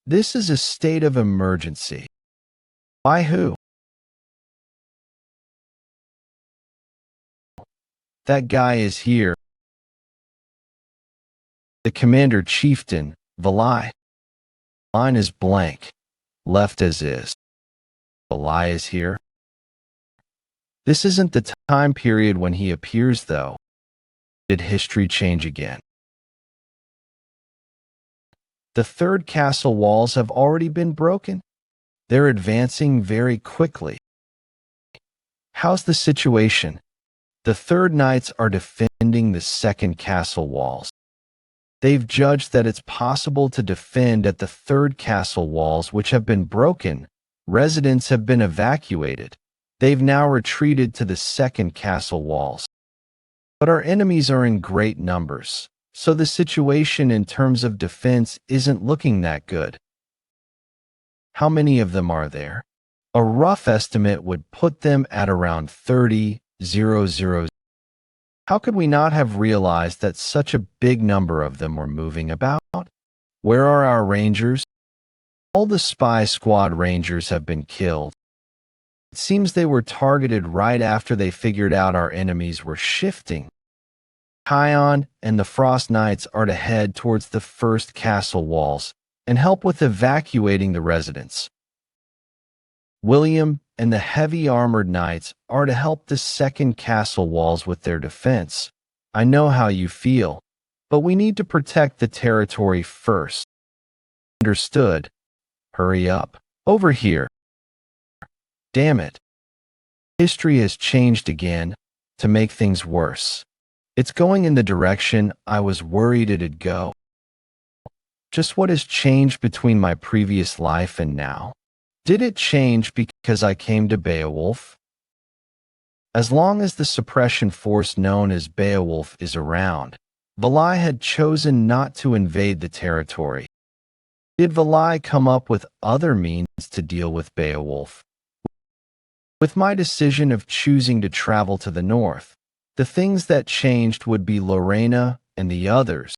This is a state of emergency. By who? That guy is here. The Commander Chieftain, Valai. Line is blank. Left as is. Valai is here. This isn't the time period when he appears, though. Did history change again? The 3rd castle walls have already been broken. They're advancing very quickly. How's the situation? The 3rd Knights are defending the 2nd castle walls. They've judged that it's possible to defend at the 3rd castle walls, which have been broken. Residents have been evacuated. They've now retreated to the 2nd castle walls. But our enemies are in great numbers, so the situation in terms of defense isn't looking that good. How many of them are there? A rough estimate would put them at around 30,000. How could we not have realized that such a big number of them were moving about? Where are our rangers? All the spy squad rangers have been killed. It seems they were targeted right after they figured out our enemies were shifting. Kion and the Frost Knights are to head towards the first castle walls and help with evacuating the residents. William and the heavy armored knights are to help the second castle walls with their defense. I know how you feel, but we need to protect the territory first. Understood. Hurry up. Over here. Damn it. History has changed again to make things worse. It's going in the direction I was worried it'd go. Just what has changed between my previous life and now? Did it change because I came to Beowulf? As long as the suppression force known as Beowulf is around, Valai had chosen not to invade the territory. Did Valai come up with other means to deal with Beowulf? With my decision of choosing to travel to the north, the things that changed would be Lorena and the others.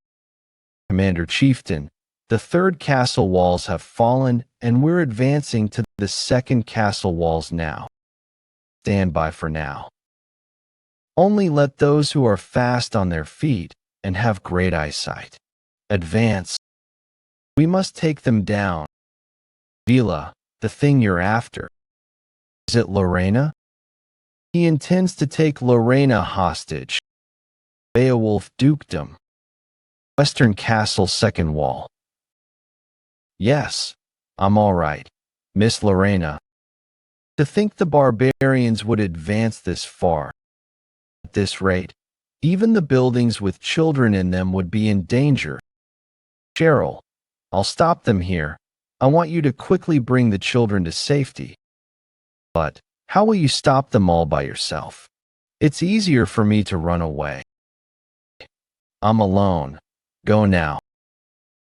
Commander Chieftain, the third castle walls have fallen and we're advancing to the second castle walls now. Stand by for now. Only let those who are fast on their feet and have great eyesight advance. We must take them down. Vila, the thing you're after. Is it Lorena? He intends to take Lorena hostage. Beowulf dukedom. Western castle second wall. Yes, I'm all right, Miss Lorena. To think the barbarians would advance this far. At this rate, even the buildings with children in them would be in danger. Cheryl, I'll stop them here. I want you to quickly bring the children to safety. But how will you stop them all by yourself? It's easier for me to run away. I'm alone. Go now.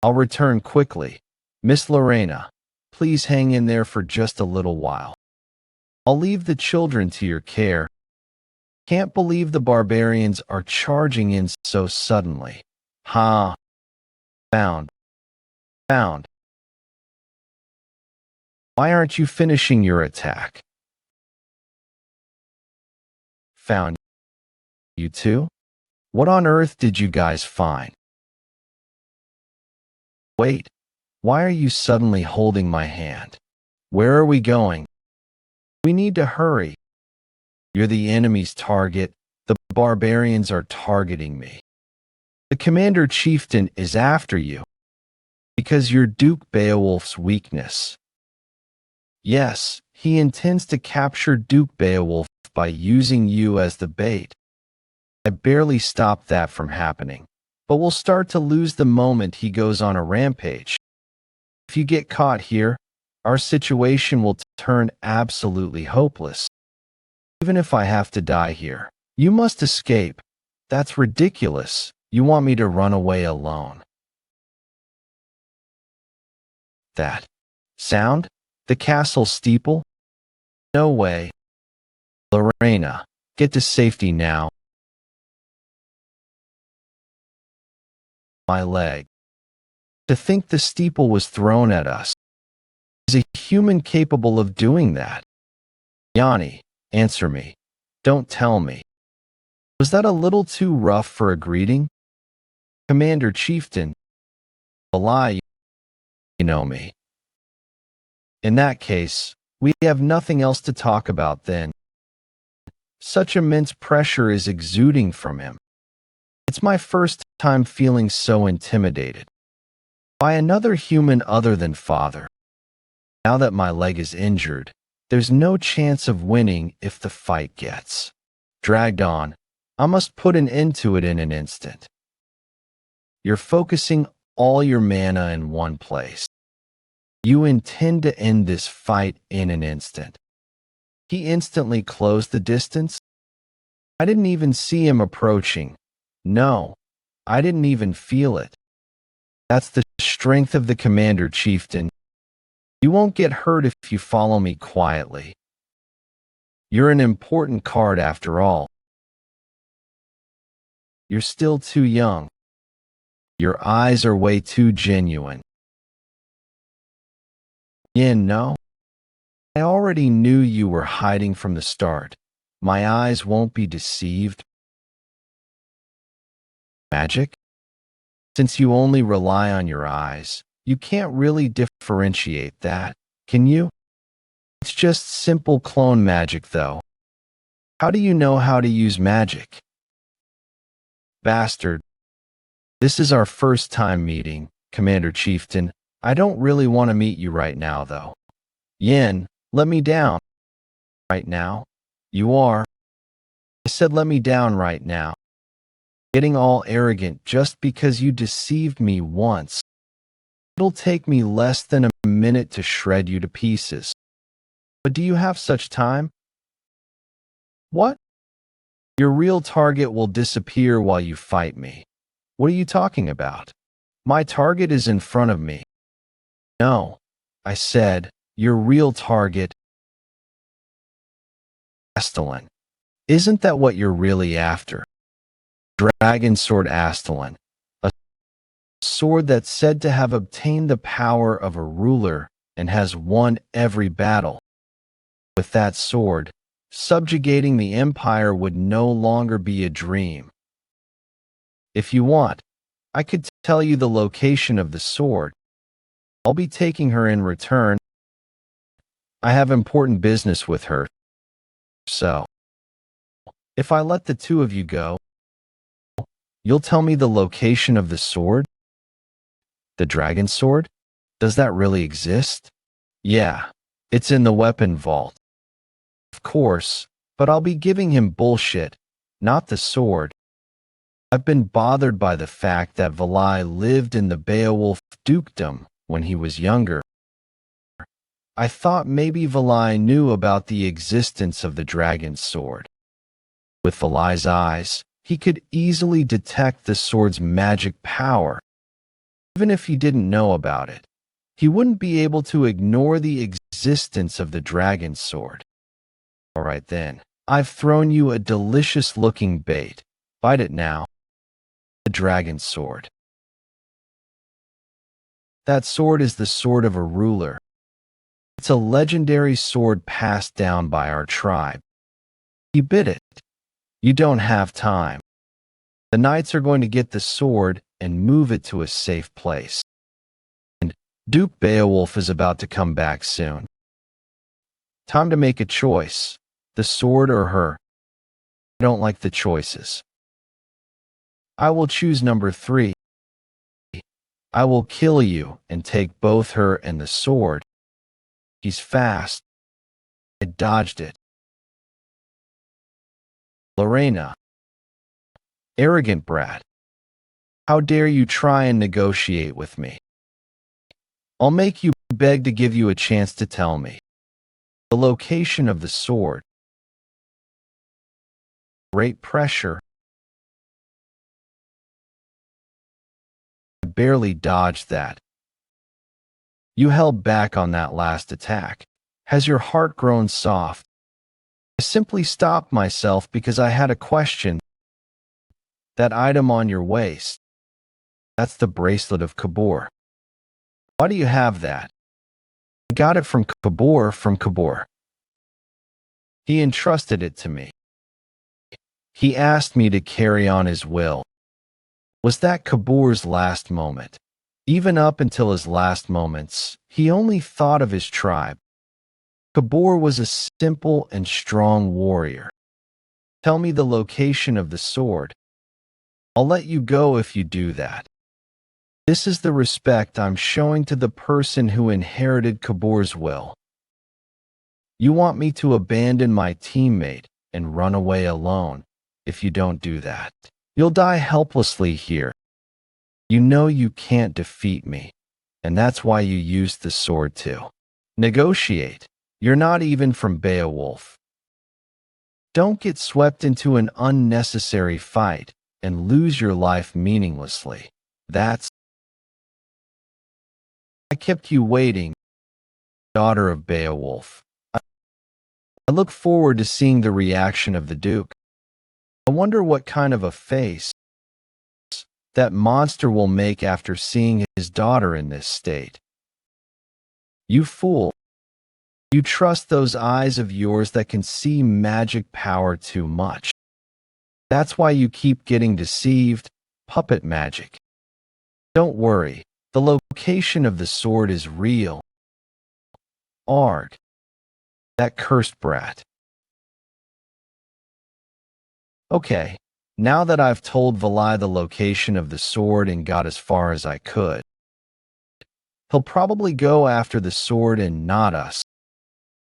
I'll return quickly. Miss Lorena, please hang in there for just a little while. I'll leave the children to your care. Can't believe the barbarians are charging in so suddenly. Ha! Found. Why aren't you finishing your attack? Found. You too? What on earth did you guys find? Wait, why are you suddenly holding my hand? Where are we going? We need to hurry. You're the enemy's target. The barbarians are targeting me. The commander chieftain is after you because you're Duke Beowulf's weakness. Yes, he intends to capture Duke Beowulf by using you as the bait. I barely stopped that from happening, but we'll start to lose the moment he goes on a rampage. If you get caught here, our situation will turn absolutely hopeless. Even if I have to die here, you must escape. That's ridiculous. You want me to run away alone. That sound? The castle steeple? No way. Lorena, get to safety now. My leg. To think the steeple was thrown at us. Is a human capable of doing that? Yanni, answer me. Don't tell me. Was that a little too rough for a greeting? Commander Chieftain. Valai, you know me. In that case, we have nothing else to talk about then. Such immense pressure is exuding from him. It's my first time feeling so intimidated by another human other than father. Now that my leg is injured, there's no chance of winning if the fight gets dragged on. I must put an end to it in an instant. You're focusing all your mana in one place. You intend to end this fight in an instant. He instantly closed the distance. I didn't even see him approaching. No, I didn't even feel it. That's the strength of the commander chieftain. You won't get hurt if you follow me quietly. You're an important card after all. You're still too young. Your eyes are way too genuine. Yin, no? I already knew you were hiding from the start. My eyes won't be deceived. Magic? Since you only rely on your eyes, you can't really differentiate that, can you? It's just simple clone magic, though. How do you know how to use magic? Bastard. This is our first time meeting, Commander Chieftain. I don't really want to meet you right now, though. Yin, let me down. Right now? You are. I said let me down right now. Getting all arrogant just because you deceived me once. It'll take me less than a minute to shred you to pieces. But do you have such time? What? Your real target will disappear while you fight me. What are you talking about? My target is in front of me. No, I said, your real target. Aelin. Isn't that what you're really after? Dragon Sword Aelin. A sword that's said to have obtained the power of a ruler and has won every battle. With that sword, subjugating the Empire would no longer be a dream. If you want, I could tell you the location of the sword. I'll be taking her in return. I have important business with her. So, if I let the two of you go, you'll tell me the location of the sword? The dragon sword? Does that really exist? Yeah, it's in the weapon vault. Of course, but I'll be giving him bullshit, not the sword. I've been bothered by the fact that Valai lived in the Beowulf dukedom when he was younger. I thought maybe Valai knew about the existence of the dragon sword. With Valai's eyes, he could easily detect the sword's magic power. Even if he didn't know about it, he wouldn't be able to ignore the existence of the dragon sword. All right then, I've thrown you a delicious-looking bait. Bite it now. The dragon sword. That sword is the sword of a ruler. It's a legendary sword passed down by our tribe. He bit it. You don't have time. The knights are going to get the sword and move it to a safe place. And Duke Beowulf is about to come back soon. Time to make a choice. The sword or her. I don't like the choices. I will choose number 3. I will kill you and take both her and the sword. He's fast. I dodged it. Lorena. Arrogant brat. How dare you try and negotiate with me? I'll make you beg to give you a chance to tell me. The location of the sword. Great pressure. I barely dodged that. You held back on that last attack. Has your heart grown soft? I simply stopped myself because I had a question. That item on your waist. That's the bracelet of Kabore. Why do you have that? I got it from Kabore. He entrusted it to me. He asked me to carry on his will. Was that Kabore's last moment? Even up until his last moments, he only thought of his tribe. Kabore was a simple and strong warrior. Tell me the location of the sword. I'll let you go if you do that. This is the respect I'm showing to the person who inherited Kabore's will. You want me to abandon my teammate and run away alone. If you don't do that, you'll die helplessly here. You know you can't defeat me, and that's why you used the sword to negotiate. You're not even from Beowulf. Don't get swept into an unnecessary fight and lose your life meaninglessly. I kept you waiting. daughter of Beaowolf. I look forward to seeing the reaction of the Duke. I wonder what kind of a face that monster will make after seeing his daughter in this state. You fool. You trust those eyes of yours that can see magic power too much. That's why you keep getting deceived, puppet magic. Don't worry, the location of the sword is real. Arg. That cursed brat. Okay, now that I've told Valai the location of the sword and got as far as I could, he'll probably go after the sword and not us.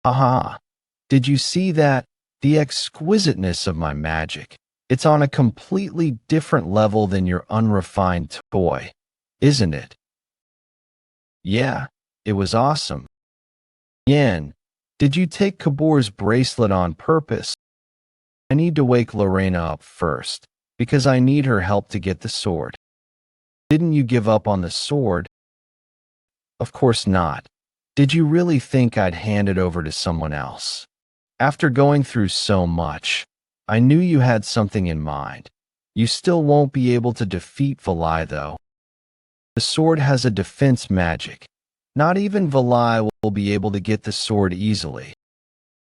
Haha. Did you see that? The exquisiteness of my magic. It's on a completely different level than your unrefined toy, isn't it? Yeah, it was awesome. Yen, did you take Kabore's bracelet on purpose? I need to wake Lorena up first, because I need her help to get the sword. Didn't you give up on the sword? Of course not. Did you really think I'd hand it over to someone else? After going through so much, I knew you had something in mind. You still won't be able to defeat Valai, though. The sword has a defense magic. Not even Valai will be able to get the sword easily.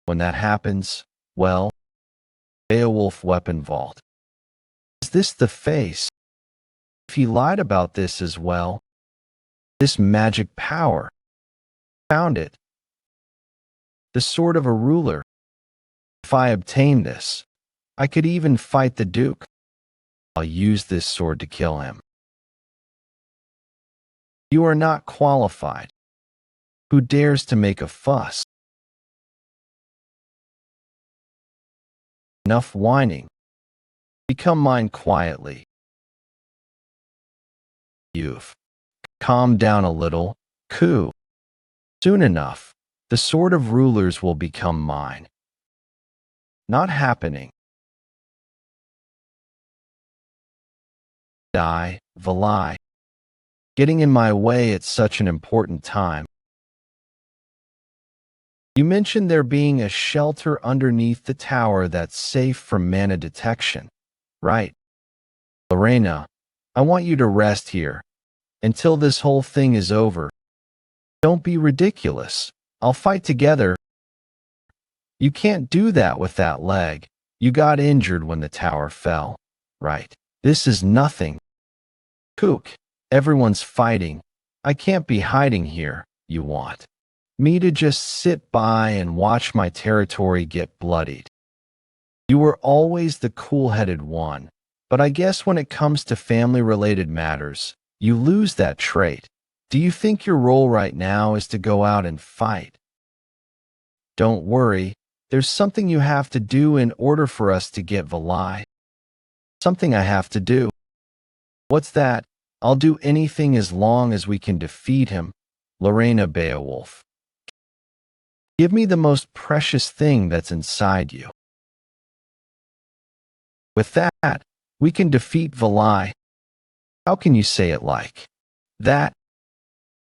When that happens, well, Beowulf weapon vault. Is this the face? If he lied about this as well, this magic power. Found it. The sword of a ruler. If I obtain this, I could even fight the Duke. I'll use this sword to kill him. You are not qualified. Who dares to make a fuss? Enough whining. Become mine quietly. You've calmed down a little, coo. Soon enough, the sword of rulers will become mine. Not happening. Die, Valai. Getting in my way at such an important time. You mentioned there being a shelter underneath the tower that's safe from mana detection, right? Lorena, I want you to rest here until this whole thing is over. Don't be ridiculous. I'll fight together. You can't do that with that leg. You got injured when the tower fell, right? This is nothing. Kook, everyone's fighting. I can't be hiding here, you want me to just sit by and watch my territory get bloodied. You were always the cool-headed one, but I guess when it comes to family-related matters, you lose that trait. Do you think your role right now is to go out and fight? Don't worry, there's something you have to do in order for us to get Valai. Something I have to do. What's that? I'll do anything as long as we can defeat him. Lorena Beowulf. Give me the most precious thing that's inside you. With that, we can defeat Valai. How can you say it like that?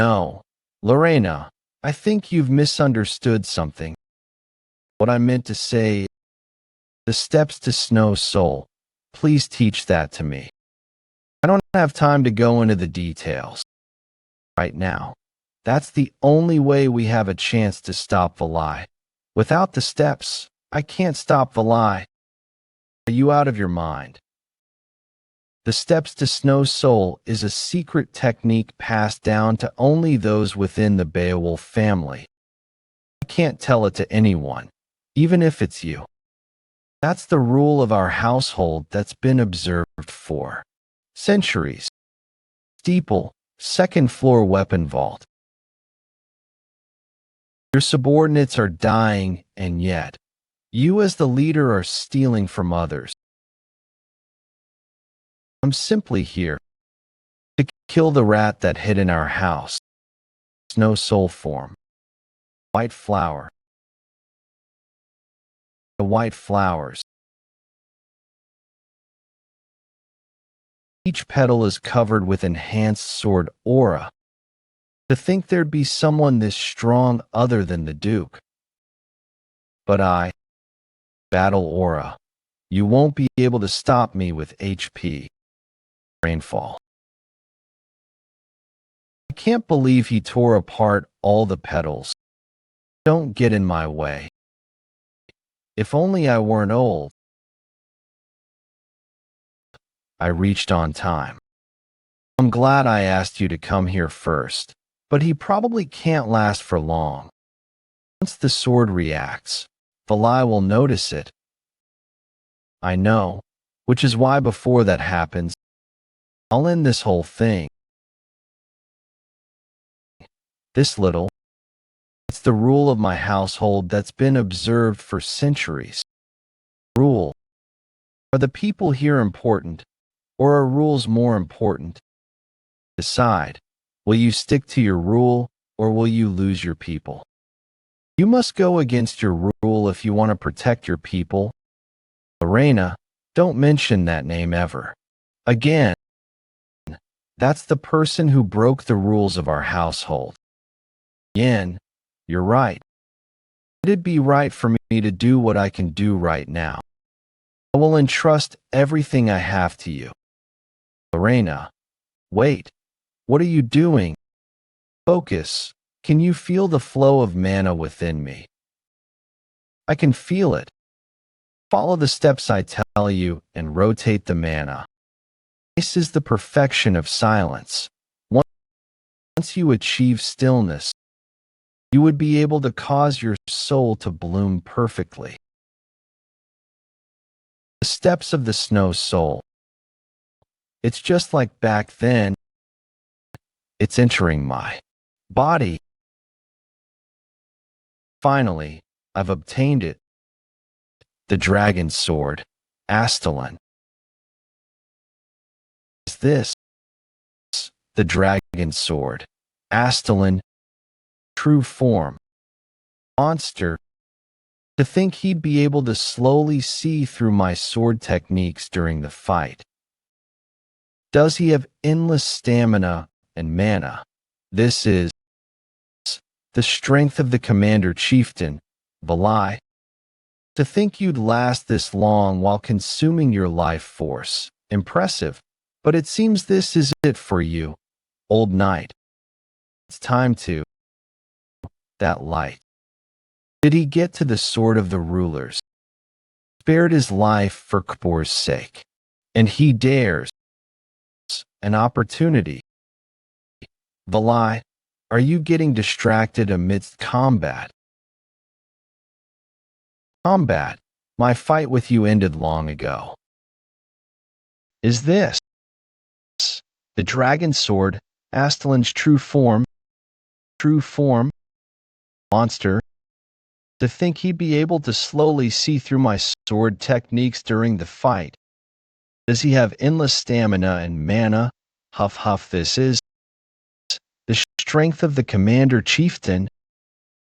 No, Lorena, I think you've misunderstood something. What I meant to say, the steps to Snow Soul, please teach that to me. I don't have time to go into the details right now. That's the only way we have a chance to stop Valai. Without the steps, I can't stop Valai. Are you out of your mind? The steps to Snow Soul is a secret technique passed down to only those within the Beowulf family. I can't tell it to anyone, even if it's you. That's the rule of our household that's been observed for centuries. Steeple, second floor weapon vault. Your subordinates are dying, and yet, you as the leader are stealing from others. I'm simply here to kill the rat that hid in our house. Snow Soul form. White flower. The white flowers. Each petal is covered with enhanced sword aura. To think there'd be someone this strong other than the Duke. But I, battle aura. You won't be able to stop me with HP. Rainfall. I can't believe he tore apart all the petals. Don't get in my way. If only I weren't old. I reached on time. I'm glad I asked you to come here first, but he probably can't last for long. Once the sword reacts, Valai will notice it. I know, which is why before that happens, I'll end this whole thing. This little, it's the rule of my household that's been observed for centuries. Rule. Are the people here important, or are rules more important? Decide, will you stick to your rule, or will you lose your people? You must go against your rule if you want to protect your people. Lorena, don't mention that name ever. Again. That's the person who broke the rules of our household. Yen, you're right. It'd be right for me to do what I can do right now. I will entrust everything I have to you. Lorena, wait. What are you doing? Focus. Can you feel the flow of mana within me? I can feel it. Follow the steps I tell you and rotate the mana. This is the perfection of silence. Once you achieve stillness, you would be able to cause your soul to bloom perfectly. The steps of the snow soul. It's just like back then. It's entering my body. Finally, I've obtained it. The dragon's sword, Aelin. Is this the dragon's sword, Aelin, true form? Monster. To think he'd be able to slowly see through my sword techniques during the fight. Does he have endless stamina and mana? This is the strength of the commander chieftain, Valai. To think you'd last this long while consuming your life force. Impressive. But it seems this is it for you, old knight. It's time to. That light. Did he get to the sword of the rulers? Spared his life for Kabore's sake. And he dares. An opportunity. Valai, are you getting distracted amidst combat? Combat. My fight with you ended long ago. Is this the dragon sword, Aelin's true form? True form? Monster. To think he'd be able to slowly see through my sword techniques during the fight. Does he have endless stamina and mana? Huff huff, this is the strength of the commander chieftain.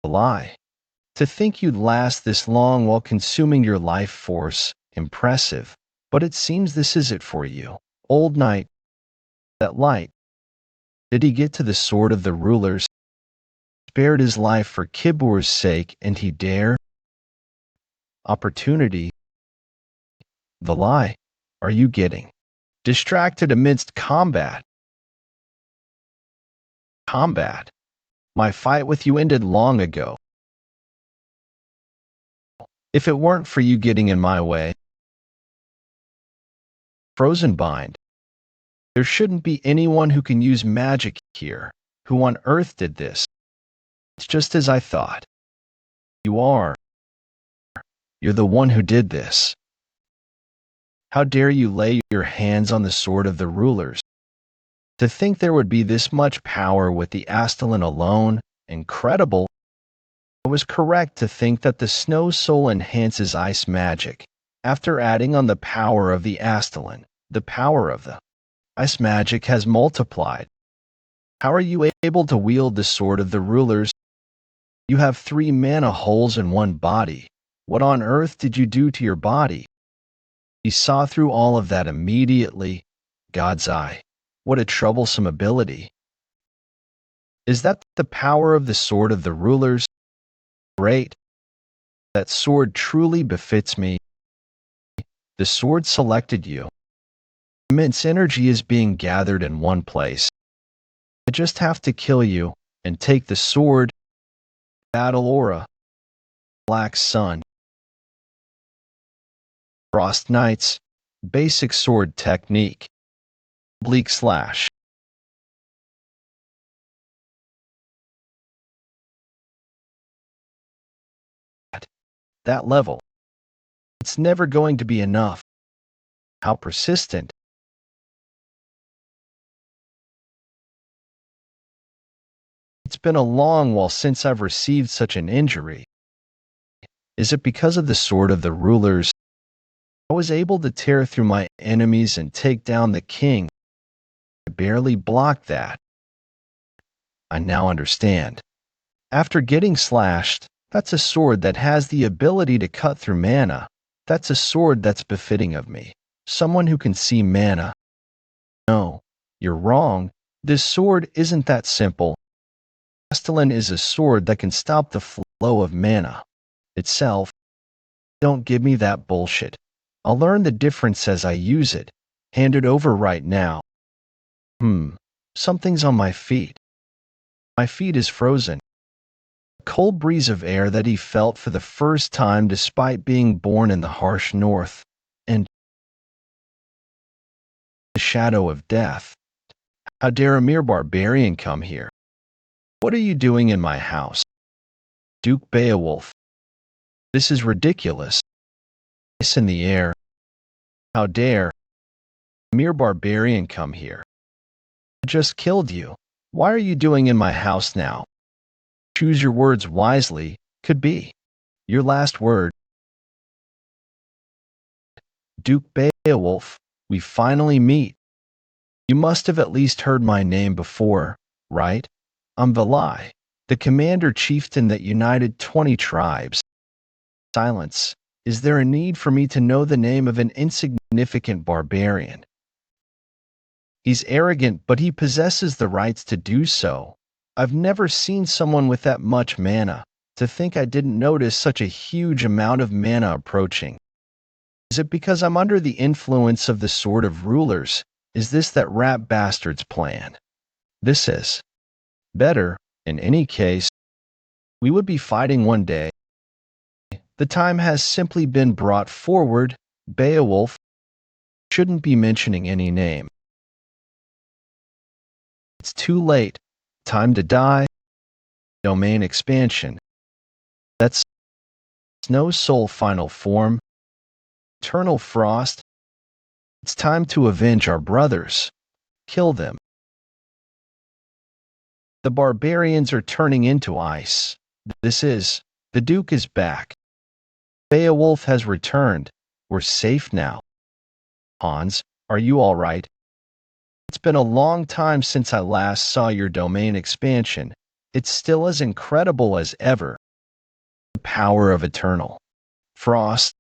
Lie. To think you'd last this long while consuming your life force. Impressive. But it seems this is it for you, old knight. That light. Did he get to the sword of the rulers? Spared his life for Kabore's sake, and he dare? Opportunity. The lie. Are you getting distracted amidst combat? Combat. My fight with you ended long ago. If it weren't for you getting in my way. Frozen bind. There shouldn't be anyone who can use magic here. Who on earth did this? It's just as I thought. You are. You're the one who did this. How dare you lay your hands on the sword of the rulers? To think there would be this much power with the Aelin alone, incredible. I was correct to think that the snow soul enhances ice magic. After adding on the power of the Aelin, the power of the ice magic has multiplied. How are you able to wield the sword of the rulers? You have 3 mana holes in one body. What on earth did you do to your body? He saw through all of that immediately. God's eye. What a troublesome ability. Is that the power of the sword of the rulers? Great. That sword truly befits me. The sword selected you. Immense energy is being gathered in one place. I just have to kill you and take the sword. Battle aura. Black sun. Frost Knights. Basic sword technique. Bleak slash. At that level, it's never going to be enough. How persistent. It's been a long while since I've received such an injury. Is it because of the sword of the rulers? I was able to tear through my enemies and take down the king. I barely blocked that. I now understand. After getting slashed, that's a sword that has the ability to cut through mana. That's a sword that's befitting of me. Someone who can see mana. No, you're wrong. This sword isn't that simple. Aelin is a sword that can stop the flow of mana itself. Don't give me that bullshit. I'll learn the difference as I use it. Hand it over right now. Something's on my feet. My feet is frozen. A cold breeze of air that he felt for the first time despite being born in the harsh north, and the shadow of death. How dare a mere barbarian come here? What are you doing in my house? Duke Beowulf. This is ridiculous. Ice in the air. How dare a mere barbarian come here? I just killed you. Why are you doing in my house now? Choose your words wisely, could be. Your last word. Duke Beowulf, we finally meet. You must have at least heard my name before, right? I'm Valai, the commander chieftain that united 20 tribes. Silence. Is there a need for me to know the name of an insignificant barbarian? He's arrogant, but he possesses the rights to do so. I've never seen someone with that much mana. To think I didn't notice such a huge amount of mana approaching. Is it because I'm under the influence of the sword of rulers? Is this that rat bastard's plan? This is better. In any case, we would be fighting one day. The time has simply been brought forward. Beowulf shouldn't be mentioning any name. It's too late. Time to die. Domain expansion. That's Snow Soul final form. Eternal frost. It's time to avenge our brothers. Kill them. The barbarians are turning into ice. The Duke is back. Beowulf has returned. We're safe now. Hans, are you all right? It's been a long time since I last saw your domain expansion. It's still as incredible as ever. The power of eternal frost.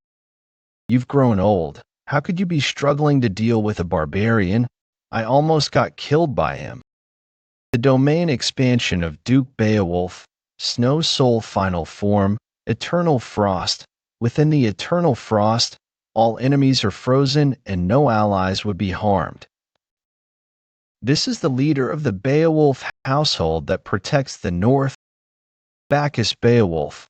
You've grown old. How could you be struggling to deal with a barbarian? I almost got killed by him. The domain expansion of Duke Beowulf, Snow Soul final form, eternal frost. Within the eternal frost, all enemies are frozen and no allies would be harmed. This is the leader of the Beowulf household that protects the north. Bacchus Beowulf.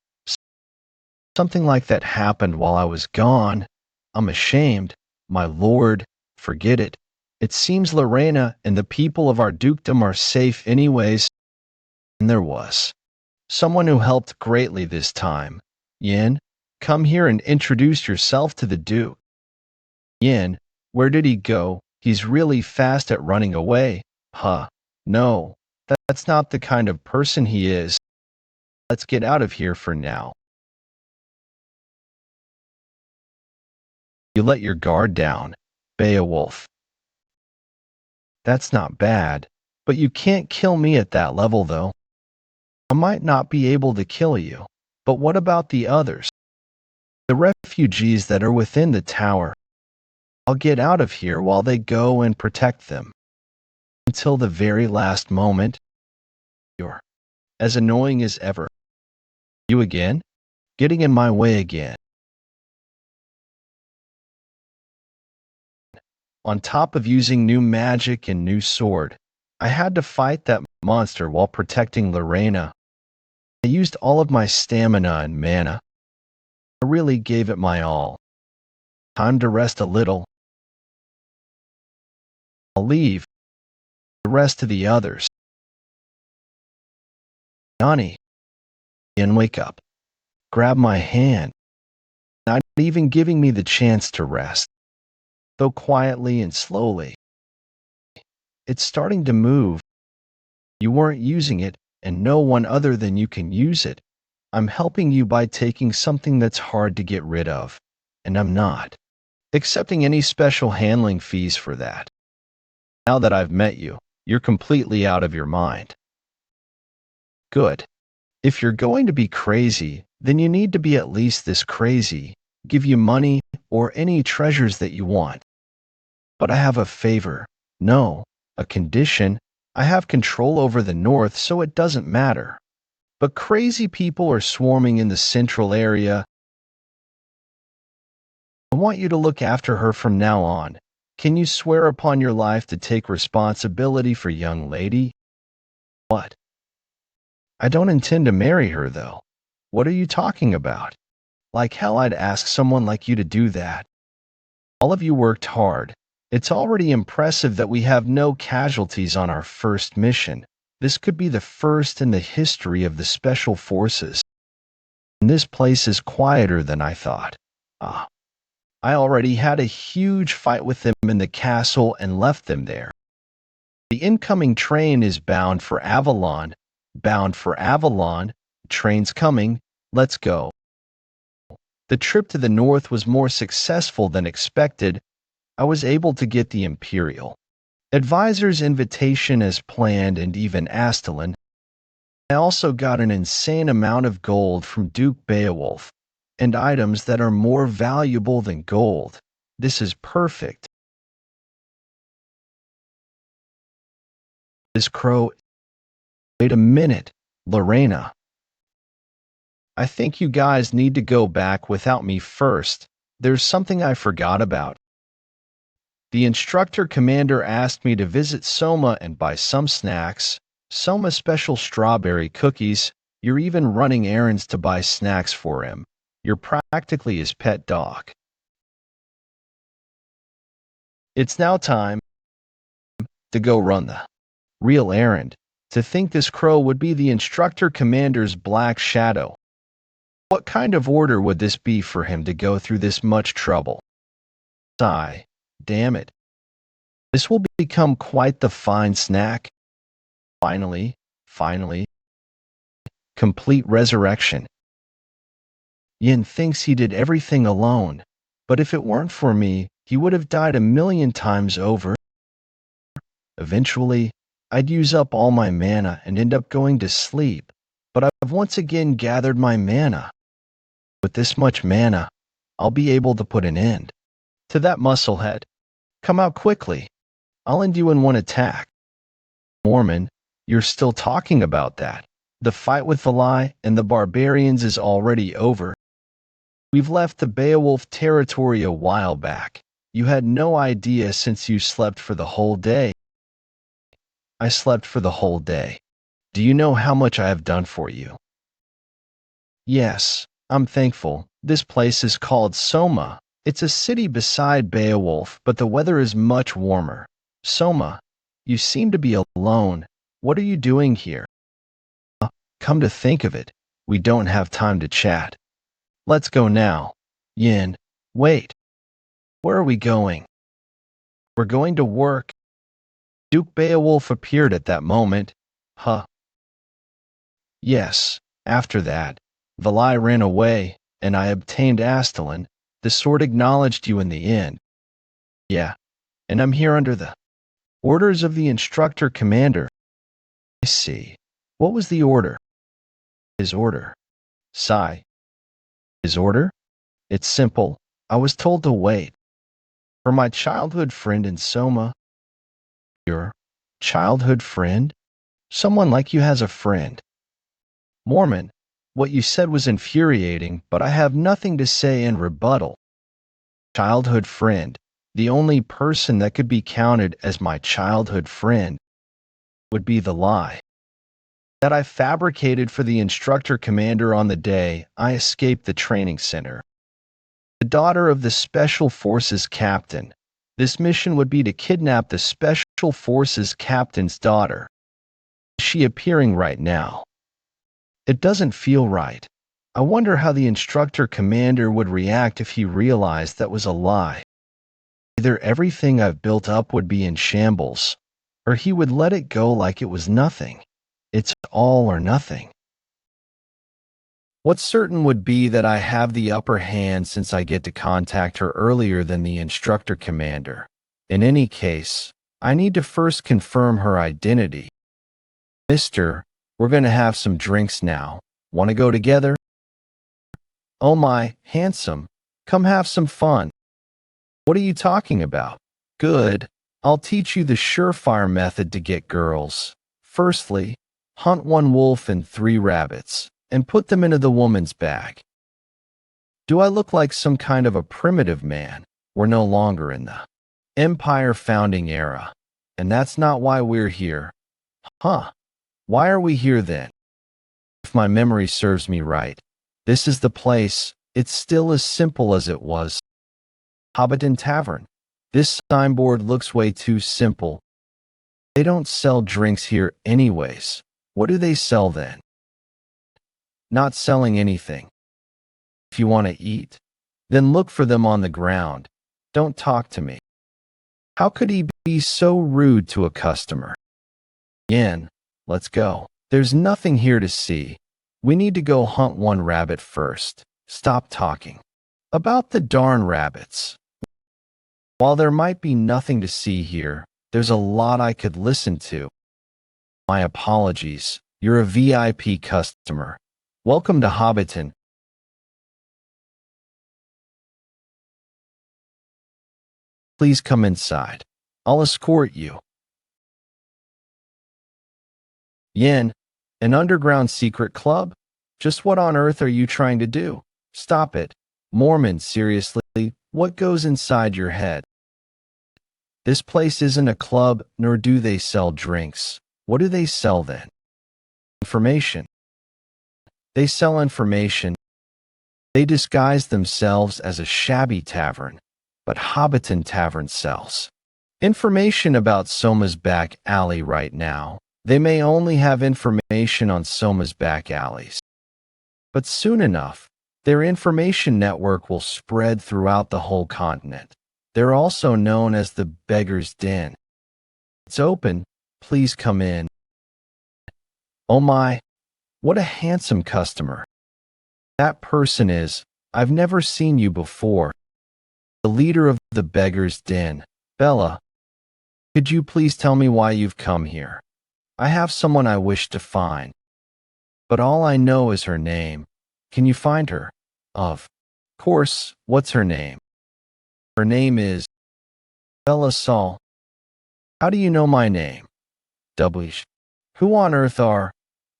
Something like that happened while I was gone. I'm ashamed. My lord, forget it. It seems Lorena and the people of our dukedom are safe anyways. And there was someone who helped greatly this time. Yin, come here and introduce yourself to the Duke. Yin, where did he go? He's really fast at running away. Huh. No, that's not the kind of person he is. Let's get out of here for now. You let your guard down, Beowulf. That's not bad, but you can't kill me at that level though. I might not be able to kill you, but what about the others? The refugees that are within the tower. I'll get out of here while they go and protect them. Until the very last moment. You're as annoying as ever. You again? Getting in my way again. On top of using new magic and new sword, I had to fight that monster while protecting Lorena. I used all of my stamina and mana. I really gave it my all. Time to rest a little. I'll leave the rest to the others. Yanni, and wake up. Grab my hand, not even giving me the chance to rest. Though quietly and slowly. It's starting to move. You weren't using it, and no one other than you can use it. I'm helping you by taking something that's hard to get rid of, and I'm not accepting any special handling fees for that. Now that I've met you, you're completely out of your mind. Good. If you're going to be crazy, then you need to be at least this crazy. Give you money or any treasures that you want. But I have a favor. No, a condition. I have control over the north, so it doesn't matter. But crazy people are swarming in the central area. I want you to look after her from now on. Can you swear upon your life to take responsibility for young lady? What? I don't intend to marry her, though. What are you talking about? Like hell I'd ask someone like you to do that. All of you worked hard. It's already impressive that we have no casualties on our first mission. This could be the first in the history of the Special Forces. And this place is quieter than I thought. I already had a huge fight with them in the castle and left them there. The incoming train is bound for Avalon. Bound for Avalon. Train's coming. Let's go. The trip to the north was more successful than expected. I was able to get the Imperial Advisor's invitation as planned and even Aelin. I also got an insane amount of gold from Duke Beaowolf, and items that are more valuable than gold. This is perfect. This crow... Wait a minute, Lorena. I think you guys need to go back without me first. There's something I forgot about. The instructor commander asked me to visit Soma and buy some snacks. Soma special strawberry cookies. You're even running errands to buy snacks for him. You're practically his pet dog. It's now time to go run the real errand. To think this crow would be the instructor commander's black shadow. What kind of order would this be for him to go through this much trouble? Sigh. Damn it. This will become quite the fine snack. Finally. Complete resurrection. Yin thinks he did everything alone, but if it weren't for me, he would have died 1,000,000 times over. Eventually, I'd use up all my mana and end up going to sleep, but I've once again gathered my mana. With this much mana, I'll be able to put an end to that musclehead. Come out quickly. I'll end you in one attack. Mormon, you're still talking about that. The fight with Valai and the Barbarians is already over. We've left the Beowulf territory a while back. You had no idea since you slept for the whole day. I slept for the whole day. Do you know how much I have done for you? Yes, I'm thankful. This place is called Soma. It's a city beside Beowulf, but the weather is much warmer. Soma, you seem to be alone. What are you doing here? Come to think of it, we don't have time to chat. Let's go now. Yin, wait. Where are we going? We're going to work. Duke Beowulf appeared at that moment. Yes, after that, Valai ran away, and I obtained Aelin. The sword acknowledged you in the end. Yeah, and I'm here under the orders of the instructor commander. I see. What was the order? His order. Sigh. His order? It's simple. I was told to wait. For my childhood friend in Soma. Your childhood friend? Someone like you has a friend. Mormon, what you said was infuriating, but I have nothing to say in rebuttal. Childhood friend. The only person that could be counted as my childhood friend would be the lie that I fabricated for the instructor commander on the day I escaped the training center. The daughter of the Special Forces captain. This mission would be to kidnap the Special Forces captain's daughter. Is she appearing right now? It doesn't feel right. I wonder how the instructor commander would react if he realized that was a lie. Either everything I've built up would be in shambles, or he would let it go like it was nothing. It's all or nothing. What's certain would be that I have the upper hand since I get to contact her earlier than the instructor commander. In any case, I need to first confirm her identity. Mister, we're going to have some drinks now. Want to go together? Oh my, handsome. Come have some fun. What are you talking about? Good. I'll teach you the surefire method to get girls. Firstly, hunt 1 wolf and 3 rabbits, and put them into the woman's bag. Do I look like some kind of a primitive man? We're no longer in the Empire founding era. And that's not why we're here. Huh. Why are we here then? If my memory serves me right, this is the place. It's still as simple as it was. Hobbiton Tavern. This signboard looks way too simple. They don't sell drinks here anyways. What do they sell then? Not selling anything. If you want to eat, then look for them on the ground. Don't talk to me. How could he be so rude to a customer? Yen, let's go. There's nothing here to see. We need to go hunt 1 rabbit first. Stop talking about the darn rabbits. While there might be nothing to see here, there's a lot I could listen to. My apologies. You're a VIP customer. Welcome to Hobbiton. Please come inside. I'll escort you. Yen, an underground secret club? Just what on earth are you trying to do? Stop it. Mormon, seriously, what goes inside your head? This place isn't a club, nor do they sell drinks. What do they sell then? Information. They sell information. They disguise themselves as a shabby tavern, but Hobbiton Tavern sells information about Soma's back alley right now. They may only have information on Soma's back alleys, but soon enough, their information network will spread throughout the whole continent. They're also known as the Beggar's Den. It's open. Please come in. Oh my, what a handsome customer. That person is. I've never seen you before. The leader of the Beggar's Den, Bella. Could you please tell me why you've come here? I have someone I wish to find, but all I know is her name. Can you find her? Of course, what's her name? Her name is Bella Saul. How do you know my name? Wh. Who on earth are?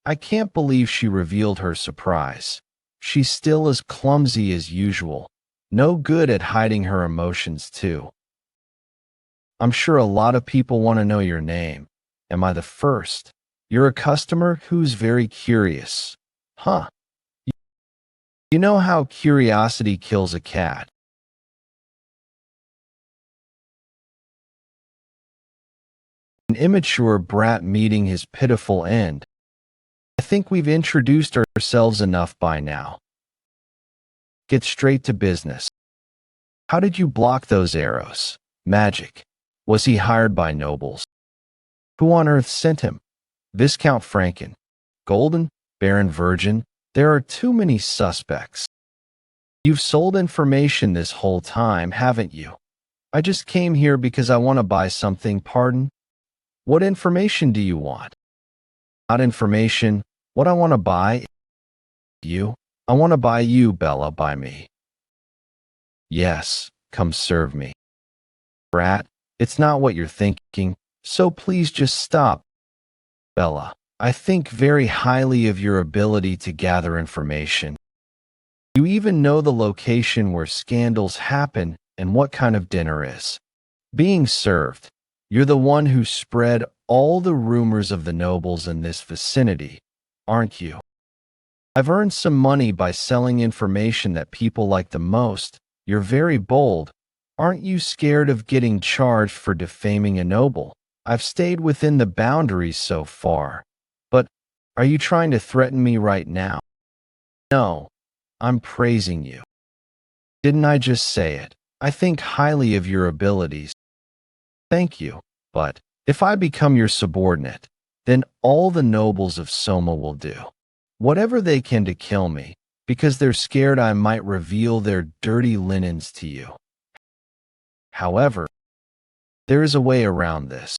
I can't believe she revealed her surprise. She's still as clumsy as usual. No good at hiding her emotions too. I'm sure a lot of people want to know your name. Am I the first? You're a customer who's very curious. Huh. You know how curiosity kills a cat. An immature brat meeting his pitiful end. I think we've introduced ourselves enough by now. Get straight to business. How did you block those arrows? Magic. Was he hired by nobles? Who on earth sent him? Viscount Franken. Golden? Baron Virgin? There are too many suspects. You've sold information this whole time, haven't you? I just came here because I want to buy something, pardon? What information do you want? Not information. What I want to buy? You? I want to buy you, Bella, buy me. Yes, come serve me. Brat, it's not what you're thinking, so please just stop. Bella, I think very highly of your ability to gather information. You even know the location where scandals happen and what kind of dinner is being served. You're the one who spread all the rumors of the nobles in this vicinity, aren't you? I've earned some money by selling information that people like the most. You're very bold. Aren't you scared of getting charged for defaming a noble? I've stayed within the boundaries so far. But are you trying to threaten me right now? No, I'm praising you. Didn't I just say it? I think highly of your abilities. Thank you, but if I become your subordinate, then all the nobles of Soma will do whatever they can to kill me, because they're scared I might reveal their dirty linens to you. However, there is a way around this.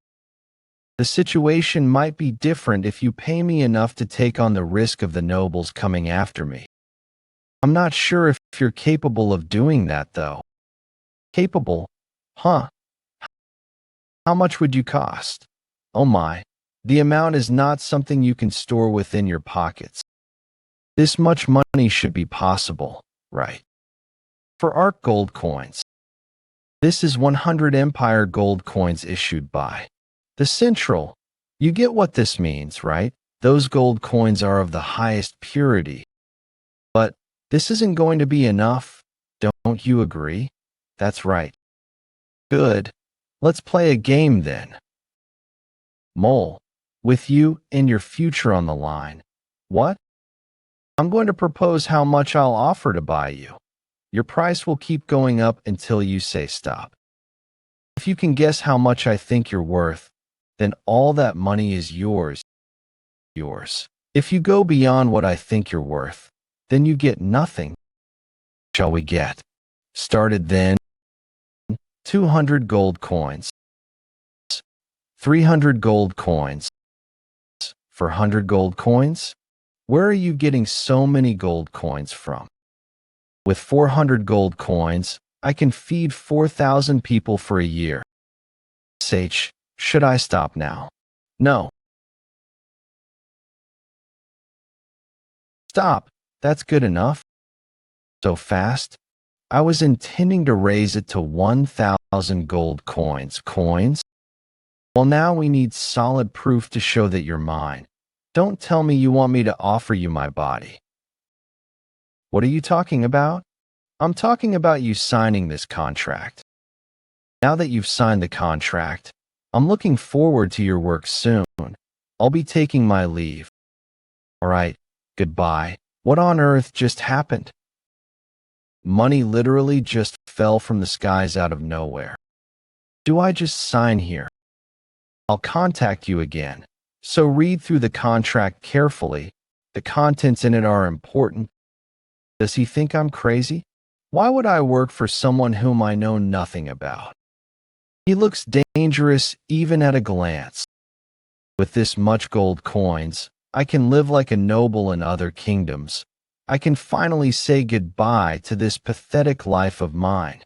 The situation might be different if you pay me enough to take on the risk of the nobles coming after me. I'm not sure if you're capable of doing that, though. Capable? Huh? How much would you cost? Oh my, the amount is not something you can store within your pockets. This much money should be possible, right? For Arc gold coins. This is 100 Empire gold coins issued by the Central. You get what this means, right? Those gold coins are of the highest purity. But this isn't going to be enough, don't you agree? That's right. Good. Let's play a game then. Mole, with you and your future on the line. What? I'm going to propose how much I'll offer to buy you. Your price will keep going up until you say stop. If you can guess how much I think you're worth, then all that money is yours. If you go beyond what I think you're worth, then you get nothing. Shall we get started then? 200 gold coins. 300 gold coins. For 100 gold coins? Where are you getting so many gold coins from? With 400 gold coins, I can feed 4,000 people for a year. Sage, should I stop now? No. Stop. That's good enough. So fast? I was intending to raise it to 1,000 gold coins. Coins? Well, now we need solid proof to show that you're mine. Don't tell me you want me to offer you my body. What are you talking about? I'm talking about you signing this contract. Now that you've signed the contract, I'm looking forward to your work soon. I'll be taking my leave. All right, goodbye. What on earth just happened? Money literally just fell from the skies out of nowhere. Do I just sign here? I'll contact you again. So read through the contract carefully. The contents in it are important. Does he think I'm crazy? Why would I work for someone whom I know nothing about? He looks dangerous even at a glance. With this much gold coins, I can live like a noble in other kingdoms. I can finally say goodbye to this pathetic life of mine.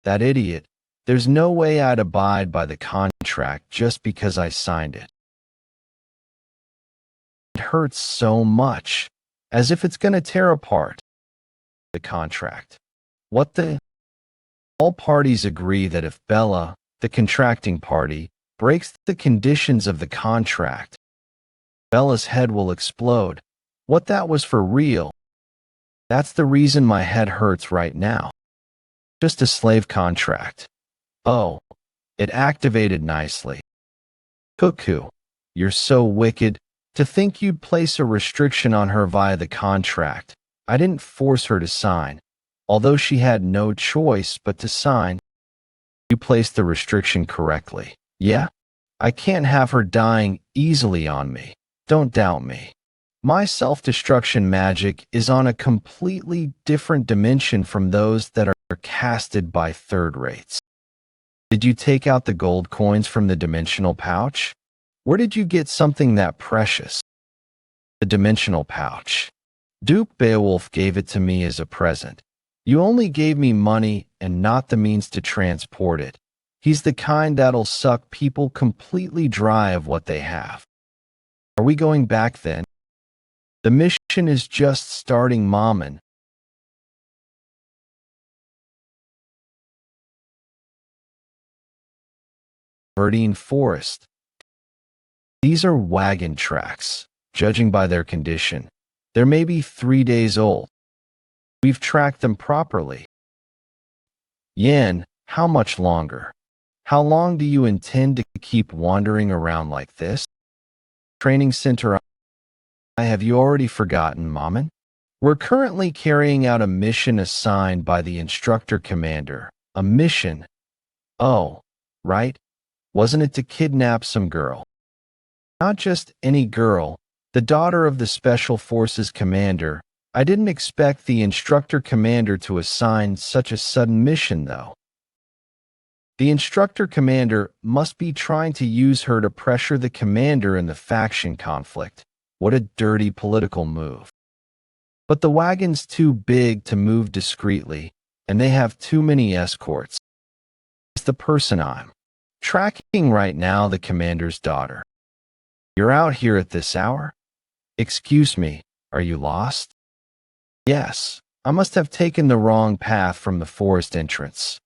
That idiot. There's no way I'd abide by the contract just because I signed it. It hurts so much, as if it's going to tear apart the contract. What the? All parties agree that if Bella, the contracting party, breaks the conditions of the contract, Bella's head will explode. What that was for real. That's the reason my head hurts right now. Just a slave contract. Oh, it activated nicely. Cuckoo, you're so wicked. To think you'd place a restriction on her via the contract. I didn't force her to sign, although she had no choice but to sign. You placed the restriction correctly. Yeah? I can't have her dying easily on me. Don't doubt me. My self-destruction magic is on a completely different dimension from those that are casted by third rates. Did you take out the gold coins from the dimensional pouch? Where did you get something that precious? The dimensional pouch. Duke Beowulf gave it to me as a present. You only gave me money and not the means to transport it. He's the kind that'll suck people completely dry of what they have. Are we going back then? The mission is just starting, Mammon. Verdine Forest. These are wagon tracks, judging by their condition. They're maybe 3 days old. We've tracked them properly. Yen, how much longer? How long do you intend to keep wandering around like this? Training center. Have you already forgotten, Mammon? We're currently carrying out a mission assigned by the instructor commander. A mission? Oh, right. Wasn't it to kidnap some girl? Not just any girl, the daughter of the Special Forces commander. I didn't expect the instructor commander to assign such a sudden mission, though. The instructor commander must be trying to use her to pressure the commander in the faction conflict. What a dirty political move. But the wagon's too big to move discreetly, and they have too many escorts. It's the person I'm tracking right now, the commander's daughter. You're out here at this hour? Excuse me, are you lost? Yes, I must have taken the wrong path from the forest entrance.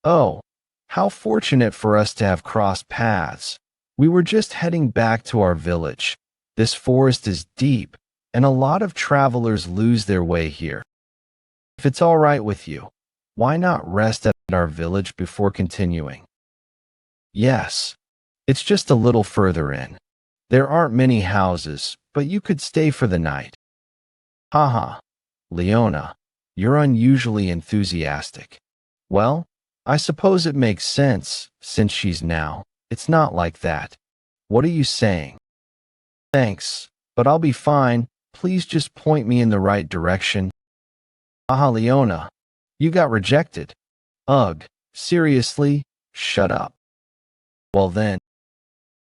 Oh, how fortunate for us to have crossed paths. We were just heading back to our village. This forest is deep, and a lot of travelers lose their way here. If it's all right with you, why not rest at our village before continuing? Yes, it's just a little further in. There aren't many houses, but you could stay for the night. Haha, Leona, you're unusually enthusiastic. Well, I suppose it makes sense, since she's now. It's not like that. What are you saying? Thanks, but I'll be fine. Please just point me in the right direction. Aha, Leona, you got rejected. Ugh, seriously? Shut up. Well then,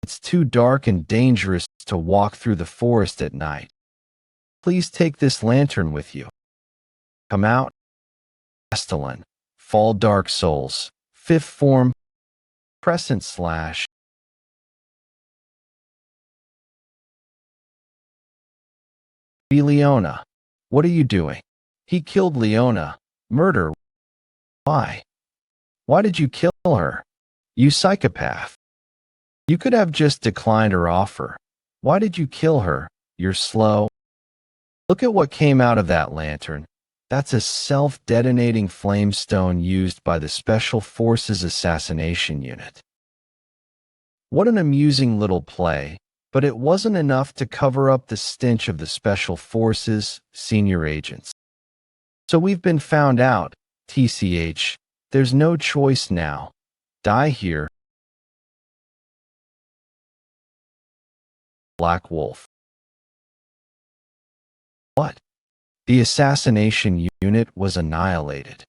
it's too dark and dangerous to walk through the forest at night. Please take this lantern with you. Come out. Aelin, Fall Dark Souls, 5th form, Crescent / Be Leona. What are you doing? He killed Leona. Murder. Why? Why did you kill her? You psychopath. You could have just declined her offer. Why did you kill her? You're slow. Look at what came out of that lantern. That's a self-detonating flamestone used by the Special Forces Assassination Unit. What an amusing little play, but it wasn't enough to cover up the stench of the Special Forces senior agents. So we've been found out, TCH. There's no choice now. Die here. Black Wolf. What? The assassination unit was annihilated.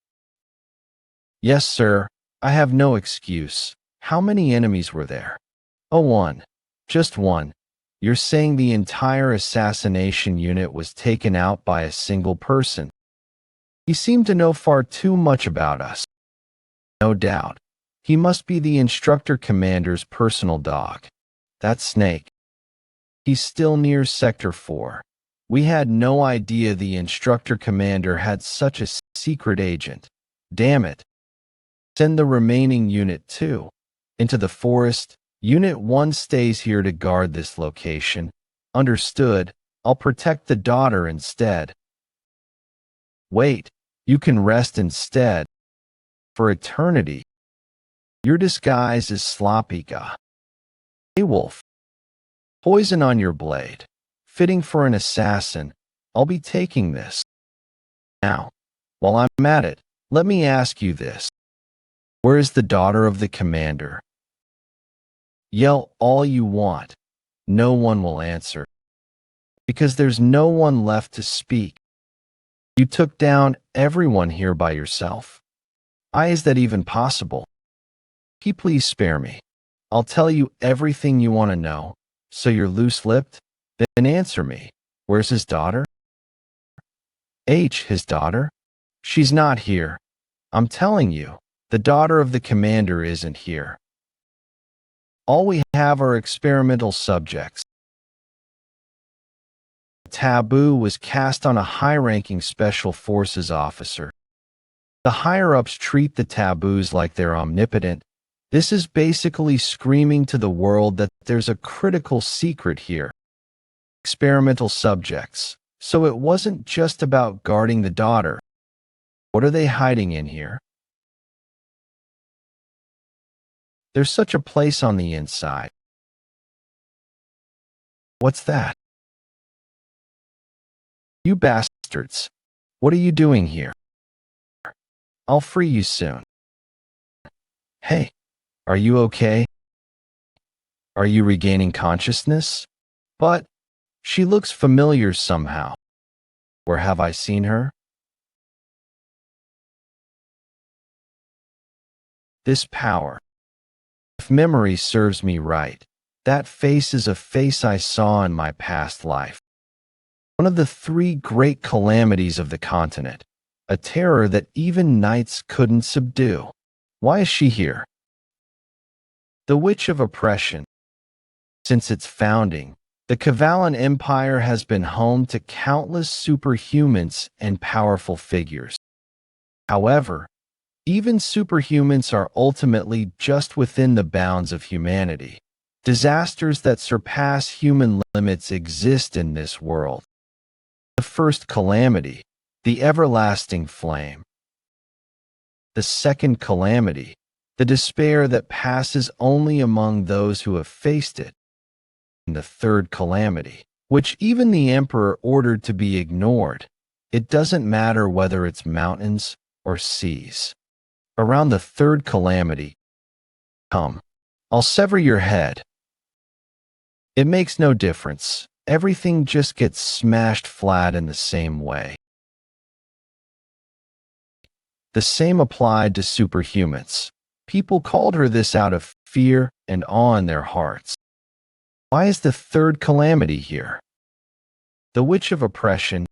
Yes, sir. I have no excuse. How many enemies were there? Oh, one. Just one. You're saying the entire assassination unit was taken out by a single person? He seemed to know far too much about us. No doubt. He must be the instructor commander's personal dog. That snake. He's still near Sector 4. We had no idea the instructor commander had such a secret agent. Damn it. Send the remaining Unit 2 into the forest. Unit 1 stays here to guard this location. Understood. I'll protect the daughter instead. Wait, you can rest instead. For eternity. Your disguise is sloppy, Beowulf. Poison on your blade. Fitting for an assassin. I'll be taking this. Now, while I'm at it, let me ask you this. Where is the daughter of the commander? Yell all you want. No one will answer. Because there's no one left to speak. You took down everyone here by yourself. Is that even possible? Can you please spare me? I'll tell you everything you want to know. So you're loose-lipped? Then answer me. Where's his daughter? His daughter? She's not here. I'm telling you, the daughter of the commander isn't here. All we have are experimental subjects. taboo was cast on a high-ranking special forces officer. The higher-ups treat the taboos like they're omnipotent. This is basically screaming to the world that there's a critical secret here. Experimental subjects. So it wasn't just about guarding the daughter. What are they hiding in here? There's such a place on the inside. What's that? You bastards. What are you doing here? I'll free you soon. Hey, are you okay? Are you regaining consciousness? But she looks familiar somehow. Where have I seen her? This power. If memory serves me right, that face is a face I saw in my past life. One of the three great calamities of the continent, a terror that even knights couldn't subdue. Why is she here? The Witch of Oppression. Since its founding, the Kavalan Empire has been home to countless superhumans and powerful figures. However, even superhumans are ultimately just within the bounds of humanity. Disasters that surpass human limits exist in this world. The first calamity, the everlasting flame. The second calamity, the despair that passes only among those who have faced it. And the third calamity, which even the emperor ordered to be ignored. It doesn't matter whether it's mountains or seas. Around the third calamity, come, I'll sever your head. It makes no difference. Everything just gets smashed flat in the same way. The same applied to superhumans. People called her this out of fear and awe in their hearts. Why is the third calamity here? The Witch of Oppression.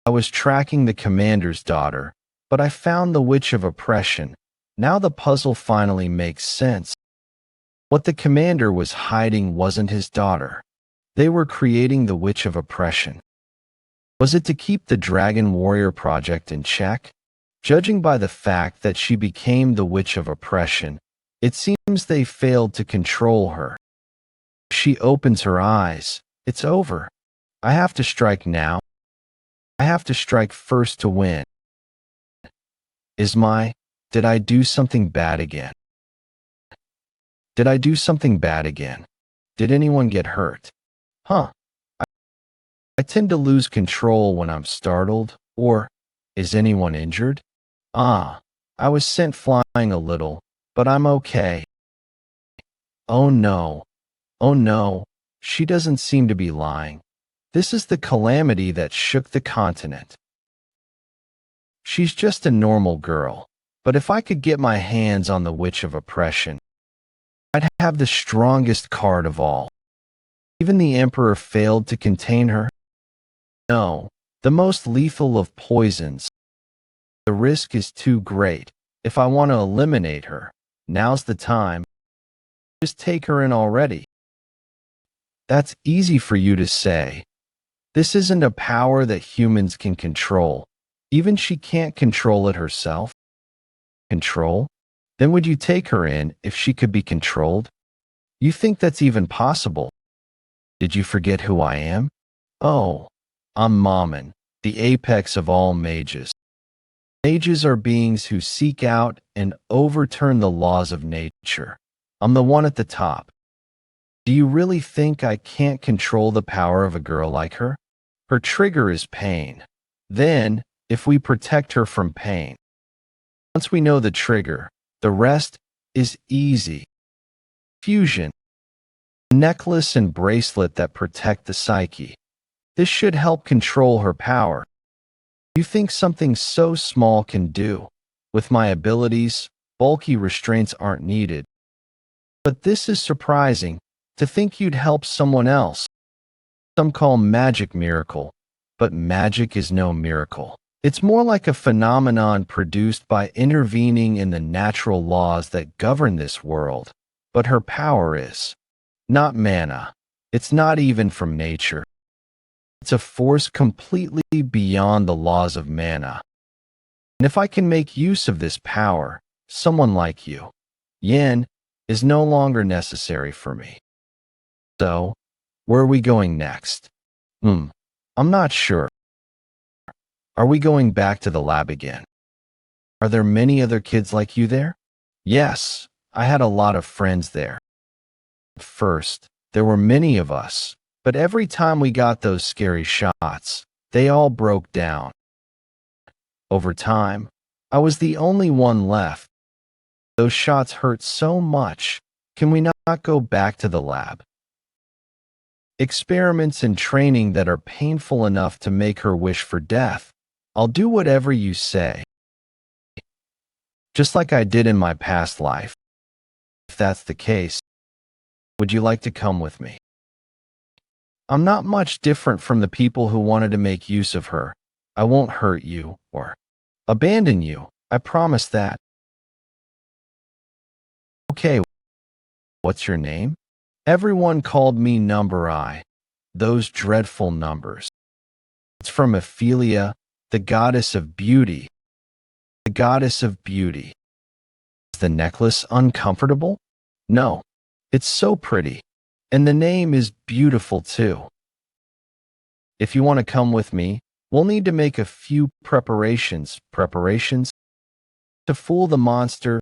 I was tracking the commander's daughter, but I found the Witch of Oppression. Now the puzzle finally makes sense. What the commander was hiding wasn't his daughter. They were creating the Witch of Oppression. Was it to keep the Dragon Warrior project in check? Judging by the fact that she became the Witch of Oppression, it seems they failed to control her. If she opens her eyes, it's over. I have to strike now. I have to strike first to win. Did I do something bad again? Did I do something bad again? Did anyone get hurt? I tend to lose control when I'm startled, or, is anyone injured? I was sent flying a little, but I'm okay. Oh no, she doesn't seem to be lying. This is the calamity that shook the continent. She's just a normal girl, but if I could get my hands on the Witch of Oppression, I'd have the strongest card of all. Even the Emperor failed to contain her. No, the most lethal of poisons. The risk is too great. If I want to eliminate her, now's the time. Just take her in already. That's easy for you to say. This isn't a power that humans can control. Even she can't control it herself. Control? Then would you take her in if she could be controlled? You think that's even possible? Did you forget who I am? Oh, I'm Mammon, the apex of all mages. Mages are beings who seek out and overturn the laws of nature. I'm the one at the top. Do you really think I can't control the power of a girl like her? Her trigger is pain. Then, if we protect her from pain, once we know the trigger, the rest is easy. Fusion. Necklace and bracelet that protect the psyche. This should help control her power. You think something so small can do? With my abilities, bulky restraints aren't needed. But this is surprising, to think you'd help someone else. Some call magic miracle, but magic is no miracle. It's more like a phenomenon produced by intervening in the natural laws that govern this world. But her power is not mana. It's not even from nature. It's a force completely beyond the laws of mana. And if I can make use of this power, someone like you, Yin, is no longer necessary for me. So, where are we going next? I'm not sure. Are we going back to the lab again? Are there many other kids like you there? Yes, I had a lot of friends there. At first, there were many of us, but every time we got those scary shots, they all broke down. Over time, I was the only one left. Those shots hurt so much. Can we not go back to the lab? Experiments and training that are painful enough to make her wish for death. I'll do whatever you say. Just like I did in my past life. If that's the case, would you like to come with me? I'm not much different from the people who wanted to make use of her. I won't hurt you or abandon you. I promise that. Okay, what's your name? Everyone called me Number I. Those dreadful numbers. It's from Ophelia, the goddess of beauty. The goddess of beauty. Is the necklace uncomfortable? No, it's so pretty. And the name is beautiful too. If you want to come with me, we'll need to make a few preparations to fool the monster.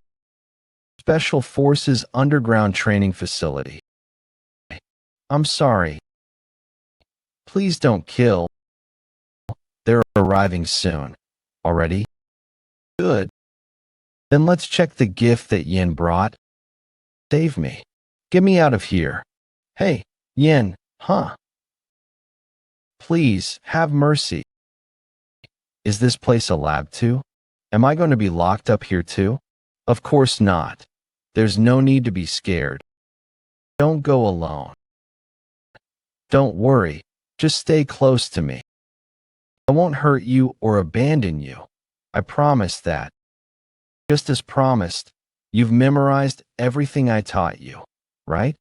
Special Forces Underground Training Facility. I'm sorry. Please don't kill. They're arriving soon. Already? Good. Then let's check the gift that Yin brought. Save me. Get me out of here. Hey, Yin, huh? Please, have mercy. Is this place a lab too? Am I going to be locked up here too? Of course not. There's no need to be scared. Don't go alone. Don't worry, just stay close to me. I won't hurt you or abandon you. I promise that. Just as promised, you've memorized everything I taught you, right?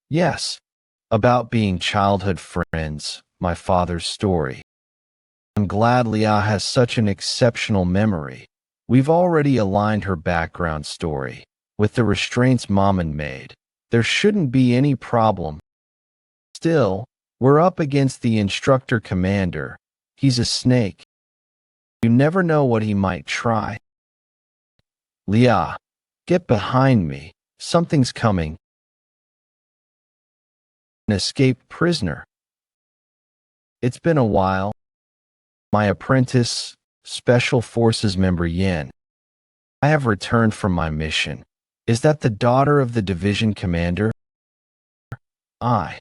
Yes. About being childhood friends, my father's story. I'm glad Leah has such an exceptional memory. We've already aligned her background story with the restraints Mom and made. There shouldn't be any problem. Still, we're up against the instructor commander. He's a snake. You never know what he might try. Leah, get behind me. Something's coming. An escaped prisoner. It's been a while. My apprentice, Special Forces member Yin. I have returned from my mission. Is that the daughter of the division commander? I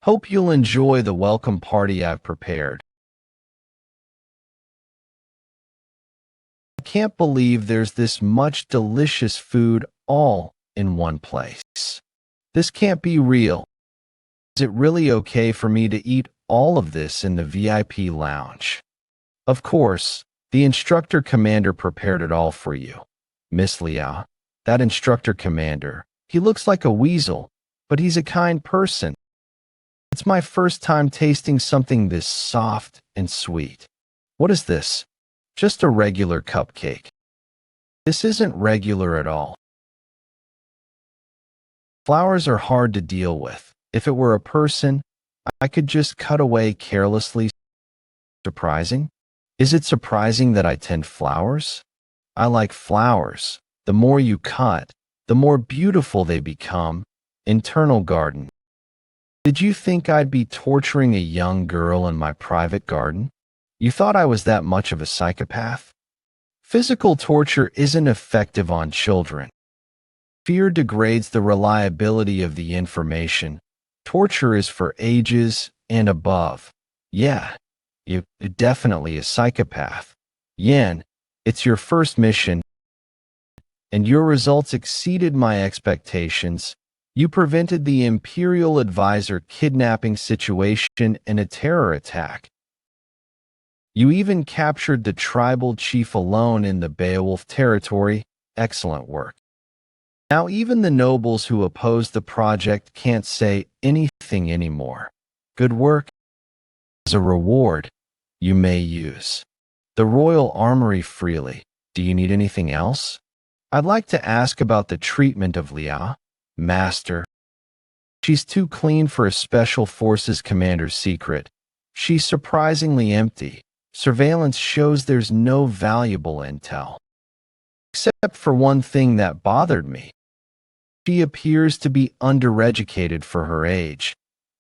hope you'll enjoy the welcome party I've prepared. I can't believe there's this much delicious food all in one place. This can't be real. Is it really okay for me to eat all of this in the VIP lounge? Of course, the instructor commander prepared it all for you. Miss Leah, that instructor commander, he looks like a weasel, but he's a kind person. It's my first time tasting something this soft and sweet. What is this? Just a regular cupcake. This isn't regular at all. Flowers are hard to deal with. If it were a person, I could just cut away carelessly. Surprising? Is it surprising that I tend flowers? I like flowers. The more you cut, the more beautiful they become. Internal garden. Did you think I'd be torturing a young girl in my private garden? You thought I was that much of a psychopath? Physical torture isn't effective on children. Fear degrades the reliability of the information. Torture is for ages and above. Yeah, you're definitely a psychopath. Yin, it's your first mission, and your results exceeded my expectations. You prevented the Imperial Advisor kidnapping situation and a terror attack. You even captured the tribal chief alone in the Beowulf territory. Excellent work. Now even the nobles who opposed the project can't say anything anymore. Good work. As a reward, you may use the royal armory freely. Do you need anything else? I'd like to ask about the treatment of Leah, Master. She's too clean for a special forces commander's secret. She's surprisingly empty. Surveillance shows there's no valuable intel. Except for one thing that bothered me. She appears to be undereducated for her age.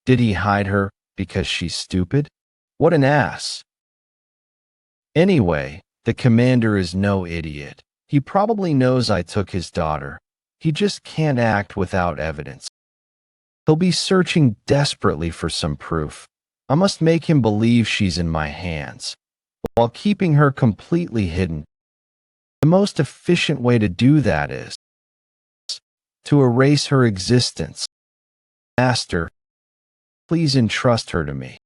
Did he hide her because she's stupid? What an ass. Anyway, the commander is no idiot. He probably knows I took his daughter. He just can't act without evidence. He'll be searching desperately for some proof. I must make him believe she's in my hands, while keeping her completely hidden. The most efficient way to do that is to erase her existence. Master, please entrust her to me.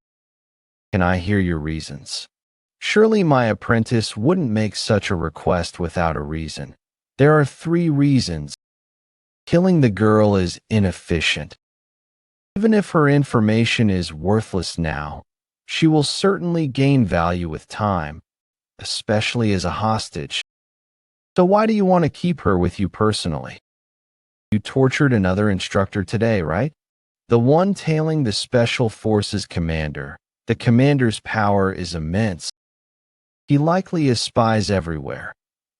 Can I hear your reasons? Surely my apprentice wouldn't make such a request without a reason. There are 3 reasons. Killing the girl is inefficient. Even if her information is worthless now, she will certainly gain value with time, especially as a hostage. So why do you want to keep her with you personally? You tortured another instructor today, right? The one tailing the Special Forces commander. The commander's power is immense. He likely has spies everywhere.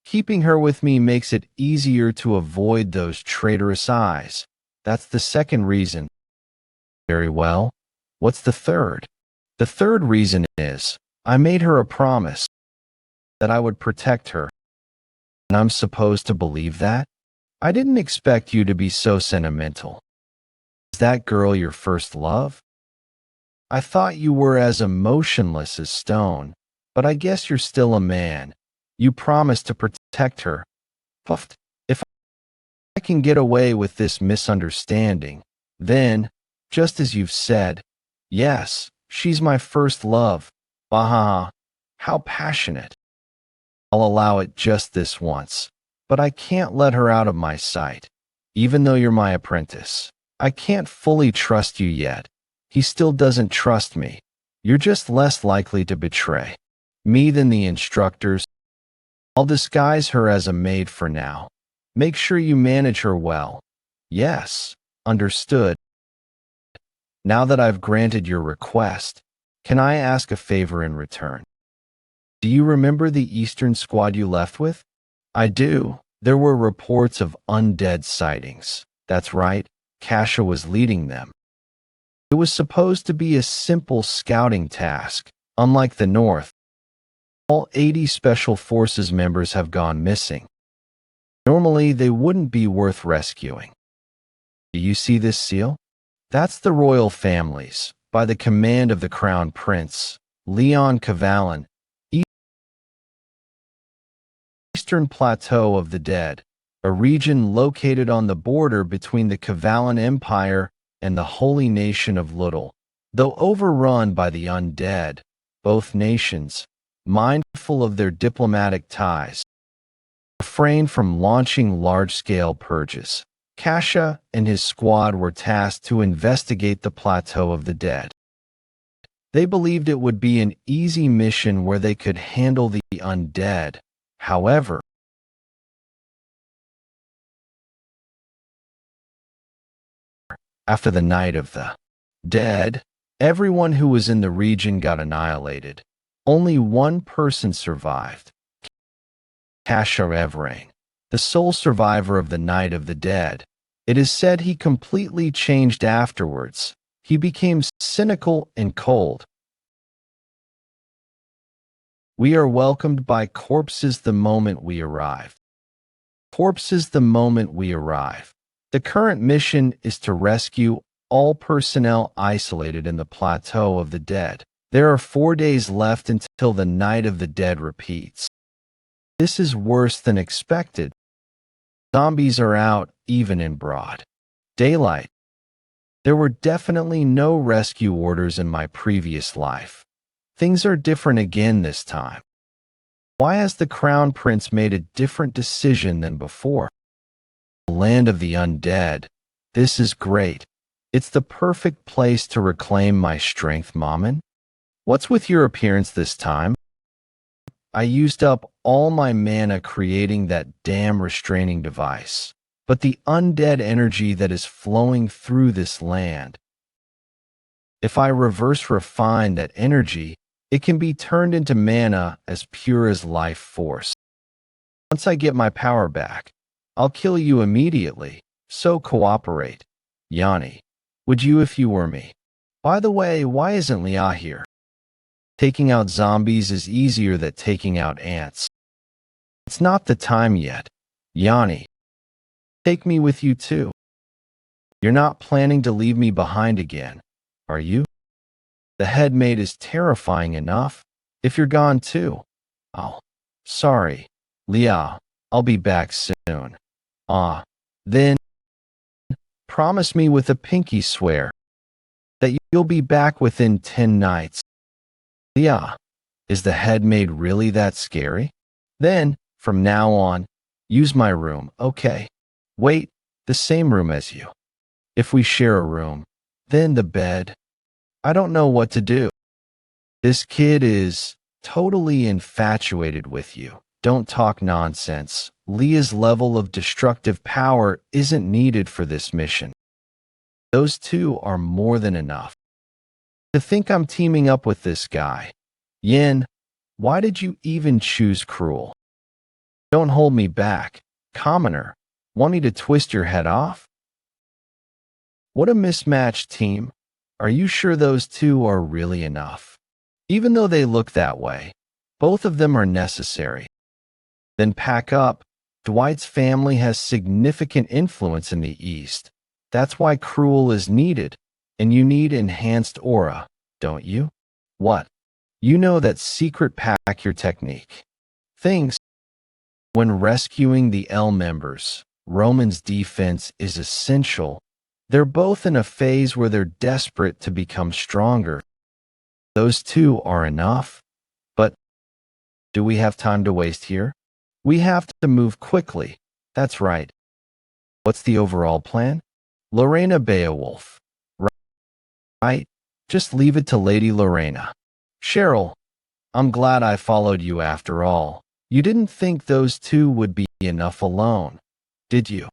Keeping her with me makes it easier to avoid those traitorous eyes. That's the 2nd reason. Very well. What's the 3rd? The 3rd reason is, I made her a promise that I would protect her. And I'm supposed to believe that? I didn't expect you to be so sentimental. Is that girl your first love? I thought you were as emotionless as stone, but I guess you're still a man. You promised to protect her. Puffed. If I can get away with this misunderstanding, then, just as you've said, yes, she's my first love. Baha, how passionate. I'll allow it just this once, but I can't let her out of my sight. Even though you're my apprentice, I can't fully trust you yet. He still doesn't trust me. You're just less likely to betray me than the instructors. I'll disguise her as a maid for now. Make sure you manage her well. Yes, understood. Now that I've granted your request, can I ask a favor in return? Do you remember the Eastern squad you left with? I do. There were reports of undead sightings. That's right, Kasha was leading them. It was supposed to be a simple scouting task. Unlike the North, all 80 Special Forces members have gone missing. Normally, they wouldn't be worth rescuing. Do you see this seal? That's the royal families, by the command of the Crown Prince, Leon Kavalin, Eastern Plateau of the Dead, a region located on the border between the Kavalin Empire and the Holy Nation of Little. Though overrun by the undead, both nations, mindful of their diplomatic ties, refrain from launching large-scale purges. Kasha and his squad were tasked to investigate the Plateau of the Dead. They believed it would be an easy mission where they could handle the undead. However, after the Night of the Dead, everyone who was in the region got annihilated. Only one person survived. Kasha Evrang, the sole survivor of the Night of the Dead. It is said he completely changed afterwards. He became cynical and cold. We are welcomed by corpses the moment we arrive. Corpses the moment we arrive. The current mission is to rescue all personnel isolated in the Plateau of the Dead. There are 4 days left until the Night of the Dead repeats. This is worse than expected. Zombies are out even in broad daylight. There were definitely no rescue orders in my previous life. Things are different again this time. Why has the Crown Prince made a different decision than before? The land of the undead. This is great. It's the perfect place to reclaim my strength, Mammon. What's with your appearance this time? I used up all my mana creating that damn restraining device. But the undead energy that is flowing through this land, if I reverse refine that energy, it can be turned into mana as pure as life force. Once I get my power back, I'll kill you immediately, so cooperate. Yanni, would you if you were me? By the way, why isn't Leah here? Taking out zombies is easier than taking out ants. It's not the time yet. Yanni, take me with you too. You're not planning to leave me behind again, are you? The headmate is terrifying enough. If you're gone too. Oh, sorry. Leah, I'll be back soon. Then promise me with a pinky swear that you'll be back within 10 nights. Leah, is the headmaid really that scary? Then, from now on, use my room, okay? Wait, the same room as you. If we share a room, then the bed. I don't know what to do. This kid is totally infatuated with you. Don't talk nonsense. Leah's level of destructive power isn't needed for this mission. Those two are more than enough. To think I'm teaming up with this guy. Yin, why did you even choose cruel? Don't hold me back. Commoner, want me to twist your head off? What a mismatched team. Are you sure those two are really enough? Even though they look that way, both of them are necessary. Then pack up. Dwight's family has significant influence in the East. That's why cruel is needed, and you need enhanced aura, don't you? What? You know that secret pack your technique. Things. When rescuing the L members, Roman's defense is essential. They're both in a phase where they're desperate to become stronger. Those two are enough. But do we have time to waste here? We have to move quickly. That's right. What's the overall plan? Lorena Beowulf. Right? Just leave it to Lady Lorena. Cheryl, I'm glad I followed you after all. You didn't think those two would be enough alone, did you?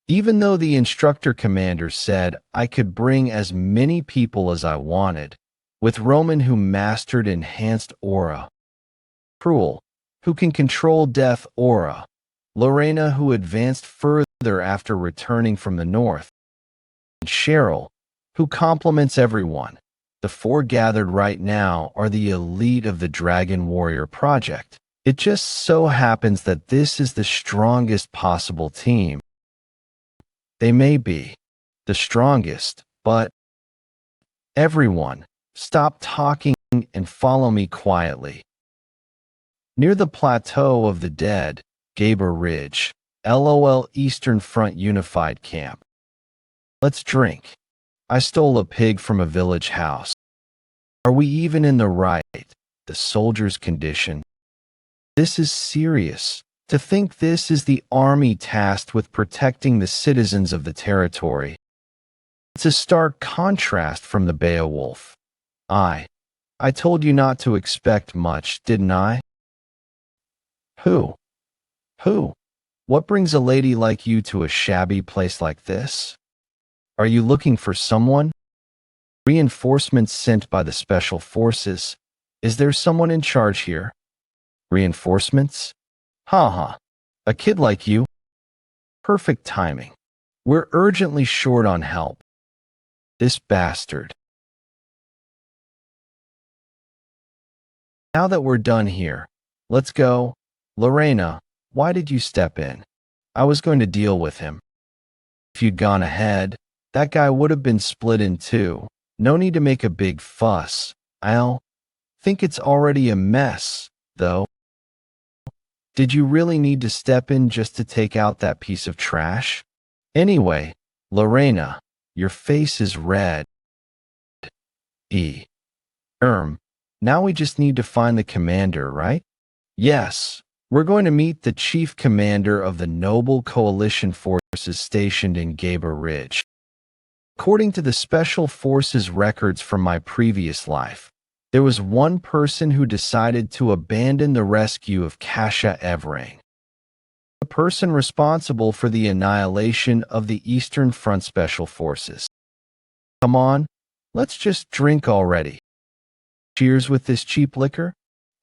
Even though the instructor commander said I could bring as many people as I wanted, with Roman who mastered enhanced aura, Cruel, who can control death aura, Lorena who advanced further after returning from the north, and Cheryl, who complements everyone. The four gathered right now are the elite of the Dragon Warrior Project. It just so happens that this is the strongest possible team. They may be the strongest, but everyone, stop talking and follow me quietly. Near the plateau of the dead, Kabore Ridge, LOL Eastern Front Unified Camp. Let's drink. I stole a pig from a village house. Are we even in the right? The soldier's condition. This is serious. To think this is the army tasked with protecting the citizens of the territory. It's a stark contrast from the Beowulf. I told you not to expect much, didn't I? Who? What brings a lady like you to a shabby place like this? Are you looking for someone? Reinforcements sent by the special forces. Is there someone in charge here? Reinforcements? Ha. A kid like you? Perfect timing. We're urgently short on help. This bastard. Now that we're done here, let's go. Lorena, why did you step in? I was going to deal with him. If you'd gone ahead, that guy would have been split in two. No need to make a big fuss. I'll think it's already a mess, though. Did you really need to step in just to take out that piece of trash? Anyway, Lorena, your face is red. Now we just need to find the commander, right? Yes, we're going to meet the chief commander of the noble coalition forces stationed in Kabore Ridge. According to the Special Forces records from my previous life, there was one person who decided to abandon the rescue of Kasha Everang, the person responsible for the annihilation of the Eastern Front Special Forces. Come on, let's just drink already. Cheers with this cheap liquor?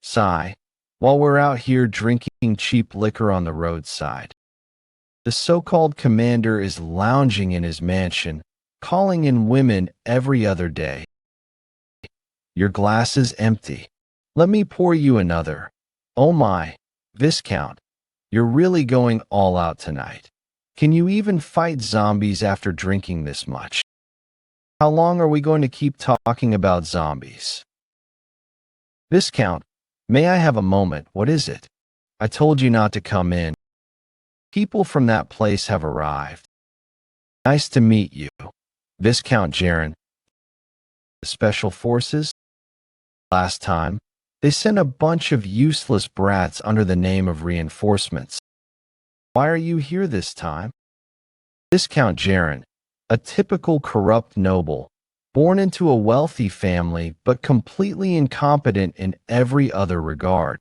Sigh, while we're out here drinking cheap liquor on the roadside. The so-called commander is lounging in his mansion, calling in women every other day. Your glass is empty. Let me pour you another. Oh my, Viscount, you're really going all out tonight. Can you even fight zombies after drinking this much? How long are we going to keep talking about zombies? Viscount, may I have a moment? What is it? I told you not to come in. People from that place have arrived. Nice to meet you, Viscount Jaren. The Special Forces? Last time, they sent a bunch of useless brats under the name of reinforcements. Why are you here this time? Viscount Jaren, a typical corrupt noble, born into a wealthy family but completely incompetent in every other regard.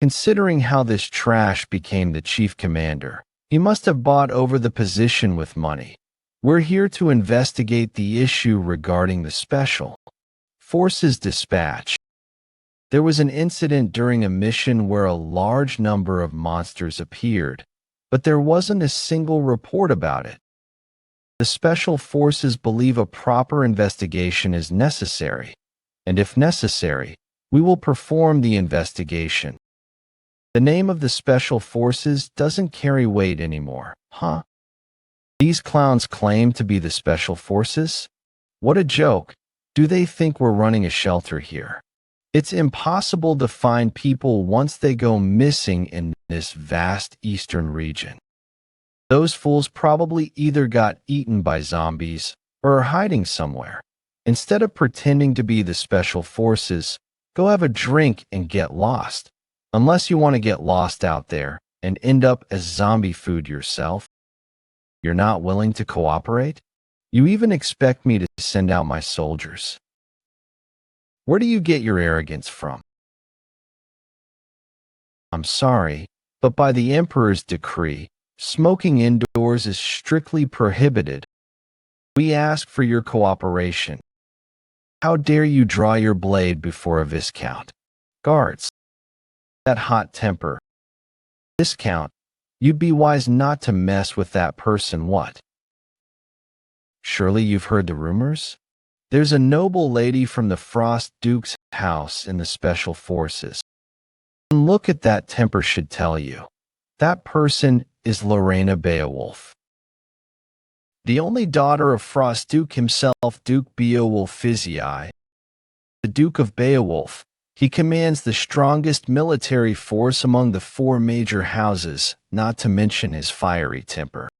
Considering how this trash became the chief commander, he must have bought over the position with money. We're here to investigate the issue regarding the Special Forces dispatch. There was an incident during a mission where a large number of monsters appeared, but there wasn't a single report about it. The Special Forces believe a proper investigation is necessary, and if necessary, we will perform the investigation. The name of the Special Forces doesn't carry weight anymore, huh? These clowns claim to be the Special Forces? What a joke. Do they think we're running a shelter here? It's impossible to find people once they go missing in this vast eastern region. Those fools probably either got eaten by zombies or are hiding somewhere. Instead of pretending to be the Special Forces, go have a drink and get lost. Unless you want to get lost out there and end up as zombie food yourself. You're not willing to cooperate? You even expect me to send out my soldiers. Where do you get your arrogance from? I'm sorry, but by the Emperor's decree, smoking indoors is strictly prohibited. We ask for your cooperation. How dare you draw your blade before a Viscount? Guards. That hot temper. Viscount, you'd be wise not to mess with that person, what? Surely you've heard the rumors? There's a noble lady from the Frost Duke's house in the Special Forces. And look at that temper should tell you. That person is Lorena Beowulf. The only daughter of Frost Duke himself, Duke Beaowolf Physii. The Duke of Beowulf. He commands the strongest military force among the 4 major houses, not to mention his fiery temper.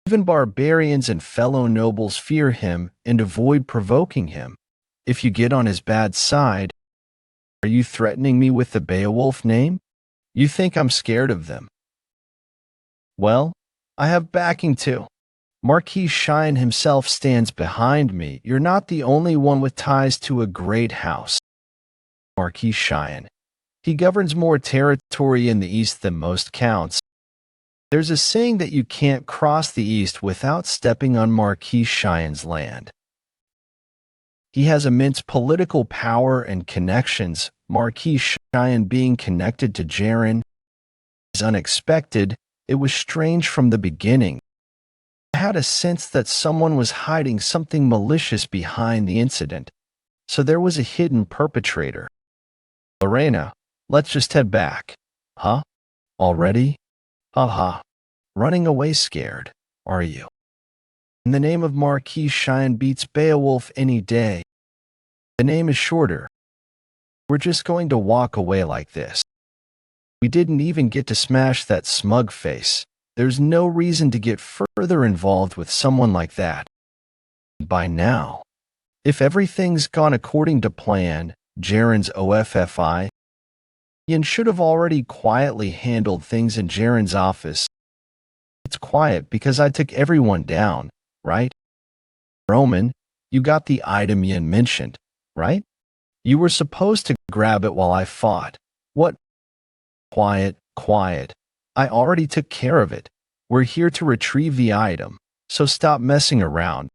Even barbarians and fellow nobles fear him and avoid provoking him. If you get on his bad side, are you threatening me with the Beowulf name? You think I'm scared of them? Well, I have backing too. Marquis Cheyenne himself stands behind me. You're not the only one with ties to a great house. Marquis Cheyenne. He governs more territory in the east than most counts. There's a saying that you can't cross the east without stepping on Marquis Cheyenne's land. He has immense political power and connections. Marquis Cheyenne being connected to Jaren is unexpected. It was strange from the beginning. I had a sense that someone was hiding something malicious behind the incident, so there was a hidden perpetrator. Lorena, let's just head back. Huh? Already? Haha. Running away scared, are you? In the name of Marquis Cheyenne beats Beowulf any day. The name is shorter. We're just going to walk away like this. We didn't even get to smash that smug face. There's no reason to get further involved with someone like that. By now, if everything's gone according to plan, Jaren's OFFI, Ian should have already quietly handled things in Jaren's office. It's quiet because I took everyone down, right? Roman, you got the item Ian mentioned, right? You were supposed to grab it while I fought. What? Quiet, quiet. I already took care of it. We're here to retrieve the item, so stop messing around.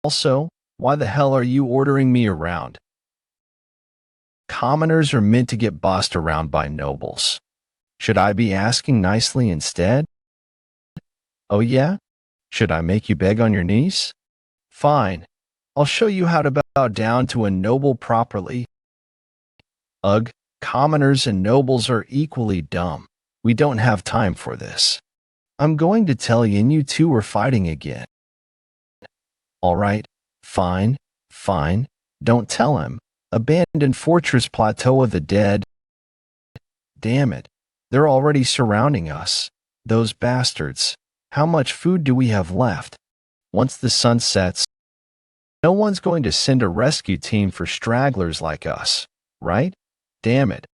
Also, why the hell are you ordering me around? Commoners are meant to get bossed around by nobles. Should I be asking nicely instead? Oh yeah? Should I make you beg on your knees? Fine. I'll show you how to bow down to a noble properly. Ugh, commoners and nobles are equally dumb. We don't have time for this. I'm going to tell you two are fighting again. All right, fine, fine. Don't tell him. Abandoned fortress plateau of the dead. Damn it. They're already surrounding us. Those bastards. How much food do we have left? Once the sun sets, no one's going to send a rescue team for stragglers like us, right? Damn it.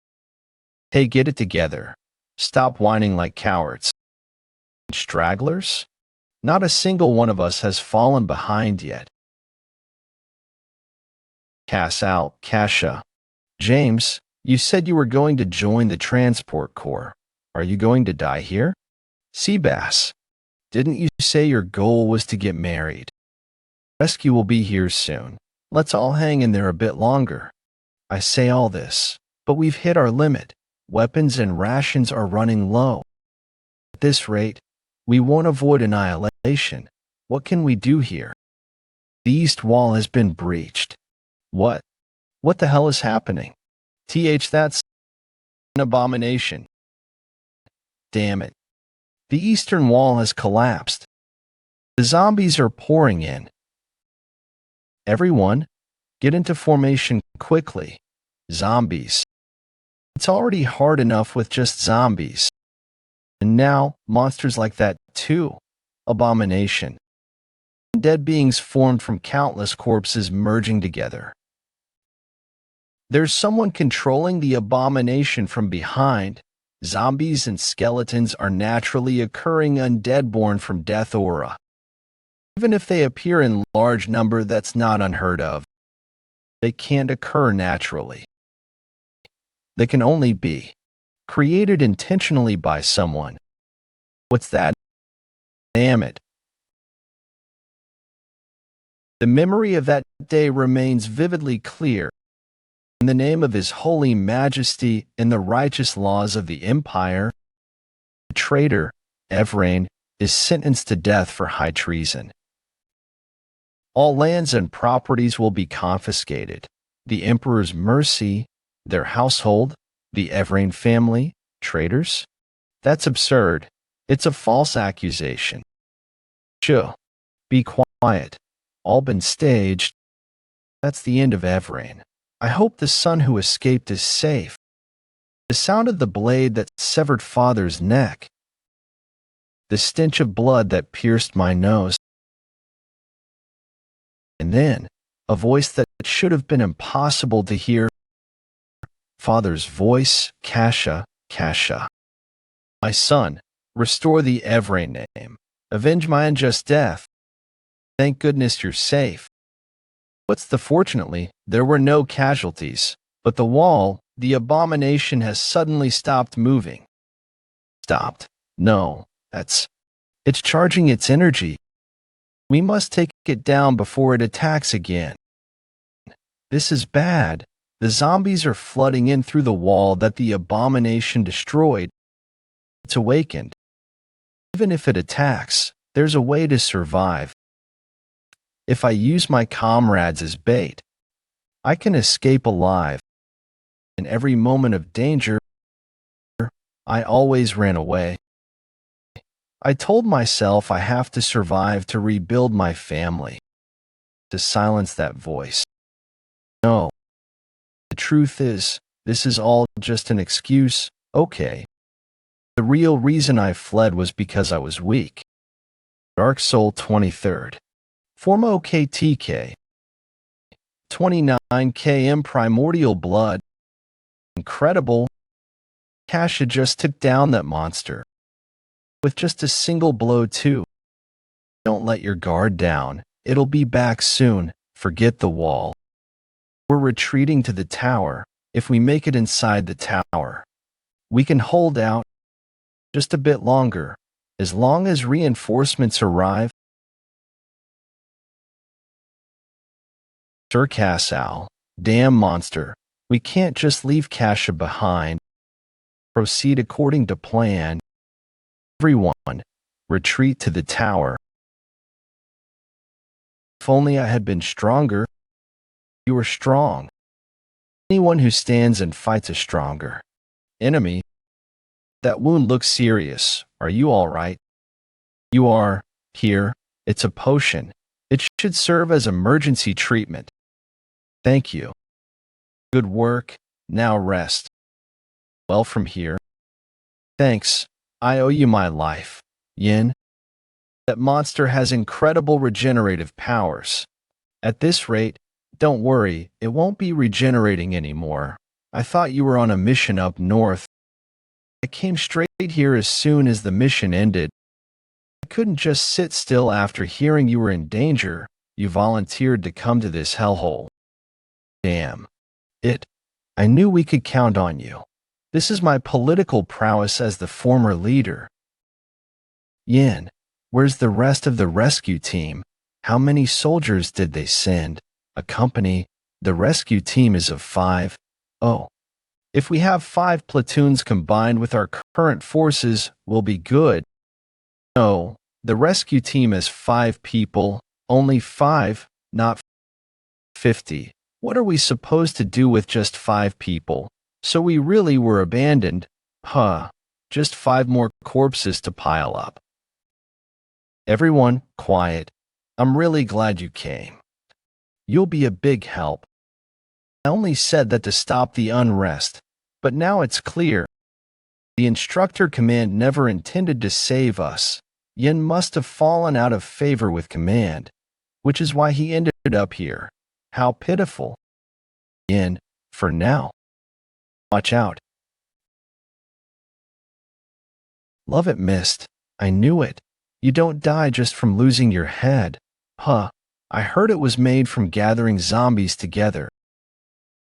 Hey, get it together. Stop whining like cowards. Stragglers? Not a single one of us has fallen behind yet. Kasha. James, you said you were going to join the transport corps. Are you going to die here? Seabass, didn't you say your goal was to get married? Rescue will be here soon. Let's all hang in there a bit longer. I say all this, but we've hit our limit. Weapons and rations are running low. At this rate, we won't avoid annihilation. What can we do here? The east wall has been breached. What? What the hell is happening? That's an abomination. Damn it. The eastern wall has collapsed. The zombies are pouring in. Everyone, get into formation quickly. Zombies. It's already hard enough with just zombies. And now, monsters like that too. Abomination. Dead beings formed from countless corpses merging together. There's someone controlling the abomination from behind. Zombies and skeletons are naturally occurring undead born from death aura. Even if they appear in large number, that's not unheard of. They can't occur naturally. They can only be created intentionally by someone. What's that? Damn it. The memory of that day remains vividly clear. In the name of His Holy Majesty and the righteous laws of the Empire, the traitor, Evrain, is sentenced to death for high treason. All lands and properties will be confiscated. The Emperor's mercy, their household, the Evrain family, traitors? That's absurd. It's a false accusation. Shoo. Be quiet. All been staged. That's the end of Evrain. I hope the son who escaped is safe. The sound of the blade that severed father's neck. The stench of blood that pierced my nose. And then, a voice that should have been impossible to hear. Father's voice, Kasha. My son, restore the Evrain name. Avenge my unjust death. Thank goodness you're safe. Fortunately, there were no casualties, but the wall, the abomination has suddenly stopped moving. Stopped? No, it's charging its energy. We must take it down before it attacks again. This is bad. The zombies are flooding in through the wall that the abomination destroyed. It's awakened. Even if it attacks, there's a way to survive. If I use my comrades as bait, I can escape alive. In every moment of danger, I always ran away. I told myself I have to survive to rebuild my family, to silence that voice. No. The truth is, this is all just an excuse, okay. The real reason I fled was because I was weak. Dark Soul 23rd. Forma OKTK. 29 km Primordial Blood. Incredible. Kasha just took down that monster. With just a single blow too. Don't let your guard down. It'll be back soon. Forget the wall. We're retreating to the tower. If we make it inside the tower, we can hold out just a bit longer. As long as reinforcements arrive. Sir Cassal, damn monster. We can't just leave Kasha behind. Proceed according to plan. Everyone, retreat to the tower. If only I had been stronger. You are strong. Anyone who stands and fights a stronger enemy. That wound looks serious. Are you all right? You are. Here, it's a potion. It should serve as emergency treatment. Thank you. Good work. Now rest. Well, from here. Thanks. I owe you my life. Yin. That monster has incredible regenerative powers. At this rate, don't worry, it won't be regenerating anymore. I thought you were on a mission up north. I came straight here as soon as the mission ended. I couldn't just sit still after hearing you were in danger. You volunteered to come to this hellhole. Damn. I knew we could count on you. This is my political prowess as the former leader. Yin, where's the rest of the rescue team? How many soldiers did they send? A company. The rescue team is of 5. Oh. If we have 5 platoons combined with our current forces, we'll be good. No, the rescue team is 5 people. Only 5, not 50. What are we supposed to do with just 5 people? So we really were abandoned. Huh. Just 5 more corpses to pile up. Everyone, quiet. I'm really glad you came. You'll be a big help. I only said that to stop the unrest, but now it's clear. The Instructor Command never intended to save us. Yin must have fallen out of favor with Command, which is why he ended up here. How pitiful. Yin, for now. Watch out. Love it, Mist. I knew it. You don't die just from losing your head. Huh. I heard it was made from gathering zombies together.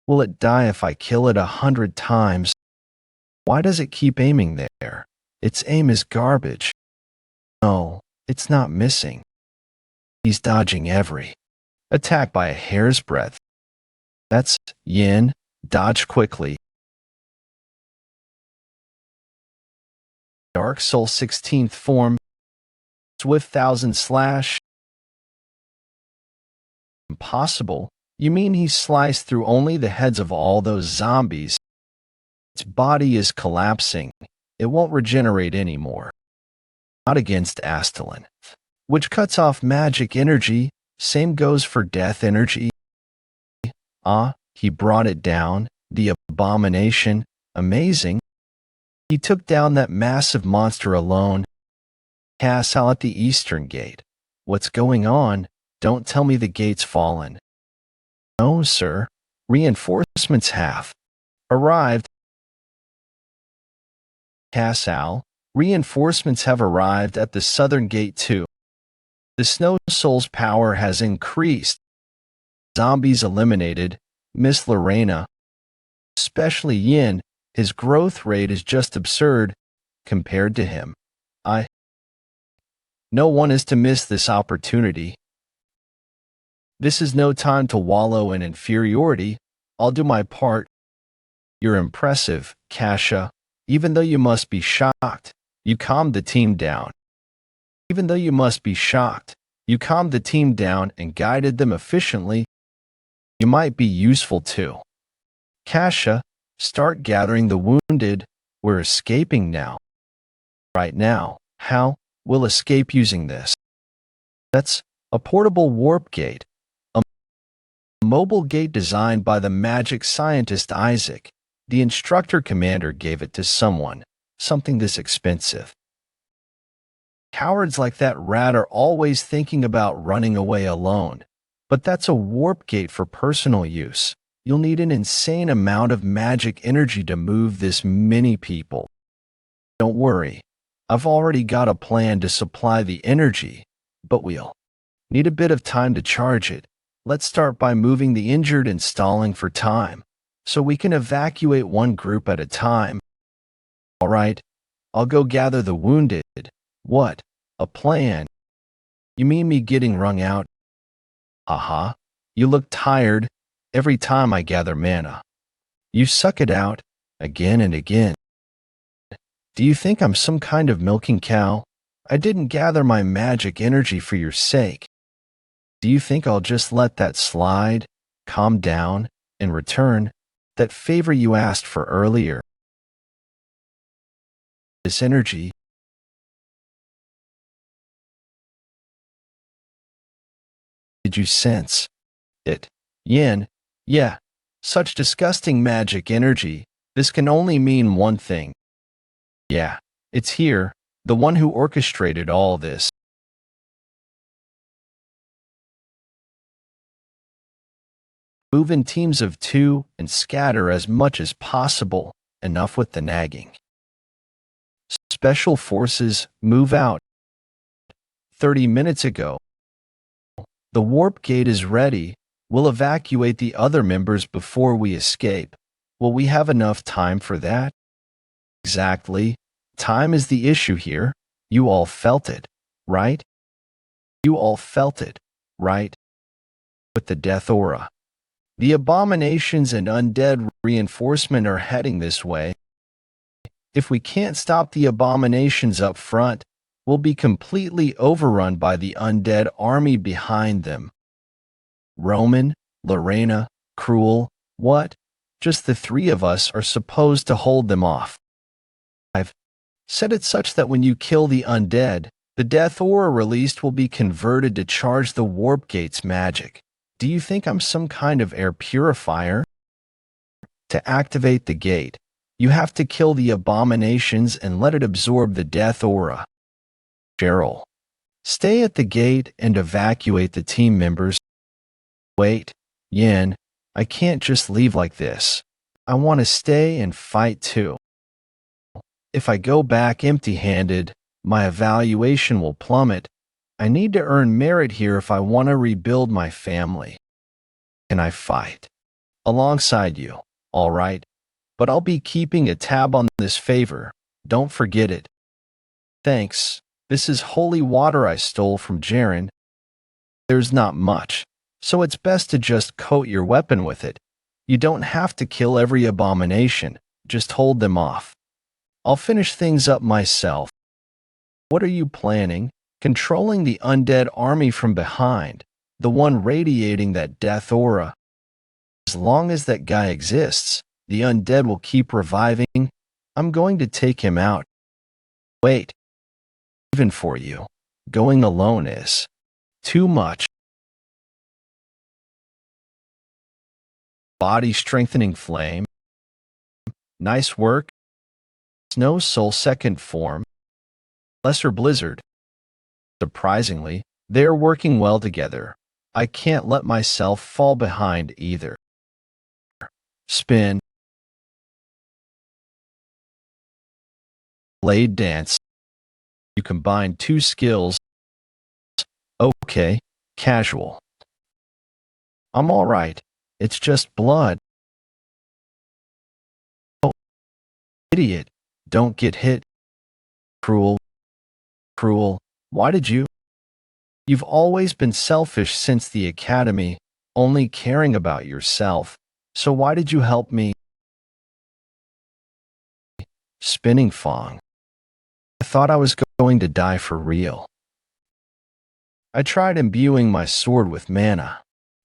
Will it die if I kill it 100 times? Why does it keep aiming there? Its aim is garbage. No, it's not missing. He's dodging every attack by a hair's breadth. That's Yin. Dodge quickly. Dark Soul 16th form. Swift 1000 slash. Impossible. You mean he sliced through only the heads of all those zombies? Its body is collapsing. It won't regenerate anymore. Not against Aelin, which cuts off magic energy. Same goes for death energy. He brought it down. The abomination. Amazing. He took down that massive monster alone. Castle at the eastern gate. What's going on? Don't tell me the gate's fallen. No, sir. Reinforcements have arrived. Castle, reinforcements have arrived at the southern gate too. The Snow Soul's power has increased. Zombies eliminated. Miss Lorena. Especially Yin, his growth rate is just absurd compared to him. No one is to miss this opportunity. This is no time to wallow in inferiority. I'll do my part. You're impressive, Kasha. Even though you must be shocked, you calmed the team down. Even though you must be shocked, you calmed the team down and guided them efficiently. You might be useful too. Kasha, start gathering the wounded. We're escaping now. Right now. How? We'll escape using this. That's a portable warp gate. A mobile gate designed by the magic scientist Isaac. The Instructor Commander gave it to someone. Something this expensive. Cowards like that rat are always thinking about running away alone. But that's a warp gate for personal use. You'll need an insane amount of magic energy to move this many people. Don't worry. I've already got a plan to supply the energy, but we'll Need a bit of time to charge it. Let's start by moving the injured and stalling for time, so we can evacuate one group at a time. All right, I'll go gather the wounded. What? A plan? You mean me getting wrung out? Haha, you look tired every time I gather mana. You suck it out, again and again. Do you think I'm some kind of milking cow? I didn't gather my magic energy for your sake. Do you think I'll just let that slide, calm down, and return that favor you asked for earlier? This energy. Did you sense it? Yin, yeah, such disgusting magic energy. This can only mean one thing. Yeah, it's here, the one who orchestrated all this. Move in teams of 2 and scatter as much as possible. Enough with the nagging. Special forces, move out. 30 minutes ago. The warp gate is ready. We'll evacuate the other members before we escape. Will we have enough time for that? Exactly. Time is the issue here. You all felt it, right? You all felt it, right? With the death aura. The abominations and undead reinforcement are heading this way. If we can't stop the abominations up front, we'll be completely overrun by the undead army behind them. Roman, Lorena, Cruel, what? Just the 3 of us are supposed to hold them off. I've said it such that when you kill the undead, the death aura released will be converted to charge the warp gate's magic. Do you think I'm some kind of air purifier? To activate the gate, you have to kill the abominations and let it absorb the death aura. Cheryl, stay at the gate and evacuate the team members. Wait, Yin, I can't just leave like this. I want to stay and fight too. If I go back empty-handed, my evaluation will plummet. I need to earn merit here if I want to rebuild my family. Can I fight alongside you? All right, but I'll be keeping a tab on this favor. Don't forget it. Thanks. This is holy water I stole from Jaren. There's not much, so it's best to just coat your weapon with it. You don't have to kill every abomination, just hold them off. I'll finish things up myself. What are you planning? Controlling the undead army from behind, the one radiating that death aura. As long as that guy exists, the undead will keep reviving. I'm going to take him out. Wait. Even for you, going alone is too much. Body strengthening flame. Nice work. Snow soul second form. Lesser blizzard. Surprisingly, they are working well together. I can't let myself fall behind either. Spin. Blade dance. You combine 2 skills. Okay, casual. I'm all right. It's just blood. Oh, idiot. Don't get hit. Cruel. Cruel. Why did you? You've always been selfish since the academy, only caring about yourself. So why did you help me? Spinning Fong. I thought I was going to die for real. I tried imbuing my sword with mana,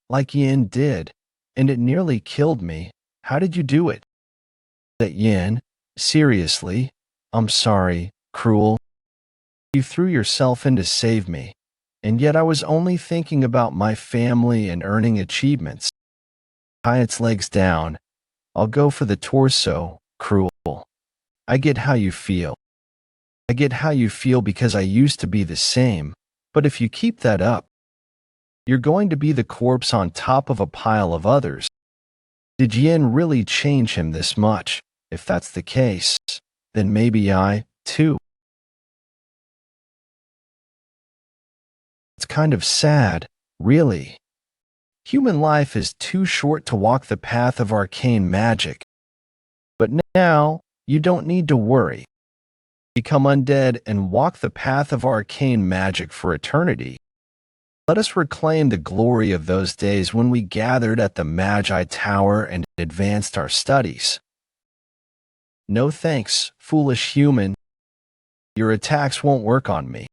like Yin did, and it nearly killed me. How did you do it? That Yin? Seriously? I'm sorry, Cruel. You threw yourself in to save me, and yet I was only thinking about my family and earning achievements. Tie its legs down. I'll go for the torso, Cruel. I get how you feel. I get how you feel because I used to be the same, but if you keep that up, you're going to be the corpse on top of a pile of others. Did Yin really change him this much? If that's the case, then maybe I, too. It's kind of sad, really. Human life is too short to walk the path of arcane magic. But now, you don't need to worry. Become undead and walk the path of arcane magic for eternity. Let us reclaim the glory of those days when we gathered at the Magi Tower and advanced our studies. No thanks, foolish human. Your attacks won't work on me.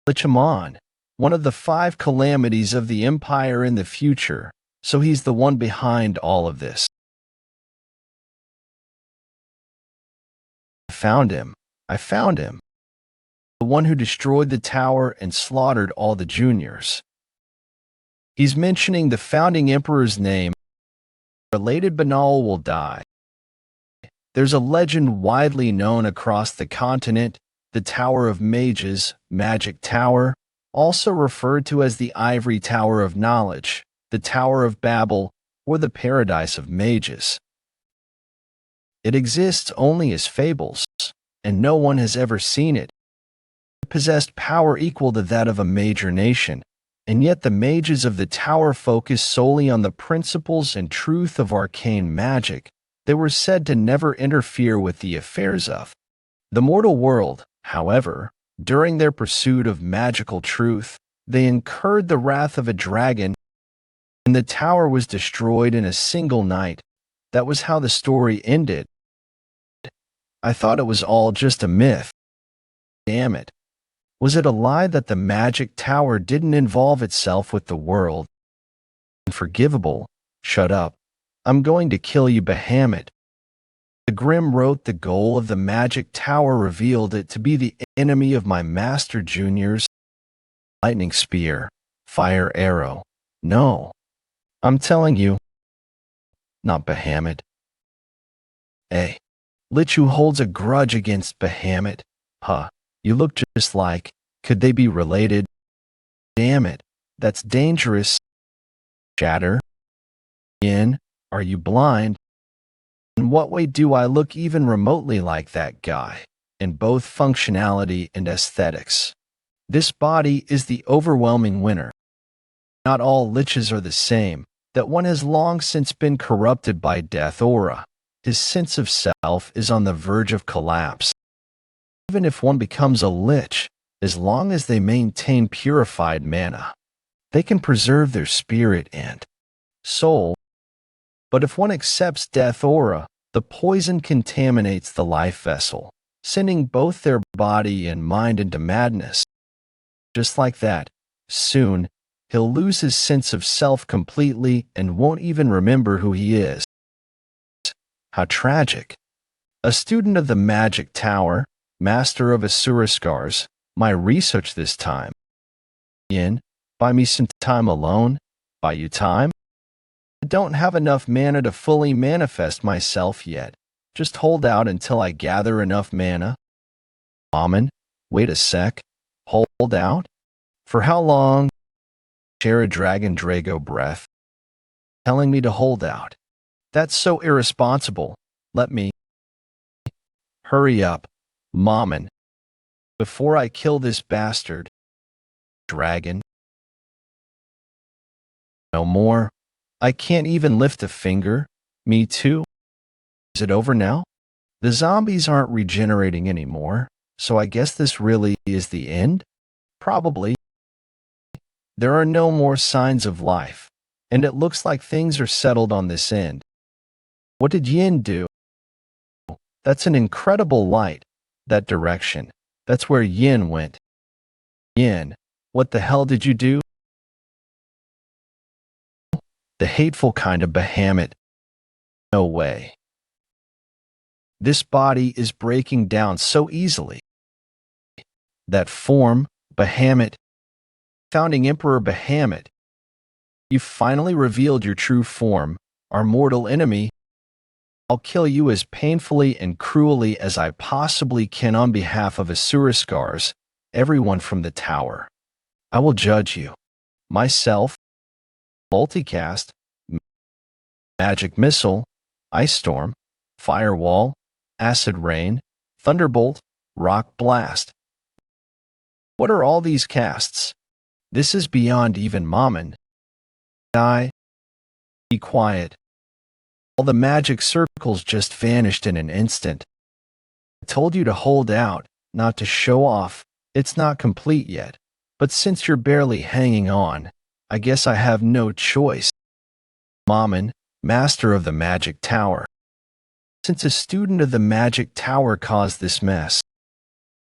Lichaman, one of the 5 calamities of the Empire in the future, so he's the one behind all of this. I found him. The one who destroyed the tower and slaughtered all the juniors. He's mentioning the founding emperor's name. Related Banal will die. There's a legend widely known across the continent, the Tower of Mages, Magic Tower, also referred to as the Ivory Tower of Knowledge, the Tower of Babel, or the Paradise of Mages. It exists only as fables, and no one has ever seen it. It possessed power equal to that of a major nation, and yet the mages of the tower focused solely on the principles and truth of arcane magic. They were said to never interfere with the affairs of the mortal world. However, during their pursuit of magical truth, they incurred the wrath of a dragon, and the tower was destroyed in a single night. That was how the story ended. I thought it was all just a myth. Damn it. Was it a lie that the magic tower didn't involve itself with the world? Unforgivable. Shut up. I'm going to kill you, Bahamut. The Grim wrote the goal of the magic tower revealed it to be the enemy of my master juniors. Lightning spear. Fire arrow. No. I'm telling you. Not Bahamut. Hey. Lich who holds a grudge against Bahamut. Huh. You look just like. Could they be related? Damn it. That's dangerous. Shatter. Yin, are you blind? In what way do I look even remotely like that guy? In both functionality and aesthetics. This body is the overwhelming winner. Not all liches are the same. That one has long since been corrupted by death aura. His sense of self is on the verge of collapse. Even if one becomes a lich, as long as they maintain purified mana, they can preserve their spirit and soul. But if one accepts death aura, the poison contaminates the life vessel, sending both their body and mind into madness. Just like that, soon, he'll lose his sense of self completely and won't even remember who he is. How tragic. A student of the Magic Tower, master of Asura Scars, my research this time. Yin, buy me some time alone. Buy you time? I don't have enough mana to fully manifest myself yet. Just hold out until I gather enough mana. Amen. Wait a sec. Hold out? For how long? Share a dragon Drago breath. Telling me to hold out. That's so irresponsible. Let me. Hurry up, Mommin. Before I kill this bastard. Dragon. No more. I can't even lift a finger. Me too. Is it over now? The zombies aren't regenerating anymore, so I guess this really is the end? Probably. There are no more signs of life, and it looks like things are settled on this end. What did Yin do? That's an incredible light. That direction. That's where Yin went. Yin, what the hell did you do? The hateful kind of Bahamut. No way. This body is breaking down so easily. That form, Bahamut. Founding Emperor Bahamut. You finally revealed your true form, our mortal enemy. I'll kill you as painfully and cruelly as I possibly can on behalf of Asura Scars, everyone from the tower. I will judge you. Myself. Multicast. Magic Missile. Ice Storm. Firewall. Acid Rain. Thunderbolt. Rock Blast. What are all these casts? This is beyond even Mammon. Be quiet. All the magic circles just vanished in an instant. I told you to hold out, not to show off. It's not complete yet, but since you're barely hanging on, I guess I have no choice. Mammon, master of the magic tower. Since a student of the magic tower caused this mess,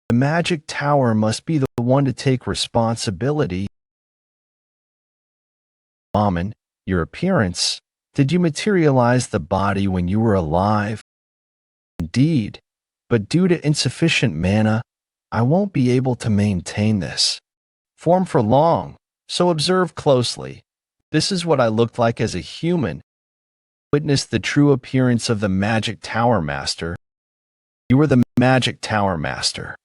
the magic tower must be the one to take responsibility. Mammon, your appearance. Did you materialize the body when you were alive? Indeed, but due to insufficient mana, I won't be able to maintain this form for long, so observe closely. This is what I looked like as a human. Witness the true appearance of the magic tower master. You were the magic tower master.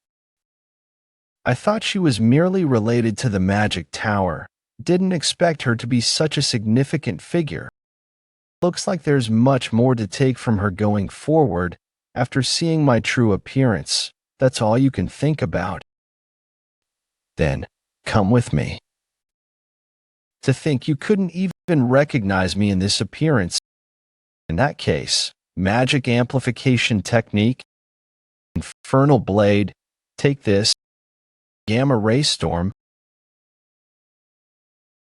I thought she was merely related to the magic tower. Didn't expect her to be such a significant figure. Looks like there's much more to take from her going forward after seeing my true appearance. That's all you can think about. Then, come with me. To think you couldn't even recognize me in this appearance. In that case, magic amplification technique, infernal blade, take this, gamma ray storm,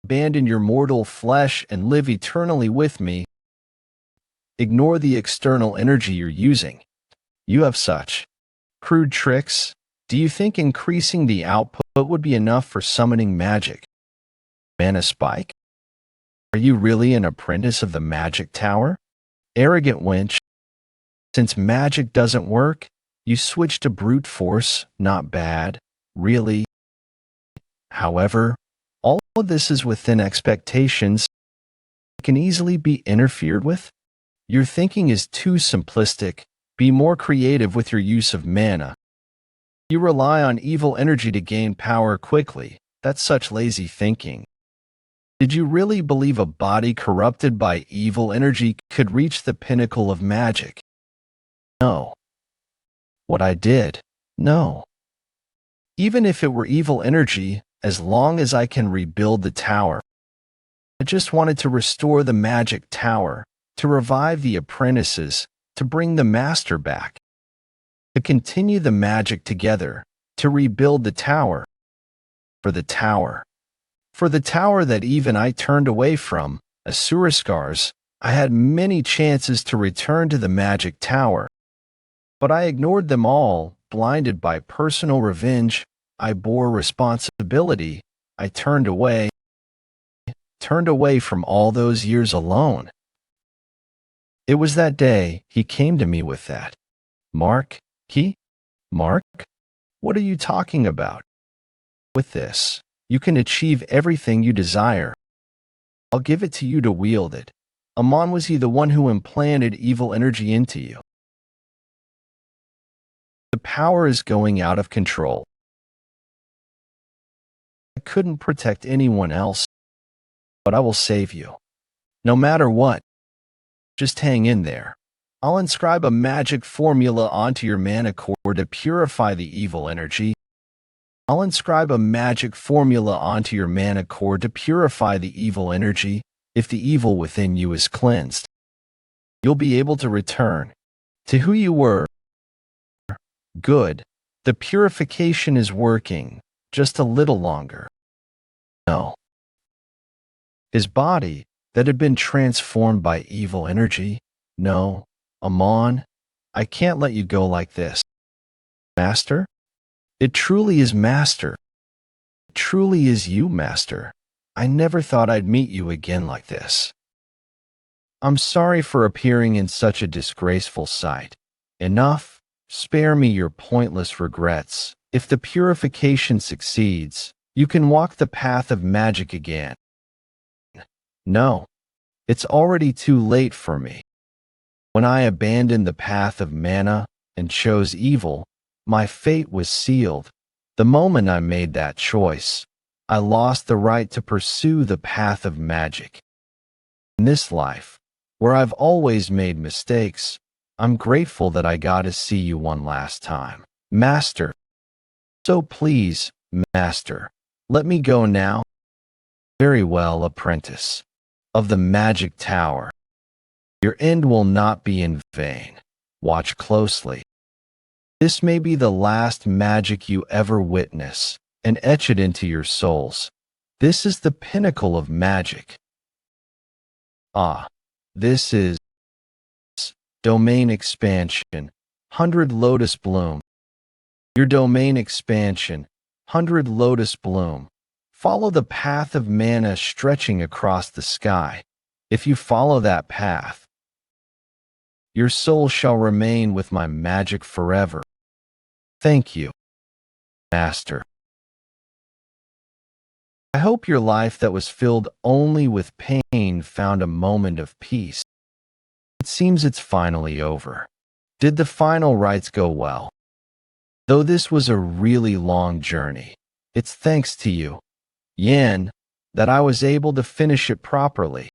abandon your mortal flesh and live eternally with me. Ignore the external energy you're using. You have such crude tricks. Do you think increasing the output would be enough for summoning magic? Mana spike? Are you really an apprentice of the magic tower? Arrogant wench. Since magic doesn't work, you switch to brute force. Not bad, really. However, all of this is within expectations. It can easily be interfered with. Your thinking is too simplistic. Be more creative with your use of mana. You rely on evil energy to gain power quickly. That's such lazy thinking. Did you really believe a body corrupted by evil energy could reach the pinnacle of magic? No. What I did? No. Even if it were evil energy, as long as I can rebuild the tower. I just wanted to restore the magic tower, to revive the apprentices, to bring the master back, to continue the magic together, to rebuild the tower. For the tower. For the tower that even I turned away from, Asuraskars, I had many chances to return to the magic tower. But I ignored them all, blinded by personal revenge. I bore responsibility. I turned away from all those years alone. It was that day he came to me with that. Mark? Mark? What are you talking about? With this, you can achieve everything you desire. I'll give it to you to wield it. Amon, was he the one who implanted evil energy into you? The power is going out of control. I couldn't protect anyone else, but I will save you. No matter what. Just hang in there. I'll inscribe a magic formula onto your mana core to purify the evil energy. I'll inscribe a magic formula onto your mana core to purify the evil energy. If the evil within you is cleansed, you'll be able to return to who you were. Good. The purification is working. Just a little longer. No. His body, that had been transformed by evil energy. No, Amon, I can't let you go like this. Master? It truly is Master. It truly is you, Master. I never thought I'd meet you again like this. I'm sorry for appearing in such a disgraceful sight. Enough. Spare me your pointless regrets. If the purification succeeds, you can walk the path of magic again. No, it's already too late for me. When I abandoned the path of mana and chose evil, my fate was sealed. The moment I made that choice, I lost the right to pursue the path of magic. In this life, where I've always made mistakes, I'm grateful that I got to see you one last time, Master. So please, Master, Let me go now. Very well, apprentice of the magic tower. Your end will not be in vain. Watch closely. This may be the last magic you ever witness, and etch it into your souls. This is the pinnacle of magic. Ah, this is domain expansion, 100 lotus bloom. Your domain expansion, 100 lotus bloom. Follow the path of mana stretching across the sky. If you follow that path, your soul shall remain with my magic forever. Thank you, Master. I hope your life that was filled only with pain found a moment of peace. It seems it's finally over. Did the final rites go well? Though this was a really long journey, it's thanks to you, Yin, that I was able to finish it properly.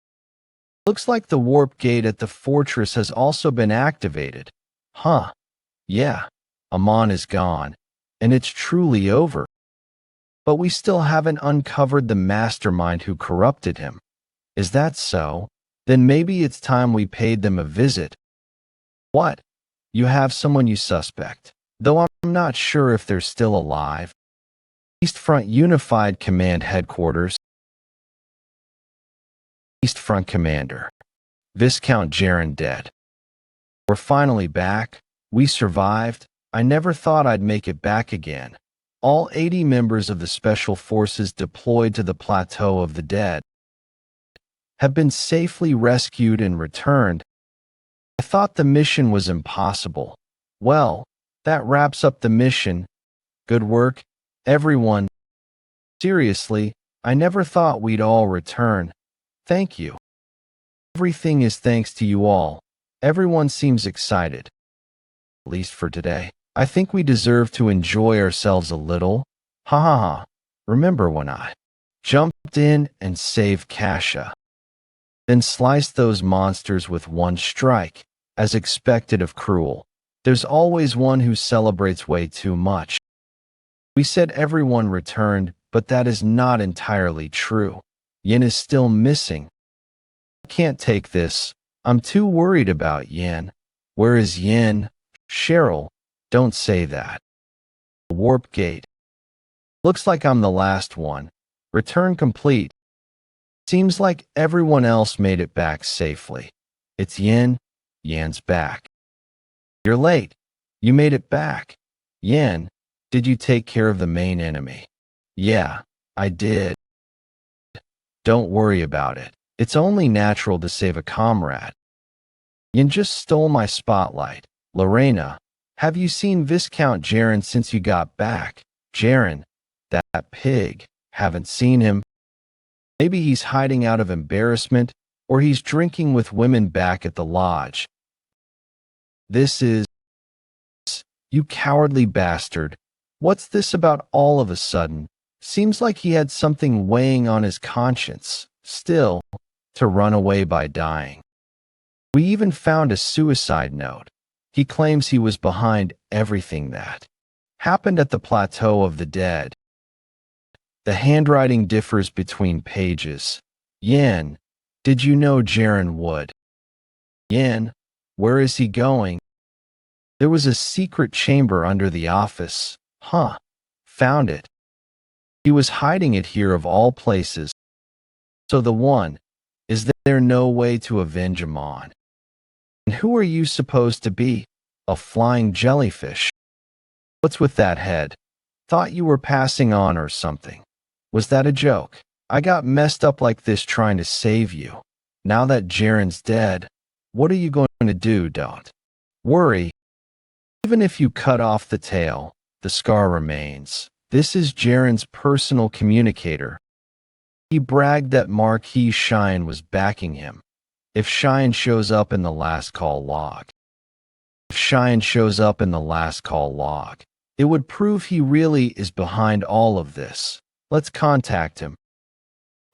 Looks like the warp gate at the fortress has also been activated. Huh. Yeah, Amon is gone, and it's truly over. But we still haven't uncovered the mastermind who corrupted him. Is that so? Then maybe it's time we paid them a visit. What? You have someone you suspect, though I'm not sure if they're still alive. East Front Unified Command Headquarters. East Front Commander. Viscount Jaren dead. We're finally back. We survived. I never thought I'd make it back again. All 80 members of the Special Forces deployed to the Plateau of the Dead have been safely rescued and returned. I thought the mission was impossible. Well, that wraps up the mission. Good work, everyone. Seriously, I never thought we'd all return. Thank you. Everything is thanks to you all. Everyone seems excited. At least for today. I think we deserve to enjoy ourselves a little. Ha ha ha. Remember when I jumped in and saved Kasha? Then sliced those monsters with one strike, as expected of Cruel. There's always one who celebrates way too much. We said everyone returned, but that is not entirely true. Yin is still missing. I can't take this. I'm too worried about Yin. Where is Yin? Cheryl, don't say that. Warp gate. Looks like I'm the last one. Return complete. Seems like everyone else made it back safely. It's Yin. Yin's back. You're late. You made it back. Yin, did you take care of the main enemy? Yeah, I did. Don't worry about it. It's only natural to save a comrade. Yin just stole my spotlight. Lorena, have you seen Viscount Jaren since you got back? Jaren, that pig. Haven't seen him. Maybe he's hiding out of embarrassment, or he's drinking with women back at the lodge. This is... You cowardly bastard. What's this about all of a sudden? Seems like he had something weighing on his conscience. Still, to run away by dying. We even found a suicide note. He claims he was behind everything that happened at the Plateau of the Dead. The handwriting differs between pages. Yin, did you know Jaren would? Yin, where is he going? There was a secret chamber under the office. Huh, found it. He was hiding it here of all places. So the one, is there no way to avenge him on? And who are you supposed to be? A flying jellyfish? What's with that head? Thought you were passing on or something. Was that a joke? I got messed up like this trying to save you. Now that Jaren's dead, what are you going to do? Don't worry. Even if you cut off the tail, the scar remains. This is Jaren's personal communicator. He bragged that Marquis Shine was backing him. If Shine shows up in the last call log. If Shine shows up in the last call log, it would prove he really is behind all of this. Let's contact him.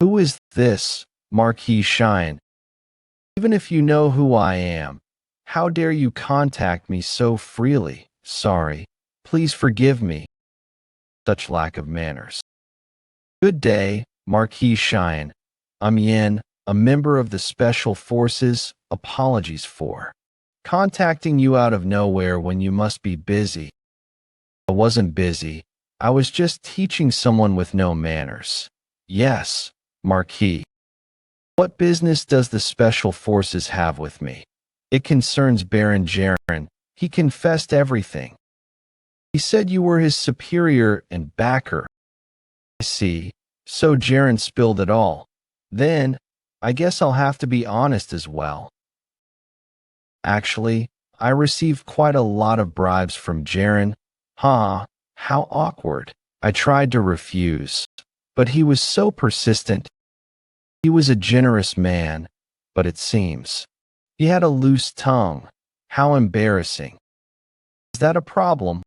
Who is this, Marquis Shine? Even if you know who I am, how dare you contact me so freely? Sorry. Please forgive me. Such lack of manners. Good day, Marquis Cheyenne. I'm Yin, a member of the Special Forces. Apologies for contacting you out of nowhere when you must be busy. I wasn't busy. I was just teaching someone with no manners. Yes, Marquis. What business does the Special Forces have with me? It concerns Baron Jaren. He confessed everything. He said you were his superior and backer. I see. So Jaren spilled it all. Then, I guess I'll have to be honest as well. Actually, I received quite a lot of bribes from Jaren. How awkward. I tried to refuse, but he was so persistent. He was a generous man, but it seems he had a loose tongue. How embarrassing. Is that a problem?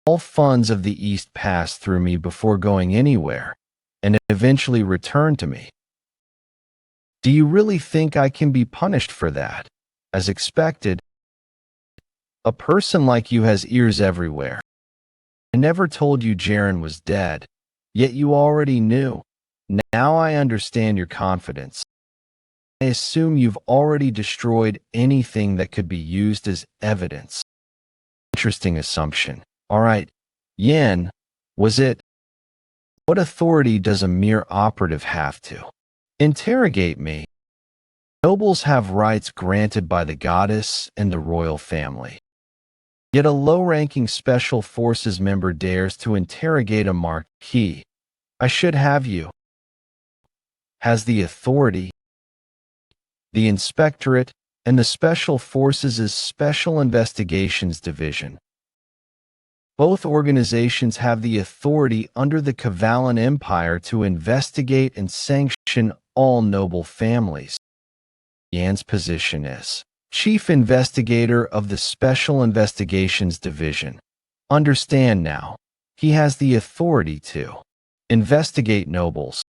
All funds of the East passed through me before going anywhere, and eventually returned to me. Do you really think I can be punished for that? As expected, a person like you has ears everywhere. I never told you Jaren was dead, yet you already knew. Now I understand your confidence. I assume you've already destroyed anything that could be used as evidence. Interesting assumption. All right, Yin, was it? What authority does a mere operative have to interrogate me? Nobles have rights granted by the goddess and the royal family. Yet a low-ranking special forces member dares to interrogate a marquis. I should have you. Has the authority. The Inspectorate and the Special Forces' Special Investigations Division. Both organizations have the authority under the Kavalin Empire to investigate and sanction all noble families. Yan's position is Chief Investigator of the Special Investigations Division. Understand now, he has the authority to investigate nobles.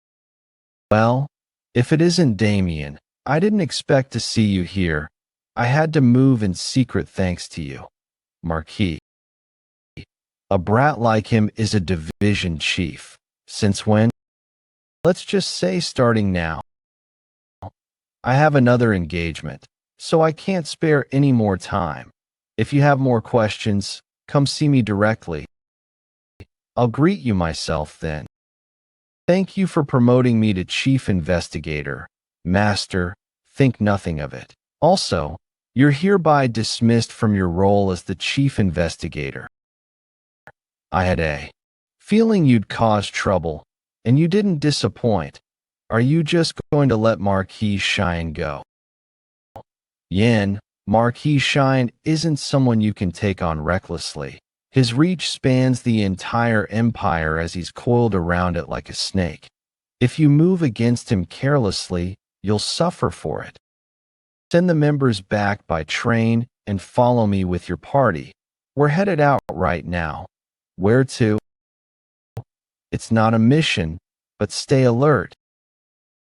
Well, if it isn't Damian, I didn't expect to see you here. I had to move in secret thanks to you, Marquis. A brat like him is a division chief. Since when? Let's just say starting now. I have another engagement, so I can't spare any more time. If you have more questions, come see me directly. I'll greet you myself then. Thank you for promoting me to Chief Investigator. Master, think nothing of it. Also, you're hereby dismissed from your role as the Chief Investigator. I had a feeling you'd cause trouble, and you didn't disappoint. Are you just going to let Marquis Cheyenne go? Yin, Marquis Cheyenne isn't someone you can take on recklessly. His reach spans the entire empire as he's coiled around it like a snake. If you move against him carelessly, you'll suffer for it. Send the members back by train and follow me with your party. We're headed out right now. Where to? It's not a mission, but stay alert.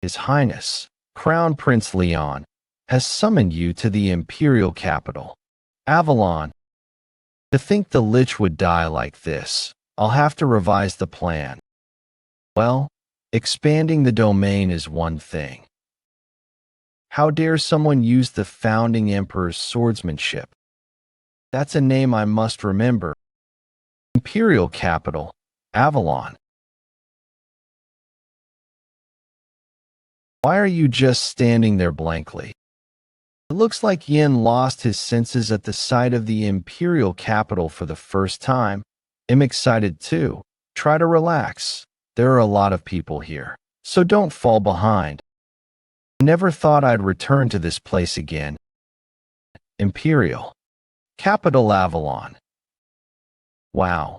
His Highness, Crown Prince Leon, has summoned you to the imperial capital, Avalon. To think the Lich would die like this, I'll have to revise the plan. Well, expanding the domain is one thing. How dare someone use the founding emperor's swordsmanship? That's a name I must remember. Imperial capital, Avalon. Why are you just standing there blankly? It looks like Yin lost his senses at the sight of the imperial capital for the first time. I'm excited too. Try to relax. There are a lot of people here, so don't fall behind. I never thought I'd return to this place again. Imperial capital Avalon. Wow,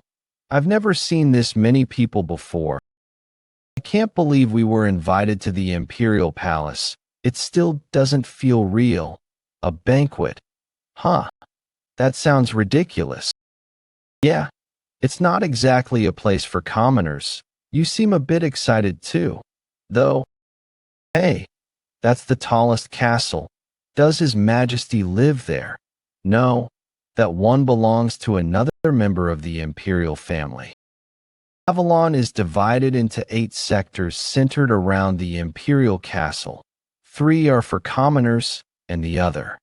I've never seen this many people before. I can't believe we were invited to the Imperial Palace. It still doesn't feel real. A banquet. Huh. That sounds ridiculous. Yeah, it's not exactly a place for commoners. You seem a bit excited too. Though, hey, that's the tallest castle. Does His Majesty live there? No, that one belongs to another member of the imperial family. Avalon is divided into 8 sectors centered around the imperial castle. 3 are for commoners, and the other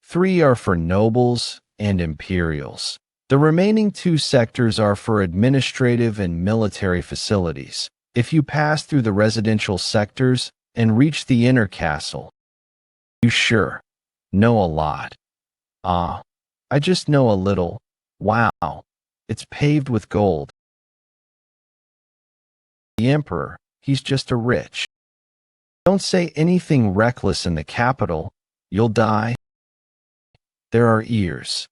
3 are for nobles and imperials. The remaining 2 sectors are for administrative and military facilities. If you pass through the residential sectors and reach the inner castle, you sure know a lot. I just know a little. Wow, it's paved with gold. The Emperor, he's just a rich. Don't say anything reckless in the capital, you'll die. There are ears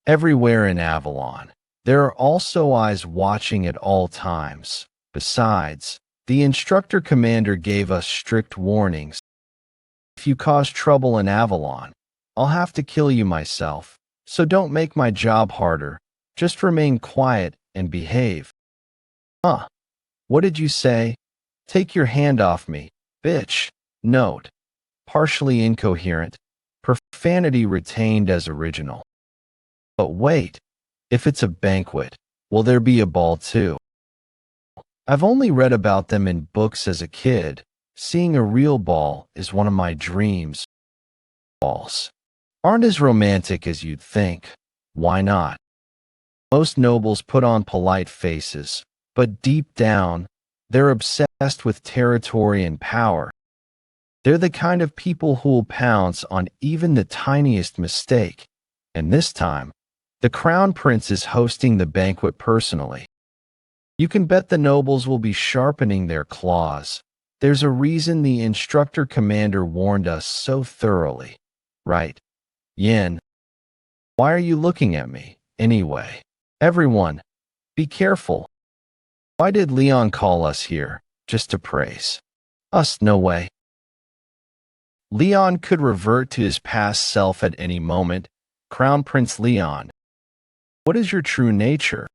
everywhere in Avalon. There are also eyes watching at all times. Besides, the instructor commander gave us strict warnings. If you cause trouble in Avalon, I'll have to kill you myself, so don't make my job harder. Just remain quiet and behave. What did you say? Take your hand off me, bitch. Note: partially incoherent, profanity retained as original. But wait, if it's a banquet, will there be a ball too? I've only read about them in books as a kid. Seeing a real ball is one of my dreams. Balls aren't as romantic as you'd think. Why not? Most nobles put on polite faces, but deep down, they're obsessed with territory and power. They're the kind of people who'll pounce on even the tiniest mistake. And this time, the crown prince is hosting the banquet personally. You can bet the nobles will be sharpening their claws. There's a reason the instructor commander warned us so thoroughly. Right? Yin. Why are you looking at me, anyway? Everyone, be careful. Why did Leon call us here? Just to praise us? No way. Leon could revert to his past self at any moment. Crown Prince Leon, what is your true nature?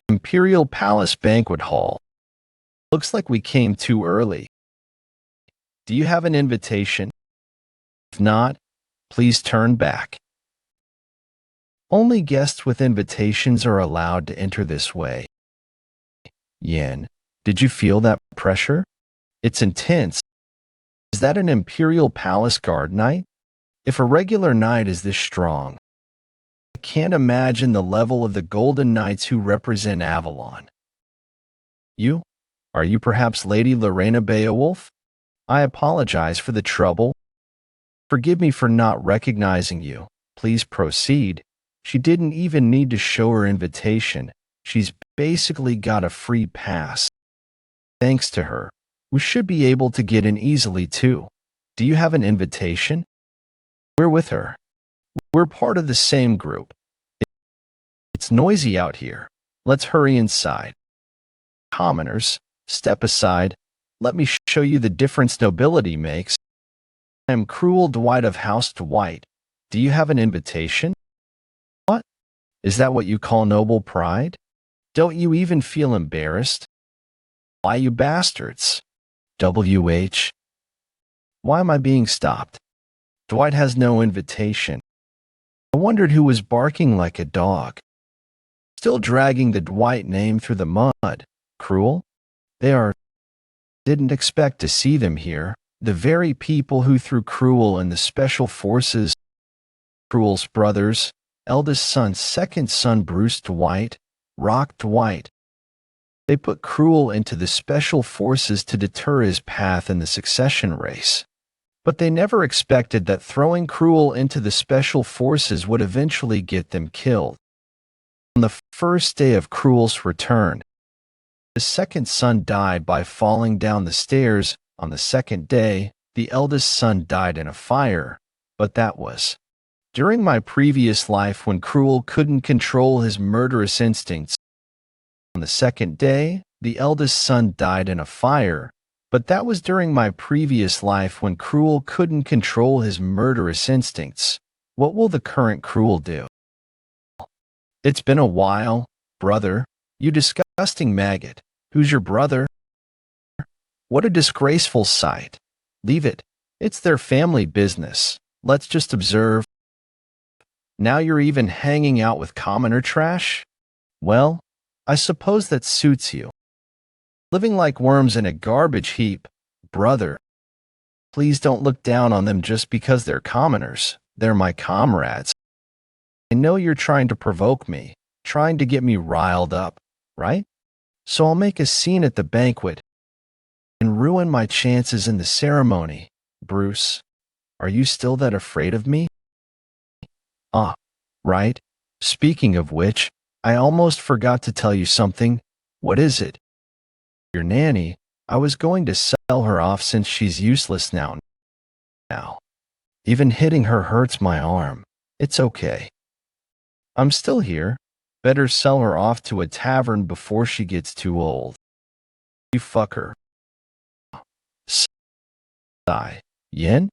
Imperial Palace Banquet Hall. Looks like we came too early. Do you have an invitation? If not, please turn back. Only guests with invitations are allowed to enter this way. Yin, did you feel that pressure? It's intense. Is that an Imperial Palace Guard knight? If a regular knight is this strong, I can't imagine the level of the Golden Knights who represent Avalon. You? Are you perhaps Lady Lorena Beowulf? I apologize for the trouble. Forgive me for not recognizing you. Please proceed. She didn't even need to show her invitation. She's basically got a free pass. Thanks to her, we should be able to get in easily too. Do you have an invitation? We're with her. We're part of the same group. It's noisy out here. Let's hurry inside. Commoners, step aside. Let me show you the difference nobility makes. I am Cruel Dwight of House Dwight. Do you have an invitation? What? Is that what you call noble pride? Don't you even feel embarrassed? Why, you bastards? WH. Why am I being stopped? Dwight has no invitation. I wondered who was barking like a dog. Still dragging the Dwight name through the mud. Cruel? They are. Didn't expect to see them here. The very people who threw Cruel in the special forces. Cruel's brothers, eldest son, second son Bruce Dwight, Rock Dwight. They put Cruel into the special forces to deter his path in the succession race. But they never expected that throwing Cruel into the special forces would eventually get them killed. On the first day of Cruel's return, the second son died by falling down the stairs. On the second day, the eldest son died in a fire, but that was during my previous life when Cruel couldn't control his murderous instincts. On the second day, the eldest son died in a fire, but that was during my previous life when Cruel couldn't control his murderous instincts. What will the current Cruel do? It's been a while, brother. You disgusting maggot. Who's your brother? What a disgraceful sight. Leave it. It's their family business. Let's just observe. Now you're even hanging out with commoner trash? Well, I suppose that suits you. Living like worms in a garbage heap, brother. Please don't look down on them just because they're commoners. They're my comrades. I know you're trying to provoke me, trying to get me riled up, right? So I'll make a scene at the banquet and ruin my chances in the ceremony. Bruce, are you still that afraid of me? Ah, right. Speaking of which, I almost forgot to tell you something. What is it? Your nanny. I was going to sell her off since she's useless now. Even hitting her hurts my arm. It's okay. I'm still here. Better sell her off to a tavern before she gets too old. You fucker. Sigh. Yen?